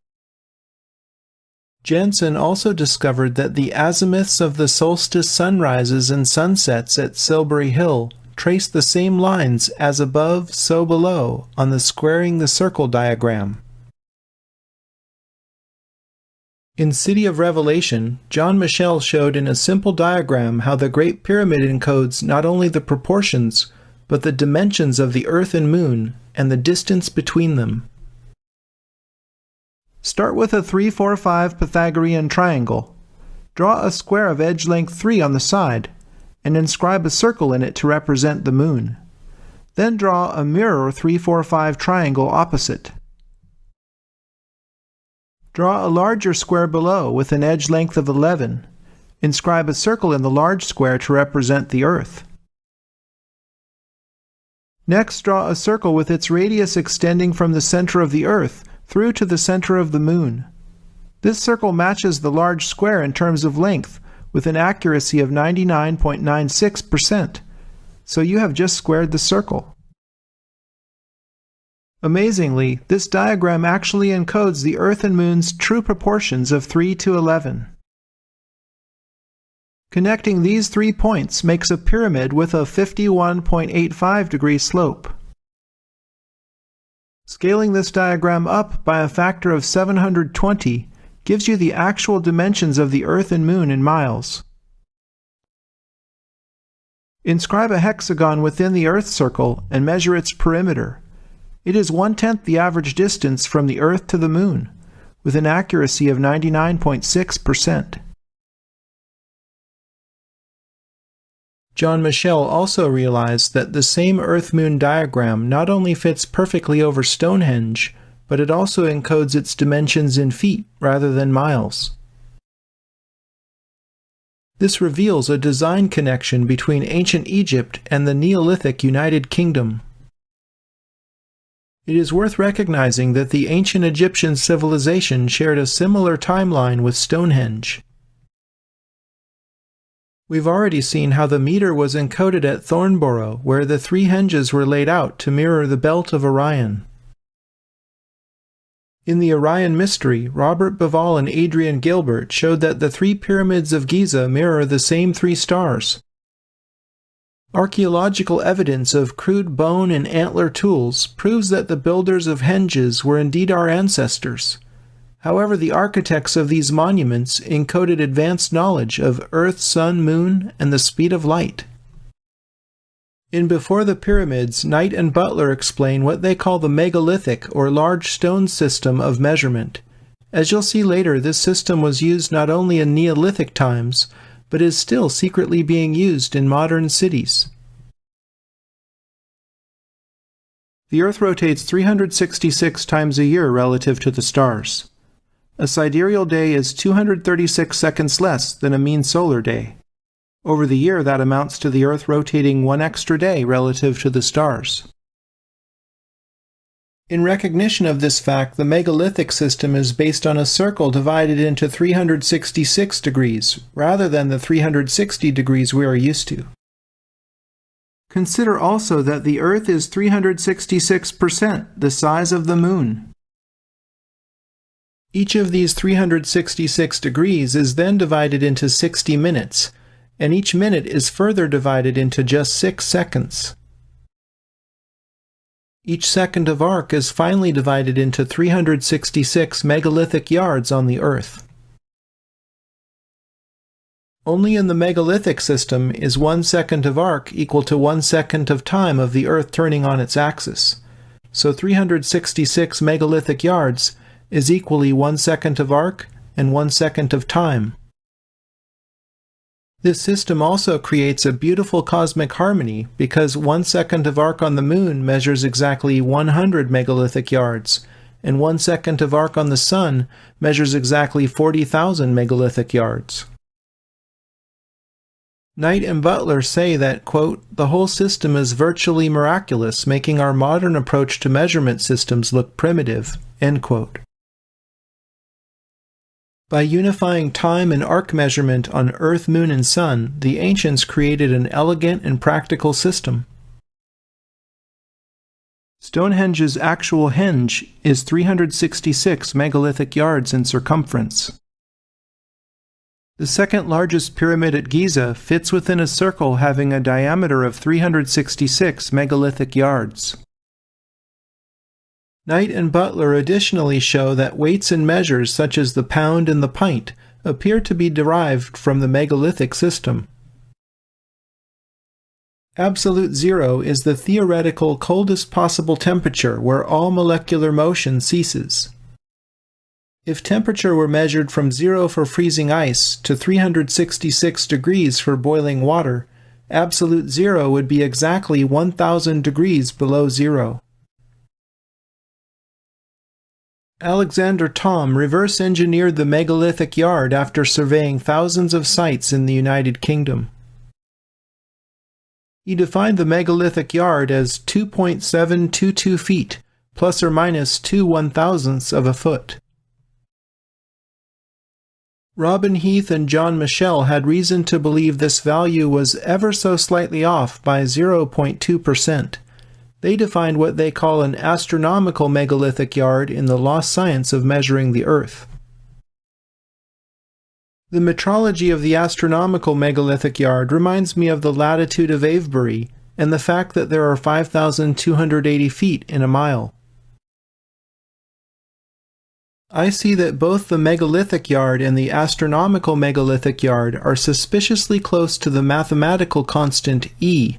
Jansen also discovered that the azimuths of the solstice sunrises and sunsets at Silbury Hill trace the same lines as above, so below on the squaring the circle diagram. In City of Revelation, John Michel showed in a simple diagram how the Great Pyramid encodes not only the proportions, but the dimensions of the Earth and Moon, and the distance between them. Start with a 3-4-5 Pythagorean triangle. Draw a square of edge length 3 on the side, and inscribe a circle in it to represent the moon. Then draw a mirror 3-4-5 triangle opposite. Draw a larger square below with an edge length of 11. Inscribe a circle in the large square to represent the Earth. Next, draw a circle with its radius extending from the center of the Earth through to the center of the Moon. This circle matches the large square in terms of length, with an accuracy of 99.96%, so you have just squared the circle. Amazingly, this diagram actually encodes the Earth and Moon's true proportions of 3:11. Connecting these 3 points makes a pyramid with a 51.85-degree slope. Scaling this diagram up by a factor of 720 gives you the actual dimensions of the Earth and Moon in miles. Inscribe a hexagon within the Earth circle and measure its perimeter. It is 1/10 the average distance from the Earth to the Moon, with an accuracy of 99.6%. John Michel also realized that the same Earth-Moon diagram not only fits perfectly over Stonehenge, but it also encodes its dimensions in feet rather than miles. This reveals a design connection between ancient Egypt and the Neolithic United Kingdom. It is worth recognizing that the ancient Egyptian civilization shared a similar timeline with Stonehenge. We've already seen how the meter was encoded at Thornborough, where the 3 henges were laid out to mirror the belt of Orion. In the Orion Mystery, Robert Bauval and Adrian Gilbert showed that the 3 pyramids of Giza mirror the same 3 stars. Archaeological evidence of crude bone and antler tools proves that the builders of henges were indeed our ancestors. However, the architects of these monuments encoded advanced knowledge of Earth, Sun, Moon, and the speed of light. In Before the Pyramids, Knight and Butler explain what they call the megalithic or large stone system of measurement. As you'll see later, this system was used not only in Neolithic times, but is still secretly being used in modern cities. The Earth rotates 366 times a year relative to the stars. A sidereal day is 236 seconds less than a mean solar day. Over the year, that amounts to the Earth rotating 1 extra day relative to the stars. In recognition of this fact, the megalithic system is based on a circle divided into 366 degrees, rather than the 360 degrees we are used to. Consider also that the Earth is 366% the size of the Moon. Each of these 366 degrees is then divided into 60 minutes, and each minute is further divided into just 6 seconds. Each second of arc is finally divided into 366 megalithic yards on the Earth. Only in the megalithic system is 1 second of arc equal to 1 second of time of the Earth turning on its axis, so 366 megalithic yards is equally 1 second of arc and 1 second of time. This system also creates a beautiful cosmic harmony because 1 second of arc on the Moon measures exactly 100 megalithic yards, and 1 second of arc on the Sun measures exactly 40,000 megalithic yards. Knight and Butler say that, quote, the whole system is virtually miraculous, making our modern approach to measurement systems look primitive, end quote. By unifying time and arc measurement on Earth, Moon, and Sun, the ancients created an elegant and practical system. Stonehenge's actual henge is 366 megalithic yards in circumference. The second largest pyramid at Giza fits within a circle having a diameter of 366 megalithic yards. Knight and Butler additionally show that weights and measures such as the pound and the pint appear to be derived from the megalithic system. Absolute zero is the theoretical coldest possible temperature where all molecular motion ceases. If temperature were measured from 0 for freezing ice to 366 degrees for boiling water, absolute zero would be exactly 1,000 degrees below zero. Alexander Thom reverse-engineered the megalithic yard after surveying thousands of sites in the United Kingdom. He defined the megalithic yard as 2.722 feet, plus or minus 2 1,000ths of a foot. Robin Heath and John Michell had reason to believe this value was ever so slightly off by 0.2%. They defined what they call an astronomical megalithic yard in the lost science of measuring the Earth. The metrology of the astronomical megalithic yard reminds me of the latitude of Avebury and the fact that there are 5,280 feet in a mile. I see that both the megalithic yard and the astronomical megalithic yard are suspiciously close to the mathematical constant E.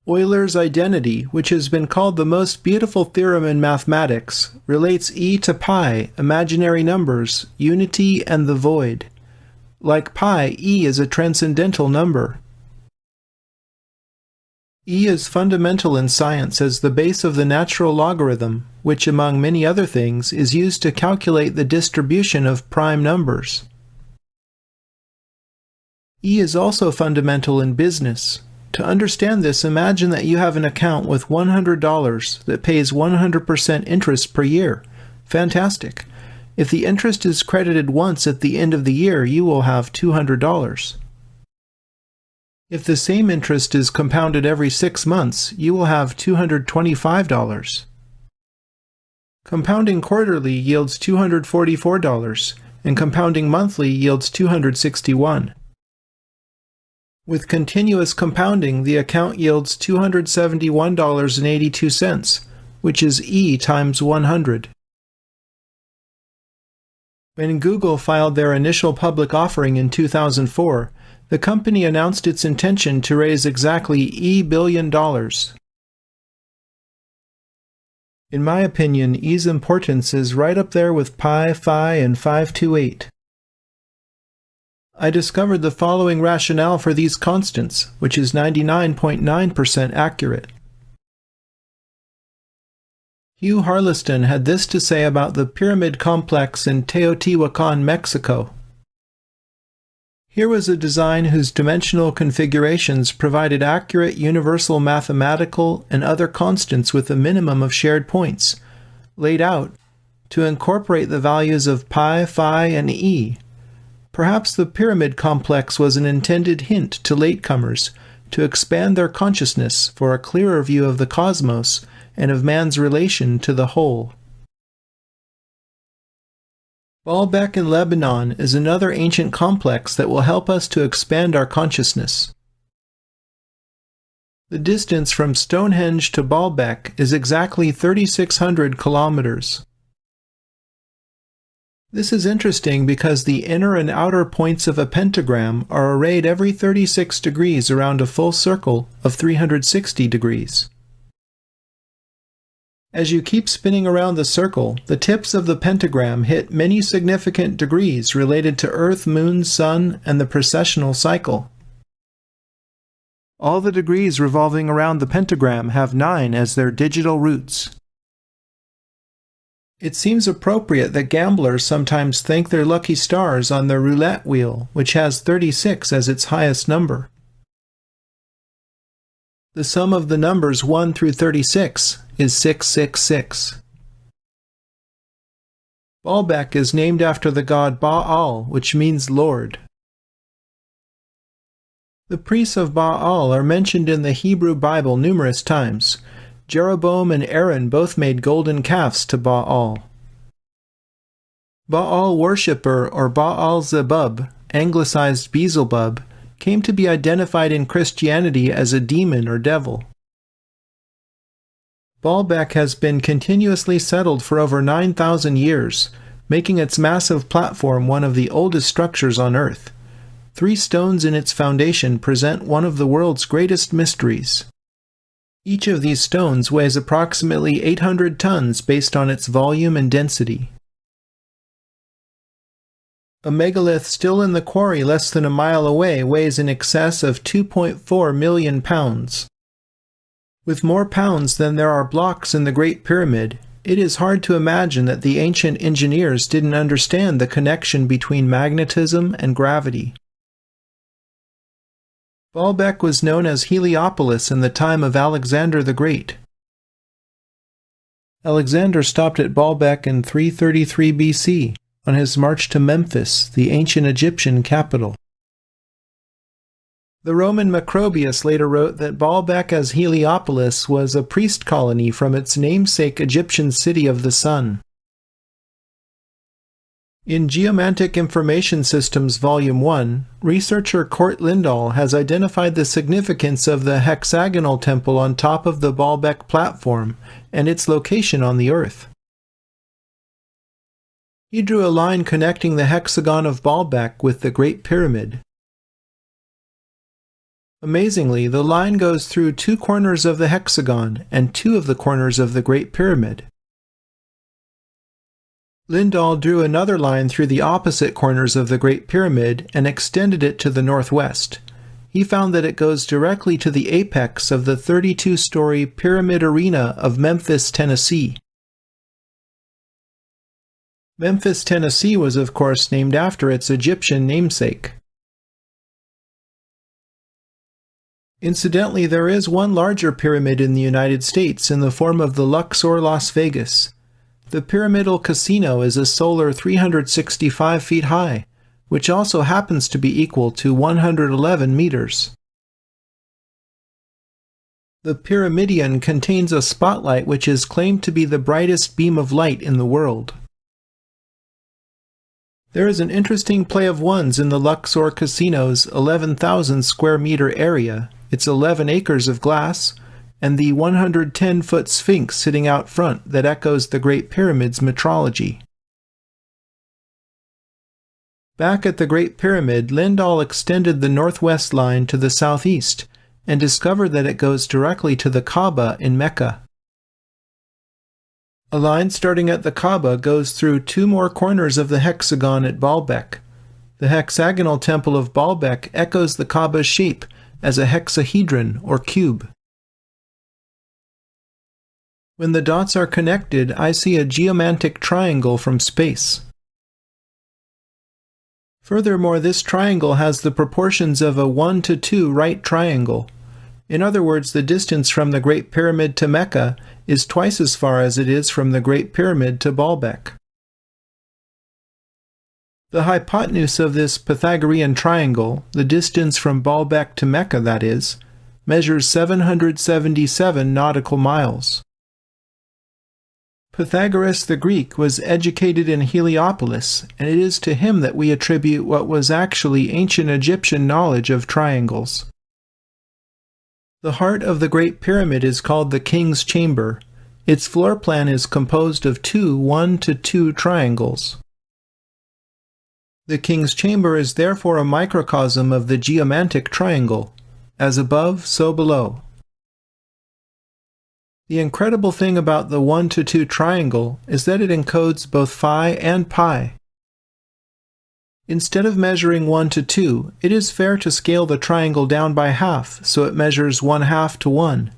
Euler's identity, which has been called the most beautiful theorem in mathematics, relates E to pi, imaginary numbers, unity, and the void. Like pi, E is a transcendental number. E is fundamental in science as the base of the natural logarithm, which, among many other things, is used to calculate the distribution of prime numbers. E is also fundamental in business. To understand this, imagine that you have an account with $100 that pays 100% interest per year. Fantastic. If the interest is credited once at the end of the year, you will have $200. If the same interest is compounded every 6 months, you will have $225. Compounding quarterly yields $244, and compounding monthly yields $261. With continuous compounding, the account yields $271.82, which is E times 100. When Google filed their initial public offering in 2004, the company announced its intention to raise exactly $E billion. In my opinion, E's importance is right up there with pi, phi, and 528. I discovered the following rationale for these constants, which is 99.9% accurate. Hugh Harleston had this to say about the pyramid complex in Teotihuacan, Mexico. Here was a design whose dimensional configurations provided accurate universal mathematical and other constants with a minimum of shared points, laid out to incorporate the values of pi, phi, and E. Perhaps the pyramid complex was an intended hint to latecomers to expand their consciousness for a clearer view of the cosmos and of man's relation to the whole. Baalbek in Lebanon is another ancient complex that will help us to expand our consciousness. The distance from Stonehenge to Baalbek is exactly 3,600 kilometers. This is interesting because the inner and outer points of a pentagram are arrayed every 36 degrees around a full circle of 360 degrees. As you keep spinning around the circle, the tips of the pentagram hit many significant degrees related to Earth, Moon, Sun, and the precessional cycle. All the degrees revolving around the pentagram have 9 as their digital roots. It seems appropriate that gamblers sometimes thank their lucky stars on their roulette wheel, which has 36 as its highest number. The sum of the numbers 1 through 36 is 666. Baalbek is named after the god Baal, which means Lord. The priests of Baal are mentioned in the Hebrew Bible numerous times. Jeroboam and Aaron both made golden calves to Baal. Baal worshipper or Baal-zebub, anglicized Beelzebub, came to be identified in Christianity as a demon or devil. Baalbek has been continuously settled for over 9,000 years, making its massive platform one of the oldest structures on Earth. 3 stones in its foundation present one of the world's greatest mysteries. Each of these stones weighs approximately 800 tons based on its volume and density. A megalith still in the quarry less than a mile away weighs in excess of 2.4 million pounds. With more pounds than there are blocks in the Great Pyramid, it is hard to imagine that the ancient engineers didn't understand the connection between magnetism and gravity. Baalbek was known as Heliopolis in the time of Alexander the Great. Alexander stopped at Baalbek in 333 BC on his march to Memphis, the ancient Egyptian capital. The Roman Macrobius later wrote that Baalbek as Heliopolis was a priest colony from its namesake Egyptian city of the sun. In Geomantic Information Systems Volume 1, researcher Kurt Lindahl has identified the significance of the hexagonal temple on top of the Baalbek platform and its location on the Earth. He drew a line connecting the hexagon of Baalbek with the Great Pyramid. Amazingly, the line goes through 2 corners of the hexagon and 2 of the corners of the Great Pyramid. Lindahl drew another line through the opposite corners of the Great Pyramid and extended it to the northwest. He found that it goes directly to the apex of the 32-story Pyramid Arena of Memphis, Tennessee. Memphis, Tennessee was of course named after its Egyptian namesake. Incidentally, there is one larger pyramid in the United States in the form of the Luxor, Las Vegas. The Pyramidal Casino is a solar 365 feet high, which also happens to be equal to 111 meters. The Pyramidion contains a spotlight which is claimed to be the brightest beam of light in the world. There is an interesting play of ones in the Luxor Casino's 11,000 square meter area, its 11 acres of glass, and the 110-foot Sphinx sitting out front that echoes the Great Pyramid's metrology. Back at the Great Pyramid, Lindahl extended the northwest line to the southeast and discovered that it goes directly to the Kaaba in Mecca. A line starting at the Kaaba goes through 2 more corners of the hexagon at Baalbek. The hexagonal temple of Baalbek echoes the Kaaba's shape as a hexahedron or cube. When the dots are connected, I see a geomantic triangle from space. Furthermore, this triangle has the proportions of a 1:2 right triangle. In other words, the distance from the Great Pyramid to Mecca is twice as far as it is from the Great Pyramid to Baalbek. The hypotenuse of this Pythagorean triangle, the distance from Baalbek to Mecca that is, measures 777 nautical miles. Pythagoras the Greek was educated in Heliopolis, and it is to him that we attribute what was actually ancient Egyptian knowledge of triangles. The heart of the Great Pyramid is called the King's Chamber. Its floor plan is composed of 2 1:2 triangles. The King's Chamber is therefore a microcosm of the geomantic triangle, as above, so below. The incredible thing about the 1:2 triangle is that it encodes both phi and pi. Instead of measuring 1:2, it is fair to scale the triangle down by half, so it measures 1/2 to 1.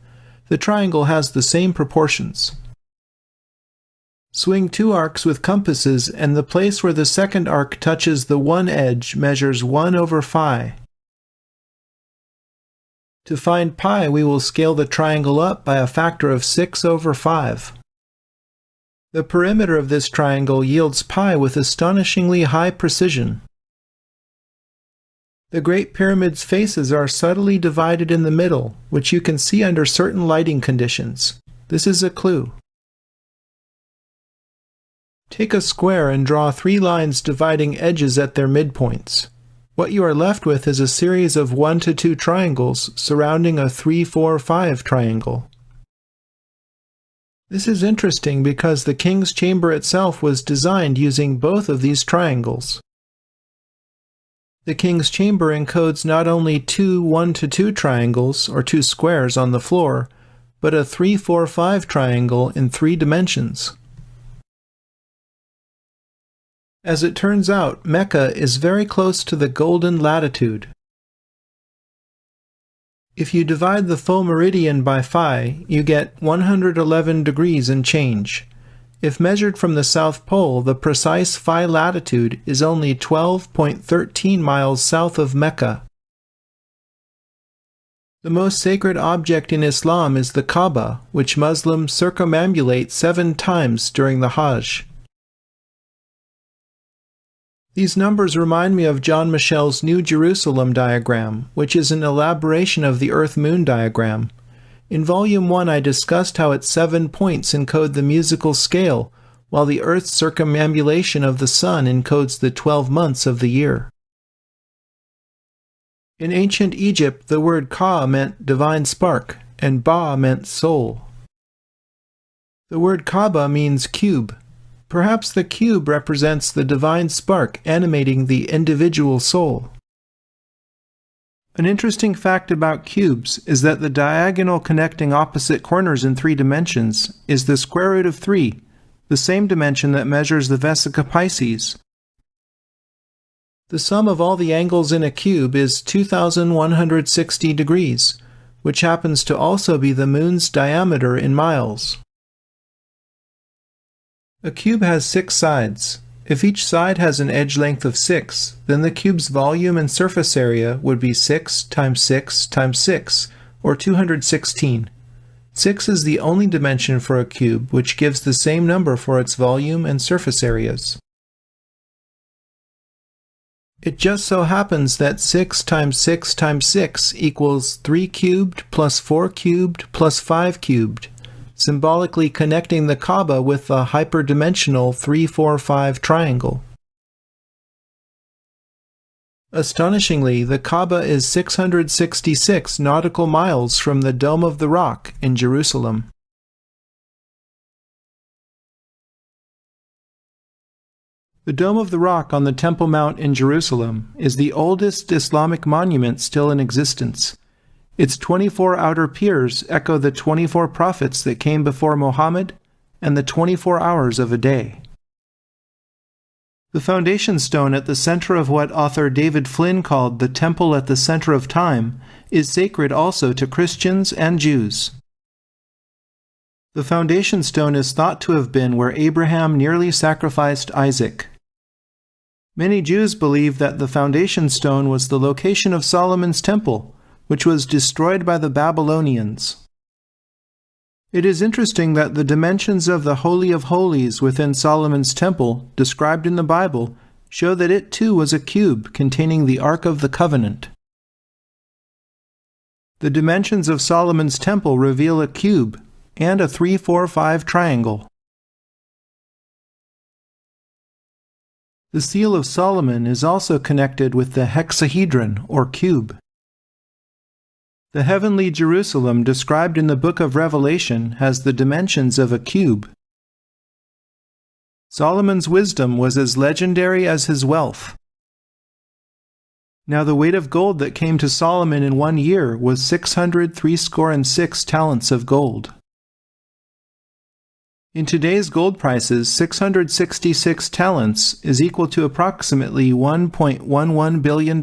The triangle has the same proportions. Swing 2 arcs with compasses, and the place where the second arc touches the one edge measures 1/π. To find pi, we will scale the triangle up by a factor of 6/5. The perimeter of this triangle yields pi with astonishingly high precision. The Great Pyramid's faces are subtly divided in the middle, which you can see under certain lighting conditions. This is a clue. Take a square and draw 3 lines dividing edges at their midpoints. What you are left with is a series of 1 to 2 triangles surrounding a 3, 4, 5 triangle. This is interesting because the king's chamber itself was designed using both of these triangles. The king's chamber encodes not only 2 1 to 2 triangles, or 2 squares on the floor, but a 3, 4, 5 triangle in 3 dimensions. As it turns out, Mecca is very close to the golden latitude. If you divide the full meridian by phi, you get 111 degrees and change. If measured from the South Pole, the precise phi latitude is only 12.13 miles south of Mecca. The most sacred object in Islam is the Kaaba, which Muslims circumambulate 7 times during the Hajj. These numbers remind me of John Michel's New Jerusalem diagram, which is an elaboration of the Earth-Moon diagram. In Volume 1 I discussed how its 7 points encode the musical scale, while the Earth's circumambulation of the Sun encodes the 12 months of the year. In ancient Egypt, the word Ka meant divine spark, and Ba meant soul. The word Kaaba means cube. Perhaps the cube represents the divine spark animating the individual soul. An interesting fact about cubes is that the diagonal connecting opposite corners in 3 dimensions is the square root of 3, the same dimension that measures the Vesica Pisces. The sum of all the angles in a cube is 2,160 degrees, which happens to also be the moon's diameter in miles. A cube has 6 sides. If each side has an edge length of 6, then the cube's volume and surface area would be 6 times 6 times 6, or 216. 6 is the only dimension for a cube which gives the same number for its volume and surface areas. It just so happens that 6 times 6 times 6 equals 3 cubed plus 4 cubed plus 5 cubed, symbolically connecting the Kaaba with the hyperdimensional 3-4-5 triangle. Astonishingly, the Kaaba is 666 nautical miles from the Dome of the Rock in Jerusalem. The Dome of the Rock on the Temple Mount in Jerusalem is the oldest Islamic monument still in existence. Its 24 outer piers echo the 24 prophets that came before Muhammad and the 24 hours of a day. The foundation stone at the center of what author David Flynn called the Temple at the Center of Time is sacred also to Christians and Jews. The foundation stone is thought to have been where Abraham nearly sacrificed Isaac. Many Jews believe that the foundation stone was the location of Solomon's temple, which was destroyed by the Babylonians. It is interesting that the dimensions of the Holy of Holies within Solomon's temple, described in the Bible, show that it too was a cube containing the Ark of the Covenant. The dimensions of Solomon's temple reveal a cube and a 3-4-5 triangle. The Seal of Solomon is also connected with the hexahedron, or cube. The heavenly Jerusalem described in the book of Revelation has the dimensions of a cube. Solomon's wisdom was as legendary as his wealth. Now the weight of gold that came to Solomon in 1 year was 666 talents of gold. In today's gold prices, 666 talents is equal to approximately $1.11 billion.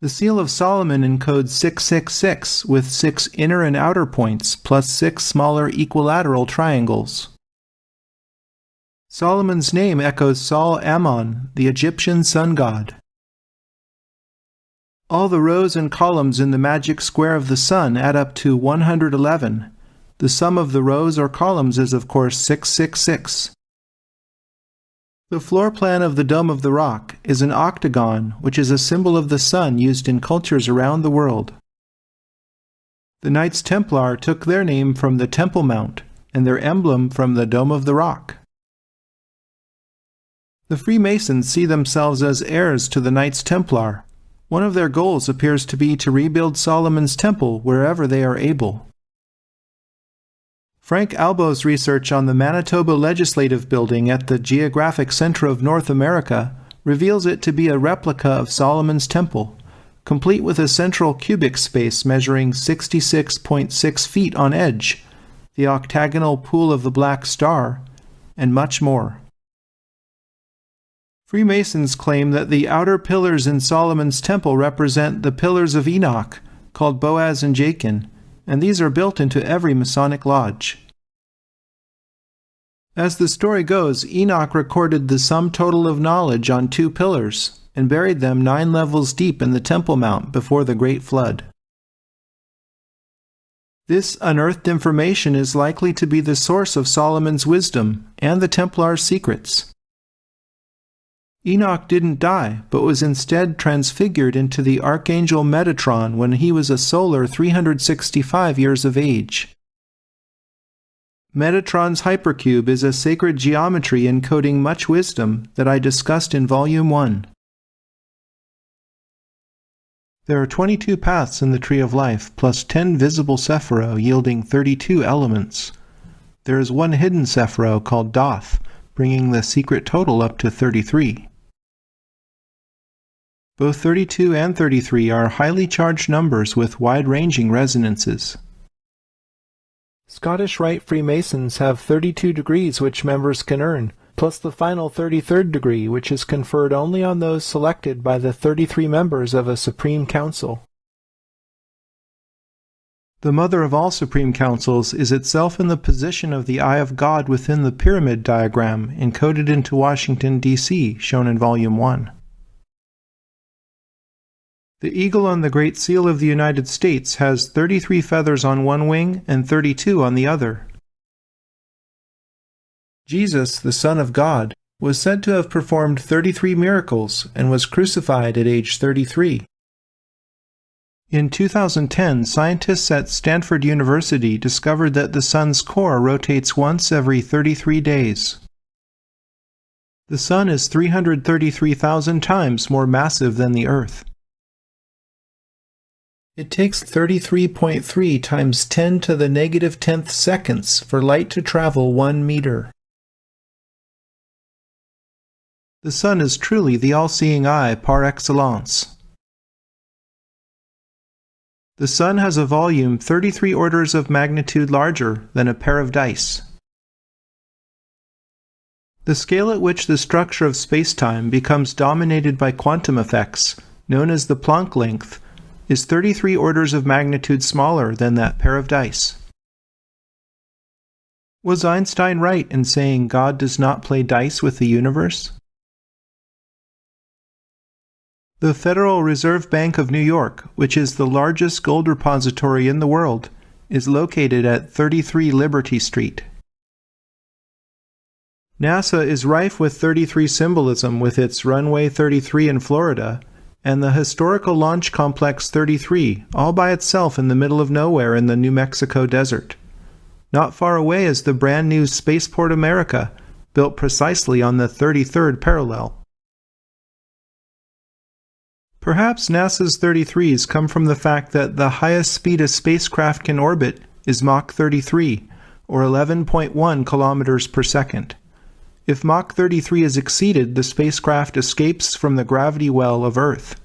The seal of Solomon encodes 666 with 6 inner and outer points plus 6 smaller equilateral triangles. Solomon's name echoes Sol Ammon, the Egyptian sun god. All the rows and columns in the magic square of the sun add up to 111. The sum of the rows or columns is, of course, 666. The floor plan of the Dome of the Rock is an octagon, which is a symbol of the sun used in cultures around the world. The Knights Templar took their name from the Temple Mount, and their emblem from the Dome of the Rock. The Freemasons see themselves as heirs to the Knights Templar. One of their goals appears to be to rebuild Solomon's Temple wherever they are able. Frank Albo's research on the Manitoba Legislative Building at the Geographic Center of North America reveals it to be a replica of Solomon's Temple, complete with a central cubic space measuring 66.6 feet on edge, the octagonal pool of the Black Star, and much more. Freemasons claim that the outer pillars in Solomon's Temple represent the pillars of Enoch, called Boaz and Jachin, and these are built into every Masonic lodge. As the story goes, Enoch recorded the sum total of knowledge on 2 pillars, and buried them 9 levels deep in the Temple Mount before the Great Flood. This unearthed information is likely to be the source of Solomon's wisdom and the Templar's secrets. Enoch didn't die, but was instead transfigured into the Archangel Metatron when he was a solar 365 years of age. Metatron's hypercube is a sacred geometry encoding much wisdom that I discussed in Volume 1. There are 22 paths in the Tree of Life, plus 10 visible Sephiroth yielding 32 elements. There is one hidden Sephiroth called Doth, bringing the secret total up to 33. Both 32 and 33 are highly charged numbers with wide-ranging resonances. Scottish Rite Freemasons have 32 degrees which members can earn, plus the final 33rd degree, which is conferred only on those selected by the 33 members of a Supreme Council. The mother of all Supreme Councils is itself in the position of the Eye of God within the pyramid diagram encoded into Washington, D.C., shown in Volume 1. The eagle on the Great Seal of the United States has 33 feathers on one wing and 32 on the other. Jesus, the Son of God, was said to have performed 33 miracles and was crucified at age 33. In 2010, scientists at Stanford University discovered that the Sun's core rotates once every 33 days. The Sun is 333,000 times more massive than the Earth. It takes 33.3 times 10 to the negative 10th seconds for light to travel 1 meter. The Sun is truly the all-seeing eye par excellence. The Sun has a volume 33 orders of magnitude larger than a pair of dice. The scale at which the structure of space-time becomes dominated by quantum effects, known as the Planck length, is 33 orders of magnitude smaller than that pair of dice. Was Einstein right in saying God does not play dice with the universe? The Federal Reserve Bank of New York, which is the largest gold repository in the world, is located at 33 Liberty Street. NASA is rife with 33 symbolism with its Runway 33 in Florida, and the historical Launch Complex 33, all by itself in the middle of nowhere in the New Mexico desert. Not far away is the brand new Spaceport America, built precisely on the 33rd parallel. Perhaps NASA's 33s come from the fact that the highest speed a spacecraft can orbit is Mach 33, or 11.1 kilometers per second. If Mach 33 is exceeded, the spacecraft escapes from the gravity well of Earth.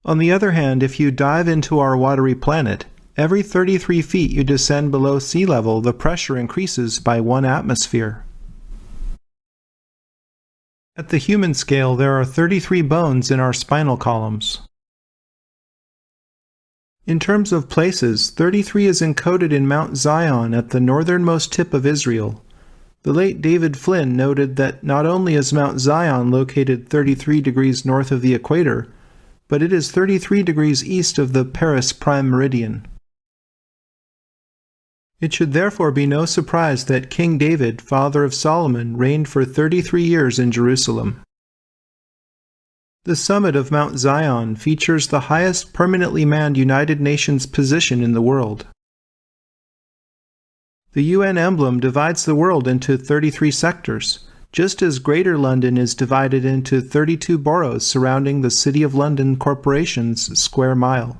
On the other hand, if you dive into our watery planet, every 33 feet you descend below sea level, the pressure increases by 1 atmosphere. At the human scale, there are 33 bones in our spinal columns. In terms of places, 33 is encoded in Mount Zion at the northernmost tip of Israel. The late David Flynn noted that not only is Mount Zion located 33 degrees north of the equator, but it is 33 degrees east of the Paris prime meridian. It should therefore be no surprise that King David, father of Solomon, reigned for 33 years in Jerusalem. The summit of Mount Zion features the highest permanently manned United Nations position in the world. The UN emblem divides the world into 33 sectors, just as Greater London is divided into 32 boroughs surrounding the City of London Corporation's square mile.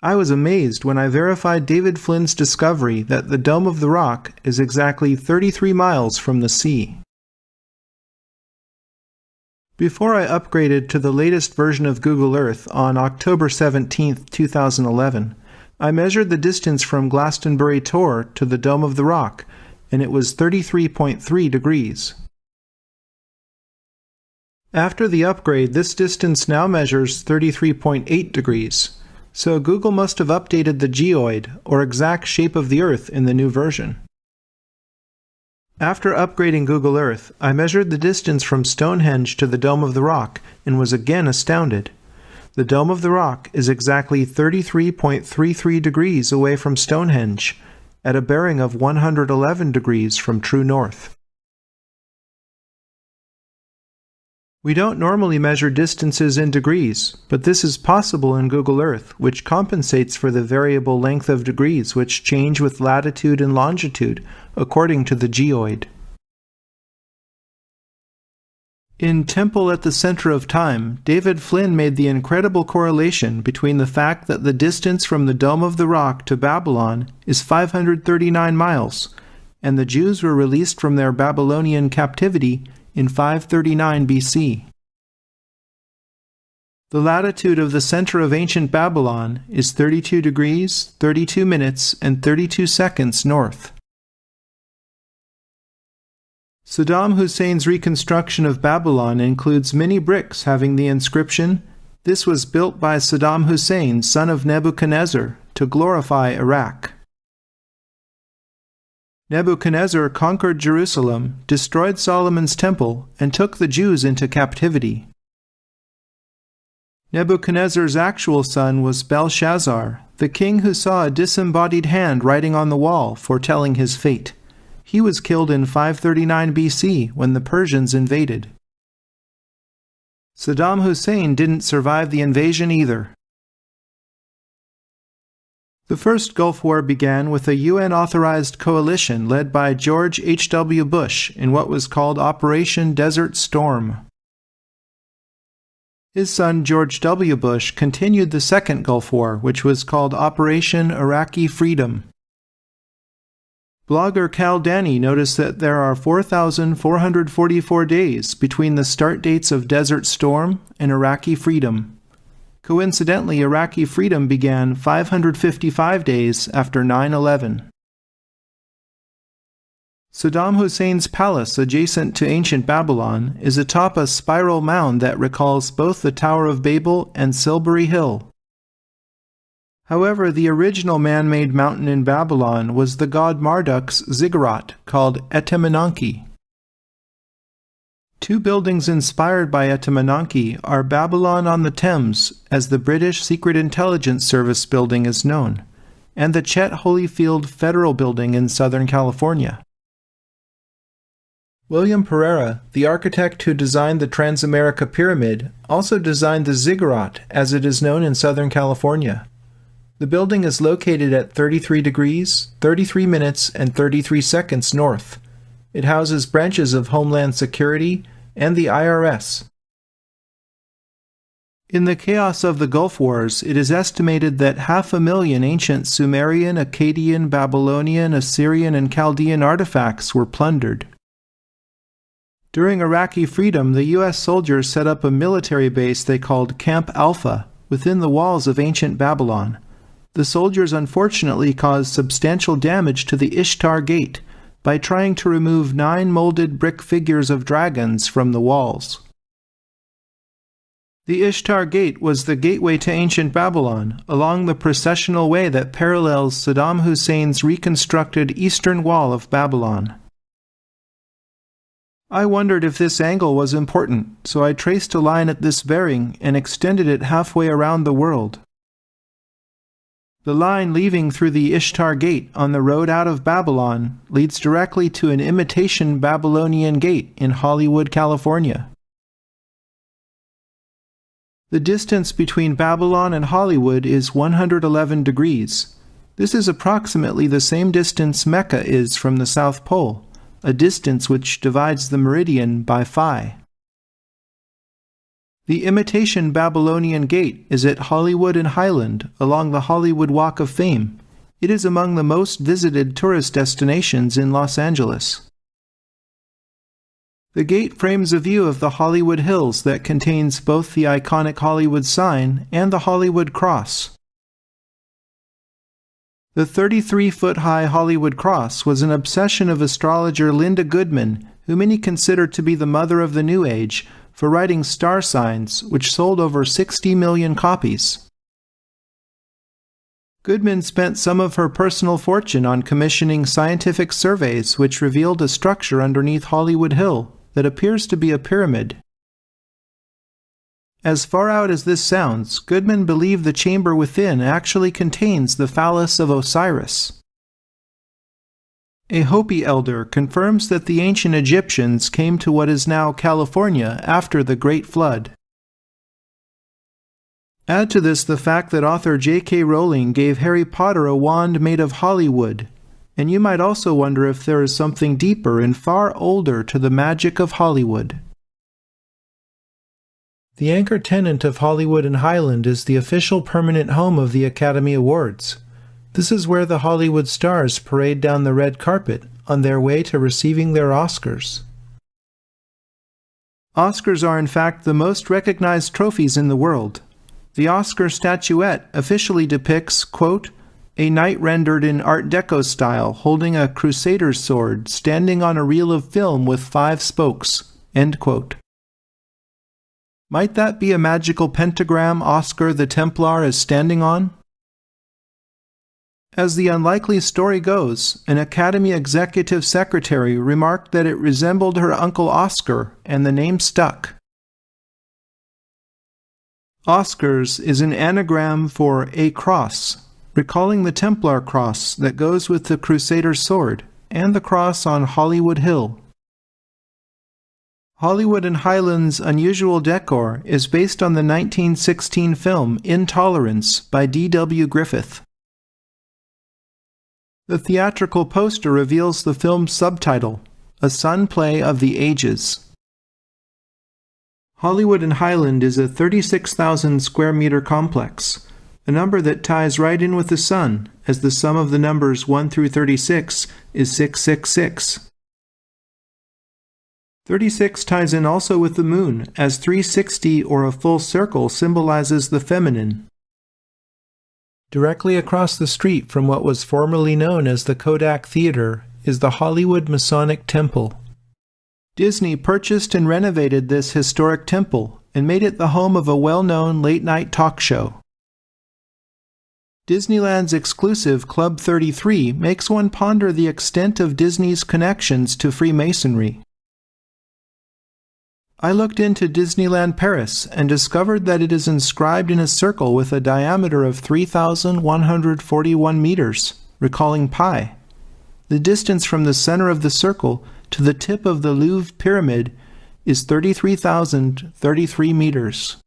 I was amazed when I verified David Flynn's discovery that the Dome of the Rock is exactly 33 miles from the sea. Before I upgraded to the latest version of Google Earth on October 17, 2011, I measured the distance from Glastonbury Tor to the Dome of the Rock, and it was 33.3 degrees. After the upgrade, this distance now measures 33.8 degrees. So Google must have updated the geoid, or exact shape of the Earth, in the new version. After upgrading Google Earth, I measured the distance from Stonehenge to the Dome of the Rock and was again astounded. The Dome of the Rock is exactly 33.33 degrees away from Stonehenge, at a bearing of 111 degrees from true north. We don't normally measure distances in degrees, but this is possible in Google Earth, which compensates for the variable length of degrees which change with latitude and longitude according to the geoid. In Temple at the Center of Time, David Flynn made the incredible correlation between the fact that the distance from the Dome of the Rock to Babylon is 539 miles, and the Jews were released from their Babylonian captivity in 539 BC. The latitude of the center of ancient Babylon is 32 degrees, 32 minutes, and 32 seconds north. Saddam Hussein's reconstruction of Babylon includes many bricks having the inscription, "This was built by Saddam Hussein, son of Nebuchadnezzar, to glorify Iraq." Nebuchadnezzar conquered Jerusalem, destroyed Solomon's temple, and took the Jews into captivity. Nebuchadnezzar's actual son was Belshazzar, the king who saw a disembodied hand writing on the wall, foretelling his fate. He was killed in 539 BC when the Persians invaded. Saddam Hussein didn't survive the invasion either. The First Gulf War began with a UN-authorized coalition led by George H.W. Bush in what was called Operation Desert Storm. His son George W. Bush continued the Second Gulf War, which was called Operation Iraqi Freedom. Blogger Cal Danny noticed that there are 4,444 days between the start dates of Desert Storm and Iraqi Freedom. Coincidentally, Iraqi freedom began 555 days after 9/11. Saddam Hussein's palace, adjacent to ancient Babylon, is atop a spiral mound that recalls both the Tower of Babel and Silbury Hill. However, the original man-made mountain in Babylon was the god Marduk's ziggurat, called Etemenanki. Two buildings inspired by Etemenanki are Babylon on the Thames, as the British Secret Intelligence Service building is known, and the Chet Holyfield Federal Building in Southern California. William Pereira, the architect who designed the Transamerica Pyramid, also designed the ziggurat, as it is known in Southern California. The building is located at 33 degrees, 33 minutes, and 33 seconds north. It houses branches of Homeland Security and the IRS. In the chaos of the Gulf Wars, it is estimated that 500,000 ancient Sumerian, Akkadian, Babylonian, Assyrian, and Chaldean artifacts were plundered. During Iraqi freedom, the U.S. soldiers set up a military base they called Camp Alpha within the walls of ancient Babylon. The soldiers unfortunately caused substantial damage to the Ishtar Gate, by trying to remove 9 molded brick figures of dragons from the walls. The Ishtar Gate was the gateway to ancient Babylon, along the processional way that parallels Saddam Hussein's reconstructed eastern wall of Babylon. I wondered if this angle was important, so I traced a line at this bearing and extended it halfway around the world. The line leaving through the Ishtar Gate on the road out of Babylon leads directly to an imitation Babylonian gate in Hollywood, California. The distance between Babylon and Hollywood is 111 degrees. This is approximately the same distance Mecca is from the South Pole, a distance which divides the meridian by phi. The imitation Babylonian Gate is at Hollywood and Highland along the Hollywood Walk of Fame. It is among the most visited tourist destinations in Los Angeles. The gate frames a view of the Hollywood Hills that contains both the iconic Hollywood sign and the Hollywood Cross. The 33-foot-high Hollywood Cross was an obsession of astrologer Linda Goodman, who many consider to be the mother of the New Age, for writing star signs, which sold over 60 million copies. Goodman spent some of her personal fortune on commissioning scientific surveys which revealed a structure underneath Hollywood Hill that appears to be a pyramid. As far out as this sounds, Goodman believed the chamber within actually contains the phallus of Osiris. A Hopi elder confirms that the ancient Egyptians came to what is now California after the Great Flood. Add to this the fact that author J.K. Rowling gave Harry Potter a wand made of Hollywood, and you might also wonder if there is something deeper and far older to the magic of Hollywood. The anchor tenant of Hollywood and Highland is the official permanent home of the Academy Awards. This is where the Hollywood stars parade down the red carpet on their way to receiving their Oscars. Oscars are in fact the most recognized trophies in the world. The Oscar statuette officially depicts, quote, a knight rendered in Art Deco style holding a crusader's sword standing on a reel of film with 5 spokes, end quote. Might that be a magical pentagram Oscar the Templar is standing on? As the unlikely story goes, an Academy executive secretary remarked that it resembled her uncle Oscar, and the name stuck. Oscars is an anagram for a cross, recalling the Templar cross that goes with the Crusader's sword, and the cross on Hollywood Hill. Hollywood and Highland's unusual decor is based on the 1916 film Intolerance by D.W. Griffith. The theatrical poster reveals the film's subtitle, A Sun Play of the Ages. Hollywood and Highland is a 36,000 square meter complex, a number that ties right in with the sun, as the sum of the numbers 1 through 36 is 666. 36 ties in also with the moon, as 360 or a full circle symbolizes the feminine. Directly across the street from what was formerly known as the Kodak Theater is the Hollywood Masonic Temple. Disney purchased and renovated this historic temple and made it the home of a well-known late-night talk show. Disneyland's exclusive Club 33 makes one ponder the extent of Disney's connections to Freemasonry. I looked into Disneyland Paris and discovered that it is inscribed in a circle with a diameter of 3,141 meters, recalling pi. The distance from the center of the circle to the tip of the Louvre Pyramid is 33,033 meters.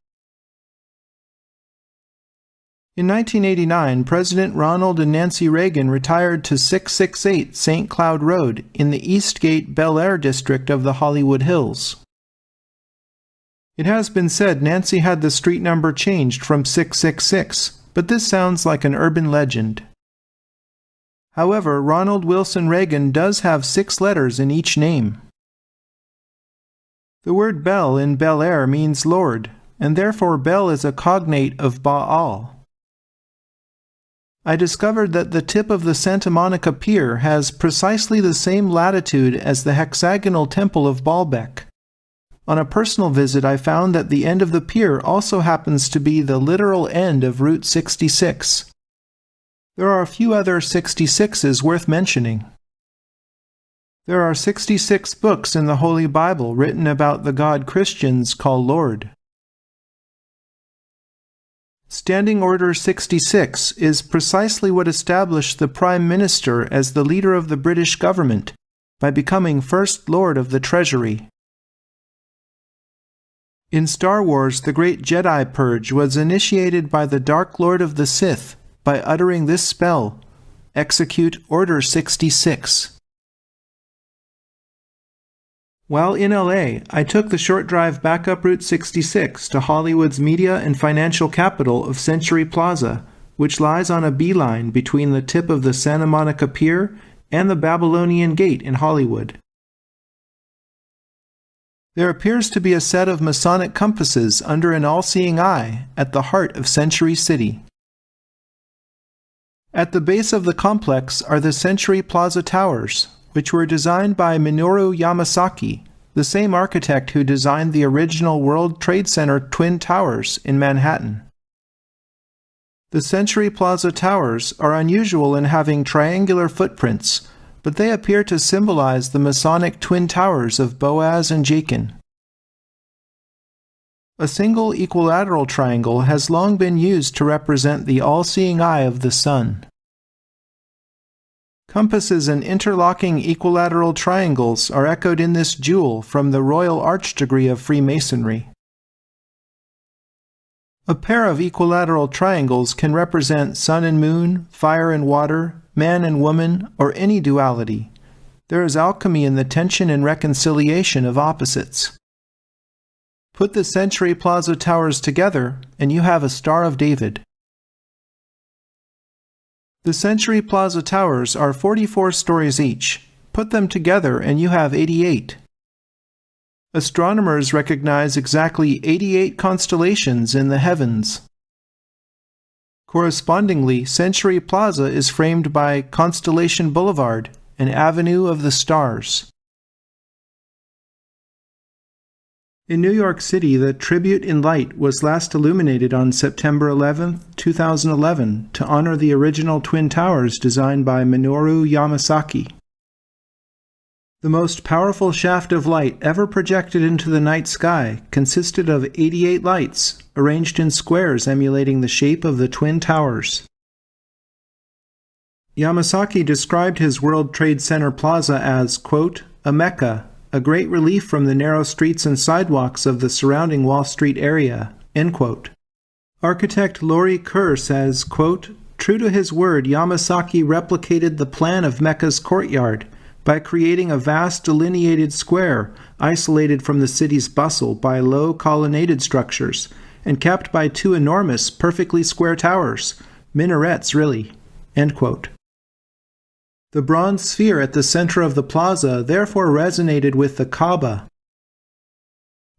In 1989, President Ronald and Nancy Reagan retired to 668 St. Cloud Road in the Eastgate Bel Air district of the Hollywood Hills. It has been said Nancy had the street number changed from 666, but this sounds like an urban legend. However, Ronald Wilson Reagan does have 6 letters in each name. The word Bel in Bel Air means Lord, and therefore Bel is a cognate of Baal. I discovered that the tip of the Santa Monica Pier has precisely the same latitude as the hexagonal temple of Baalbek. On a personal visit, I found that the end of the pier also happens to be the literal end of Route 66. There are a few other 66s worth mentioning. There are 66 books in the Holy Bible written about the God Christians call Lord. Standing Order 66 is precisely what established the Prime Minister as the leader of the British government by becoming First Lord of the Treasury. In Star Wars, the Great Jedi Purge was initiated by the Dark Lord of the Sith by uttering this spell, Execute Order 66. While in LA, I took the short drive back up Route 66 to Hollywood's media and financial capital of Century Plaza, which lies on a beeline between the tip of the Santa Monica Pier and the Babylonian Gate in Hollywood. There appears to be a set of Masonic compasses under an all-seeing eye at the heart of Century City. At the base of the complex are the Century Plaza Towers, which were designed by Minoru Yamasaki, the same architect who designed the original World Trade Center Twin Towers in Manhattan. The Century Plaza Towers are unusual in having triangular footprints, but they appear to symbolize the Masonic Twin Towers of Boaz and Jachin. A single equilateral triangle has long been used to represent the all-seeing eye of the sun. Compasses and interlocking equilateral triangles are echoed in this jewel from the Royal Arch degree of Freemasonry. A pair of equilateral triangles can represent sun and moon, fire and water, man and woman, or any duality. There is alchemy in the tension and reconciliation of opposites. Put the Century Plaza Towers together, and you have a Star of David. The Century Plaza Towers are 44 stories each. Put them together and you have 88. Astronomers recognize exactly 88 constellations in the heavens. Correspondingly, Century Plaza is framed by Constellation Boulevard, an avenue of the stars. In New York City, the Tribute in Light was last illuminated on September 11, 2011, to honor the original Twin Towers designed by Minoru Yamasaki. The most powerful shaft of light ever projected into the night sky consisted of 88 lights, arranged in squares emulating the shape of the Twin Towers. Yamasaki described his World Trade Center Plaza as, quote, a mecca, a great relief from the narrow streets and sidewalks of the surrounding Wall Street area, end quote. Architect Laurie Kerr says, quote, true to his word, Yamasaki replicated the plan of Mecca's courtyard by creating a vast delineated square isolated from the city's bustle by low colonnaded structures and capped by two enormous, perfectly square towers, minarets really, end quote. The bronze sphere at the center of the plaza therefore resonated with the Kaaba.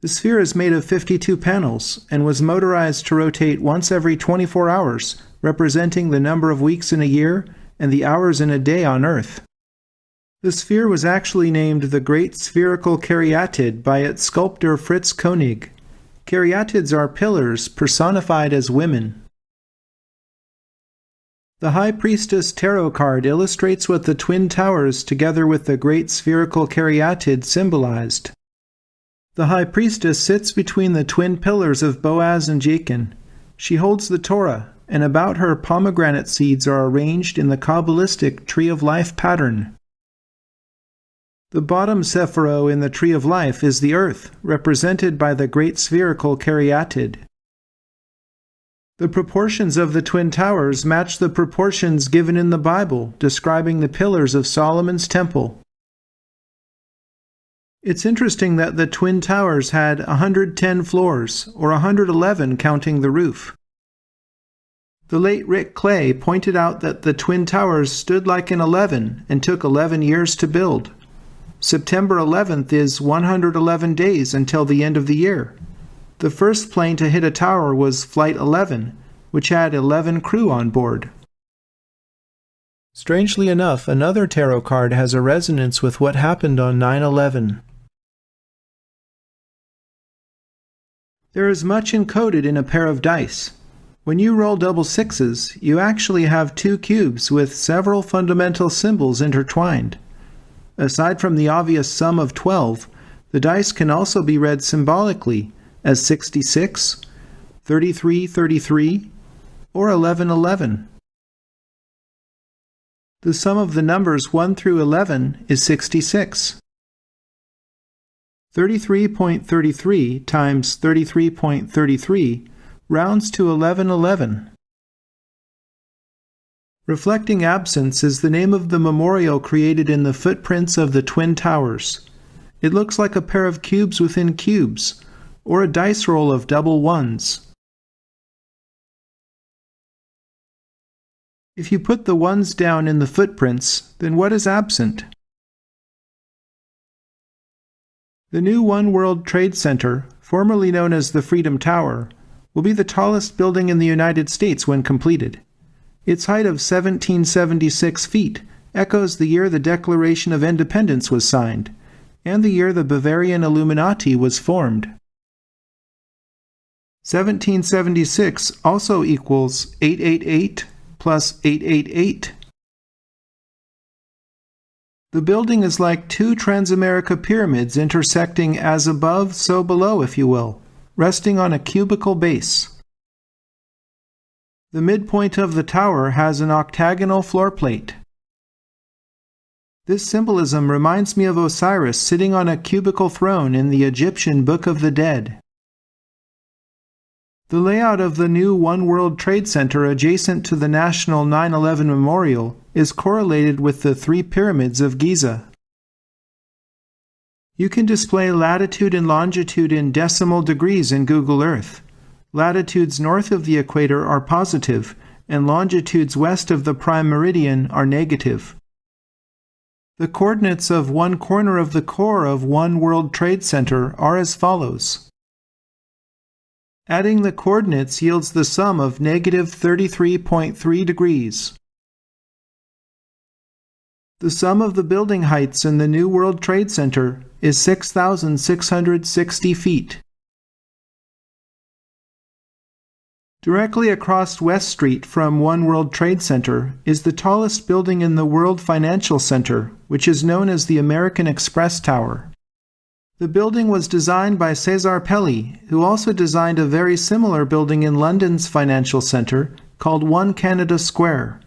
The sphere is made of 52 panels and was motorized to rotate once every 24 hours, representing the number of weeks in a year and the hours in a day on Earth. The sphere was actually named the Great Spherical Caryatid by its sculptor Fritz Koenig. Caryatids are pillars personified as women. The High Priestess Tarot card illustrates what the Twin Towers together with the Great Spherical Caryatid symbolized. The High Priestess sits between the twin pillars of Boaz and Jachin. She holds the Torah, and about her pomegranate seeds are arranged in the Kabbalistic Tree of Life pattern. The bottom sephiro in the Tree of Life is the Earth, represented by the Great Spherical Caryatid. The proportions of the Twin Towers match the proportions given in the Bible, describing the pillars of Solomon's temple. It's interesting that the Twin Towers had 110 floors, or 111 counting the roof. The late Rick Clay pointed out that the Twin Towers stood like an 11 and took 11 years to build. September 11th is 111 days until the end of the year. The first plane to hit a tower was Flight 11, which had 11 crew on board. Strangely enough, another tarot card has a resonance with what happened on 9/11. There is much encoded in a pair of dice. When you roll double sixes, you actually have two cubes with several fundamental symbols intertwined. Aside from the obvious sum of 12, the dice can also be read symbolically as 66, 3333, or 1111. The sum of the numbers 1 through 11 is 66. 33.33 times 33.33 rounds to 1111. Reflecting Absence is the name of the memorial created in the footprints of the Twin Towers. It looks like a pair of cubes within cubes, or a dice roll of double ones. If you put the ones down in the footprints, then what is absent? The new One World Trade Center, formerly known as the Freedom Tower, will be the tallest building in the United States when completed. Its height of 1776 feet echoes the year the Declaration of Independence was signed, and the year the Bavarian Illuminati was formed. 1776 also equals 888 plus 888. The building is like two Transamerica pyramids intersecting as above, so below, if you will, resting on a cubical base. The midpoint of the tower has an octagonal floor plate. This symbolism reminds me of Osiris sitting on a cubical throne in the Egyptian Book of the Dead. The layout of the new One World Trade Center adjacent to the National 9/11 Memorial is correlated with the three pyramids of Giza. You can display latitude and longitude in decimal degrees in Google Earth. Latitudes north of the equator are positive, and longitudes west of the prime meridian are negative. The coordinates of one corner of the core of One World Trade Center are as follows. Adding the coordinates yields the sum of negative 33.3 degrees. The sum of the building heights in the new World Trade Center is 6,660 feet. Directly across West Street from One World Trade Center is the tallest building in the World Financial Center, which is known as the American Express Tower. The building was designed by Cesar Pelli, who also designed a very similar building in London's financial centre called One Canada Square.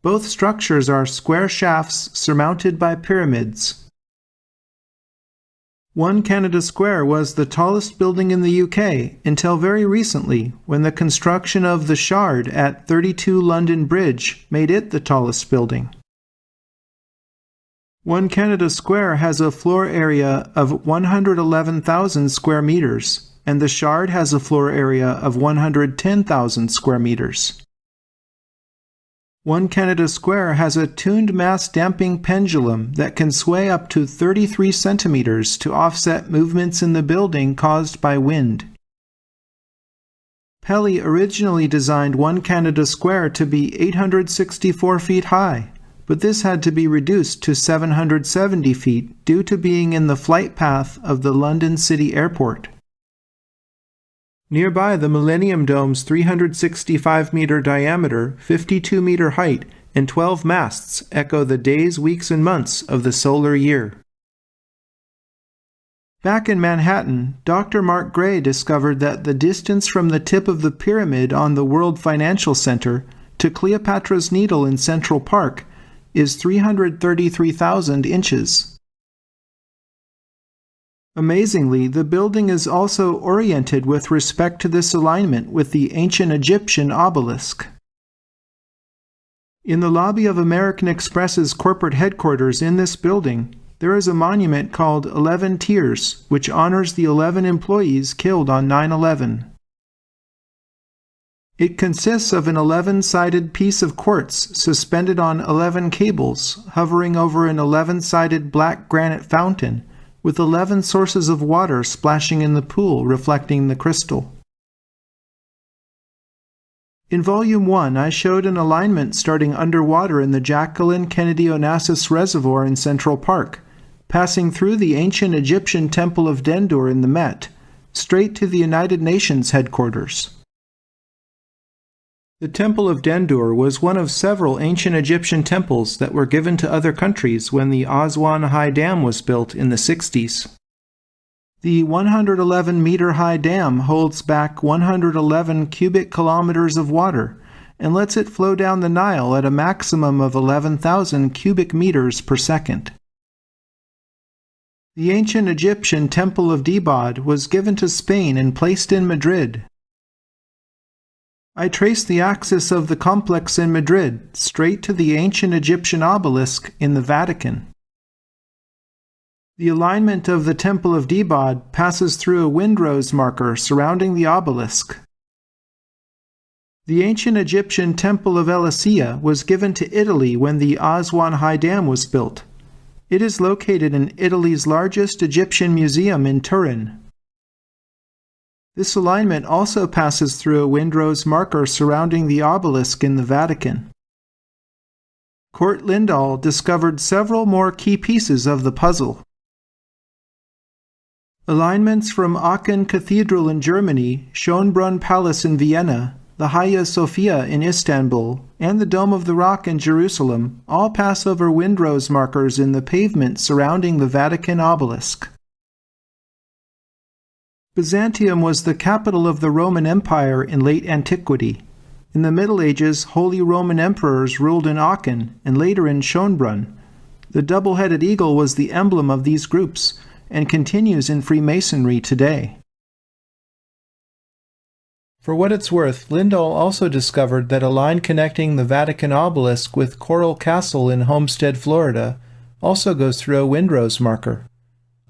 Both structures are square shafts surmounted by pyramids. One Canada Square was the tallest building in the UK until very recently, when the construction of the Shard at 32 London Bridge made it the tallest building. One Canada Square has a floor area of 111,000 square meters, and the Shard has a floor area of 110,000 square meters. One Canada Square has a tuned mass damping pendulum that can sway up to 33 centimeters to offset movements in the building caused by wind. Pelli originally designed One Canada Square to be 864 feet high, but this had to be reduced to 770 feet due to being in the flight path of the London City Airport. Nearby, the Millennium Dome's 365-meter diameter, 52-meter height, and 12 masts echo the days, weeks, and months of the solar year. Back in Manhattan, Dr. Mark Gray discovered that the distance from the tip of the pyramid on the World Financial Center to Cleopatra's Needle in Central Park is 333,000 inches. Amazingly, the building is also oriented with respect to this alignment with the ancient Egyptian obelisk. In the lobby of American Express's corporate headquarters in this building, there is a monument called 11 Tiers, which honors the 11 employees killed on 9/11. It consists of an 11-sided piece of quartz suspended on 11 cables, hovering over an 11-sided black granite fountain, with 11 sources of water splashing in the pool reflecting the crystal. In Volume 1, I showed an alignment starting underwater in the Jacqueline Kennedy Onassis Reservoir in Central Park, passing through the ancient Egyptian Temple of Dendur in the Met, straight to the United Nations headquarters. The Temple of Dendur was one of several ancient Egyptian temples that were given to other countries when the Aswan High Dam was built in the 60s. The 111-meter-high dam holds back 111 cubic kilometers of water and lets it flow down the Nile at a maximum of 11,000 cubic meters per second. The ancient Egyptian Temple of Dibod was given to Spain and placed in Madrid. I traced the axis of the complex in Madrid straight to the ancient Egyptian obelisk in the Vatican. The alignment of the Temple of Dibod passes through a windrose marker surrounding the obelisk. The ancient Egyptian Temple of Elysia was given to Italy when the Aswan High Dam was built. It is located in Italy's largest Egyptian museum in Turin. This alignment also passes through a windrose marker surrounding the obelisk in the Vatican. Kurt Lindahl discovered several more key pieces of the puzzle. Alignments from Aachen Cathedral in Germany, Schönbrunn Palace in Vienna, the Hagia Sophia in Istanbul, and the Dome of the Rock in Jerusalem all pass over windrose markers in the pavement surrounding the Vatican obelisk. Byzantium was the capital of the Roman Empire in late antiquity. In the Middle Ages, Holy Roman emperors ruled in Aachen and later in Schönbrunn. The double-headed eagle was the emblem of these groups and continues in Freemasonry today. For what it's worth, Lindahl also discovered that a line connecting the Vatican obelisk with Coral Castle in Homestead, Florida, also goes through a windrose marker.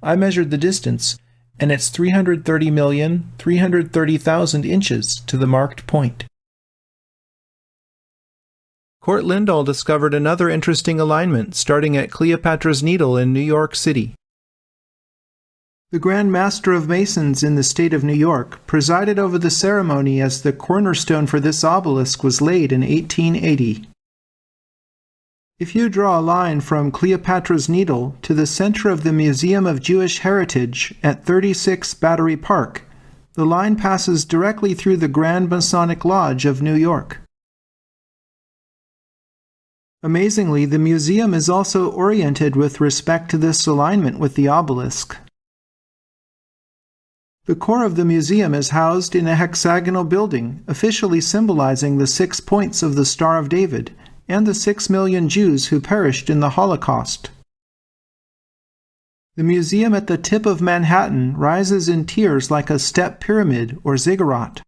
I measured the distance, and it's 330,330,000 inches to the marked point. Kurt Lindahl discovered another interesting alignment starting at Cleopatra's Needle in New York City. The Grand Master of Masons in the state of New York presided over the ceremony as the cornerstone for this obelisk was laid in 1880. If you draw a line from Cleopatra's Needle to the center of the Museum of Jewish Heritage at 36 Battery Park, the line passes directly through the Grand Masonic Lodge of New York. Amazingly, the museum is also oriented with respect to this alignment with the obelisk. The core of the museum is housed in a hexagonal building, officially symbolizing the 6 points of the Star of David and the 6 million Jews who perished in the Holocaust. The museum at the tip of Manhattan rises in tiers like a step pyramid or ziggurat.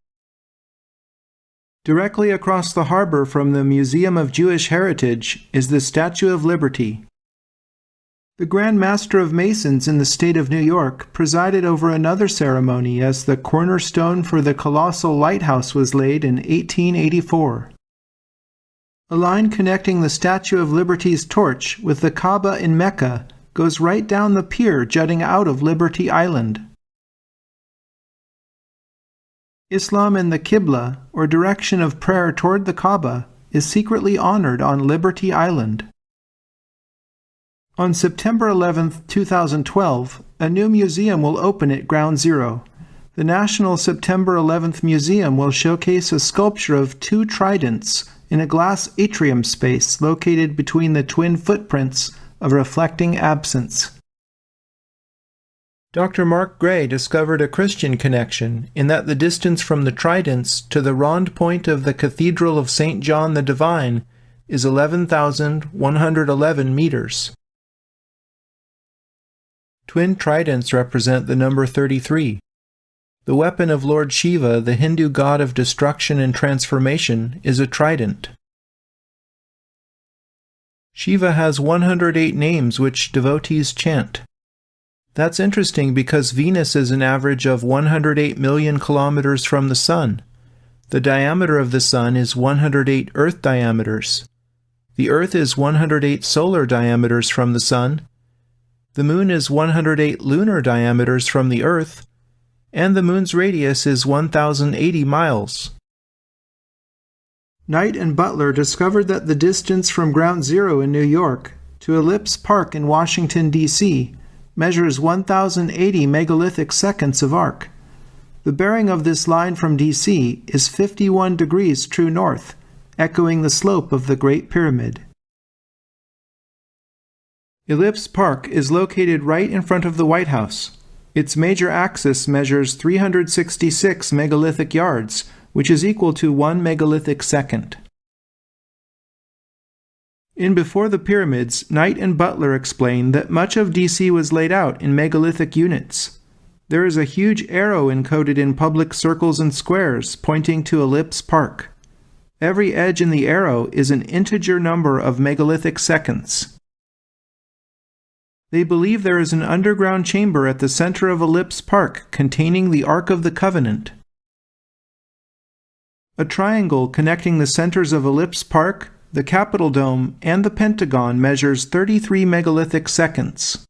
Directly across the harbor from the Museum of Jewish Heritage is the Statue of Liberty. The Grand Master of Masons in the state of New York presided over another ceremony as the cornerstone for the colossal lighthouse was laid in 1884. A line connecting the Statue of Liberty's torch with the Kaaba in Mecca goes right down the pier jutting out of Liberty Island. Islam and the Qibla, or direction of prayer toward the Kaaba, is secretly honored on Liberty Island. On September 11, 2012, a new museum will open at Ground Zero. The National September 11th Museum will showcase a sculpture of 2 tridents in a glass atrium space located between the twin footprints of reflecting absence. Dr. Mark Gray discovered a Christian connection in that the distance from the tridents to the rond point of the Cathedral of St. John the Divine is 11,111 meters. Twin tridents represent the number 33. The weapon of Lord Shiva, the Hindu god of destruction and transformation, is a trident. Shiva has 108 names which devotees chant. That's interesting because Venus is an average of 108 million kilometers from the Sun. The diameter of the Sun is 108 Earth diameters. The Earth is 108 solar diameters from the Sun. The Moon is 108 lunar diameters from the Earth, and the Moon's radius is 1,080 miles. Knight and Butler discovered that the distance from Ground Zero in New York to Ellipse Park in Washington, D.C. measures 1,080 megalithic seconds of arc. The bearing of this line from D.C. is 51 degrees true north, echoing the slope of the Great Pyramid. Ellipse Park is located right in front of the White House. Its major axis measures 366 megalithic yards, which is equal to 1 megalithic second. In Before the Pyramids, Knight and Butler explain that much of DC was laid out in megalithic units. There is a huge arrow encoded in public circles and squares pointing to Ellipse Park. Every edge in the arrow is an integer number of megalithic seconds. They believe there is an underground chamber at the center of Ellipse Park containing the Ark of the Covenant. A triangle connecting the centers of Ellipse Park, the Capitol Dome, and the Pentagon measures 33 megalithic seconds.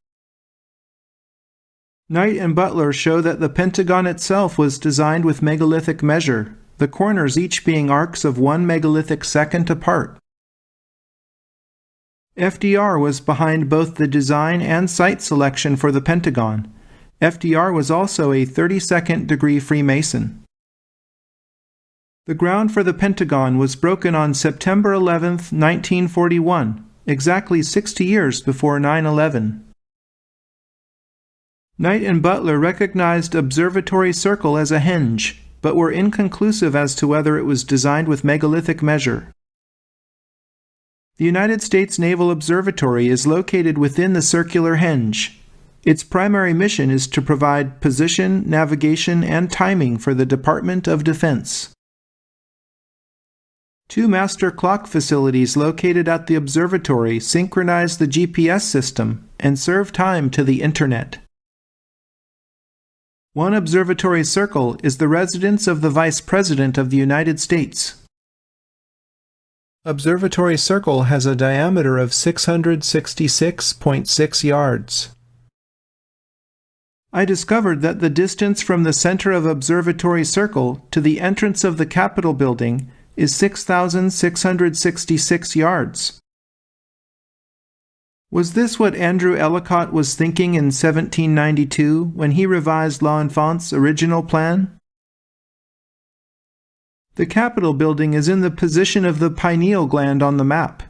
Knight and Butler show that the Pentagon itself was designed with megalithic measure, the corners each being arcs of 1 megalithic second apart. FDR was behind both the design and site selection for the Pentagon. FDR was also a 32nd degree Freemason. The ground for the Pentagon was broken on September 11, 1941, exactly 60 years before 9/11. Knight and Butler recognized Observatory Circle as a henge, but were inconclusive as to whether it was designed with megalithic measure. The United States Naval Observatory is located within the circular henge. Its primary mission is to provide position, navigation, and timing for the Department of Defense. Two master clock facilities located at the observatory synchronize the GPS system and serve time to the Internet. One observatory circle is the residence of the Vice President of the United States. Observatory Circle has a diameter of 666.6 yards. I discovered that the distance from the center of Observatory Circle to the entrance of the Capitol building is 6,666 yards. Was this what Andrew Ellicott was thinking in 1792 when he revised L'Enfant's original plan? The Capitol building is in the position of the pineal gland on the map.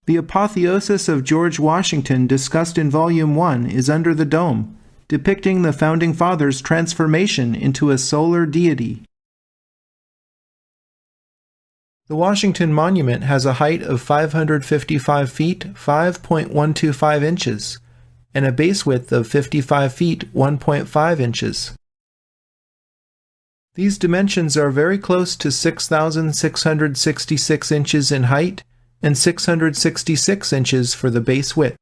The apotheosis of George Washington discussed in Volume 1 is under the dome, depicting the Founding Fathers' transformation into a solar deity. The Washington Monument has a height of 555 feet, 5.125 inches, and a base width of 55 feet, 1.5 inches. These dimensions are very close to 6,666 inches in height and 666 inches for the base width.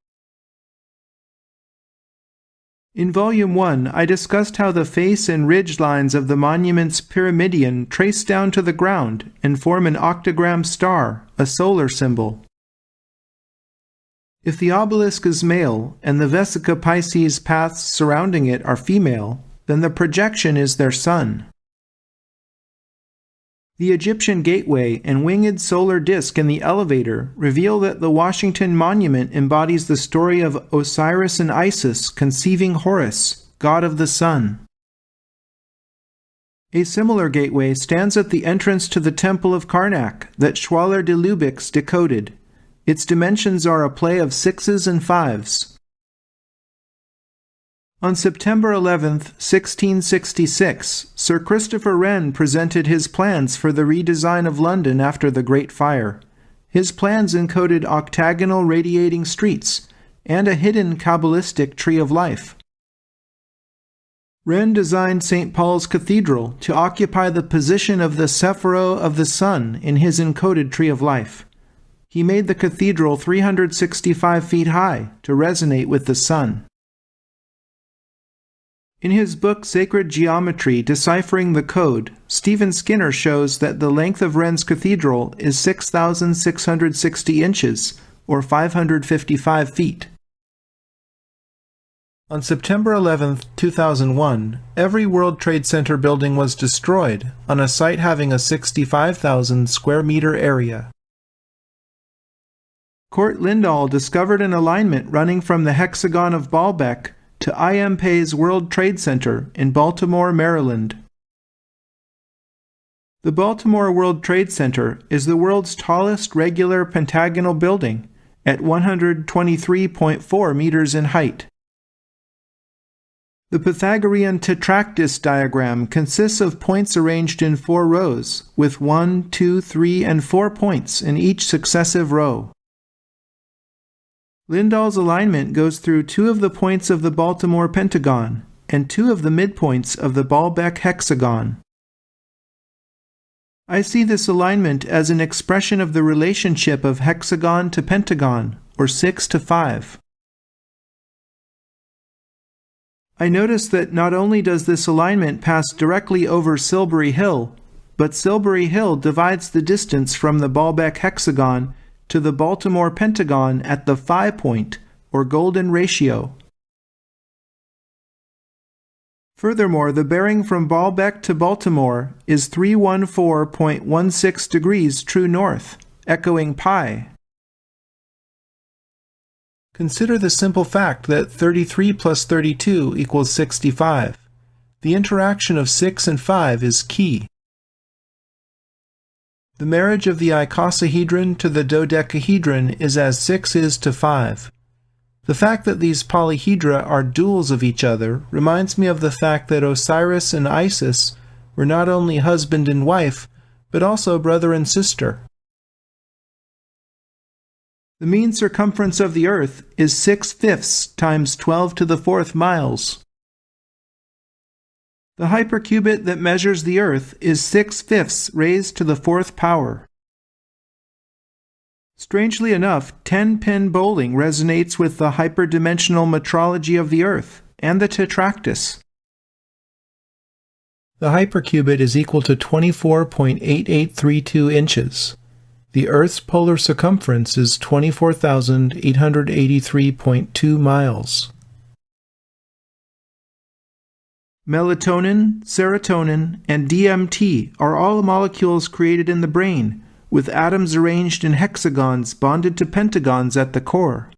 In Volume 1, I discussed how the face and ridge lines of the monument's pyramidion trace down to the ground and form an octagram star, a solar symbol. If the obelisk is male and the Vesica Pisces paths surrounding it are female, then the projection is their sun. The Egyptian gateway and winged solar disk in the elevator reveal that the Washington Monument embodies the story of Osiris and Isis conceiving Horus, god of the sun. A similar gateway stands at the entrance to the Temple of Karnak that Schwaller de Lubic's decoded. Its dimensions are a play of 6s and 5s. On September 11, 1666, Sir Christopher Wren presented his plans for the redesign of London after the Great Fire. His plans encoded octagonal radiating streets and a hidden Kabbalistic tree of life. Wren designed St. Paul's Cathedral to occupy the position of the Sephiroth of the sun in his encoded tree of life. He made the cathedral 365 feet high to resonate with the sun. In his book Sacred Geometry, Deciphering the Code, Stephen Skinner shows that the length of Wren's cathedral is 6,660 inches, or 555 feet. On September 11, 2001, every World Trade Center building was destroyed on a site having a 65,000 square meter area. Kurt Lindahl discovered an alignment running from the hexagon of Baalbek to IMP's World Trade Center in Baltimore, Maryland. The Baltimore World Trade Center is the world's tallest regular pentagonal building at 123.4 meters in height. The Pythagorean tetractys diagram consists of points arranged in 4 rows, with 1, 2, 3, and 4 points in each successive row. Lindahl's alignment goes through 2 of the points of the Baltimore pentagon and 2 of the midpoints of the Baalbek hexagon. I see this alignment as an expression of the relationship of hexagon to pentagon, or 6 to 5. I notice that not only does this alignment pass directly over Silbury Hill, but Silbury Hill divides the distance from the Baalbek hexagon to the Baltimore pentagon at the phi point, or golden ratio. Furthermore, the bearing from Baalbek to Baltimore is 314.16 degrees true north, echoing pi. Consider the simple fact that 33 plus 32 equals 65. The interaction of 6 and 5 is key. The marriage of the icosahedron to the dodecahedron is as 6 is to 5. The fact that these polyhedra are duals of each other reminds me of the fact that Osiris and Isis were not only husband and wife, but also brother and sister. The mean circumference of the Earth is 6/5 times 12 to the 4th miles. The hypercubit that measures the Earth is 6/5 raised to the 4th power. Strangely enough, 10-pin bowling resonates with the hyperdimensional metrology of the Earth and the tetractys. The hypercubit is equal to 24.8832 inches. The Earth's polar circumference is 24,883.2 miles. Melatonin, serotonin, and DMT are all molecules created in the brain, with atoms arranged in hexagons bonded to pentagons at the core.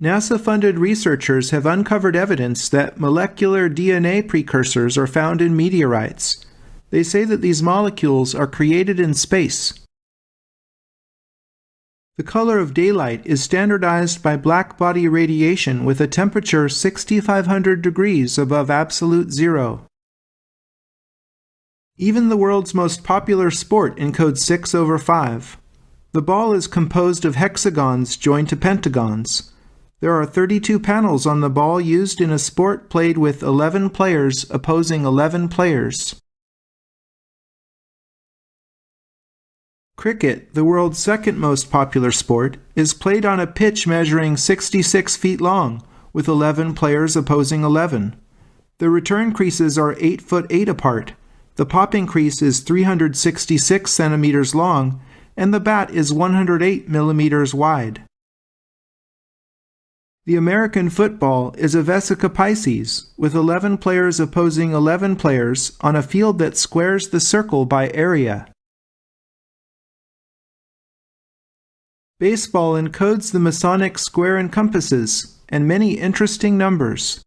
NASA-funded researchers have uncovered evidence that molecular DNA precursors are found in meteorites. They say that these molecules are created in space. The color of daylight is standardized by black-body radiation with a temperature 6,500 degrees above absolute zero. Even the world's most popular sport encodes 6/5. The ball is composed of hexagons joined to pentagons. There are 32 panels on the ball used in a sport played with 11 players opposing 11 players. Cricket, the world's second most popular sport, is played on a pitch measuring 66 feet long, with 11 players opposing 11. The return creases are 8'8" apart. The popping crease is 366 centimeters long, and the bat is 108 millimeters wide. The American football is a Vesica Pisces, with 11 players opposing 11 players on a field that squares the circle by area. Baseball encodes the Masonic square and compasses, and many interesting numbers.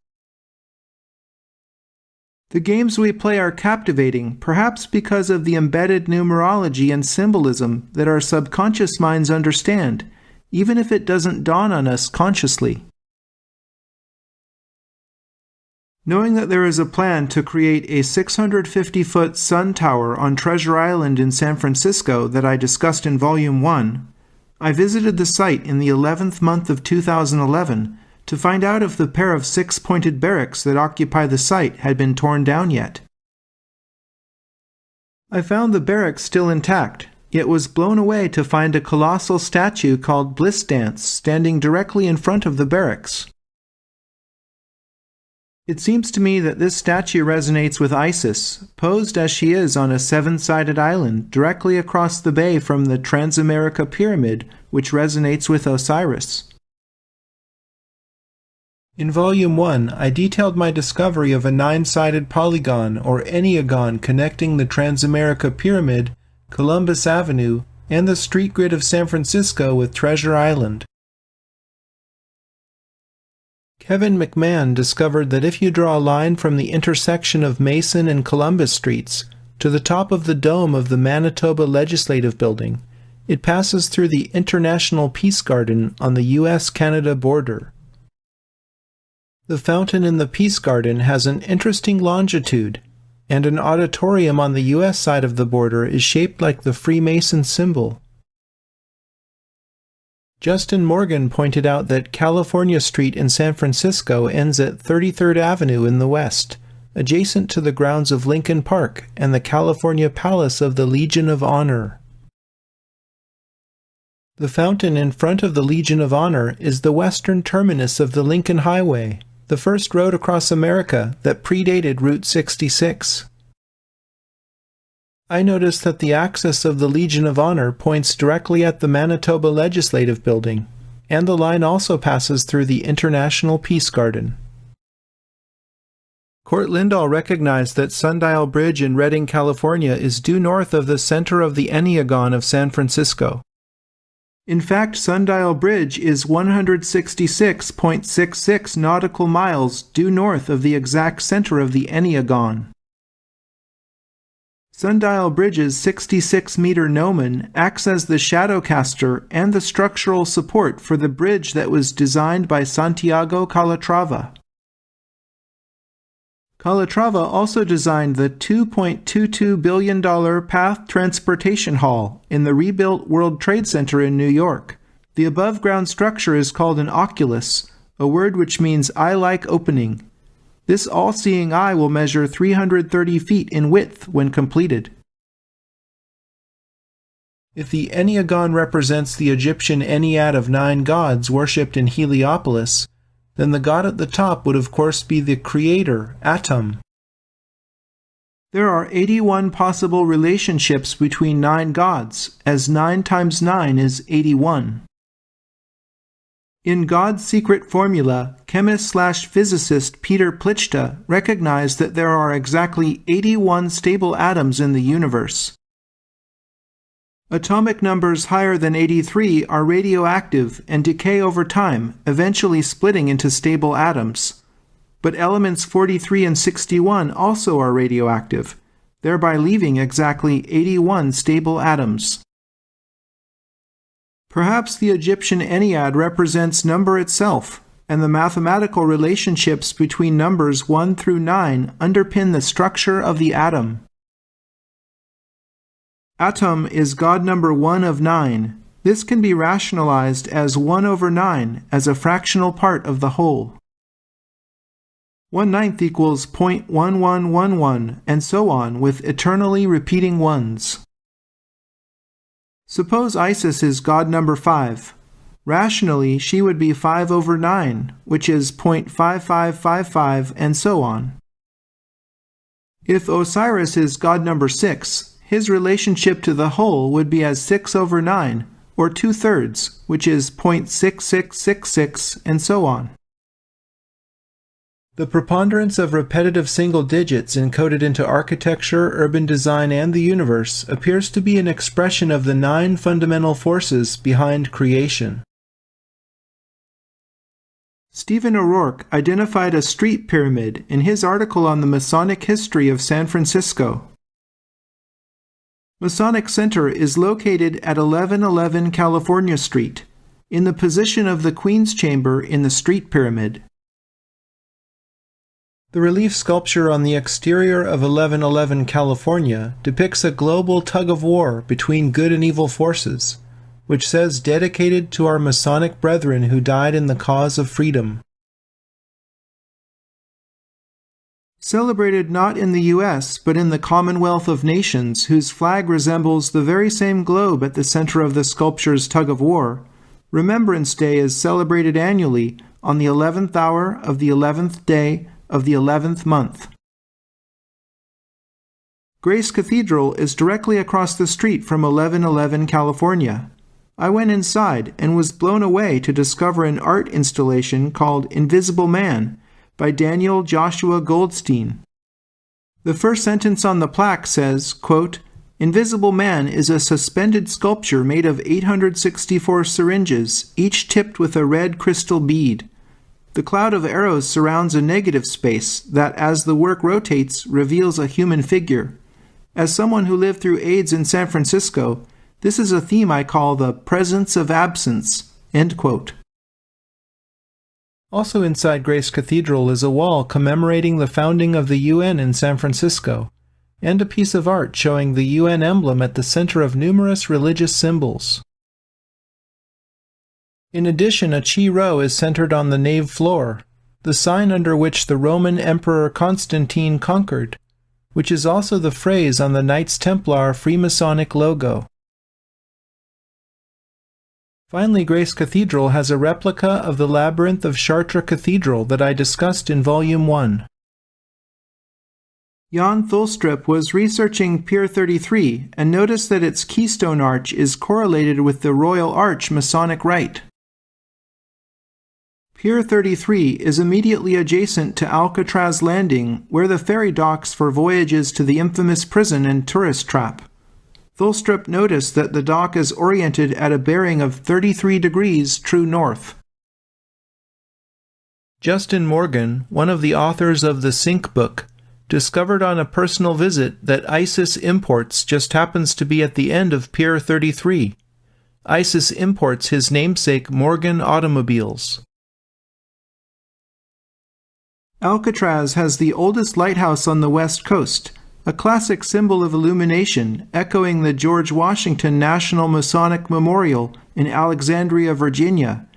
The games we play are captivating, perhaps because of the embedded numerology and symbolism that our subconscious minds understand, even if it doesn't dawn on us consciously. Knowing that there is a plan to create a 650-foot sun tower on Treasure Island in San Francisco that I discussed in Volume 1, I visited the site in the 11th month of 2011 to find out if the pair of 6-pointed barracks that occupy the site had been torn down yet. I found the barracks still intact, yet was blown away to find a colossal statue called Bliss Dance standing directly in front of the barracks. It seems to me that this statue resonates with Isis, posed as she is on a 7-sided island directly across the bay from the Transamerica Pyramid, which resonates with Osiris. In Volume 1, I detailed my discovery of a 9-sided polygon or enneagon connecting the Transamerica Pyramid, Columbus Avenue, and the street grid of San Francisco with Treasure Island. Kevin McMahon discovered that if you draw a line from the intersection of Mason and Columbus Streets to the top of the dome of the Manitoba Legislative Building, it passes through the International Peace Garden on the U.S.-Canada border. The fountain in the Peace Garden has an interesting longitude, and an auditorium on the U.S. side of the border is shaped like the Freemason symbol. Justin Morgan pointed out that California Street in San Francisco ends at 33rd Avenue in the west, adjacent to the grounds of Lincoln Park and the California Palace of the Legion of Honor. The fountain in front of the Legion of Honor is the western terminus of the Lincoln Highway, the first road across America that predated Route 66. I noticed that the axis of the Legion of Honor points directly at the Manitoba Legislative Building, and the line also passes through the International Peace Garden. Court Lindahl recognized that Sundial Bridge in Redding, California is due north of the center of the enneagon of San Francisco. In fact, Sundial Bridge is 166.66 nautical miles due north of the exact center of the enneagon. Sundial Bridge's 66-meter gnomon acts as the shadowcaster and the structural support for the bridge that was designed by Santiago Calatrava. Calatrava also designed the $2.22 billion Path Transportation Hall in the rebuilt World Trade Center in New York. The above-ground structure is called an oculus, a word which means eye-like opening. This all-seeing eye will measure 330 feet in width when completed. If the enneagon represents the Egyptian Ennead of 9 gods worshipped in Heliopolis, then the god at the top would of course be the creator, Atum. There are 81 possible relationships between 9 gods, as 9 times 9 is 81. In God's Secret Formula, chemist/physicist Peter Plichta recognized that there are exactly 81 stable atoms in the universe. Atomic numbers higher than 83 are radioactive and decay over time, eventually splitting into stable atoms. But elements 43 and 61 also are radioactive, thereby leaving exactly 81 stable atoms. Perhaps the Egyptian Ennead represents number itself, and the mathematical relationships between numbers 1 through 9 underpin the structure of the atom. Atom is god number 1 of 9. This can be rationalized as 1 over 9 as a fractional part of the whole. 1/9 equals 0.1111, and so on with eternally repeating ones. Suppose Isis is god number 5. Rationally, she would be 5 over 9, which is 0.5555, and so on. If Osiris is god number 6, his relationship to the whole would be as 6 over 9, or 2/3, which is 0.6666, and so on. The preponderance of repetitive single digits encoded into architecture, urban design, and the universe appears to be an expression of the 9 fundamental forces behind creation. Stephen O'Rourke identified a street pyramid in his article on the Masonic history of San Francisco. Masonic Center is located at 1111 California Street, in the position of the Queen's Chamber in the street pyramid. The relief sculpture on the exterior of 1111 California depicts a global tug-of-war between good and evil forces, which says dedicated to our Masonic brethren who died in the cause of freedom. Celebrated not in the U.S., but in the Commonwealth of Nations, whose flag resembles the very same globe at the center of the sculpture's tug-of-war, Remembrance Day is celebrated annually on the 11th hour of the 11th day of the 11th month. Grace Cathedral is directly across the street from 1111 California. I went inside and was blown away to discover an art installation called Invisible Man by Daniel Joshua Goldstein. The first sentence on the plaque says, quote, "Invisible Man is a suspended sculpture made of 864 syringes, each tipped with a red crystal bead. The cloud of arrows surrounds a negative space that, as the work rotates, reveals a human figure. As someone who lived through AIDS in San Francisco, this is a theme I call the presence of absence." End quote. Also inside Grace Cathedral is a wall commemorating the founding of the UN in San Francisco, and a piece of art showing the UN emblem at the center of numerous religious symbols. In addition, a Chi Rho is centered on the nave floor, the sign under which the Roman Emperor Constantine conquered, which is also the phrase on the Knights Templar Freemasonic logo. Finally, Grace Cathedral has a replica of the labyrinth of Chartres Cathedral that I discussed in Volume 1. Jan Thulstrup was researching Pier 33 and noticed that its keystone arch is correlated with the Royal Arch Masonic Rite. Pier 33 is immediately adjacent to Alcatraz Landing, where the ferry docks for voyages to the infamous prison and tourist trap. Thulstrup noticed that the dock is oriented at a bearing of 33 degrees true north. Justin Morgan, one of the authors of the Sync book, discovered on a personal visit that ISIS Imports just happens to be at the end of Pier 33. ISIS imports his namesake Morgan automobiles. Alcatraz has the oldest lighthouse on the west coast, a classic symbol of illumination, echoing the George Washington National Masonic Memorial in Alexandria, Virginia,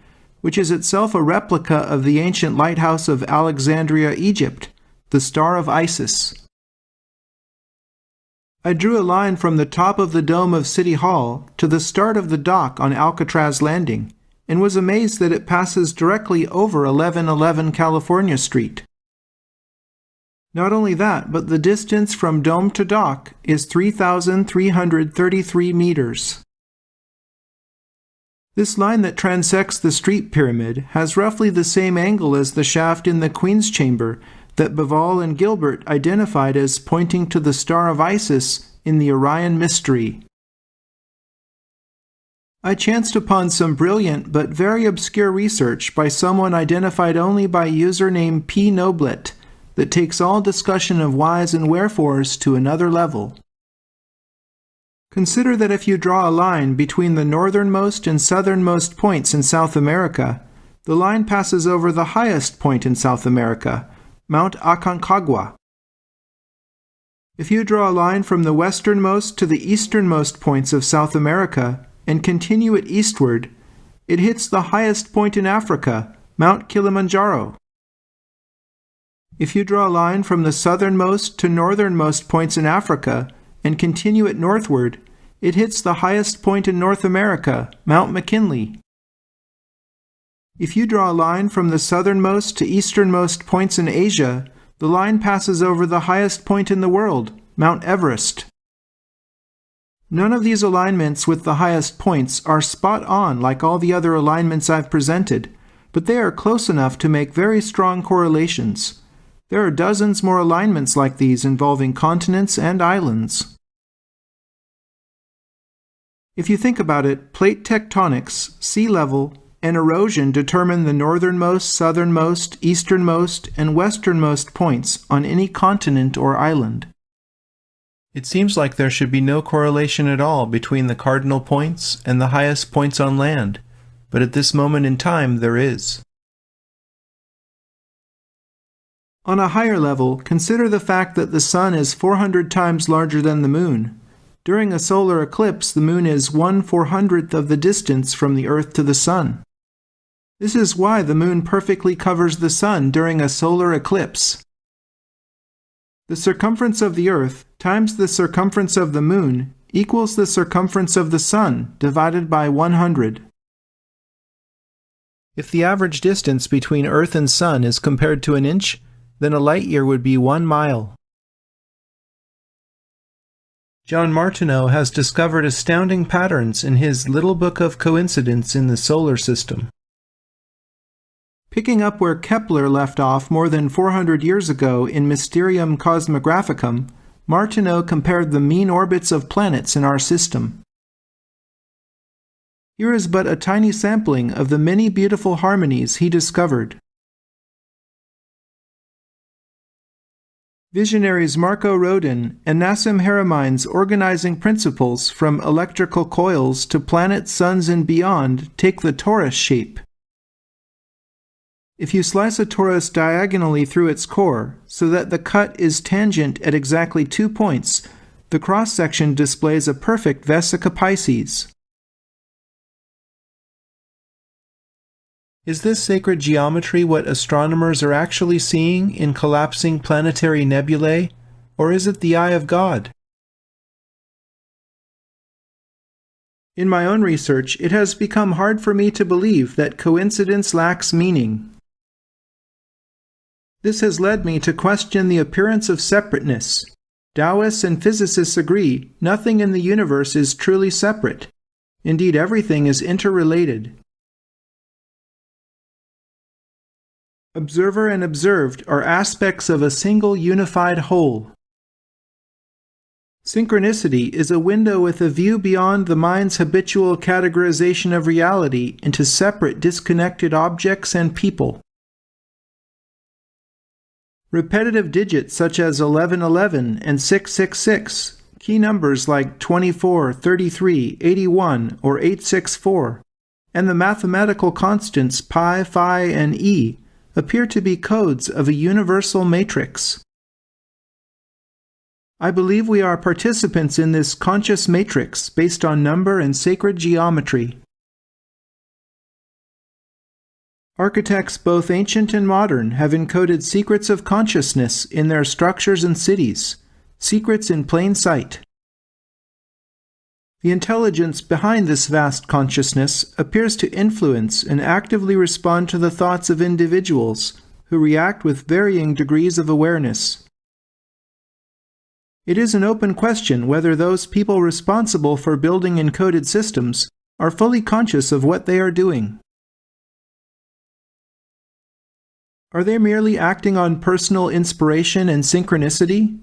which is itself a replica of the ancient lighthouse of Alexandria, Egypt, the Star of Isis. I drew a line from the top of the dome of City Hall to the start of the dock on Alcatraz Landing, and was amazed that it passes directly over 1111 California Street. Not only that, but the distance from dome to dock is 3,333 meters. This line that transects the street pyramid has roughly the same angle as the shaft in the Queen's Chamber that Bevall and Gilbert identified as pointing to the Star of Isis in the Orion Mystery. I chanced upon some brilliant but very obscure research by someone identified only by username P. Noblet that takes all discussion of whys and wherefores to another level. Consider that if you draw a line between the northernmost and southernmost points in South America, the line passes over the highest point in South America, Mount Aconcagua. If you draw a line from the westernmost to the easternmost points of South America and continue it eastward, it hits the highest point in Africa, Mount Kilimanjaro. If you draw a line from the southernmost to northernmost points in Africa and continue it northward, it hits the highest point in North America, Mount McKinley. If you draw a line from the southernmost to easternmost points in Asia, the line passes over the highest point in the world, Mount Everest. None of these alignments with the highest points are spot on like all the other alignments I've presented, but they are close enough to make very strong correlations. There are dozens more alignments like these involving continents and islands. If you think about it, plate tectonics, sea level, and erosion determine the northernmost, southernmost, easternmost, and westernmost points on any continent or island. It seems like there should be no correlation at all between the cardinal points and the highest points on land, but at this moment in time there is. On a higher level, consider the fact that the Sun is 400 times larger than the Moon. During a solar eclipse, the Moon is 1/400th of the distance from the Earth to the Sun. This is why the Moon perfectly covers the Sun during a solar eclipse. The circumference of the Earth times the circumference of the Moon equals the circumference of the Sun divided by 100. If the average distance between Earth and Sun is compared to an inch, then a light year would be 1 mile. John Martineau has discovered astounding patterns in his Little Book of Coincidence in the Solar System. Picking up where Kepler left off more than 400 years ago in Mysterium Cosmographicum, Martineau compared the mean orbits of planets in our system. Here is but a tiny sampling of the many beautiful harmonies he discovered. Visionaries Marco Rodin and Nassim Haramein's organizing principles from electrical coils to planets, suns, and beyond take the torus shape. If you slice a torus diagonally through its core so that the cut is tangent at exactly 2 points, the cross-section displays a perfect vesica Pisces. Is this sacred geometry what astronomers are actually seeing in collapsing planetary nebulae, or is it the eye of God? In my own research, it has become hard for me to believe that coincidence lacks meaning. This has led me to question the appearance of separateness. Taoists and physicists agree nothing in the universe is truly separate. Indeed, everything is interrelated. Observer and observed are aspects of a single unified whole. Synchronicity is a window with a view beyond the mind's habitual categorization of reality into separate, disconnected objects and people. Repetitive digits such as 1111 and 666, key numbers like 24, 33, 81, or 864, and the mathematical constants pi, phi, and e appear to be codes of a universal matrix. I believe we are participants in this conscious matrix based on number and sacred geometry. Architects both ancient and modern have encoded secrets of consciousness in their structures and cities, secrets in plain sight. The intelligence behind this vast consciousness appears to influence and actively respond to the thoughts of individuals who react with varying degrees of awareness. It is an open question whether those people responsible for building encoded systems are fully conscious of what they are doing. Are they merely acting on personal inspiration and synchronicity?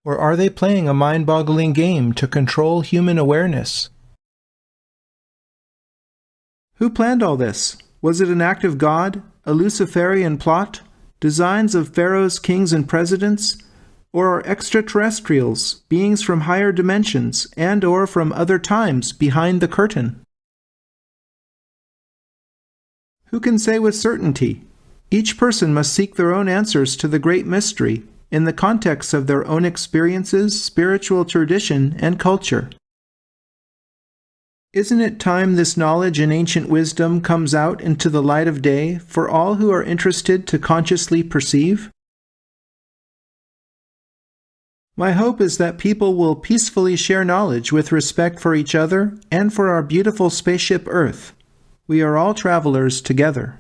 Or are they playing a mind-boggling game to control human awareness? Who planned all this? Was it an act of God, a Luciferian plot, designs of pharaohs, kings, and presidents? Or are extraterrestrials, beings from higher dimensions and/or from other times behind the curtain? Who can say with certainty? Each person must seek their own answers to the great mystery in the context of their own experiences, spiritual tradition, and culture. Isn't it time this knowledge and ancient wisdom comes out into the light of day for all who are interested to consciously perceive? My hope is that people will peacefully share knowledge with respect for each other and for our beautiful spaceship Earth. We are all travelers together.